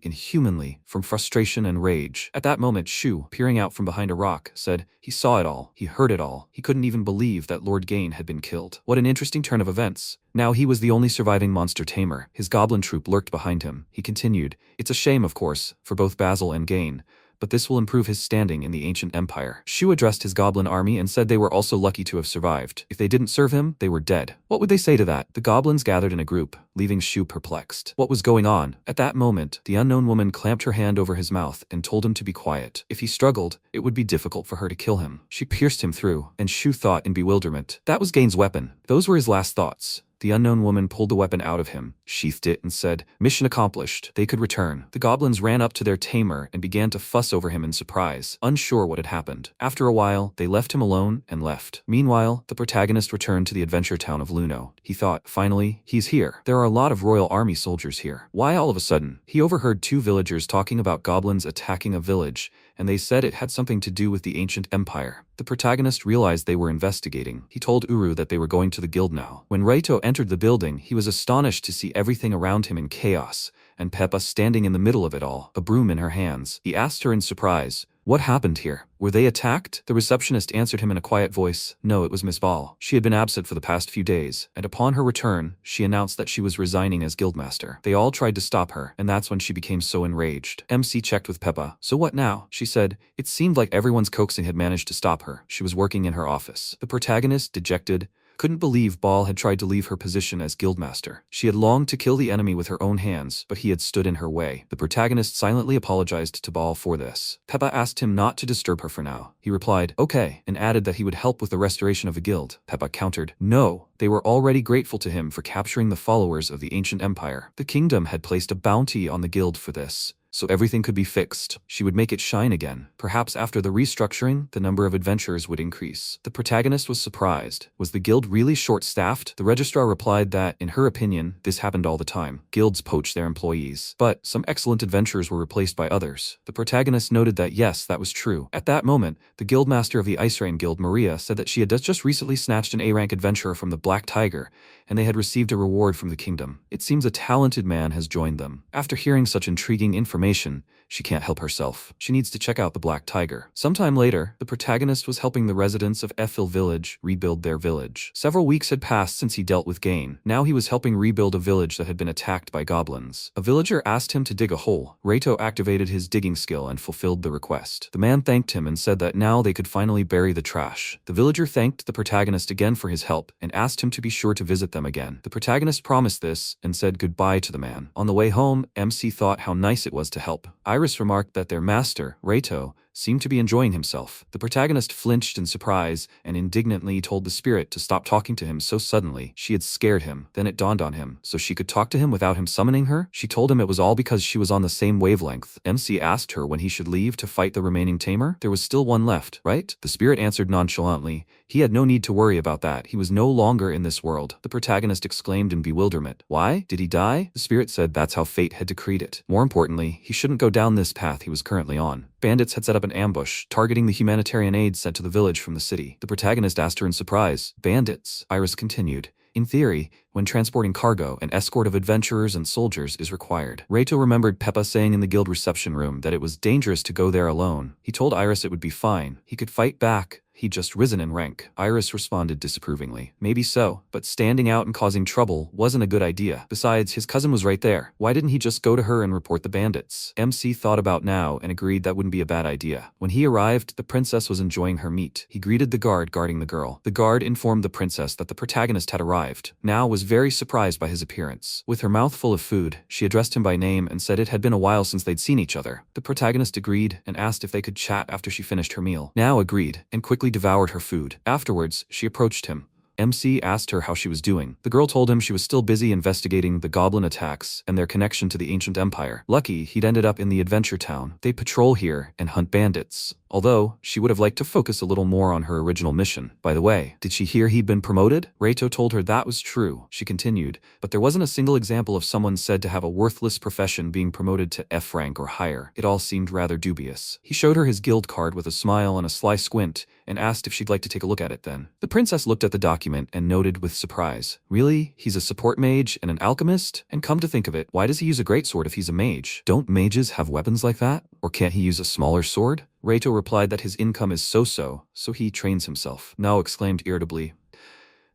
A: inhumanly, from frustration and rage. At that moment, Shu, peering out from behind a rock, said, he saw it all. He heard it all. He couldn't even believe that Lord Gain had been killed. What an interesting turn of events. Now he was the only surviving monster tamer. His goblin troop lurked behind him. He continued, it's a shame, of course, for both Basil and Gain, but this will improve his standing in the ancient empire. Shu addressed his goblin army and said they were also lucky to have survived. If they didn't serve him, they were dead. What would they say to that? The goblins gathered in a group, leaving Shu perplexed. What was going on? At that moment, the unknown woman clamped her hand over his mouth and told him to be quiet. If he struggled, it would be difficult for her to kill him. She pierced him through, and Shu thought in bewilderment. That was Gain's weapon. Those were his last thoughts. The unknown woman pulled the weapon out of him, sheathed it, and said, mission accomplished. They could return. The goblins ran up to their tamer and began to fuss over him in surprise, unsure what had happened. After a while, they left him alone and left. Meanwhile, the protagonist returned to the adventure town of Luno. He thought, finally, he's here. There are a lot of royal army soldiers here. Why all of a sudden? He overheard two villagers talking about goblins attacking a village, and they said it had something to do with the ancient empire. The protagonist realized they were investigating. He told Uru that they were going to the guild now. When Reito entered the building, he was astonished to see everything around him in chaos, and Peppa standing in the middle of it all, a broom in her hands. He asked her in surprise, what happened here? Were they attacked? The receptionist answered him in a quiet voice, no, it was Miss Baal. She had been absent for the past few days, and upon her return, she announced that she was resigning as guildmaster. They all tried to stop her, and that's when she became so enraged. MC checked with Peppa. So what now? She said. It seemed like everyone's coaxing had managed to stop her. She was working in her office. The protagonist, dejected, couldn't believe Baal had tried to leave her position as guildmaster. She had longed to kill the enemy with her own hands, but he had stood in her way. The protagonist silently apologized to Baal for this. Peppa asked him not to disturb her for now. He replied, okay, and added that he would help with the restoration of the guild. Peppa countered, no. They were already grateful to him for capturing the followers of the ancient empire. The kingdom had placed a bounty on the guild for this, so everything could be fixed. She would make it shine again. Perhaps after the restructuring, the number of adventurers would increase. The protagonist was surprised. Was the guild really short-staffed? The registrar replied that, in her opinion, this happened all the time. Guilds poach their employees. But some excellent adventurers were replaced by others. The protagonist noted that yes, that was true. At that moment, the guildmaster of the ISEKAI'D Guild, Maria, said that she had just recently snatched an A-rank adventurer from the Black Tiger, and they had received a reward from the kingdom. It seems a talented man has joined them. After hearing such intriguing information, she can't help herself. She needs to check out the Black Tiger. Sometime later, the protagonist was helping the residents of Ethel village rebuild their village. Several weeks had passed since he dealt with Gain. Now he was helping rebuild a village that had been attacked by goblins. A villager asked him to dig a hole. Reito activated his digging skill and fulfilled the request. The man thanked him and said that now they could finally bury the trash. The villager thanked the protagonist again for his help and asked him to be sure to visit them again. The protagonist promised this and said goodbye to the man. On the way home, MC thought how nice it was to help. Iris remarked that their master, Reito, seemed to be enjoying himself. The protagonist flinched in surprise and indignantly told the spirit to stop talking to him so suddenly. She had scared him. Then it dawned on him. So she could talk to him without him summoning her? She told him it was all because she was on the same wavelength. MC asked her when he should leave to fight the remaining tamer. There was still one left, right? The spirit answered nonchalantly. He had no need to worry about that. He was no longer in this world. The protagonist exclaimed in bewilderment. Why? Did he die? The spirit said that's how fate had decreed it. More importantly, he shouldn't go down this path he was currently on. Bandits had set up an ambush, targeting the humanitarian aid sent to the village from the city. The protagonist asked her in surprise, "Bandits?" Iris continued, "In theory, when transporting cargo, an escort of adventurers and soldiers is required." Reito remembered Peppa saying in the guild reception room that it was dangerous to go there alone. He told Iris it would be fine. He could fight back. He'd just risen in rank. Iris responded disapprovingly. Maybe so, but standing out and causing trouble wasn't a good idea. Besides, his cousin was right there. Why didn't he just go to her and report the bandits? MC thought about now and agreed that wouldn't be a bad idea. When he arrived, the princess was enjoying her meat. He greeted the guard guarding the girl. The guard informed the princess that the protagonist had arrived. Now was very surprised by his appearance. With her mouth full of food, she addressed him by name and said it had been a while since they'd seen each other. The protagonist agreed and asked if they could chat after she finished her meal. Now agreed, and quickly devoured her food. Afterwards, she approached him. MC asked her how she was doing. The girl told him she was still busy investigating the goblin attacks and their connection to the ancient empire. Lucky he'd ended up in the adventure town. They patrol here and hunt bandits. Although, she would have liked to focus a little more on her original mission. By the way, did she hear he'd been promoted? Reito told her that was true. She continued, but there wasn't a single example of someone said to have a worthless profession being promoted to F rank or higher. It all seemed rather dubious. He showed her his guild card with a smile and a sly squint, and asked if she'd like to take a look at it then. The princess looked at the document and noted with surprise, "Really? He's a support mage and an alchemist? And come to think of it, why does he use a greatsword if he's a mage? Don't mages have weapons like that? Or can't he use a smaller sword?" Reito replied that his income is so-so, so he trains himself. Now exclaimed irritably,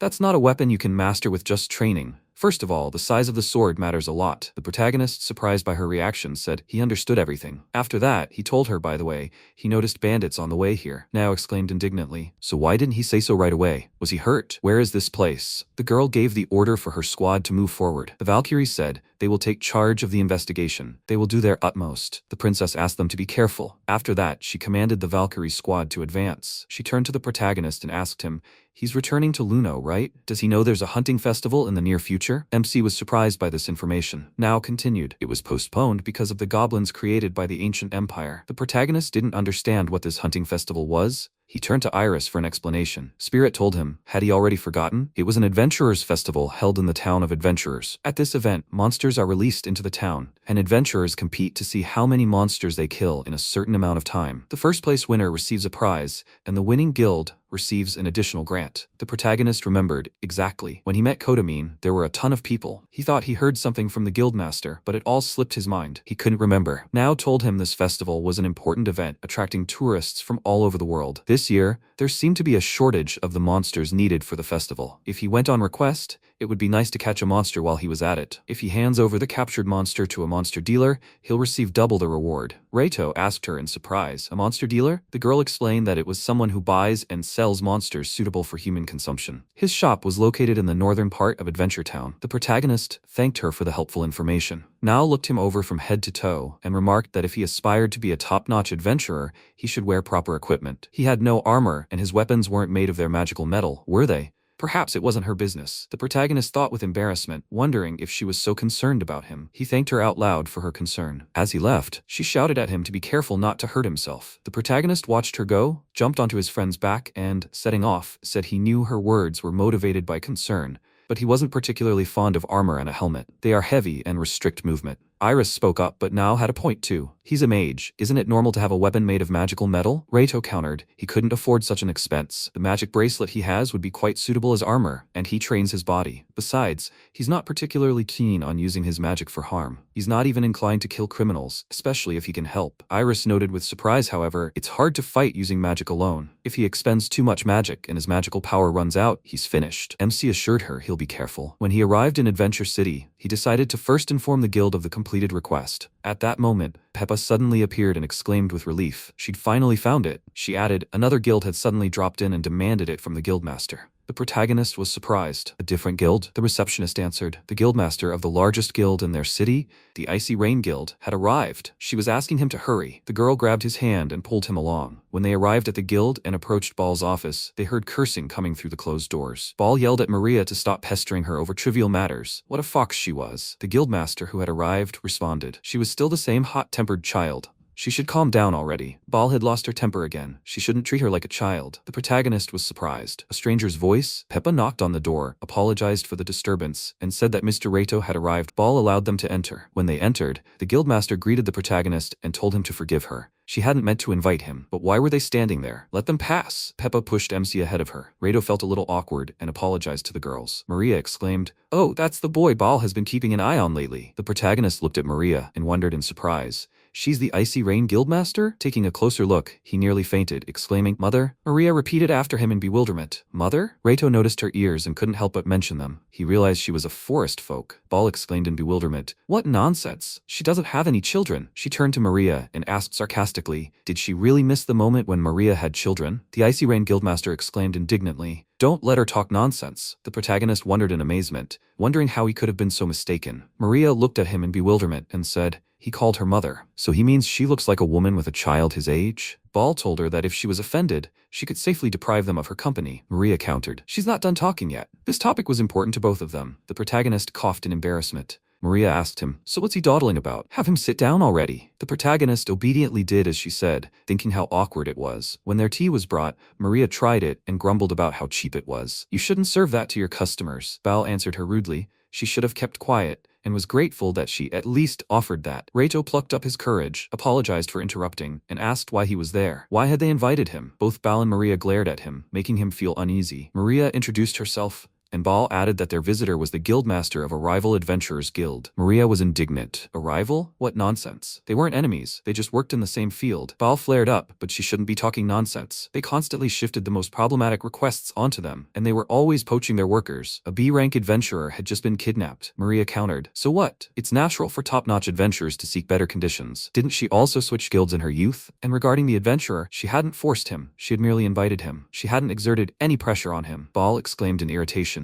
A: "That's not a weapon you can master with just training. First of all, the size of the sword matters a lot." The protagonist, surprised by her reaction, said he understood everything. After that, he told her, by the way, he noticed bandits on the way here. Now exclaimed indignantly, "So why didn't he say so right away? Was he hurt? Where is this place?" The girl gave the order for her squad to move forward. The Valkyries said, "They will take charge of the investigation. They will do their utmost." The princess asked them to be careful. After that, she commanded the Valkyrie squad to advance. She turned to the protagonist and asked him, "He's returning to Luno, right? Does he know there's a hunting festival in the near future?" MC was surprised by this information. Now continued, "It was postponed because of the goblins created by the ancient empire." The protagonist didn't understand what this hunting festival was. He turned to Iris for an explanation. Spirit told him, had he already forgotten? It was an adventurers' festival held in the town of adventurers. At this event, monsters are released into the town, and adventurers compete to see how many monsters they kill in a certain amount of time. The first place winner receives a prize, and the winning guild receives an additional grant. The protagonist remembered, exactly. When he met Kodamine, there were a ton of people. He thought he heard something from the guildmaster, but it all slipped his mind. He couldn't remember. Now told him this festival was an important event, attracting tourists from all over the world. This year, there seemed to be a shortage of the monsters needed for the festival. If he went on request, it would be nice to catch a monster while he was at it. If he hands over the captured monster to a monster dealer, he'll receive double the reward. Reito asked her in surprise, "A monster dealer?" The girl explained that it was someone who buys and sells monsters suitable for human consumption. His shop was located in the northern part of Adventure Town. The protagonist thanked her for the helpful information. Now looked him over from head to toe and remarked that if he aspired to be a top-notch adventurer, he should wear proper equipment. He had no armor, and his weapons weren't made of their magical metal, were they? Perhaps it wasn't her business. The protagonist thought with embarrassment, wondering if she was so concerned about him. He thanked her out loud for her concern. As he left, she shouted at him to be careful not to hurt himself. The protagonist watched her go, jumped onto his friend's back, and, setting off, said he knew her words were motivated by concern, but he wasn't particularly fond of armor and a helmet. They are heavy and restrict movement. Iris spoke up, but now had a point too. He's a mage. Isn't it normal to have a weapon made of magical metal? Reito countered. He couldn't afford such an expense. The magic bracelet he has would be quite suitable as armor, and he trains his body. Besides, he's not particularly keen on using his magic for harm. He's not even inclined to kill criminals, especially if he can help. Iris noted with surprise, however, it's hard to fight using magic alone. If he expends too much magic and his magical power runs out, he's finished. MC assured her he'll be careful. When he arrived in Adventure City, he decided to first inform the guild of the completed request. At that moment, Peppa suddenly appeared and exclaimed with relief. She'd finally found it. She added, another guild had suddenly dropped in and demanded it from the guildmaster. The protagonist was surprised. A different guild? The receptionist answered. The guildmaster of the largest guild in their city, the Icy Rain Guild, had arrived. She was asking him to hurry. The girl grabbed his hand and pulled him along. When they arrived at the guild and approached Baal's office, they heard cursing coming through the closed doors. Baal yelled at Maria to stop pestering her over trivial matters. What a fox she was. The guildmaster who had arrived responded. She was still the same hot-tempered child. She should calm down already. Baal had lost her temper again. She shouldn't treat her like a child. The protagonist was surprised. A stranger's voice? Peppa knocked on the door, apologized for the disturbance, and said that Mr. Reito had arrived. Baal allowed them to enter. When they entered, the guildmaster greeted the protagonist and told him to forgive her. She hadn't meant to invite him, but why were they standing there? Let them pass. Peppa pushed MC ahead of her. Reito felt a little awkward and apologized to the girls. Maria exclaimed, "Oh, that's the boy Baal has been keeping an eye on lately." The protagonist looked at Maria and wondered in surprise. "She's the Icy Rain Guildmaster?" Taking a closer look, he nearly fainted, exclaiming, "Mother?" Maria repeated after him in bewilderment. "Mother?" Reito noticed her ears and couldn't help but mention them. He realized she was a forest folk. Baal exclaimed in bewilderment, "What nonsense! She doesn't have any children." She turned to Maria and asked sarcastically, did she really miss the moment when Maria had children? The Icy Rain Guildmaster exclaimed indignantly, "Don't let her talk nonsense." The protagonist wondered in amazement, wondering how he could have been so mistaken. Maria looked at him in bewilderment and said, "He called her mother. So he means she looks like a woman with a child his age?" Baal told her that if she was offended, she could safely deprive them of her company. Maria countered, "She's not done talking yet." This topic was important to both of them. The protagonist coughed in embarrassment. Maria asked him, "So what's he dawdling about? Have him sit down already." The protagonist obediently did as she said, thinking how awkward it was. When their tea was brought, Maria tried it and grumbled about how cheap it was. "You shouldn't serve that to your customers." Baal answered her rudely. She should have kept quiet, and was grateful that she at least offered that. Reito plucked up his courage, apologized for interrupting, and asked why he was there. Why had they invited him? Both Baal and Maria glared at him, making him feel uneasy. Maria introduced herself, and Baal added that their visitor was the guildmaster of a rival adventurers guild. Maria was indignant. A rival? What nonsense. They weren't enemies, they just worked in the same field. Baal flared up, but she shouldn't be talking nonsense. They constantly shifted the most problematic requests onto them, and they were always poaching their workers. A B-rank adventurer had just been kidnapped. Maria countered, "So what? It's natural for top-notch adventurers to seek better conditions. Didn't she also switch guilds in her youth?" And regarding the adventurer, she hadn't forced him. She had merely invited him. She hadn't exerted any pressure on him. Baal exclaimed in irritation.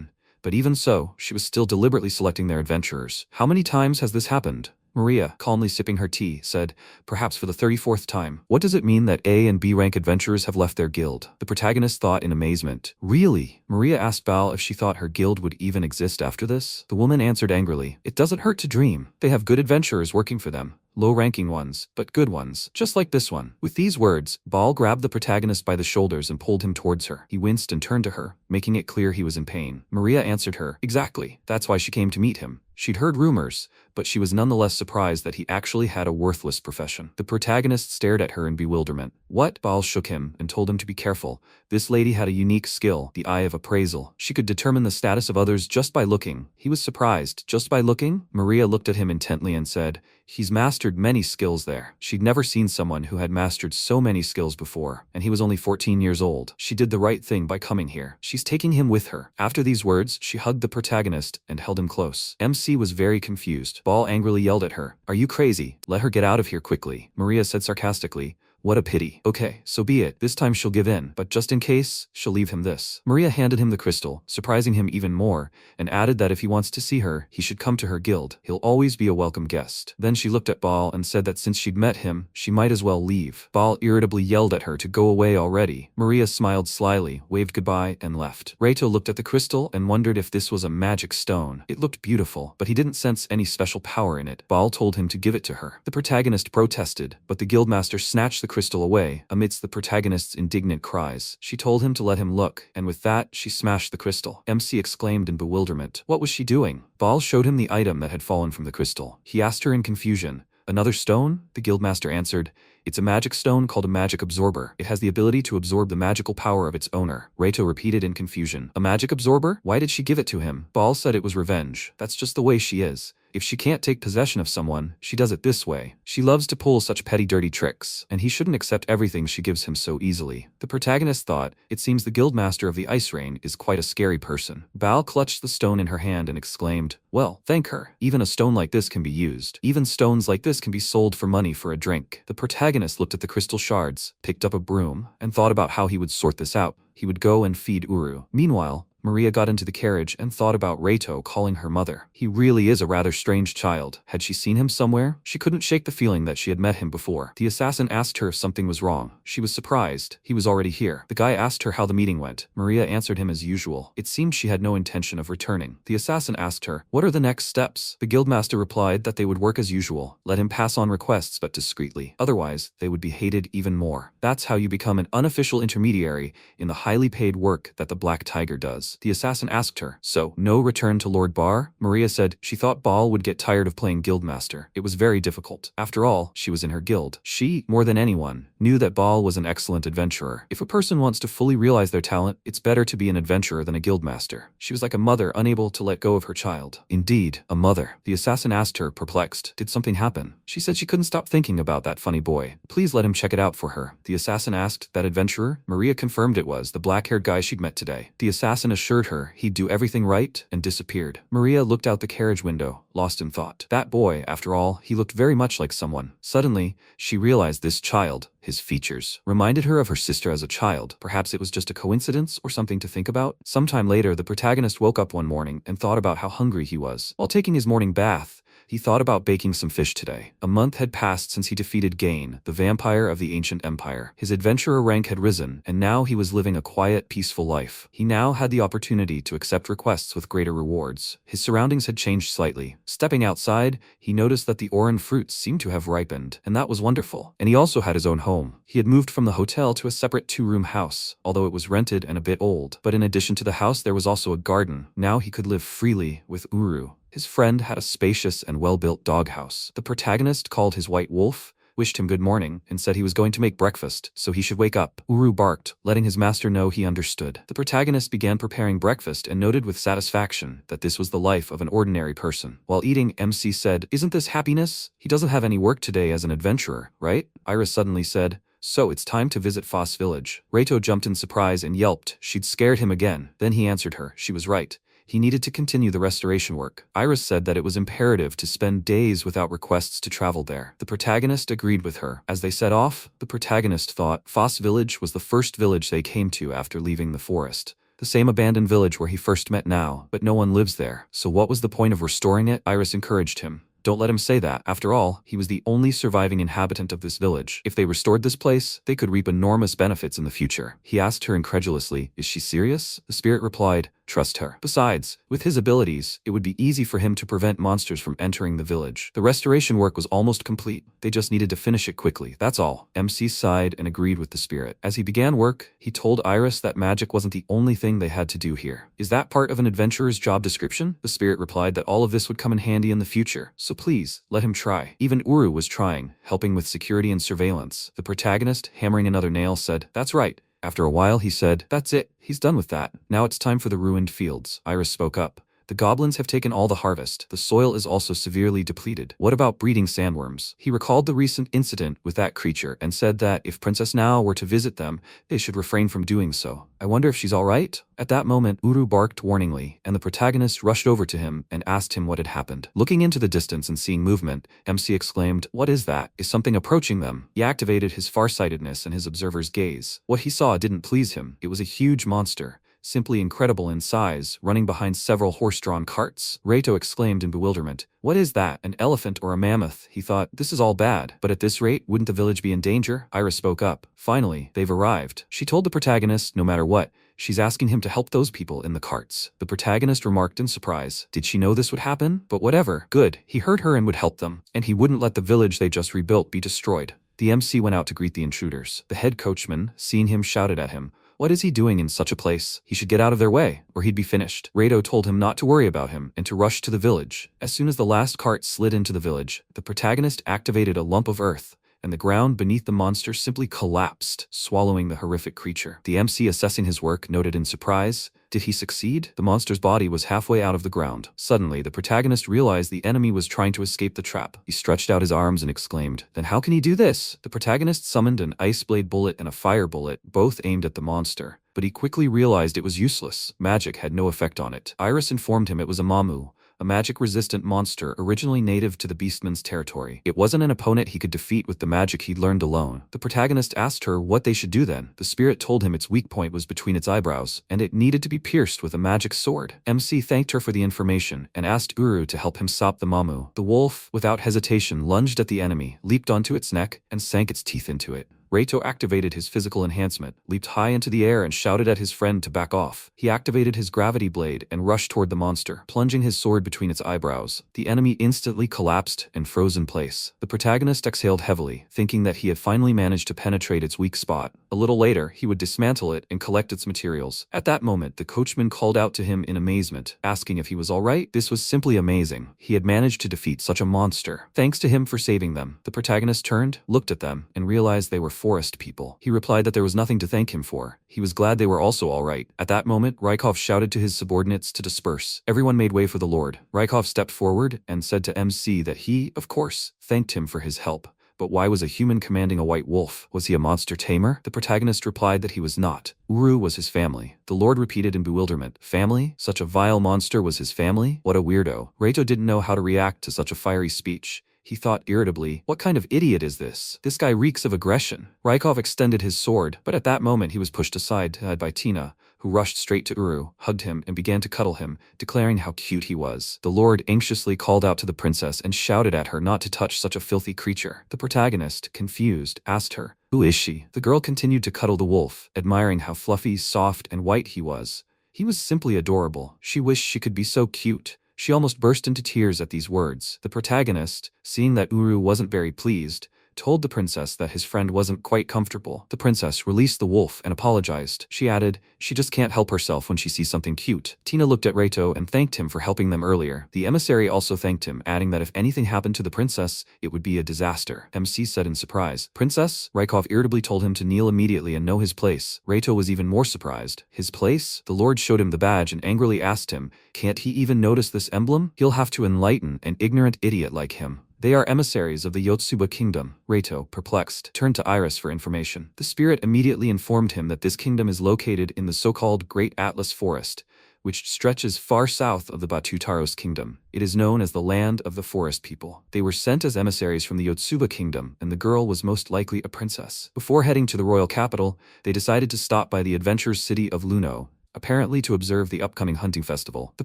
A: But even so, she was still deliberately selecting their adventurers. "How many times has this happened?" Maria, calmly sipping her tea, said, "Perhaps for the 34th time. What does it mean that A and B rank adventurers have left their guild?" The protagonist thought in amazement. "Really?" Maria asked Baal if she thought her guild would even exist after this. The woman answered angrily, "It doesn't hurt to dream. They have good adventurers working for them. Low-ranking ones, but good ones, just like this one." With these words, Baal grabbed the protagonist by the shoulders and pulled him towards her. He winced and turned to her, making it clear he was in pain. Maria answered her, "Exactly. That's why she came to meet him." She'd heard rumors, but she was nonetheless surprised that he actually had a worthless profession. The protagonist stared at her in bewilderment. "What?" Baal shook him and told him to be careful. This lady had a unique skill, the eye of appraisal. She could determine the status of others just by looking. He was surprised. "Just by looking?" Maria looked at him intently and said, "He's mastered many skills there." She'd never seen someone who had mastered so many skills before, and he was only 14 years old. She did the right thing by coming here. She's taking him with her. After these words, she hugged the protagonist and held him close. MC was very confused. Baal angrily yelled at her, "Are you crazy? Let her get out of here quickly." Maria said sarcastically, "What a pity. Okay, so be it. This time she'll give in, but just in case, she'll leave him this." Maria handed him the crystal, surprising him even more, and added that if he wants to see her, he should come to her guild. He'll always be a welcome guest. Then she looked at Baal and said that since she'd met him, she might as well leave. Baal irritably yelled at her to go away already. Maria smiled slyly, waved goodbye, and left. Reito looked at the crystal and wondered if this was a magic stone. It looked beautiful, but he didn't sense any special power in it. Baal told him to give it to her. The protagonist protested, but the guildmaster snatched the crystal away, amidst the protagonist's indignant cries. She told him to let him look, and with that, she smashed the crystal. MC exclaimed in bewilderment. What was she doing? Baal showed him the item that had fallen from the crystal. He asked her in confusion, "Another stone?" The guildmaster answered, "It's a magic stone called a magic absorber. It has the ability to absorb the magical power of its owner." Reito repeated in confusion, "A magic absorber? Why did she give it to him?" Baal said it was revenge. That's just the way she is. If she can't take possession of someone, she does it this way. She loves to pull such petty dirty tricks, and he shouldn't accept everything she gives him so easily. The protagonist thought, it seems the guildmaster of the Ice Rain is quite a scary person. Baal clutched the stone in her hand and exclaimed, "Well, thank her. Even a stone like this can be used. Even stones like this can be sold for money for a drink." The protagonist looked at the crystal shards, picked up a broom, and thought about how he would sort this out. He would go and feed Uru. Meanwhile, Maria got into the carriage and thought about Reito calling her mother. He really is a rather strange child. Had she seen him somewhere? She couldn't shake the feeling that she had met him before. The assassin asked her if something was wrong. She was surprised. He was already here. The guy asked her how the meeting went. Maria answered him as usual. It seemed she had no intention of returning. The assassin asked her, "What are the next steps?" The guildmaster replied that they would work as usual, let him pass on requests but discreetly. Otherwise, they would be hated even more. That's how you become an unofficial intermediary in the highly paid work that the Black Tiger does. The assassin asked her, "So, no return to Lord Bar?" Maria said she thought Baal would get tired of playing guildmaster. It was very difficult. After all, she was in her guild. She, more than anyone, knew that Baal was an excellent adventurer. If a person wants to fully realize their talent, it's better to be an adventurer than a guildmaster. She was like a mother unable to let go of her child. Indeed, a mother. The assassin asked her, perplexed, "Did something happen?" She said she couldn't stop thinking about that funny boy. Please let him check it out for her. The assassin asked, "That adventurer?" Maria confirmed it was the black-haired guy she'd met today. The assassin assured her he'd do everything right and disappeared. Maria looked out the carriage window, lost in thought. That boy, after all, he looked very much like someone. Suddenly, she realized this child, his features, reminded her of her sister as a child. Perhaps it was just a coincidence or something to think about. Sometime later, the protagonist woke up one morning and thought about how hungry he was. While taking his morning bath, he thought about baking some fish today. A month had passed since he defeated Gain, the vampire of the ancient empire. His adventurer rank had risen, and now he was living a quiet, peaceful life. He now had the opportunity to accept requests with greater rewards. His surroundings had changed slightly. Stepping outside, he noticed that the oran fruits seemed to have ripened, and that was wonderful. And he also had his own home. He had moved from the hotel to a separate two-room house, although it was rented and a bit old. But in addition to the house, there was also a garden. Now he could live freely with Uru. His friend had a spacious and well-built doghouse. The protagonist called his white wolf, wished him good morning, and said he was going to make breakfast, so he should wake up. Uru barked, letting his master know he understood. The protagonist began preparing breakfast and noted with satisfaction that this was the life of an ordinary person. While eating, MC said, "Isn't this happiness? He doesn't have any work today as an adventurer, right?" Iris suddenly said, "So it's time to visit Foss village." Reito jumped in surprise and yelped. She'd scared him again. Then he answered her. She was right. He needed to continue the restoration work. Iris said that it was imperative to spend days without requests to travel there. The protagonist agreed with her. As they set off, the protagonist thought Foss village was the first village they came to after leaving the forest. The same abandoned village where he first met now, but no one lives there. So what was the point of restoring it? Iris encouraged him. Don't let him say that. After all, he was the only surviving inhabitant of this village. If they restored this place, they could reap enormous benefits in the future. He asked her incredulously, "Is she serious?" The spirit replied, "Trust her." Besides, with his abilities, it would be easy for him to prevent monsters from entering the village. The restoration work was almost complete. They just needed to finish it quickly. That's all. MC sighed and agreed with the spirit. As he began work, he told Iris that magic wasn't the only thing they had to do here. "Is that part of an adventurer's job description?" The spirit replied that all of this would come in handy in the future. So please, let him try. Even Uru was trying, helping with security and surveillance. The protagonist, hammering another nail, said, "That's right." After a while, he said, "That's it. He's done with that. Now it's time for the ruined fields." Iris spoke up. "The goblins have taken all the harvest. The soil is also severely depleted. What about breeding sandworms?" He recalled the recent incident with that creature and said that if Princess Now were to visit them, they should refrain from doing so. "I wonder if she's all right?" At that moment, Uru barked warningly, and the protagonist rushed over to him and asked him what had happened. Looking into the distance and seeing movement, MC exclaimed, "What is that? Is something approaching them?" He activated his farsightedness and his observer's gaze. What he saw didn't please him. It was a huge monster, simply incredible in size, running behind several horse-drawn carts. Reito exclaimed in bewilderment, "What is that? An elephant or a mammoth?" He thought, this is all bad, but at this rate, wouldn't the village be in danger? Iris spoke up. "Finally, they've arrived." She told the protagonist, no matter what, she's asking him to help those people in the carts. The protagonist remarked in surprise. Did she know this would happen? But whatever. Good. He heard her and would help them. And he wouldn't let the village they just rebuilt be destroyed. The MC went out to greet the intruders. The head coachman, seeing him, shouted at him, "What is he doing in such a place? He should get out of their way, or he'd be finished." Reito told him not to worry about him and to rush to the village. As soon as the last cart slid into the village, the protagonist activated a lump of earth, and the ground beneath the monster simply collapsed, swallowing the horrific creature. The MC, assessing his work, noted in surprise, did he succeed? The monster's body was halfway out of the ground. Suddenly, the protagonist realized the enemy was trying to escape the trap. He stretched out his arms and exclaimed, "Then how can he do this?" The protagonist summoned an ice blade bullet and a fire bullet, both aimed at the monster. But he quickly realized it was useless. Magic had no effect on it. Iris informed him it was a mamu, a magic-resistant monster originally native to the beastman's territory. It wasn't an opponent he could defeat with the magic he'd learned alone. The protagonist asked her what they should do then. The spirit told him its weak point was between its eyebrows, and it needed to be pierced with a magic sword. MC thanked her for the information and asked Uru to help him stop the Mamu. The wolf, without hesitation, lunged at the enemy, leaped onto its neck, and sank its teeth into it. Reito activated his physical enhancement, leaped high into the air and shouted at his friend to back off. He activated his gravity blade and rushed toward the monster, plunging his sword between its eyebrows. The enemy instantly collapsed and froze in place. The protagonist exhaled heavily, thinking that he had finally managed to penetrate its weak spot. A little later, he would dismantle it and collect its materials. At that moment, the coachman called out to him in amazement, asking if he was alright. This was simply amazing. He had managed to defeat such a monster. Thanks to him for saving them. The protagonist turned, looked at them, and realized they were forest people. He replied that there was nothing to thank him for. He was glad they were also alright. At that moment, Rykov shouted to his subordinates to disperse. Everyone made way for the Lord. Rykov stepped forward and said to MC that he, of course, thanked him for his help. But why was a human commanding a white wolf? Was he a monster tamer? The protagonist replied that he was not. Uru was his family. The Lord repeated in bewilderment. Family? Such a vile monster was his family? What a weirdo. Reito didn't know how to react to such a fiery speech. He thought irritably, what kind of idiot is this? This guy reeks of aggression. Rykov extended his sword, but at that moment he was pushed aside by Tina, who rushed straight to Uru, hugged him, and began to cuddle him, declaring how cute he was. The Lord anxiously called out to the princess and shouted at her not to touch such a filthy creature. The protagonist, confused, asked her, who is she? The girl continued to cuddle the wolf, admiring how fluffy, soft, and white he was. He was simply adorable. She wished she could be so cute. She almost burst into tears at these words. The protagonist, seeing that Uru wasn't very pleased, told the princess that his friend wasn't quite comfortable. The princess released the wolf and apologized. She added, she just can't help herself when she sees something cute. Tina looked at Reito and thanked him for helping them earlier. The emissary also thanked him, adding that if anything happened to the princess, it would be a disaster. MC said in surprise, Princess? Rykov irritably told him to kneel immediately and know his place. Reito was even more surprised. His place? The Lord showed him the badge and angrily asked him, can't he even notice this emblem? He'll have to enlighten an ignorant idiot like him. They are emissaries of the Yotsuba kingdom. Reito, perplexed, turned to Iris for information. The spirit immediately informed him that this kingdom is located in the so-called Great Atlas Forest, which stretches far south of the Batutaros kingdom. It is known as the land of the forest people. They were sent as emissaries from the Yotsuba kingdom, and the girl was most likely a princess. Before heading to the royal capital, they decided to stop by the adventurous city of Luno, apparently to observe the upcoming hunting festival. The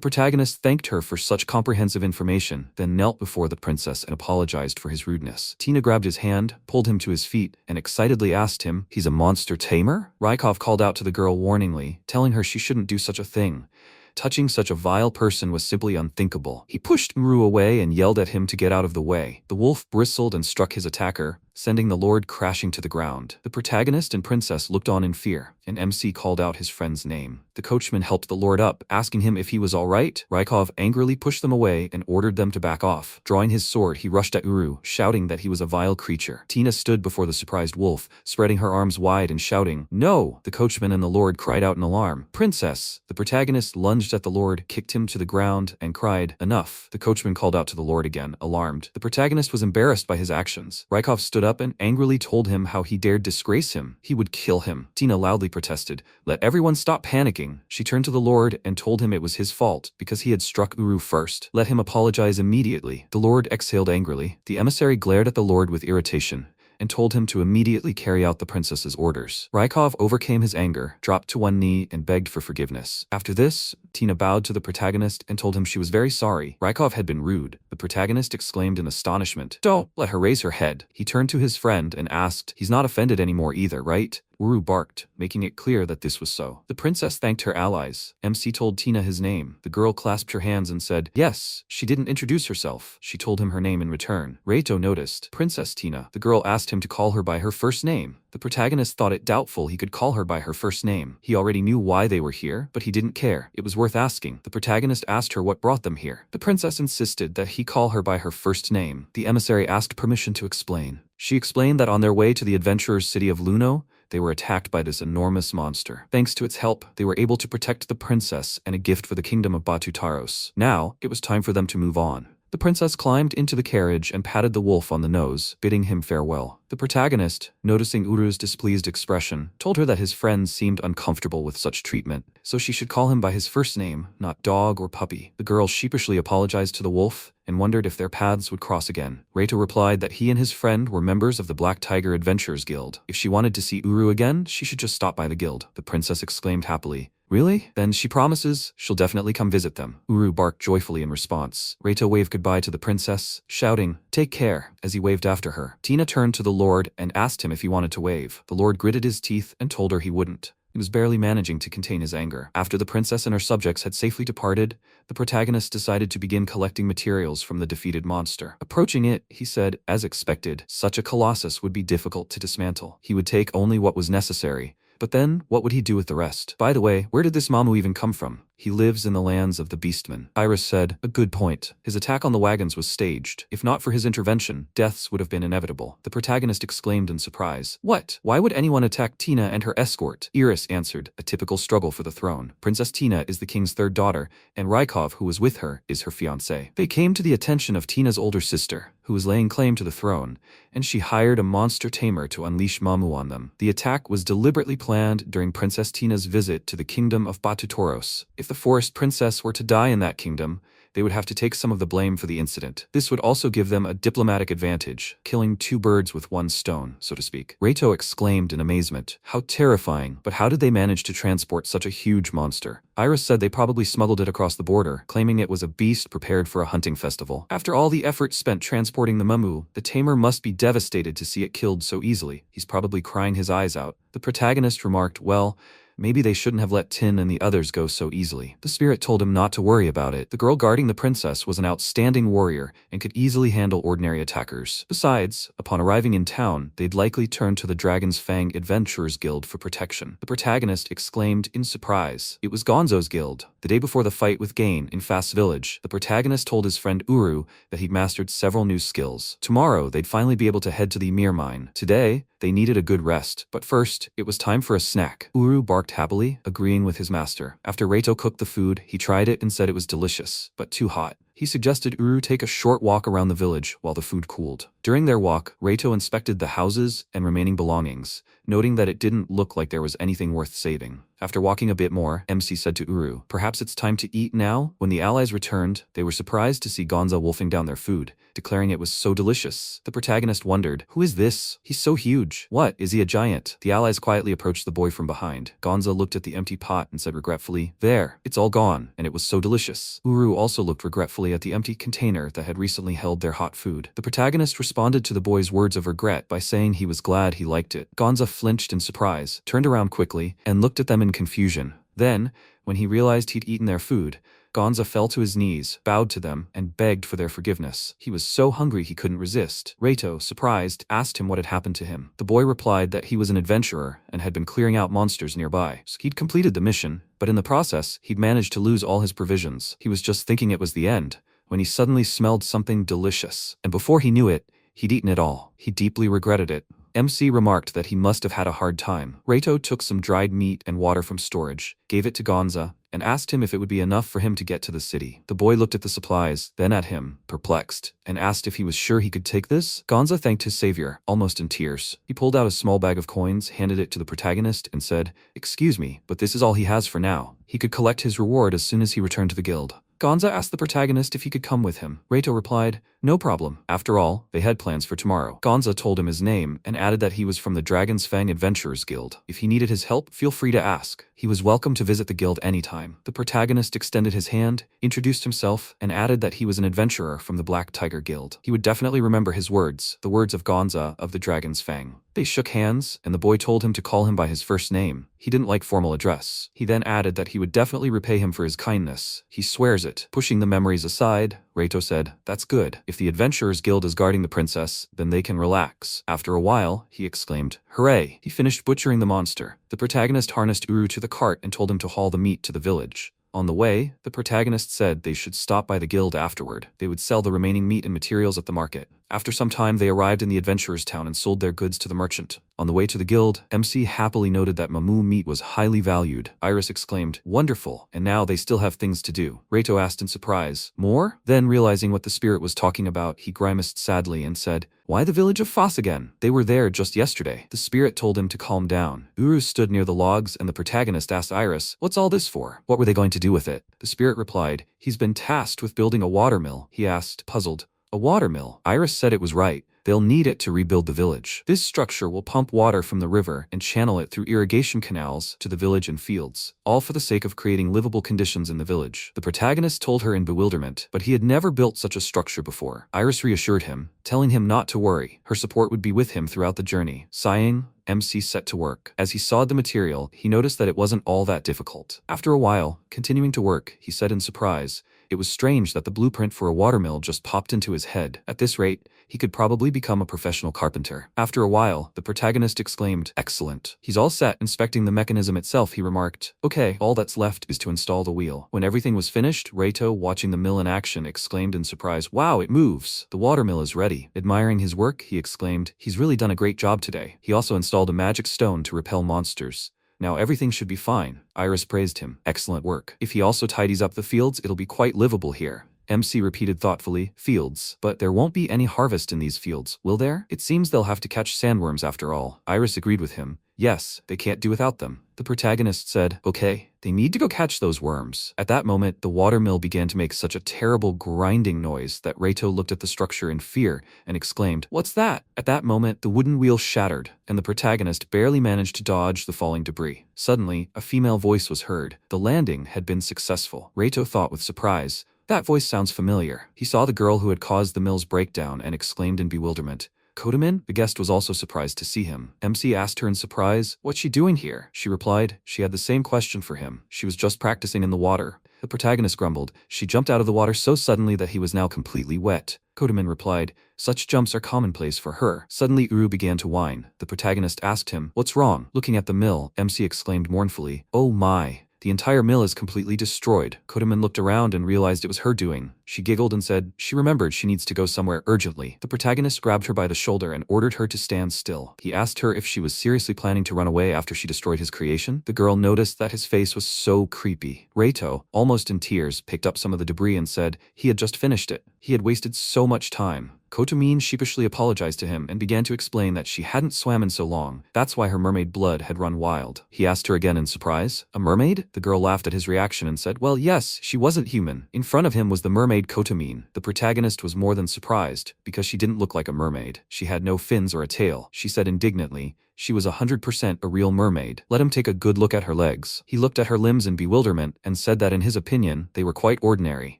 A: protagonist thanked her for such comprehensive information, then knelt before the princess and apologized for his rudeness. Tina grabbed his hand, pulled him to his feet, and excitedly asked him, he's a monster tamer? Rykov called out to the girl warningly, telling her she shouldn't do such a thing. Touching such a vile person was simply unthinkable. He pushed Mru away and yelled at him to get out of the way. The wolf bristled and struck his attacker, sending the Lord crashing to the ground. The protagonist and princess looked on in fear, and MC called out his friend's name. The coachman helped the Lord up, asking him if he was alright. Rykov angrily pushed them away and ordered them to back off. Drawing his sword, he rushed at Uru, shouting that he was a vile creature. Tina stood before the surprised wolf, spreading her arms wide and shouting, no! The coachman and the Lord cried out in alarm. Princess! The protagonist lunged at the Lord, kicked him to the ground, and cried, enough. The coachman called out to the Lord again, alarmed. The protagonist was embarrassed by his actions. Rykov stood up and angrily told him how he dared disgrace him. He would kill him. Tina loudly protested, let everyone stop panicking. She turned to the Lord and told him it was his fault because he had struck Uru first. Let him apologize immediately. The Lord exhaled angrily. The emissary glared at the Lord with irritation and told him to immediately carry out the princess's orders. Rykov overcame his anger, dropped to one knee, and begged for forgiveness. After this, Tina bowed to the protagonist and told him she was very sorry. Rykov had been rude. The protagonist exclaimed in astonishment, don't let her raise her head. He turned to his friend and asked, he's not offended anymore either, right? Uru barked, making it clear that this was so. The princess thanked her allies. MC told Tina his name. The girl clasped her hands and said, yes. She didn't introduce herself. She told him her name in return. Reito noticed. Princess Tina. The girl asked him to call her by her first name. The protagonist thought it doubtful he could call her by her first name. He already knew why they were here, but he didn't care. It was worth asking. The protagonist asked her what brought them here. The princess insisted that he call her by her first name. The emissary asked permission to explain. She explained that on their way to the adventurer's city of Luno, they were attacked by this enormous monster. Thanks to its help, they were able to protect the princess and a gift for the kingdom of Batutaros. Now, it was time for them to move on. The princess climbed into the carriage and patted the wolf on the nose, bidding him farewell. The protagonist, noticing Uru's displeased expression, told her that his friends seemed uncomfortable with such treatment, so she should call him by his first name, not dog or puppy. The girl sheepishly apologized to the wolf and wondered if their paths would cross again. Reito replied that he and his friend were members of the Black Tiger Adventurers Guild. If she wanted to see Uru again, she should just stop by the guild. The princess exclaimed happily. Really? Then she promises she'll definitely come visit them. Uru barked joyfully in response. Reito waved goodbye to the princess, shouting, "Take care," as he waved after her. Tina turned to the lord and asked him if he wanted to wave. The lord gritted his teeth and told her he wouldn't. He was barely managing to contain his anger. After the princess and her subjects had safely departed, the protagonist decided to begin collecting materials from the defeated monster. Approaching it, he said, as expected, such a colossus would be difficult to dismantle. He would take only what was necessary. But then, what would he do with the rest? By the way, where did this Mamu even come from? He lives in the lands of the Beastmen. Iris said, a good point. His attack on the wagons was staged. If not for his intervention, deaths would have been inevitable. The protagonist exclaimed in surprise. What? Why would anyone attack Tina and her escort? Iris answered, a typical struggle for the throne. Princess Tina is the king's third daughter, and Rykov, who was with her, is her fiancé. They came to the attention of Tina's older sister, who was laying claim to the throne, and she hired a monster tamer to unleash Mamu on them. The attack was deliberately planned during Princess Tina's visit to the kingdom of Batutoros. If the forest princess were to die in that kingdom, they would have to take some of the blame for the incident. This would also give them a diplomatic advantage, killing two birds with one stone, so to speak. Reito exclaimed in amazement. How terrifying, but how did they manage to transport such a huge monster? Iris said they probably smuggled it across the border, claiming it was a beast prepared for a hunting festival. After all the effort spent transporting the Mamu, the tamer must be devastated to see it killed so easily. He's probably crying his eyes out. The protagonist remarked, well, maybe they shouldn't have let Tin and the others go so easily. The spirit told him not to worry about it. The girl guarding the princess was an outstanding warrior and could easily handle ordinary attackers. Besides, upon arriving in town, they'd likely turn to the Dragon's Fang Adventurers Guild for protection. The protagonist exclaimed in surprise. It was Gonzo's guild. The day before the fight with Gain in Foss Village, the protagonist told his friend Uru that he'd mastered several new skills. Tomorrow, they'd finally be able to head to the Ymir mine. Today, they needed a good rest, but first, it was time for a snack. Uru barked happily, agreeing with his master. After Reito cooked the food, he tried it and said it was delicious, but too hot. He suggested Uru take a short walk around the village while the food cooled. During their walk, Reito inspected the houses and remaining belongings, noting that it didn't look like there was anything worth saving. After walking a bit more, MC said to Uru, perhaps it's time to eat now? When the allies returned, they were surprised to see Gonza wolfing down their food, declaring it was so delicious. The protagonist wondered, who is this? He's so huge. What, is he a giant? The allies quietly approached the boy from behind. Gonza looked at the empty pot and said regretfully, there, it's all gone, and it was so delicious. Uru also looked regretfully at the empty container that had recently held their hot food. The protagonist responded to the boy's words of regret by saying he was glad he liked it. Gonza flinched in surprise, turned around quickly, and looked at them in confusion. Then, when he realized he'd eaten their food, Gonza fell to his knees, bowed to them, and begged for their forgiveness. He was so hungry he couldn't resist. Reito, surprised, asked him what had happened to him. The boy replied that he was an adventurer and had been clearing out monsters nearby. He'd completed the mission, but in the process, he'd managed to lose all his provisions. He was just thinking it was the end, when he suddenly smelled something delicious. And before he knew it, he'd eaten it all. He deeply regretted it. MC remarked that he must have had a hard time. Reito took some dried meat and water from storage, gave it to Gonza, and asked him if it would be enough for him to get to the city. The boy looked at the supplies, then at him, perplexed, and asked if he was sure he could take this. Gonza thanked his savior, almost in tears. He pulled out a small bag of coins, handed it to the protagonist, and said, excuse me, but this is all he has for now. He could collect his reward as soon as he returned to the guild. Gonza asked the protagonist if he could come with him. Reito replied, no problem. After all, they had plans for tomorrow. Gonza told him his name and added that he was from the Dragon's Fang Adventurers Guild. If he needed his help, feel free to ask. He was welcome to visit the guild anytime. The protagonist extended his hand, introduced himself, and added that he was an adventurer from the Black Tiger Guild. He would definitely remember his words, the words of Gonza of the Dragon's Fang. They shook hands, and the boy told him to call him by his first name. He didn't like formal address. He then added that he would definitely repay him for his kindness. He swears it. Pushing the memories aside, Reito said, that's good. If the Adventurers Guild is guarding the princess, then they can relax. After a while, he exclaimed, hooray! He finished butchering the monster. The protagonist harnessed Uru to the cart and told him to haul the meat to the village. On the way, the protagonist said they should stop by the guild afterward. They would sell the remaining meat and materials at the market. After some time they arrived in the adventurer's town and sold their goods to the merchant. On the way to the guild, MC happily noted that Mamu meat was highly valued. Iris exclaimed, "Wonderful, and now they still have things to do." Reito asked in surprise, "More?" Then realizing what the spirit was talking about, he grimaced sadly and said, "Why the village of Foss again? They were there just yesterday." The spirit told him to calm down. Uru stood near the logs and the protagonist asked Iris, "What's all this for? What were they going to do with it?" The spirit replied, "He's been tasked with building a watermill." He asked, puzzled, "A watermill?" Iris said it was right. They'll need it to rebuild the village. This structure will pump water from the river and channel it through irrigation canals to the village and fields, all for the sake of creating livable conditions in the village. The protagonist told her in bewilderment, but he had never built such a structure before. Iris reassured him, telling him not to worry. Her support would be with him throughout the journey. Sighing, MC set to work. As he sawed the material, he noticed that it wasn't all that difficult. After a while, continuing to work, he said in surprise, it was strange that the blueprint for a watermill just popped into his head. At this rate, he could probably become a professional carpenter. After a while, the protagonist exclaimed, "Excellent." He's all set. Inspecting the mechanism itself, he remarked, "Okay, all that's left is to install the wheel." When everything was finished, Reito, watching the mill in action, exclaimed in surprise, "Wow, it moves! The watermill is ready." Admiring his work, he exclaimed, "He's really done a great job today." He also installed a magic stone to repel monsters. "Now everything should be fine." Iris praised him. "Excellent work. If he also tidies up the fields, it'll be quite livable here." MC repeated thoughtfully, "Fields. But there won't be any harvest in these fields, will there? It seems they'll have to catch sandworms after all." Iris agreed with him. "Yes, they can't do without them." The protagonist said, "Okay, they need to go catch those worms." At that moment, the watermill began to make such a terrible grinding noise that Reito looked at the structure in fear and exclaimed, "What's that?" At that moment, the wooden wheel shattered, and the protagonist barely managed to dodge the falling debris. Suddenly, a female voice was heard. The landing had been successful. Reito thought with surprise, "That voice sounds familiar." He saw the girl who had caused the mill's breakdown and exclaimed in bewilderment, "Kodamin?" The guest was also surprised to see him. MC asked her in surprise, "What's she doing here?" She replied, she had the same question for him. She was just practicing in the water. The protagonist grumbled, "She jumped out of the water so suddenly that he was now completely wet." Kodamin replied, "Such jumps are commonplace for her." Suddenly Uru began to whine. The protagonist asked him, "What's wrong?" Looking at the mill, MC exclaimed mournfully, "Oh my. The entire mill is completely destroyed." Kodaman looked around and realized it was her doing. She giggled and said she remembered she needs to go somewhere urgently. The protagonist grabbed her by the shoulder and ordered her to stand still. He asked her if she was seriously planning to run away after she destroyed his creation. The girl noticed that his face was so creepy. Reito, almost in tears, picked up some of the debris and said he had just finished it. He had wasted so much time. Kotomin sheepishly apologized to him and began to explain that she hadn't swam in so long. That's why her mermaid blood had run wild. He asked her again in surprise, "A mermaid?" The girl laughed at his reaction and said, "Well, yes, she wasn't human." In front of him was the mermaid Kotomin. The protagonist was more than surprised, because she didn't look like a mermaid. She had no fins or a tail. She said indignantly, she was 100% a real mermaid. Let him take a good look at her legs. He looked at her limbs in bewilderment and said that in his opinion, they were quite ordinary.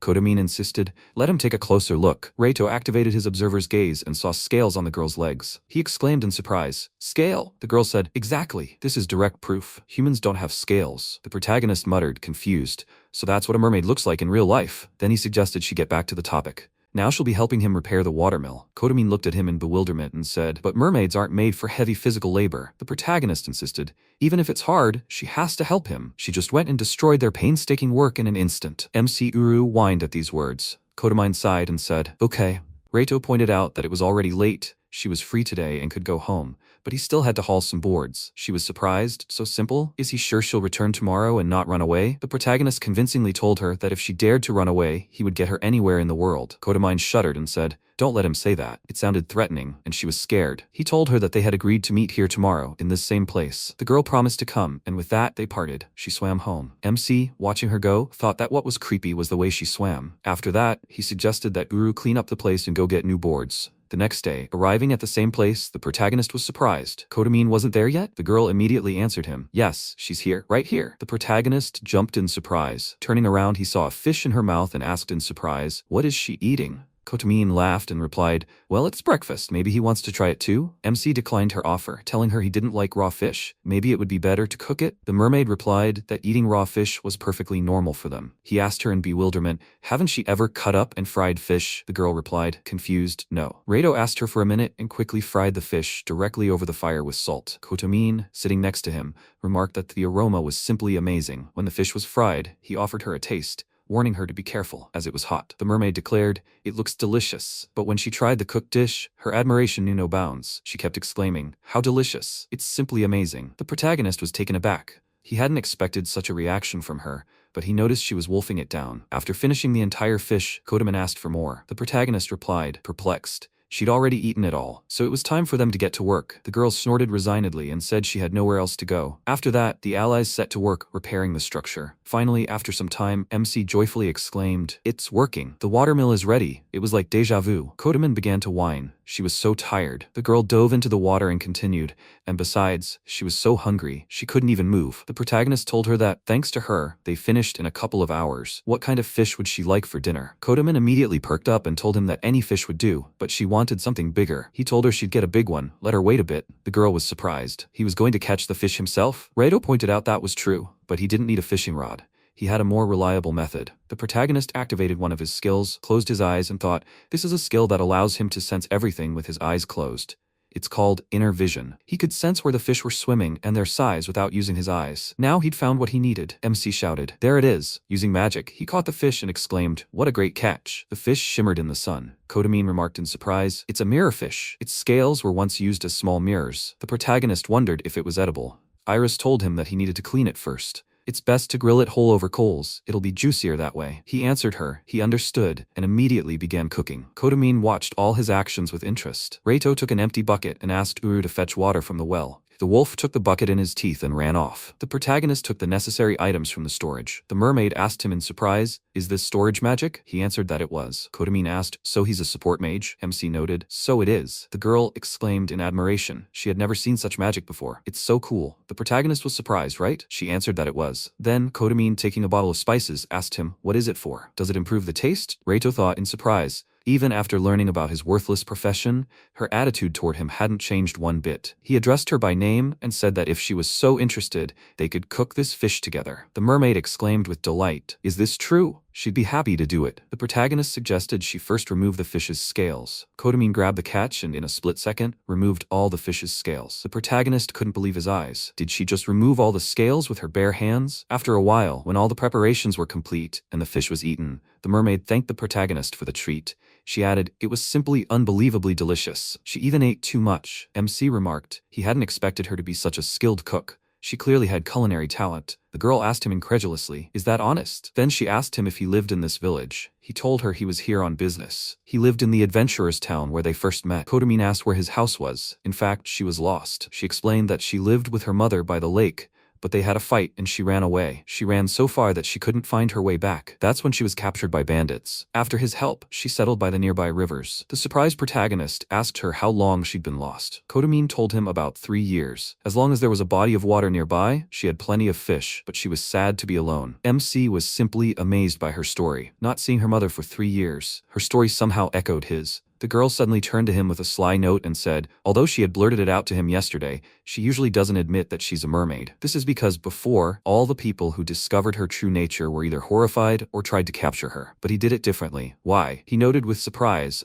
A: Kotomin insisted, "Let him take a closer look." Reito activated his observer's gaze and saw scales on the girl's legs. He exclaimed in surprise, "Scale?" The girl said, "Exactly. This is direct proof. Humans don't have scales." The protagonist muttered, confused, "So that's what a mermaid looks like in real life." Then he suggested she get back to the topic. Now she'll be helping him repair the watermill. Kotomin looked at him in bewilderment and said, "But mermaids aren't made for heavy physical labor." The protagonist insisted, "Even if it's hard, she has to help him. She just went and destroyed their painstaking work in an instant." MC Uru whined at these words. Kotomin sighed and said, "Okay." Reito pointed out that it was already late. She was free today and could go home, but he still had to haul some boards. She was surprised. So simple? Is he sure she'll return tomorrow and not run away? The protagonist convincingly told her that if she dared to run away, he would get her anywhere in the world. Kotomin shuddered and said, "Don't let him say that." It sounded threatening, and she was scared. He told her that they had agreed to meet here tomorrow, in this same place. The girl promised to come, and with that, they parted. She swam home. MC, watching her go, thought that what was creepy was the way she swam. After that, he suggested that Uru clean up the place and go get new boards. The next day, arriving at the same place, the protagonist was surprised. Kotomin wasn't there yet? The girl immediately answered him, "Yes, she's here, right here." The protagonist jumped in surprise. Turning around, he saw a fish in her mouth and asked in surprise, "What is she eating?" Kotomin laughed and replied, "Well, it's breakfast. Maybe he wants to try it too?" MC declined her offer, telling her he didn't like raw fish. Maybe it would be better to cook it? The mermaid replied that eating raw fish was perfectly normal for them. He asked her in bewilderment, "Haven't she ever cut up and fried fish?" The girl replied, confused, "No." Reito asked her for a minute and quickly fried the fish directly over the fire with salt. Kotomin, sitting next to him, remarked that the aroma was simply amazing. When the fish was fried, he offered her a taste. warning her to be careful as it was hot. The mermaid declared, "It looks delicious." But when she tried the cooked dish, her admiration knew no bounds. She kept exclaiming, "How delicious! It's simply amazing." The protagonist was taken aback. He hadn't expected such a reaction from her, but he noticed she was wolfing it down. After finishing the entire fish, Kodaman asked for more. The protagonist replied, perplexed. She'd already eaten it all, so it was time for them to get to work. The girl snorted resignedly and said she had nowhere else to go. After that, the allies set to work repairing the structure. Finally, after some time, MC joyfully exclaimed, "It's working. The watermill is ready." It was like déjà vu. Kodaman began to whine. She was so tired. The girl dove into the water and continued, and besides, she was so hungry, she couldn't even move. The protagonist told her that, thanks to her, they finished in a couple of hours. What kind of fish would she like for dinner? Kodaman immediately perked up and told him that any fish would do, but she wanted something bigger. He told her she'd get a big one, let her wait a bit. The girl was surprised. He was going to catch the fish himself? Reito pointed out that was true, but he didn't need a fishing rod. He had a more reliable method. The protagonist activated one of his skills, closed his eyes and thought, this is a skill that allows him to sense everything with his eyes closed. It's called inner vision. He could sense where the fish were swimming and their size without using his eyes. Now he'd found what he needed. MC shouted, "There it is." Using magic, he caught the fish and exclaimed, "What a great catch." The fish shimmered in the sun. Kodamin remarked in surprise, "It's a mirrorfish. Its scales were once used as small mirrors." The protagonist wondered if it was edible. Iris told him that he needed to clean it first. "It's best to grill it whole over coals. It'll be juicier that way." He answered her, he understood, and immediately began cooking. Kodamin watched all his actions with interest. Reito took an empty bucket and asked Uru to fetch water from the well. The wolf took the bucket in his teeth and ran off. The protagonist took the necessary items from the storage. The mermaid asked him in surprise, "Is this storage magic?" He answered that it was. Kodamin asked, "So he's a support mage?" MC noted, "So it is." The girl exclaimed in admiration. She had never seen such magic before. "It's so cool." The protagonist was surprised, right? She answered that it was. Then, Kodamin, taking a bottle of spices, asked him, "What is it for? Does it improve the taste?" Reito thought in surprise. Even after learning about his worthless profession, her attitude toward him hadn't changed one bit. He addressed her by name and said that if she was so interested, they could cook this fish together. The mermaid exclaimed with delight, "Is this true?" She'd be happy to do it. The protagonist suggested she first remove the fish's scales. Kodamin grabbed the catch and in a split second, removed all the fish's scales. The protagonist couldn't believe his eyes. Did she just remove all the scales with her bare hands? After a while, when all the preparations were complete and the fish was eaten, the mermaid thanked the protagonist for the treat. She added, "It was simply unbelievably delicious. She even ate too much." MC remarked. He hadn't expected her to be such a skilled cook. She clearly had culinary talent. The girl asked him incredulously, "Is that honest?" Then she asked him if he lived in this village. He told her he was here on business. He lived in the adventurer's town where they first met. Kodamin asked where his house was. In fact, she was lost. She explained that she lived with her mother by the lake, but they had a fight and she ran away. She ran so far that she couldn't find her way back. That's when she was captured by bandits. After his help, she settled by the nearby rivers. The surprised protagonist asked her how long she'd been lost. Kodamin told him about 3 years. As long as there was a body of water nearby, she had plenty of fish, but she was sad to be alone. MC was simply amazed by her story. Not seeing her mother for 3 years, her story somehow echoed his. The girl suddenly turned to him with a sly note and said, although she had blurted it out to him yesterday, she usually doesn't admit that she's a mermaid. This is because before, all the people who discovered her true nature were either horrified or tried to capture her. But he did it differently. Why? He noted with surprise.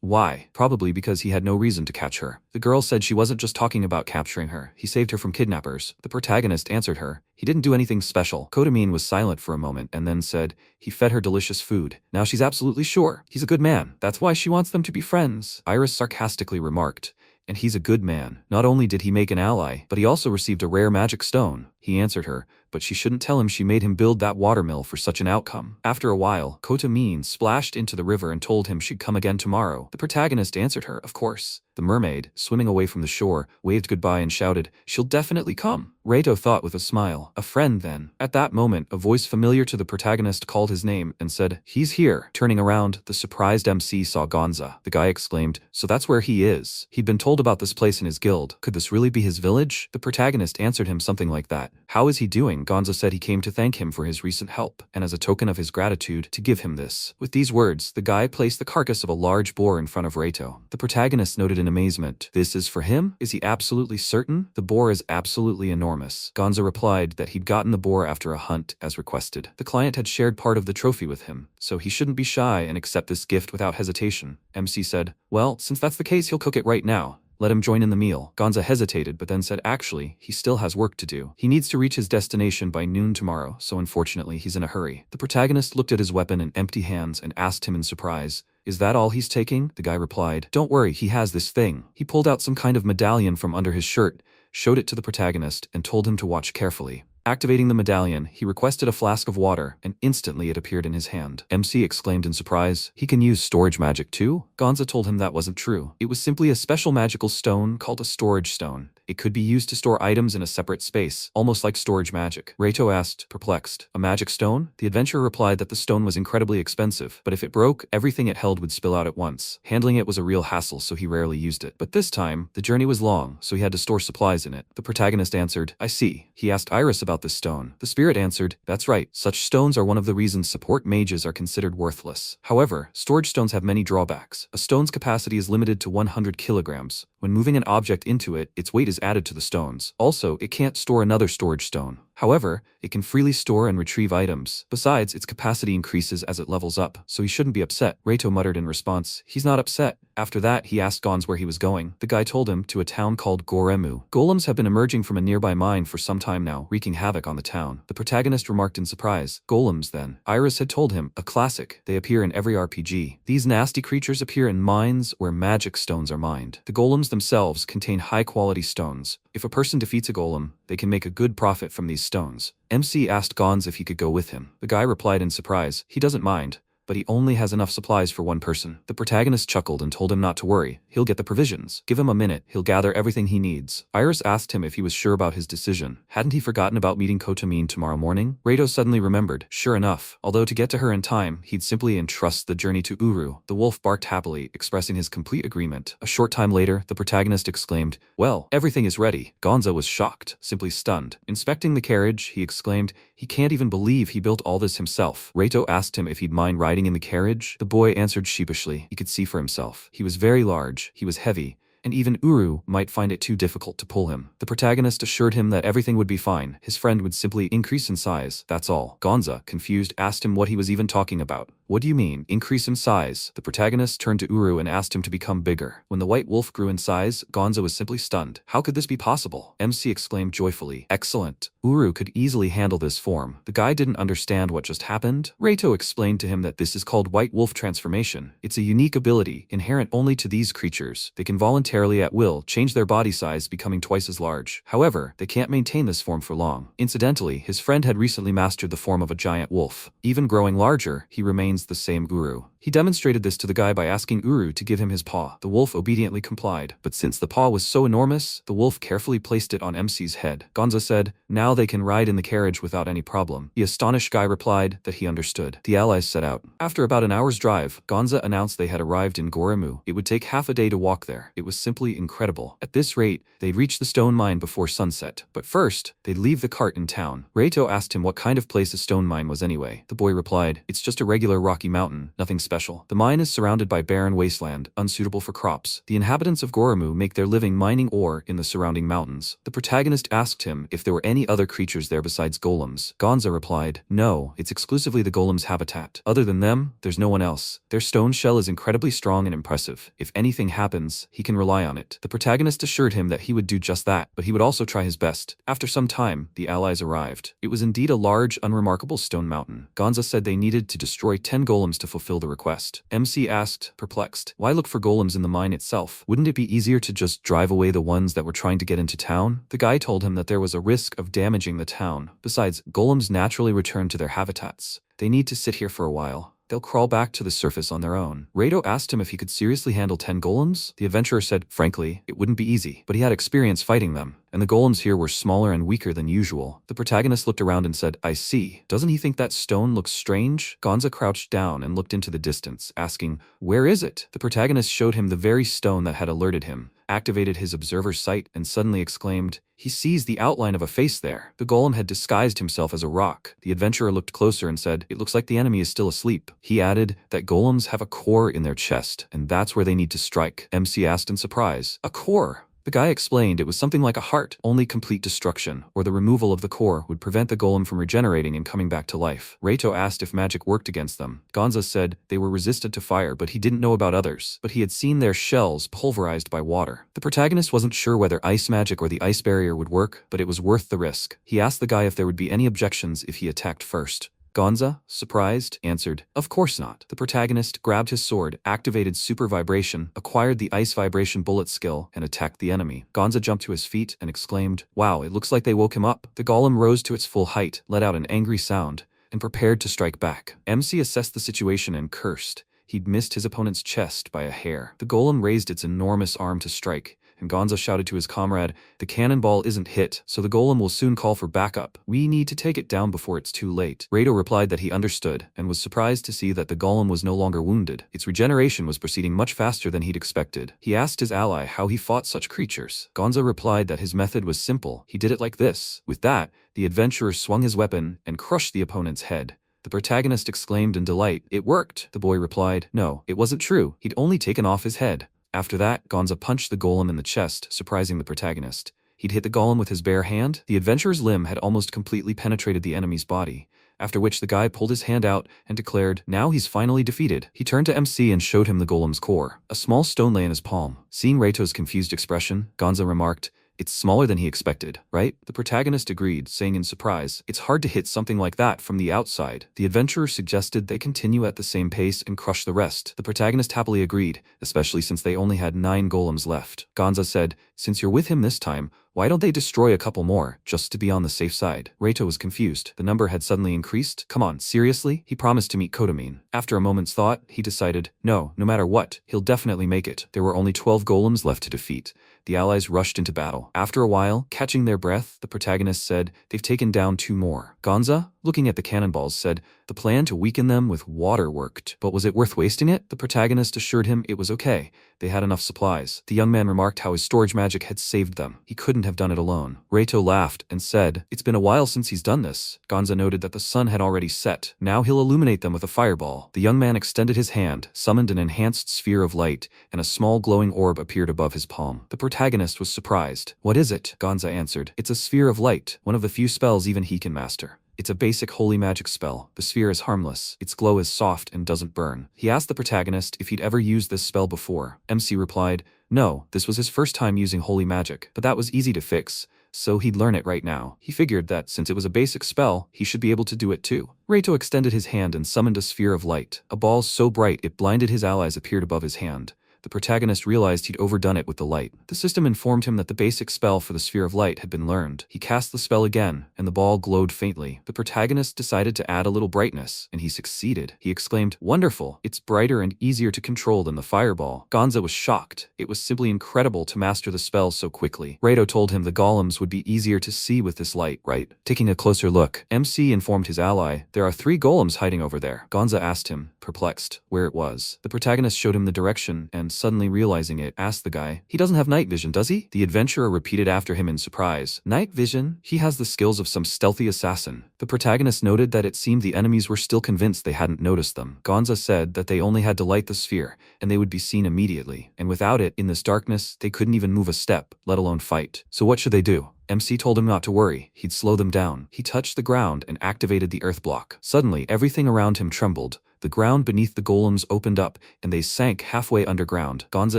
A: Why? Probably because he had no reason to catch her. The girl said she wasn't just talking about capturing her. He saved her from kidnappers. The protagonist answered her. He didn't do anything special. Kodamin was silent for a moment and then said, he fed her delicious food. Now she's absolutely sure. He's a good man. That's why she wants them to be friends. Iris sarcastically remarked. And he's a good man. Not only did he make an ally, but he also received a rare magic stone. He answered her, but she shouldn't tell him she made him build that watermill for such an outcome. After a while, Kodamin splashed into the river and told him she'd come again tomorrow. The protagonist answered her, of course. The mermaid, swimming away from the shore, waved goodbye and shouted, she'll definitely come. Reito thought with a smile. A friend then. At that moment, a voice familiar to the protagonist called his name and said, he's here. Turning around, the surprised MC saw Gonza. The guy exclaimed, so that's where he is. He'd been told about this place in his guild. Could this really be his village? The protagonist answered him something like that. How is he doing? Gonza said he came to thank him for his recent help, and as a token of his gratitude, to give him this. With these words, the guy placed the carcass of a large boar in front of Reito. The protagonist noted in amazement, this is for him? Is he absolutely certain? The boar is absolutely enormous. Gonza replied that he'd gotten the boar after a hunt, as requested. The client had shared part of the trophy with him, so he shouldn't be shy and accept this gift without hesitation. MC said, well, since that's the case, he'll cook it right now. let him join in the meal. Gonza hesitated but then said actually, he still has work to do. He needs to reach his destination by noon tomorrow, so unfortunately he's in a hurry. The protagonist looked at his weapon in empty hands and asked him in surprise, "Is that all he's taking?" The guy replied, "Don't worry, he has this thing." He pulled out some kind of medallion from under his shirt, showed it to the protagonist, and told him to watch carefully. Activating the medallion, he requested a flask of water, and instantly it appeared in his hand. MC exclaimed in surprise, "He can use storage magic too?" Gonza told him that wasn't true. It was simply a special magical stone called a storage stone. It could be used to store items in a separate space, almost like storage magic. Reito asked, perplexed, "A magic stone?" The adventurer replied that the stone was incredibly expensive, but if it broke, everything it held would spill out at once. Handling it was a real hassle, so he rarely used it. But this time, the journey was long, so he had to store supplies in it. The protagonist answered, "I see." He asked Iris about this stone. The spirit answered, "That's right. Such stones are one of the reasons support mages are considered worthless. However, storage stones have many drawbacks. A stone's capacity is limited to 100 kilograms. When moving an object into it, its weight is added to the stones. Also, it can't store another storage stone. However, it can freely store and retrieve items. Besides, its capacity increases as it levels up, so he shouldn't be upset." Reito muttered in response, "He's not upset." After that, he asked Gons where he was going. The guy told him to a town called Goremu. Golems have been emerging from a nearby mine for some time now, wreaking havoc on the town. The protagonist remarked in surprise, "Golems then?" Iris had told him, "A classic. They appear in every RPG. These nasty creatures appear in mines where magic stones are mined. The golems themselves contain high-quality stones. If a person defeats a golem, they can make a good profit from these stones." MC asked Gons if he could go with him. The guy replied in surprise, he doesn't mind, but he only has enough supplies for one person. The protagonist chuckled and told him not to worry, he'll get the provisions. Give him a minute, he'll gather everything he needs. Iris asked him if he was sure about his decision. Hadn't he forgotten about meeting Kotamine tomorrow morning? Reito suddenly remembered. Sure enough, although to get to her in time, he'd simply entrust the journey to Uru. The wolf barked happily, expressing his complete agreement. A short time later, the protagonist exclaimed, "Well, everything is ready." Gonza was shocked, simply stunned. Inspecting the carriage, he exclaimed, "He can't even believe he built all this himself." Reito asked him if he'd mind riding in the carriage. The boy answered sheepishly. He could see for himself. He was very large, he was heavy, and even Uru might find it too difficult to pull him. The protagonist assured him that everything would be fine. His friend would simply increase in size, that's all. Gonza, confused, asked him what he was even talking about. "What do you mean, increase in size?" The protagonist turned to Uru and asked him to become bigger. When the white wolf grew in size, Gonza was simply stunned. How could this be possible? MC exclaimed joyfully, "Excellent. Uru could easily handle this form." The guy didn't understand what just happened. Reito explained to him that this is called white wolf transformation. It's a unique ability, inherent only to these creatures. They can voluntarily at will change their body size, becoming twice as large. However, they can't maintain this form for long. Incidentally, his friend had recently mastered the form of a giant wolf. Even growing larger, he remains the same Uru. He demonstrated this to the guy by asking Uru to give him his paw. The wolf obediently complied, but since the paw was so enormous, the wolf carefully placed it on MC's head. Gonza said, "Now they can ride in the carriage without any problem." The astonished guy replied that he understood. The allies set out. After about an hour's drive, Gonza announced they had arrived in Goremu. It would take half a day to walk there. It was simply incredible. At this rate, they'd reach the stone mine before sunset. But first, they'd leave the cart in town. Reito asked him what kind of place a stone mine was anyway. The boy replied, "It's just a regular rocky mountain, nothing special. The mine is surrounded by barren wasteland, unsuitable for crops. The inhabitants of Goremu make their living mining ore in the surrounding mountains." The protagonist asked him if there were any other creatures there besides golems. Gonza replied, "No, it's exclusively the golems' habitat. Other than them, there's no one else. Their stone shell is incredibly strong and impressive. If anything happens, he can rely on it." The protagonist assured him that he would do just that, but he would also try his best. After some time, the allies arrived. It was indeed a large, unremarkable stone mountain. Gonza said they needed to destroy 10 golems to fulfill the request. MC asked, perplexed, "Why look for golems in the mine itself? Wouldn't it be easier to just drive away the ones that were trying to get into town?" The guy told him that there was a risk of damaging the town. Besides, golems naturally return to their habitats. They need to sit here for a while. They'll crawl back to the surface on their own. Reito asked him if he could seriously handle 10 golems. The adventurer said, frankly, it wouldn't be easy, but he had experience fighting them, and the golems here were smaller and weaker than usual. The protagonist looked around and said, "I see. Doesn't he think that stone looks strange?" Gonza crouched down and looked into the distance, asking, "Where is it?" The protagonist showed him the very stone that had alerted him, activated his observer's sight, and suddenly exclaimed, "He sees the outline of a face there." The golem had disguised himself as a rock. The adventurer looked closer and said, "It looks like the enemy is still asleep." He added that golems have a core in their chest, and that's where they need to strike. MC asked in surprise, "A core? The guy explained it was something like a heart. Only complete destruction, or the removal of the core, would prevent the golem from regenerating and coming back to life. Reito asked if magic worked against them. Gonza said they were resistant to fire, but he didn't know about others. But he had seen their shells pulverized by water. The protagonist wasn't sure whether ice magic or the ice barrier would work, but it was worth the risk. He asked the guy if there would be any objections if he attacked first. Gonza, surprised, answered, "Of course not." The protagonist grabbed his sword, activated super vibration, acquired the ice vibration bullet skill, and attacked the enemy. Gonza jumped to his feet and exclaimed, "Wow, it looks like they woke him up." The golem rose to its full height, let out an angry sound, and prepared to strike back. MC assessed the situation and cursed. He'd missed his opponent's chest by a hair. The golem raised its enormous arm to strike, and Gonza shouted to his comrade, "The cannonball isn't hit, so the golem will soon call for backup. We need to take it down before it's too late." Reito replied that he understood, and was surprised to see that the golem was no longer wounded. Its regeneration was proceeding much faster than he'd expected. He asked his ally how he fought such creatures. Gonza replied that his method was simple. He did it like this. With that, the adventurer swung his weapon and crushed the opponent's head. The protagonist exclaimed in delight, "It worked." The boy replied, "No, it wasn't true. He'd only taken off his head." After that, Gonza punched the golem in the chest, surprising the protagonist. He'd hit the golem with his bare hand. The adventurer's limb had almost completely penetrated the enemy's body, after which the guy pulled his hand out and declared, "Now he's finally defeated." He turned to MC and showed him the golem's core. A small stone lay in his palm. Seeing Reito's confused expression, Gonza remarked, "It's smaller than he expected, right?" The protagonist agreed, saying in surprise, "It's hard to hit something like that from the outside." The adventurer suggested they continue at the same pace and crush the rest. The protagonist happily agreed, especially since they only had 9 golems left. Gonza said, "Since you're with him this time, why don't they destroy a couple more, just to be on the safe side?" Reito was confused. The number had suddenly increased. Come on, seriously? He promised to meet Kodomine. After a moment's thought, he decided, no matter what, he'll definitely make it. There were only 12 golems left to defeat. The allies rushed into battle. After a while, catching their breath, the protagonist said, "They've taken down 2 more. Gonza, looking at the cannonballs, said, "The plan to weaken them with water worked. But was it worth wasting it?" The protagonist assured him it was okay. They had enough supplies. The young man remarked how his storage magic had saved them. He couldn't have done it alone. Reito laughed and said, "It's been a while since he's done this." Gonza noted that the sun had already set. Now he'll illuminate them with a fireball. The young man extended his hand, summoned an enhanced sphere of light, and a small glowing orb appeared above his palm. The protagonist was surprised. "What is it?" Gonza answered. "It's a sphere of light, one of the few spells even he can master. It's a basic holy magic spell. The sphere is harmless. Its glow is soft and doesn't burn." He asked the protagonist if he'd ever used this spell before. MC replied, "No, this was his first time using holy magic, but that was easy to fix, so he'd learn it right now." He figured that since it was a basic spell, he should be able to do it too. Reito extended his hand and summoned a sphere of light. A ball so bright it blinded his allies appeared above his hand. The protagonist realized he'd overdone it with the light. The system informed him that the basic spell for the sphere of light had been learned. He cast the spell again, and the ball glowed faintly. The protagonist decided to add a little brightness, and he succeeded. He exclaimed, "Wonderful! It's brighter and easier to control than the fireball." Gonza was shocked. It was simply incredible to master the spell so quickly. Reito told him the golems would be easier to see with this light, right? Taking a closer look, MC informed his ally, "There are 3 golems hiding over there." Gonza asked him, perplexed, where it was. The protagonist showed him the direction, and suddenly realizing it, asked the guy, "He doesn't have night vision, does he?" The adventurer repeated after him in surprise, "Night vision? He has the skills of some stealthy assassin." The protagonist noted that it seemed the enemies were still convinced they hadn't noticed them. Gonza said that they only had to light the sphere, and they would be seen immediately. And without it, in this darkness, they couldn't even move a step, let alone fight. So what should they do? MC told him not to worry, he'd slow them down. He touched the ground and activated the earth block. Suddenly, everything around him trembled. The ground beneath the golems opened up, and they sank halfway underground. Gonza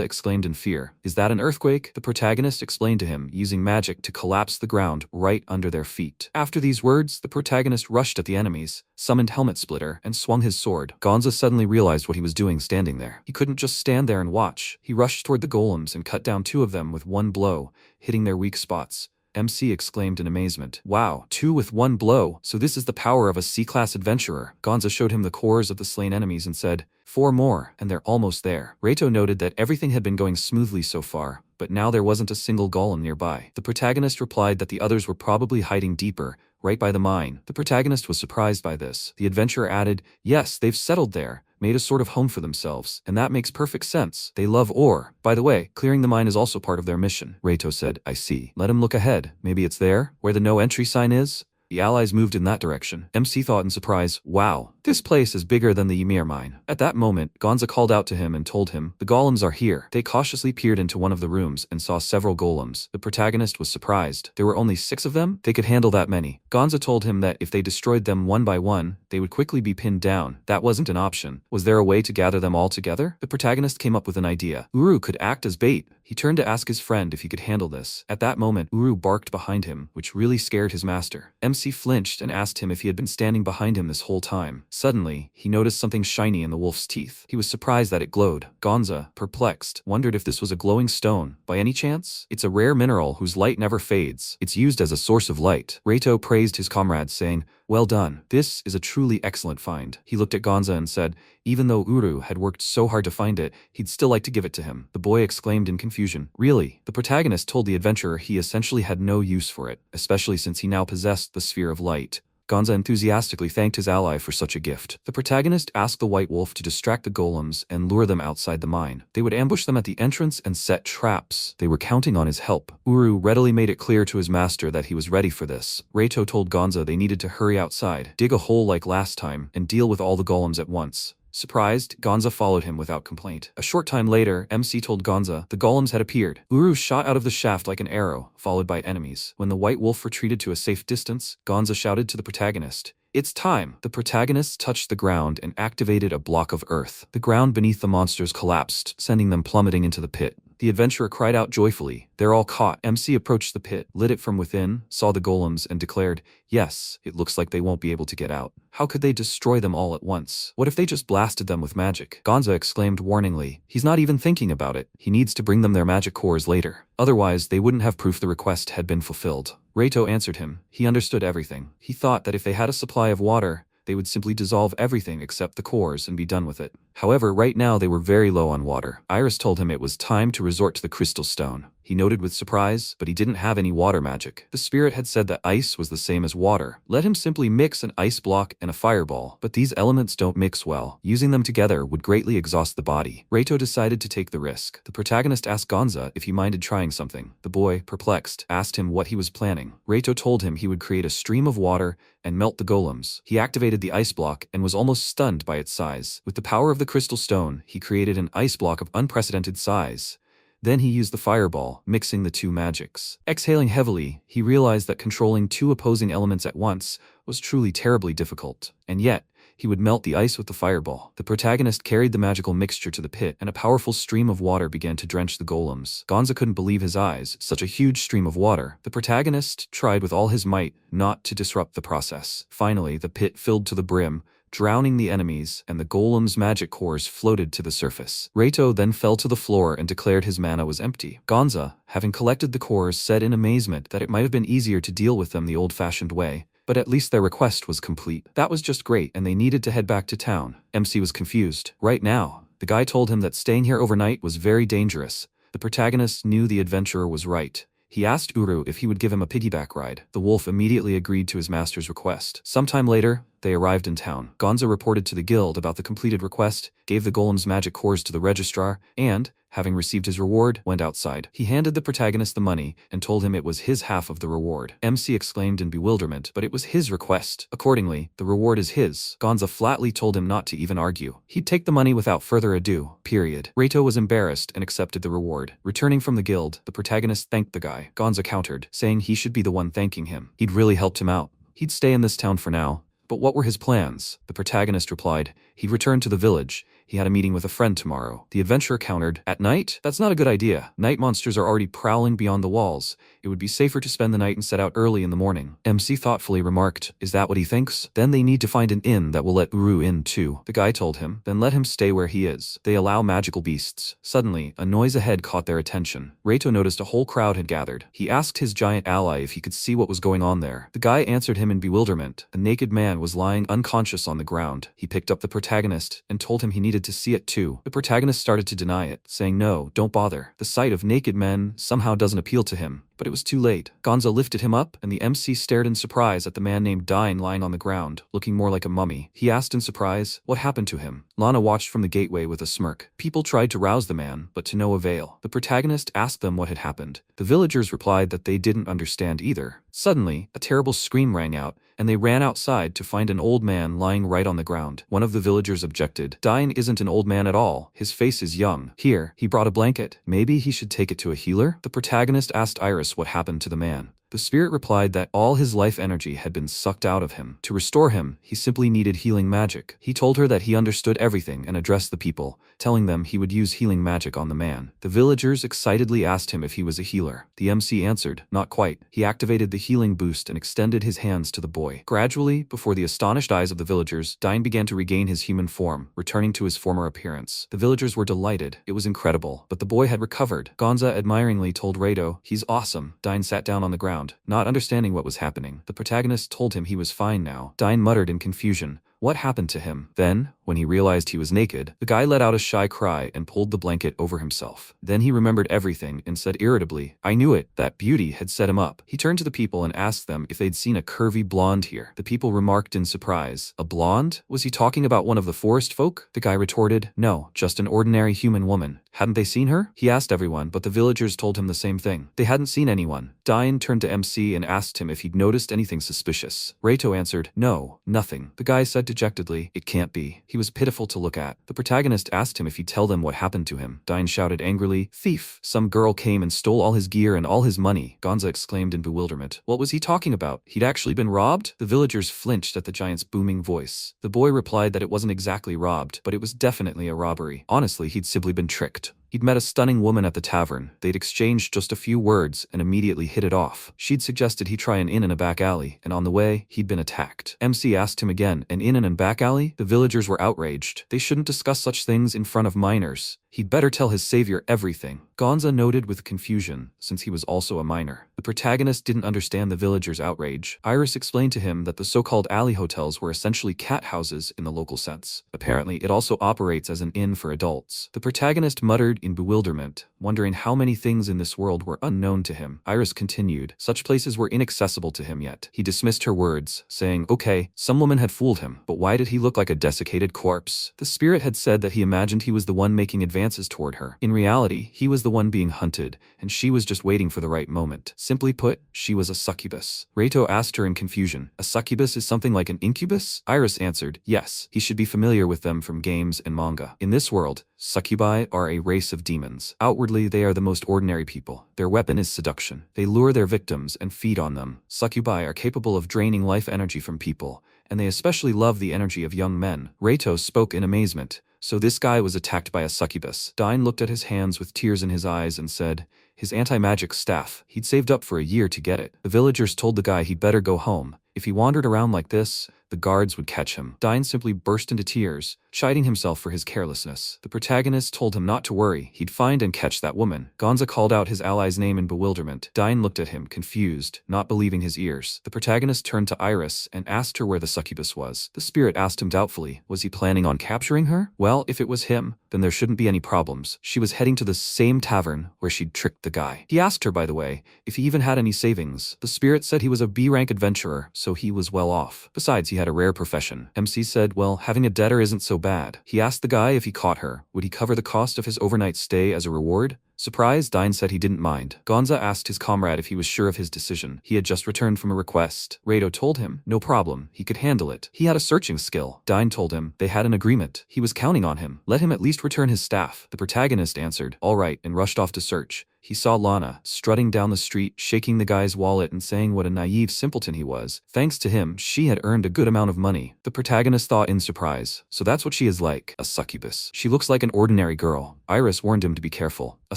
A: exclaimed in fear, "Is that an earthquake?" The protagonist explained to him, using magic to collapse the ground right under their feet. After these words, the protagonist rushed at the enemies, summoned Helmet Splitter, and swung his sword. Gonza suddenly realized what he was doing standing there. He couldn't just stand there and watch. He rushed toward the golems and cut down 2 of them with one blow, hitting their weak spots. MC exclaimed in amazement, "Wow, 2 with 1 blow, so this is the power of a C-class adventurer." Gonza showed him the cores of the slain enemies and said, 4 more, and they're almost there." Reito noted that everything had been going smoothly so far, but now there wasn't a single golem nearby. The protagonist replied that the others were probably hiding deeper, right by the mine. The protagonist was surprised by this. The adventurer added, "Yes, they've settled there, made a sort of home for themselves, and that makes perfect sense. They love ore. By the way, clearing the mine is also part of their mission." Reito said, "I see. Let him look ahead. Maybe it's there, where the no entry sign is?" The allies moved in that direction. MC thought in surprise, wow, this place is bigger than the Ymir mine. At that moment, Gonza called out to him and told him, the golems are here. They cautiously peered into one of the rooms and saw several golems. The protagonist was surprised. There were only 6 of them? They could handle that many. Gonza told him that if they destroyed them one by one, they would quickly be pinned down. That wasn't an option. Was there a way to gather them all together? The protagonist came up with an idea. Uru could act as bait. He turned to ask his friend if he could handle this. At that moment, Uru barked behind him, which really scared his master. MC flinched and asked him if he had been standing behind him this whole time. Suddenly, he noticed something shiny in the wolf's teeth. He was surprised that it glowed. Gonza, perplexed, wondered if this was a glowing stone. By any chance? It's a rare mineral whose light never fades. It's used as a source of light. Reito praised his comrades, saying, well done. This is a truly excellent find. He looked at Gonza and said, even though Uru had worked so hard to find it, he'd still like to give it to him. The boy exclaimed in confusion, really? The protagonist told the adventurer he essentially had no use for it, especially since he now possessed the sphere of light. Gonza enthusiastically thanked his ally for such a gift. The protagonist asked the white wolf to distract the golems and lure them outside the mine. They would ambush them at the entrance and set traps. They were counting on his help. Uru readily made it clear to his master that he was ready for this. Reito told Gonza they needed to hurry outside, dig a hole like last time, and deal with all the golems at once. Surprised, Gonza followed him without complaint. A short time later, MC told Gonza the golems had appeared. Uru shot out of the shaft like an arrow, followed by enemies. When the white wolf retreated to a safe distance, Gonza shouted to the protagonist, it's time. The protagonists touched the ground and activated a block of earth. The ground beneath the monsters collapsed, sending them plummeting into the pit. The adventurer cried out joyfully, they're all caught. MC approached the pit, lit it from within, saw the golems, and declared, yes, it looks like they won't be able to get out. How could they destroy them all at once? What if they just blasted them with magic? Gonza exclaimed warningly, he's not even thinking about it. He needs to bring them their magic cores later. Otherwise, they wouldn't have proof the request had been fulfilled. Reito answered him. He understood everything. He thought that if they had a supply of water, they would simply dissolve everything except the cores and be done with it. However, right now they were very low on water. Iris told him it was time to resort to the crystal stone. He noted with surprise, but he didn't have any water magic. The spirit had said that ice was the same as water. Let him simply mix an ice block and a fireball, but these elements don't mix well. Using them together would greatly exhaust the body. Reito decided to take the risk. The protagonist asked Gonza if he minded trying something. The boy, perplexed, asked him what he was planning. Reito told him he would create a stream of water and melt the golems. He activated the ice block and was almost stunned by its size. With the power of the crystal stone, he created an ice block of unprecedented size. Then he used the fireball, mixing the two magics. Exhaling heavily, he realized that controlling 2 opposing elements at once was truly terribly difficult. And yet, he would melt the ice with the fireball. The protagonist carried the magical mixture to the pit, and a powerful stream of water began to drench the golems. Gonza couldn't believe his eyes. Such a huge stream of water. The protagonist tried with all his might not to disrupt the process. Finally, the pit filled to the brim, drowning the enemies, and the golem's magic cores floated to the surface. Reito then fell to the floor and declared his mana was empty. Gonza, having collected the cores, said in amazement that it might have been easier to deal with them the old-fashioned way, but at least their request was complete. That was just great, and they needed to head back to town. MC was confused. Right now, the guy told him that staying here overnight was very dangerous. The protagonist knew the adventurer was right. He asked Uru if he would give him a piggyback ride. The wolf immediately agreed to his master's request. Sometime later, they arrived in town. Gonza reported to the guild about the completed request, gave the golem's magic cores to the registrar, and, having received his reward, went outside. He handed the protagonist the money and told him it was his half of the reward. MC exclaimed in bewilderment, but it was his request. Accordingly, the reward is his. Gonza flatly told him not to even argue. He'd take the money without further ado, period. Reito was embarrassed and accepted the reward. Returning from the guild, the protagonist thanked the guy. Gonza countered, saying he should be the one thanking him. He'd really helped him out. He'd stay in this town for now. But what were his plans? The protagonist replied, he'd return to the village. He had a meeting with a friend tomorrow. The adventurer countered, at night? That's not a good idea. Night monsters are already prowling beyond the walls. It would be safer to spend the night and set out early in the morning. MC thoughtfully remarked, is that what he thinks? Then they need to find an inn that will let Uru in too. The guy told him, then let him stay where he is. They allow magical beasts. Suddenly, a noise ahead caught their attention. Reito noticed a whole crowd had gathered. He asked his giant ally if he could see what was going on there. The guy answered him in bewilderment. A naked man was lying unconscious on the ground. He picked up the protagonist and told him he needed to see it too. The protagonist started to deny it, saying no, don't bother. The sight of naked men somehow doesn't appeal to him. but it was too late. Gonza lifted him up, and the MC stared in surprise at the man named Dine lying on the ground, looking more like a mummy. He asked in surprise, what happened to him? Lana watched from the gateway with a smirk. People tried to rouse the man, but to no avail. The protagonist asked them what had happened. The villagers replied that they didn't understand either. Suddenly, a terrible scream rang out, and they ran outside to find an old man lying right on the ground. One of the villagers objected. Dine isn't an old man at all. His face is young. Here, he brought a blanket. Maybe he should take it to a healer? The protagonist asked Iris what happened to the man. The spirit replied that all his life energy had been sucked out of him. To restore him, he simply needed healing magic. He told her that he understood everything and addressed the people, telling them he would use healing magic on the man. The villagers excitedly asked him if he was a healer. The MC answered, not quite. He activated the healing boost and extended his hands to the boy. Gradually, before the astonished eyes of the villagers, Dine began to regain his human form, returning to his former appearance. The villagers were delighted. It was incredible, but the boy had recovered. Gonza admiringly told Rado, he's awesome. Dine sat down on the ground, not understanding what was happening. The protagonist told him he was fine now. Dine muttered in confusion, what happened to him? Then, when he realized he was naked, the guy let out a shy cry and pulled the blanket over himself. Then he remembered everything and said irritably, I knew it, that beauty had set him up. He turned to the people and asked them if they'd seen a curvy blonde here. The people remarked in surprise, a blonde? Was he talking about one of the forest folk? The guy retorted, no, just an ordinary human woman. Hadn't they seen her? He asked everyone, but the villagers told him the same thing. They hadn't seen anyone. Dine turned to MC and asked him if he'd noticed anything suspicious. Rato answered, no, nothing. The guy said dejectedly, it can't be. He was pitiful to look at. The protagonist asked him if he'd tell them what happened to him. Dine shouted angrily, thief! Some girl came and stole all his gear and all his money. Gonza exclaimed in bewilderment. What was he talking about? He'd actually been robbed? The villagers flinched at the giant's booming voice. The boy replied that it wasn't exactly robbed, but it was definitely a robbery. Honestly, he'd simply been tricked. He'd met a stunning woman at the tavern. They'd exchanged just a few words and immediately hit it off. She'd suggested he try an inn in a back alley, and on the way, he'd been attacked. MC asked him again, an inn in a back alley? The villagers were outraged. They shouldn't discuss such things in front of minors. He'd better tell his savior everything. Gonza noted with confusion, since he was also a minor. The protagonist didn't understand the villagers' outrage. Iris explained to him that the so-called alley hotels were essentially cat houses in the local sense. Apparently, it also operates as an inn for adults. The protagonist muttered in bewilderment, wondering how many things in this world were unknown to him. Iris continued, such places were inaccessible to him yet. He dismissed her words, saying, okay, some woman had fooled him, but why did he look like a desiccated corpse? The spirit had said that he imagined he was the one making advances toward her. In reality, he was the one being hunted, and she was just waiting for the right moment. Simply put, she was a succubus. Rato asked her in confusion, a succubus is something like an incubus? Iris answered, yes, he should be familiar with them from games and manga. In this world, succubi are a race of demons. Outwardly, they are the most ordinary people. Their weapon is seduction. They lure their victims and feed on them. Succubi are capable of draining life energy from people, and they especially love the energy of young men. Rato spoke in amazement. So this guy was attacked by a succubus. Dine looked at his hands with tears in his eyes and said, his anti-magic staff, he'd saved up for a year to get it. The villagers told the guy he'd better go home. If he wandered around like this, the guards would catch him. Dine simply burst into tears, chiding himself for his carelessness. The protagonist told him not to worry, he'd find and catch that woman. Gonza called out his ally's name in bewilderment. Dine looked at him, confused, not believing his ears. The protagonist turned to Iris and asked her where the succubus was. The spirit asked him doubtfully, was he planning on capturing her? Well, if it was him, then there shouldn't be any problems. She was heading to the same tavern where she'd tricked the guy. He asked her, by the way, if he even had any savings. The spirit said he was a B-rank adventurer, so he was well off. Besides, he had a rare profession. MC said, well, having a debtor isn't so bad. He asked the guy if he caught her, would he cover the cost of his overnight stay as a reward? Surprised, Dine said he didn't mind. Gonza asked his comrade if he was sure of his decision. He had just returned from a request. Rado told him, no problem, he could handle it. He had a searching skill. Dine told him they had an agreement. He was counting on him. Let him at least return his staff. The protagonist answered, all right, and rushed off to search. He saw Lana, strutting down the street, shaking the guy's wallet and saying what a naive simpleton he was. Thanks to him, she had earned a good amount of money. The protagonist thought in surprise, so that's what she is like, a succubus. She looks like an ordinary girl. Iris warned him to be careful. A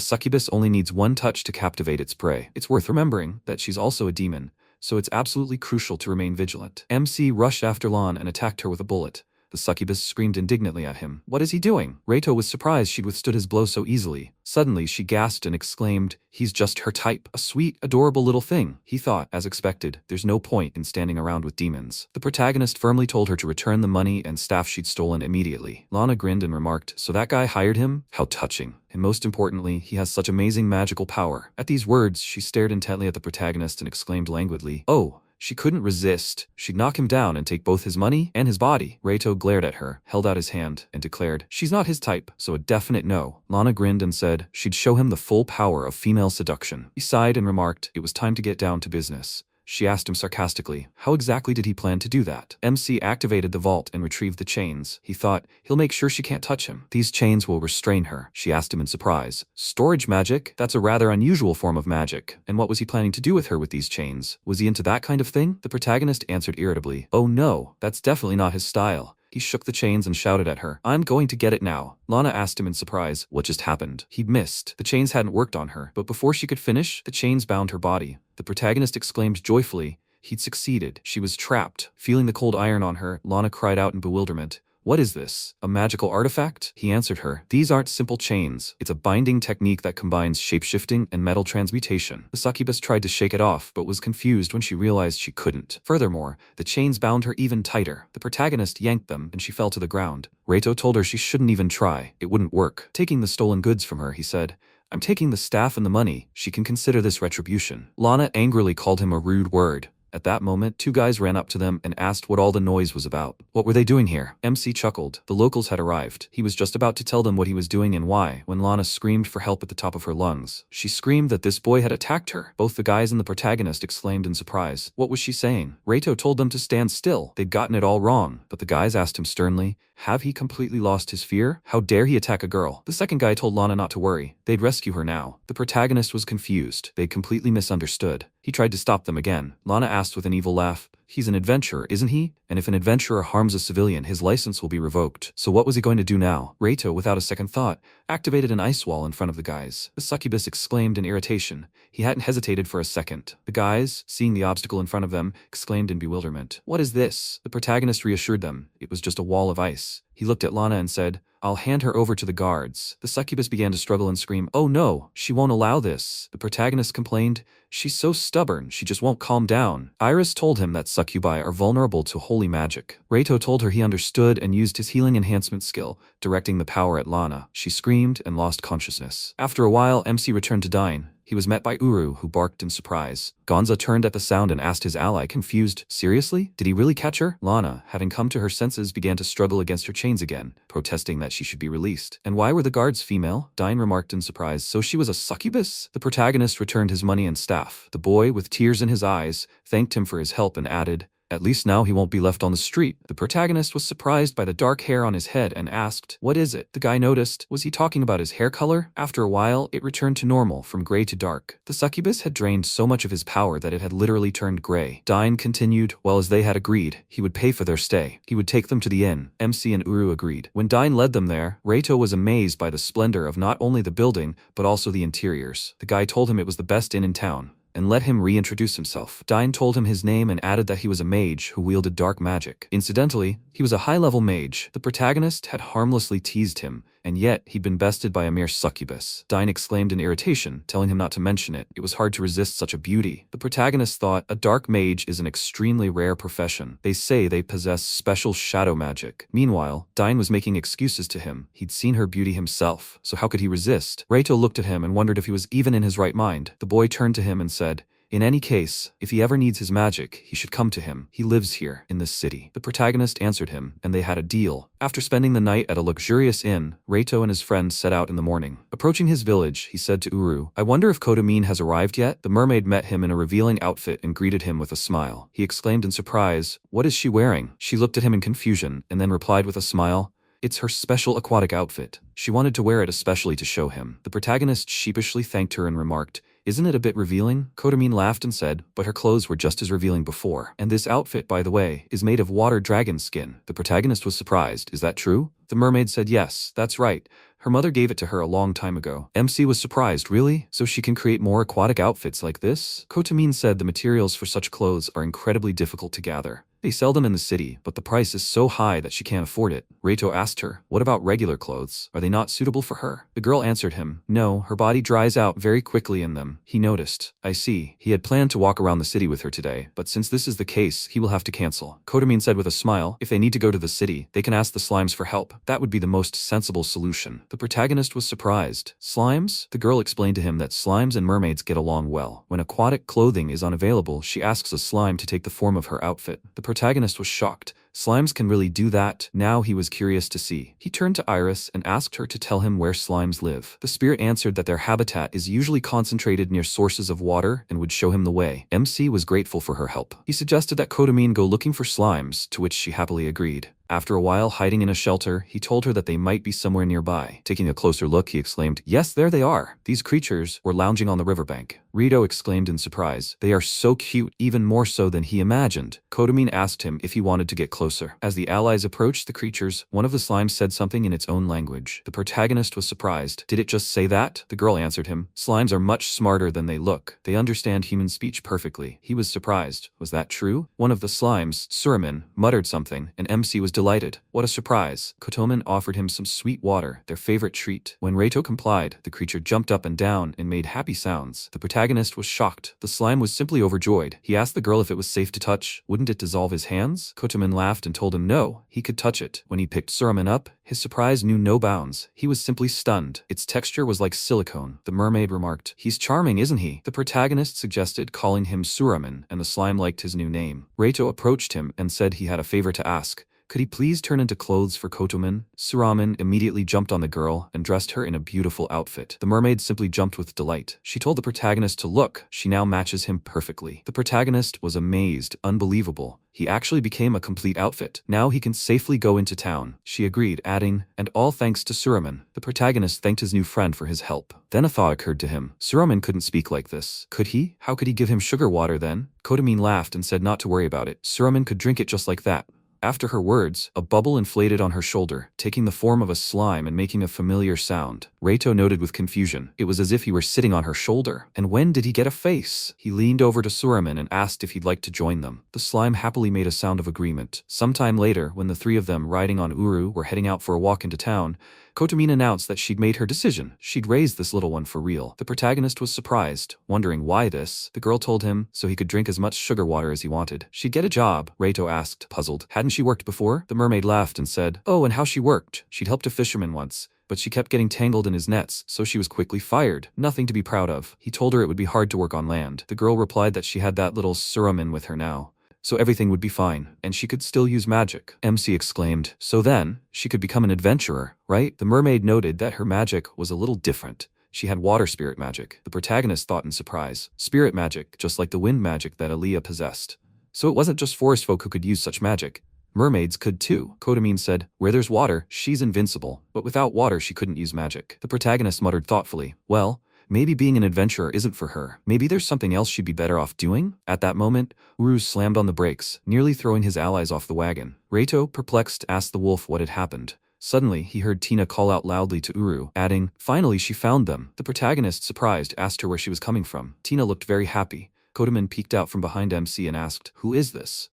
A: succubus only needs one touch to captivate its prey. It's worth remembering that she's also a demon, so it's absolutely crucial to remain vigilant. MC rushed after Lon and attacked her with a bullet. The succubus screamed indignantly at him. What is he doing? Reito was surprised she'd withstood his blow so easily. Suddenly, she gasped and exclaimed, he's just her type. A sweet, adorable little thing. He thought, as expected, there's no point in standing around with demons. The protagonist firmly told her to return the money and staff she'd stolen immediately. Lana grinned and remarked, so that guy hired him? How touching. And most importantly, he has such amazing magical power. At these words, she stared intently at the protagonist and exclaimed languidly, oh. She couldn't resist. She'd knock him down and take both his money and his body. Reito glared at her, held out his hand, and declared, she's not his type, so a definite no. Lana grinned and said she'd show him the full power of female seduction. He sighed and remarked it was time to get down to business. She asked him sarcastically, how exactly did he plan to do that? MC activated the vault and retrieved the chains. He thought, he'll make sure she can't touch him. These chains will restrain her. She asked him in surprise. Storage magic? That's a rather unusual form of magic. And what was he planning to do with her with these chains? Was he into that kind of thing? The protagonist answered irritably, oh no, that's definitely not his style. He shook the chains and shouted at her, I'm going to get it now. Lana asked him in surprise, what just happened? He'd missed. The chains hadn't worked on her, but before she could finish, the chains bound her body. The protagonist exclaimed joyfully, he'd succeeded. She was trapped. Feeling the cold iron on her, Lana cried out in bewilderment. What is this? A magical artifact? He answered her, these aren't simple chains. It's a binding technique that combines shapeshifting and metal transmutation. The succubus tried to shake it off, but was confused when she realized she couldn't. Furthermore, the chains bound her even tighter. The protagonist yanked them, and she fell to the ground. Reito told her she shouldn't even try. It wouldn't work. Taking the stolen goods from her, he said, I'm taking the staff and the money. She can consider this retribution. Lana angrily called him a rude word. At that moment, two guys ran up to them and asked what all the noise was about. What were they doing here? MC chuckled. The locals had arrived. He was just about to tell them what he was doing and why, when Lana screamed for help at the top of her lungs. She screamed that this boy had attacked her. Both the guys and the protagonist exclaimed in surprise. What was she saying? Reito told them to stand still. They'd gotten it all wrong. But the guys asked him sternly, have he completely lost his fear? How dare he attack a girl? The second guy told Lana not to worry. They'd rescue her now. The protagonist was confused. They'd completely misunderstood. He tried to stop them again. Lana asked with an evil laugh, he's an adventurer, isn't he? And if an adventurer harms a civilian, his license will be revoked. So what was he going to do now? Reito, without a second thought, activated an ice wall in front of the guys. The succubus exclaimed in irritation. He hadn't hesitated for a second. The guys, seeing the obstacle in front of them, exclaimed in bewilderment. What is this? The protagonist reassured them. It was just a wall of ice. He looked at Lana and said, I'll hand her over to the guards. The succubus began to struggle and scream, oh no, she won't allow this. The protagonist complained, she's so stubborn, she just won't calm down. Iris told him that succubi are vulnerable to holy magic. Reito told her he understood and used his healing enhancement skill, directing the power at Lana. She screamed and lost consciousness. After a while, MC returned to dine. He was met by Uru, who barked in surprise. Gonza turned at the sound and asked his ally, confused, seriously? Did he really catch her? Lana, having come to her senses, began to struggle against her chains again, protesting that she should be released. And why were the guards female? Dine remarked in surprise, so she was a succubus? The protagonist returned his money and staff. The boy, with tears in his eyes, thanked him for his help and added, at least now he won't be left on the street. The protagonist was surprised by the dark hair on his head and asked, what is it? The guy noticed. Was he talking about his hair color? After a while, it returned to normal, from gray to dark. The succubus had drained so much of his power that it had literally turned gray. Dine continued, well, as they had agreed, he would pay for their stay. He would take them to the inn. MC and Uru agreed. When Dine led them there, Reito was amazed by the splendor of not only the building, but also the interiors. The guy told him it was the best inn in town, and let him reintroduce himself. Dine told him his name and added that he was a mage who wielded dark magic. Incidentally, he was a high-level mage. The protagonist had harmlessly teased him, and yet he'd been bested by a mere succubus. Dine exclaimed in irritation, telling him not to mention it. It was hard to resist such a beauty. The protagonist thought, a dark mage is an extremely rare profession. They say they possess special shadow magic. Meanwhile, Dine was making excuses to him. He'd seen her beauty himself, so how could he resist? Reito looked at him and wondered if he was even in his right mind. The boy turned to him and said, in any case, if he ever needs his magic, he should come to him. He lives here, in this city. The protagonist answered him, and they had a deal. After spending the night at a luxurious inn, Reito and his friends set out in the morning. Approaching his village, he said to Uru, I wonder if Kotamine has arrived yet? The mermaid met him in a revealing outfit and greeted him with a smile. He exclaimed in surprise, what is she wearing? She looked at him in confusion, and then replied with a smile, it's her special aquatic outfit. She wanted to wear it especially to show him. The protagonist sheepishly thanked her and remarked, isn't it a bit revealing? Kotamine laughed and said, but her clothes were just as revealing before. And this outfit, by the way, is made of water dragon skin. The protagonist was surprised. Is that true? The mermaid said, yes, that's right. Her mother gave it to her a long time ago. MC was surprised, really? So she can create more aquatic outfits like this? Kotamine said the materials for such clothes are incredibly difficult to gather. They sell them in the city, but the price is so high that she can't afford it. Reito asked her, what about regular clothes? Are they not suitable for her? The girl answered him, no, her body dries out very quickly in them. He noticed. I see. He had planned to walk around the city with her today, but since this is the case, he will have to cancel. Kotomin said with a smile, if they need to go to the city, they can ask the slimes for help. That would be the most sensible solution. The protagonist was surprised. Slimes? The girl explained to him that slimes and mermaids get along well. When aquatic clothing is unavailable, she asks a slime to take the form of her outfit. The protagonist was shocked. Slimes can really do that? Now he was curious to see. He turned to Iris and asked her to tell him where slimes live. The spirit answered that their habitat is usually concentrated near sources of water and would show him the way. MC was grateful for her help. He suggested that Kotomin go looking for slimes, to which she happily agreed. After a while hiding in a shelter, he told her that they might be somewhere nearby. Taking a closer look, he exclaimed, yes, there they are. These creatures were lounging on the riverbank. Rito exclaimed in surprise, they are so cute, even more so than he imagined. Kotomin asked him if he wanted to get closer. As the allies approached the creatures, one of the slimes said something in its own language. The protagonist was surprised. Did it just say that? The girl answered him, slimes are much smarter than they look. They understand human speech perfectly. He was surprised. Was that true? One of the slimes, Suramin, muttered something, and MC was delighted. What a surprise. Kotomin offered him some sweet water, their favorite treat. When Reito complied, the creature jumped up and down and made happy sounds. The protagonist was shocked. The slime was simply overjoyed. He asked the girl if it was safe to touch. Wouldn't it dissolve his hands? Kotomin laughed and told him no, he could touch it. When he picked Suramin up, his surprise knew no bounds. He was simply stunned. Its texture was like silicone. The mermaid remarked, he's charming, isn't he? The protagonist suggested calling him Suramin, and the slime liked his new name. Reito approached him and said he had a favor to ask. Could he please turn into clothes for Kotomin? Suramin immediately jumped on the girl and dressed her in a beautiful outfit. The mermaid simply jumped with delight. She told the protagonist to look. She now matches him perfectly. The protagonist was amazed. Unbelievable. He actually became a complete outfit. Now he can safely go into town. She agreed, adding, and all thanks to Suramin. The protagonist thanked his new friend for his help. Then a thought occurred to him. Suramin couldn't speak like this. Could he? How could he give him sugar water then? Kotomin laughed and said not to worry about it. Suramin could drink it just like that. After her words, a bubble inflated on her shoulder, taking the form of a slime and making a familiar sound. Reito noted with confusion. It was as if he were sitting on her shoulder. And when did he get a face? He leaned over to Suramin and asked if he'd like to join them. The slime happily made a sound of agreement. Sometime later, when the three of them riding on Uru were heading out for a walk into town, Kotomin announced that she'd made her decision. She'd raised this little one for real. The protagonist was surprised, wondering why this. The girl told him so he could drink as much sugar water as he wanted. She'd get a job, Reito asked, puzzled. Hadn't she worked before? The mermaid laughed and said, oh, and how she worked. She'd helped a fisherman once, but she kept getting tangled in his nets, so she was quickly fired. Nothing to be proud of. He told her it would be hard to work on land. The girl replied that she had that little Suramin with her now, so everything would be fine, and she could still use magic. MC exclaimed, so then, she could become an adventurer, right? The mermaid noted that her magic was a little different. She had water spirit magic. The protagonist thought in surprise. Spirit magic, just like the wind magic that Aaliyah possessed. So it wasn't just forest folk who could use such magic. Mermaids could too. Kotomin said, where there's water, she's invincible, but without water she couldn't use magic. The protagonist muttered thoughtfully, well, maybe being an adventurer isn't for her. Maybe there's something else she'd be better off doing? At that moment, Uru slammed on the brakes, nearly throwing his allies off the wagon. Reito, perplexed, asked the wolf what had happened. Suddenly, he heard Tina call out loudly to Uru, adding, finally she found them. The protagonist, surprised, asked her where she was coming from. Tina looked very happy. Kotomin peeked out from behind MC and asked, who is this?